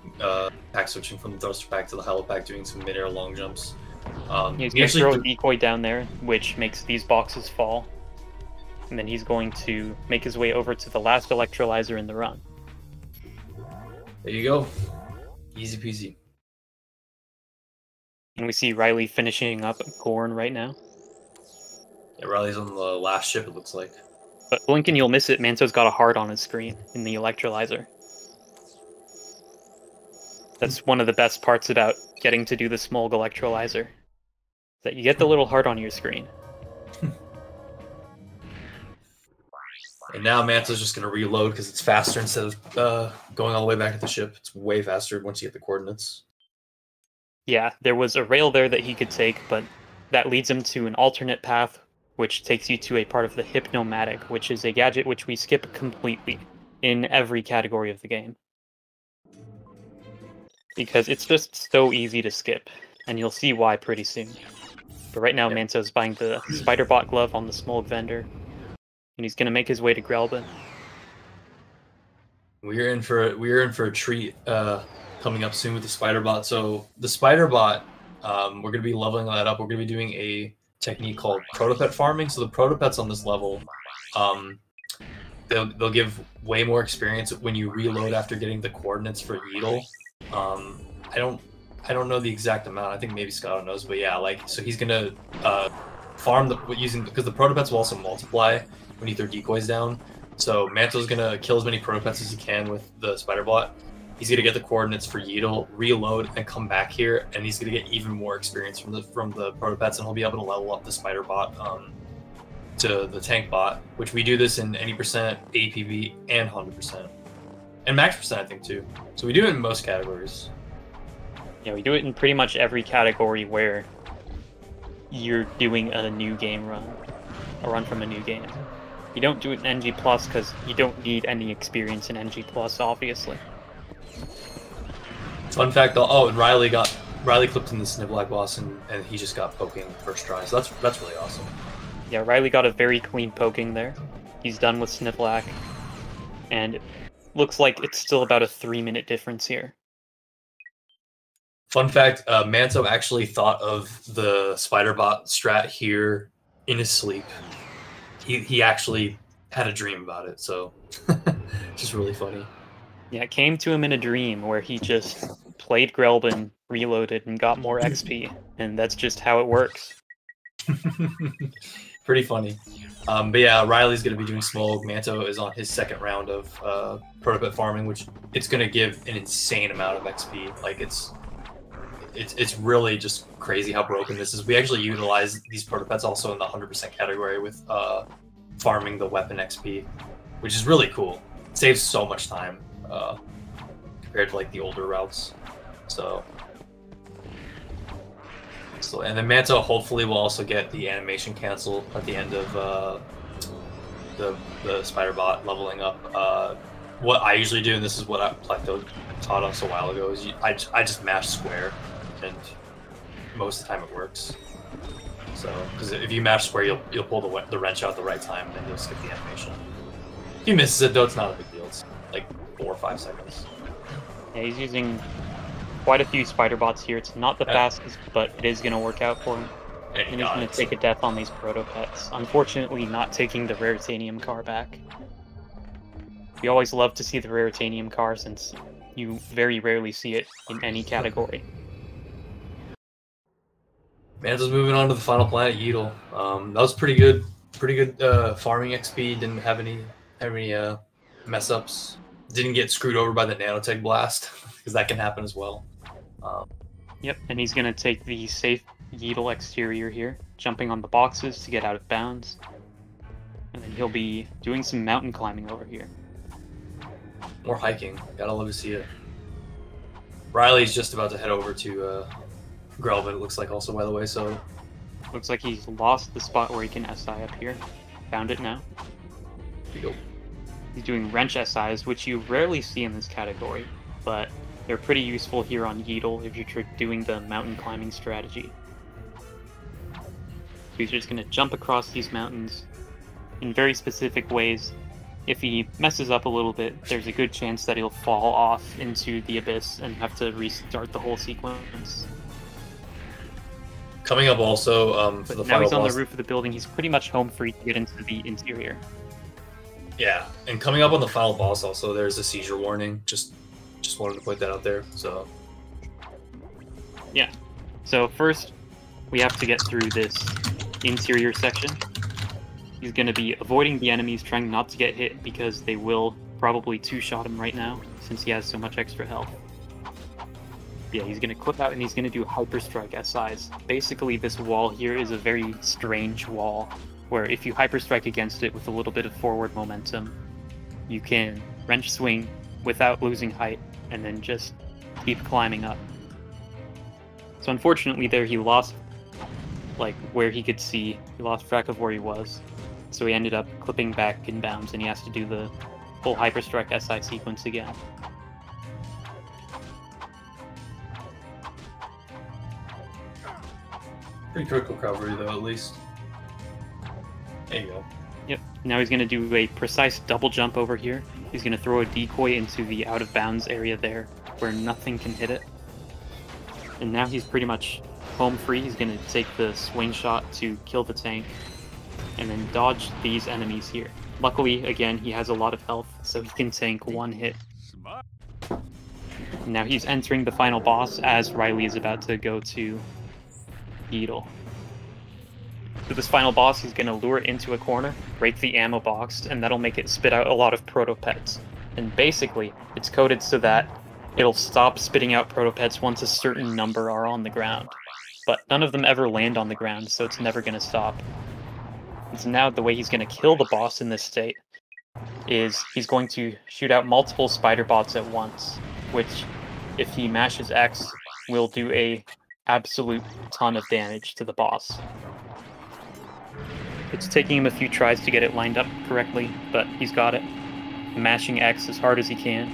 pack switching from the thruster pack to the helo pack, doing some mid-air long jumps. He's going to throw a decoy down there, which makes these boxes fall. And then he's going to make his way over to the last electrolyzer in the run. There you go. Easy peasy. And we see Riley finishing up Gorn right now. Yeah, Riley's on the last ship, it looks like. But Blinken, you'll miss it. Manto's got a heart on his screen in the electrolyzer. That's one of the best parts about getting to do the Smolg electrolyzer. That you get the little heart on your screen. And now Manto's just going to reload because it's faster instead of going all the way back to the ship. It's way faster once you get the coordinates. Yeah, there was a rail there that he could take, but that leads him to an alternate path, which takes you to a part of the Hypnomatic, which is a gadget which we skip completely in every category of the game. Because it's just so easy to skip, and you'll see why pretty soon. But right now, Manto's buying the Spider-Bot glove on the Smolg vendor, and he's going to make his way to Grelban. We're in for a treat coming up soon with the Spider-Bot. So the Spider-Bot, we're going to be leveling that up. We're going to be doing a technique called protopet farming. So the protopets on this level, they'll give way more experience when you reload after getting the coordinates for Yeatle. I don't know the exact amount. I think maybe Scott knows, but yeah, like, so he's gonna farm because the protopets will also multiply when you throw decoys down. So Manto's gonna kill as many protopets as he can with the Spider-Bot. He's gonna get the coordinates for Yeatle, reload, and come back here, and he's gonna get even more experience from the protopets, and he'll be able to level up the Spider-Bot to the tank bot, which we do this in any percent, APB, and 100%. And max percent, I think, too. So we do it in most categories. Yeah, we do it in pretty much every category where you're doing a new game run, a run from a new game. You don't do it in NG Plus because you don't need any experience in NG Plus, obviously. Fun fact, though, and Riley clipped in the Snivlack boss, and he just got poking first try, so that's really awesome. Yeah, Riley got a very clean poking there. He's done with Snivlack, and looks like it's still about a 3-minute difference here. Fun fact, Manto actually thought of the Spider-Bot strat here in his sleep. He actually had a dream about it, so it's just really funny. Yeah, it came to him in a dream where he just played Grelban, reloaded, and got more XP, and that's just how it works. Pretty funny. But yeah, Riley's going to be doing Smolg. Manto is on his second round of protopet farming, which it's going to give an insane amount of XP. Like, it's really just crazy how broken this is. We actually utilize these protopets also in the 100% category with farming the weapon XP, which is really cool. It saves so much time compared to like the older routes. So and then Manto hopefully will also get the animation cancel at the end of the Spider-Bot leveling up. What I usually do, and this is what Plecto taught us a while ago, is I just mash square, and most of the time it works. So, because if you mash square, you'll pull the wrench out at the right time, and then you'll skip the animation. If he misses it, though, it's not a big deal. It's like 4 or 5 seconds. Yeah, he's using quite a few Spider-Bots here. It's not the fastest, but it is going to work out for him. And he's going to take a death on these protopets. Unfortunately, not taking the Raritanium car back. We always love to see the Raritanium car since you very rarely see it in any category. Manto's moving on to the final planet, Yeatle. That was pretty good farming XP. Didn't have any mess ups. Didn't get screwed over by the nanotech blast because that can happen as well. Yep, and he's gonna take the safe Yeatle exterior here, jumping on the boxes to get out of bounds, and then he'll be doing some mountain climbing over here. More hiking. Gotta love to see it. Riley's just about to head over to Grelban, it looks like, also, by the way, so... Looks like he's lost the spot where he can SI up here. Found it now. There you go. He's doing wrench SIs, which you rarely see in this category, but they're pretty useful here on Yeatle if you're doing the mountain climbing strategy. He's just going to jump across these mountains in very specific ways. If he messes up a little bit, there's a good chance that he'll fall off into the abyss and have to restart the whole sequence. Coming up also for the now final he's on boss. the roof of the building. He's pretty much home free to get into the interior. Yeah, and coming up on the final boss also, there's a seizure warning. Just wanted to point that out there. So yeah. So first, we have to get through this interior section. He's going to be avoiding the enemies, trying not to get hit because they will probably two-shot him right now since he has so much extra health. Yeah, he's going to clip out and he's going to do Hyper Strike SIs. Basically, this wall here is a very strange wall where if you hyper strike against it with a little bit of forward momentum, you can wrench swing without losing height, and then just keep climbing up. So unfortunately there he lost like where he could see, he lost track of where he was. So he ended up clipping back inbounds and he has to do the full hyperstrike SI sequence again. Pretty quick recovery though, at least. There you go. Yep. Now he's going to do a precise double jump over here. He's going to throw a decoy into the out of bounds area there where nothing can hit it. And now he's pretty much home free. He's going to take the swing shot to kill the tank and then dodge these enemies here. Luckily, again, he has a lot of health, so he can tank one hit. Now he's entering the final boss as Riley is about to go to Beetle. So this final boss, he's going to lure it into a corner, break the ammo box, and that'll make it spit out a lot of protopets. And basically, it's coded so that it'll stop spitting out protopets once a certain number are on the ground. But none of them ever land on the ground, so it's never going to stop. And so now the way he's going to kill the boss in this state is he's going to shoot out multiple spider bots at once, which, if he mashes X, will do a absolute ton of damage to the boss. It's taking him a few tries to get it lined up correctly, but he's got it. Mashing X as hard as he can,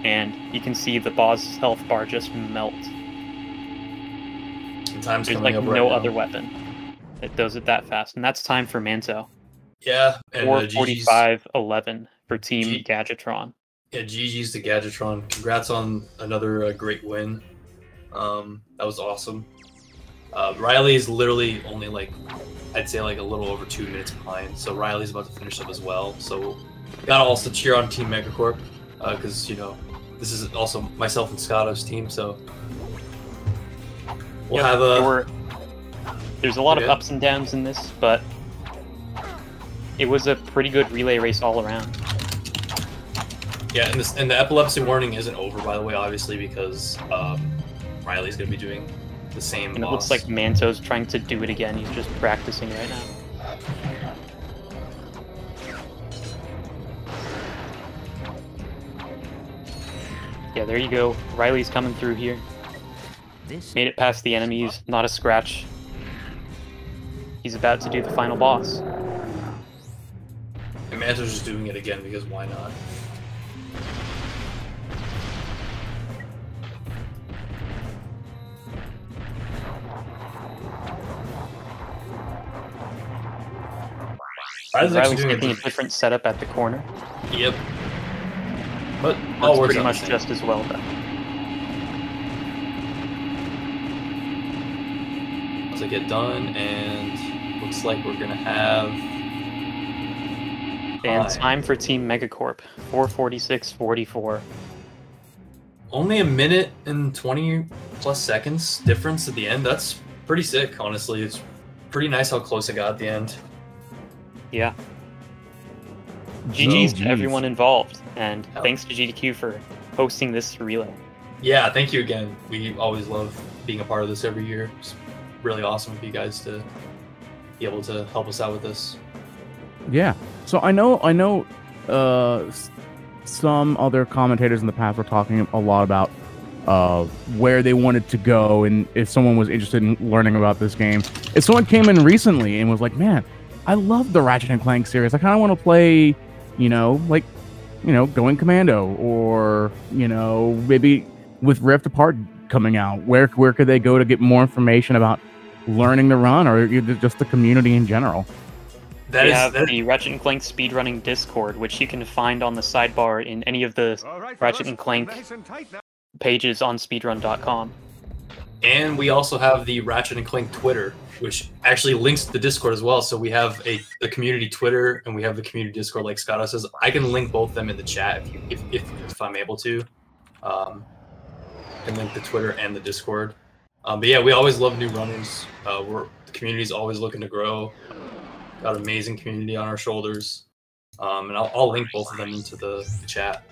and you can see the boss's health bar just melt. There's like no other weapon that does it that fast, and that's time for Manto. Yeah, and 4:45:11 for Team Gadgetron. Yeah, GG's to Gadgetron. Congrats on another great win. That was awesome. Riley is literally only like, I'd say like a little over 2 minutes behind, so Riley's about to finish up as well. So gotta also cheer on Team Megacorp, because you know this is also myself and Scotto's team. So we'll have a. There's a lot of ups and downs in this, but it was a pretty good relay race all around. Yeah, and the epilepsy warning isn't over, by the way, obviously, because Riley's gonna be doing the same. And it looks like Manto's trying to do it again. He's just practicing right now. Yeah, there you go. Riley's coming through here. Made it past the enemies, not a scratch. He's about to do the final boss. And Manto's just doing it again because why not? Riley's taking a different setup at the corner. Yep. But that's pretty much just as well done. To get done, and looks like we're gonna have. And time for Team Megacorp, 4:46:44. Only a minute and 20 plus seconds difference at the end. That's pretty sick, honestly. It's pretty nice how close it got at the end. Yeah. GG's to everyone involved, and thanks to GDQ for hosting this relay. Yeah, thank you again. We always love being a part of this every year. It's really awesome of you guys to be able to help us out with this. Yeah. So I know some other commentators in the past were talking a lot about where they wanted to go and if someone was interested in learning about this game. If someone came in recently and was like, man, I love the Ratchet & Clank series. I kind of want to play, Going Commando, or, maybe with Rift Apart coming out. Where could they go to get more information about learning to run, or just the community in general? We have the Ratchet & Clank speedrunning Discord, which you can find on the sidebar in any of the Ratchet & Clank pages on speedrun.com. And we also have the Ratchet & Clank Twitter, which actually links to the Discord as well. So we have a community Twitter and we have the community Discord, like Scotto says. I can link both of them in the chat if I'm able to. And link the Twitter and the Discord. But yeah, we always love new runners. The community's always looking to grow. Got an amazing community on our shoulders. And I'll link both of them into the chat.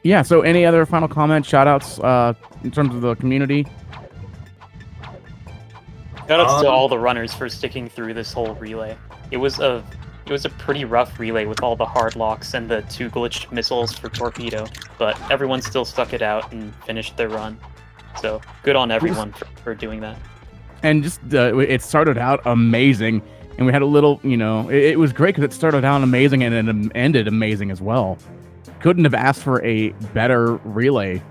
Yeah, so any other final comments, shout-outs in terms of the community? Shoutouts to all the runners for sticking through this whole relay. It was a pretty rough relay with all the hard locks and the 2 glitched missiles for torpedo, but everyone still stuck it out and finished their run. So good on everyone for doing that. And just it started out amazing, and we had a little, it was great because it started out amazing and it ended amazing as well. Couldn't have asked for a better relay.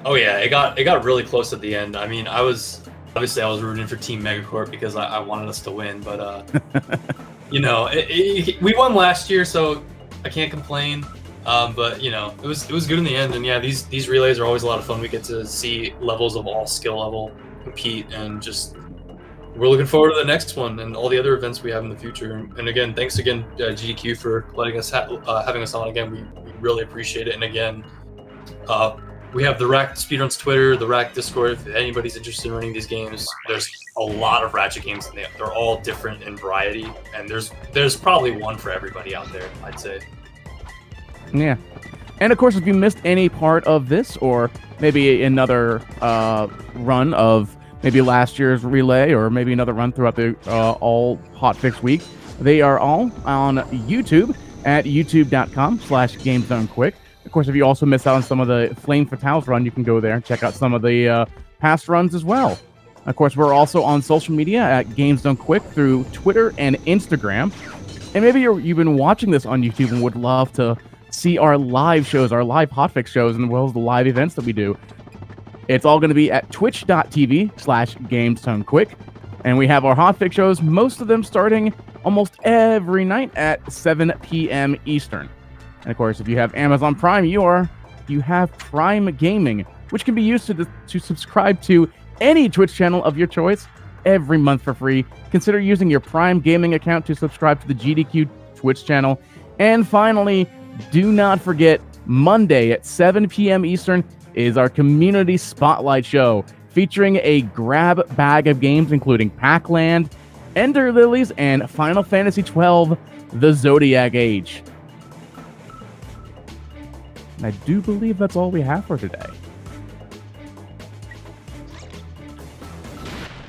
Oh yeah, it got really close at the end. I mean, I was rooting for Team Megacorp because I wanted us to win, but we won last year, so I can't complain. But it was good in the end, and yeah, these relays are always a lot of fun. We get to see levels of all skill level compete, and just we're looking forward to the next one and all the other events we have in the future. And again, thanks again, GDQ, for letting us having us on again. We really appreciate it. And again, we have the Rack Speedruns Twitter, the Rack Discord. If anybody's interested in running these games, there's a lot of Ratchet games, and they're all different in variety. And there's probably one for everybody out there, I'd say. Yeah. And of course, if you missed any part of this, or maybe another run of maybe last year's relay, or maybe another run throughout the all Hotfix week, they are all on YouTube at youtube.com/GameZoneQuick. Of course, if you also miss out on some of the Flame Fatales run, you can go there and check out some of the past runs as well. Of course, we're also on social media at GameZoneQuick through Twitter and Instagram. And maybe you've been watching this on YouTube and would love to see our live shows, our live Hotfix shows, and as well as the live events that we do. It's all going to be at twitch.tv/GameZoneQuick. And we have our Hotfix shows, most of them starting almost every night at 7 p.m. Eastern. And of course, if you have Amazon Prime, you have Prime Gaming, which can be used to subscribe to any Twitch channel of your choice every month for free. Consider using your Prime Gaming account to subscribe to the GDQ Twitch channel. And finally, do not forget, Monday at 7 p.m. Eastern is our Community Spotlight show, featuring a grab bag of games including Pac-Land, Ender Lilies, and Final Fantasy XII, The Zodiac Age. And I do believe that's all we have for today.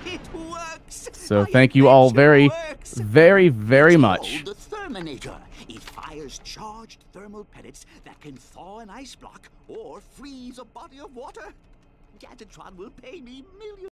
It works. So thank you all very, very, very much. The Therminator. It fires charged thermal pellets that can thaw an ice block or freeze a body of water. Gadgetron will pay me millions.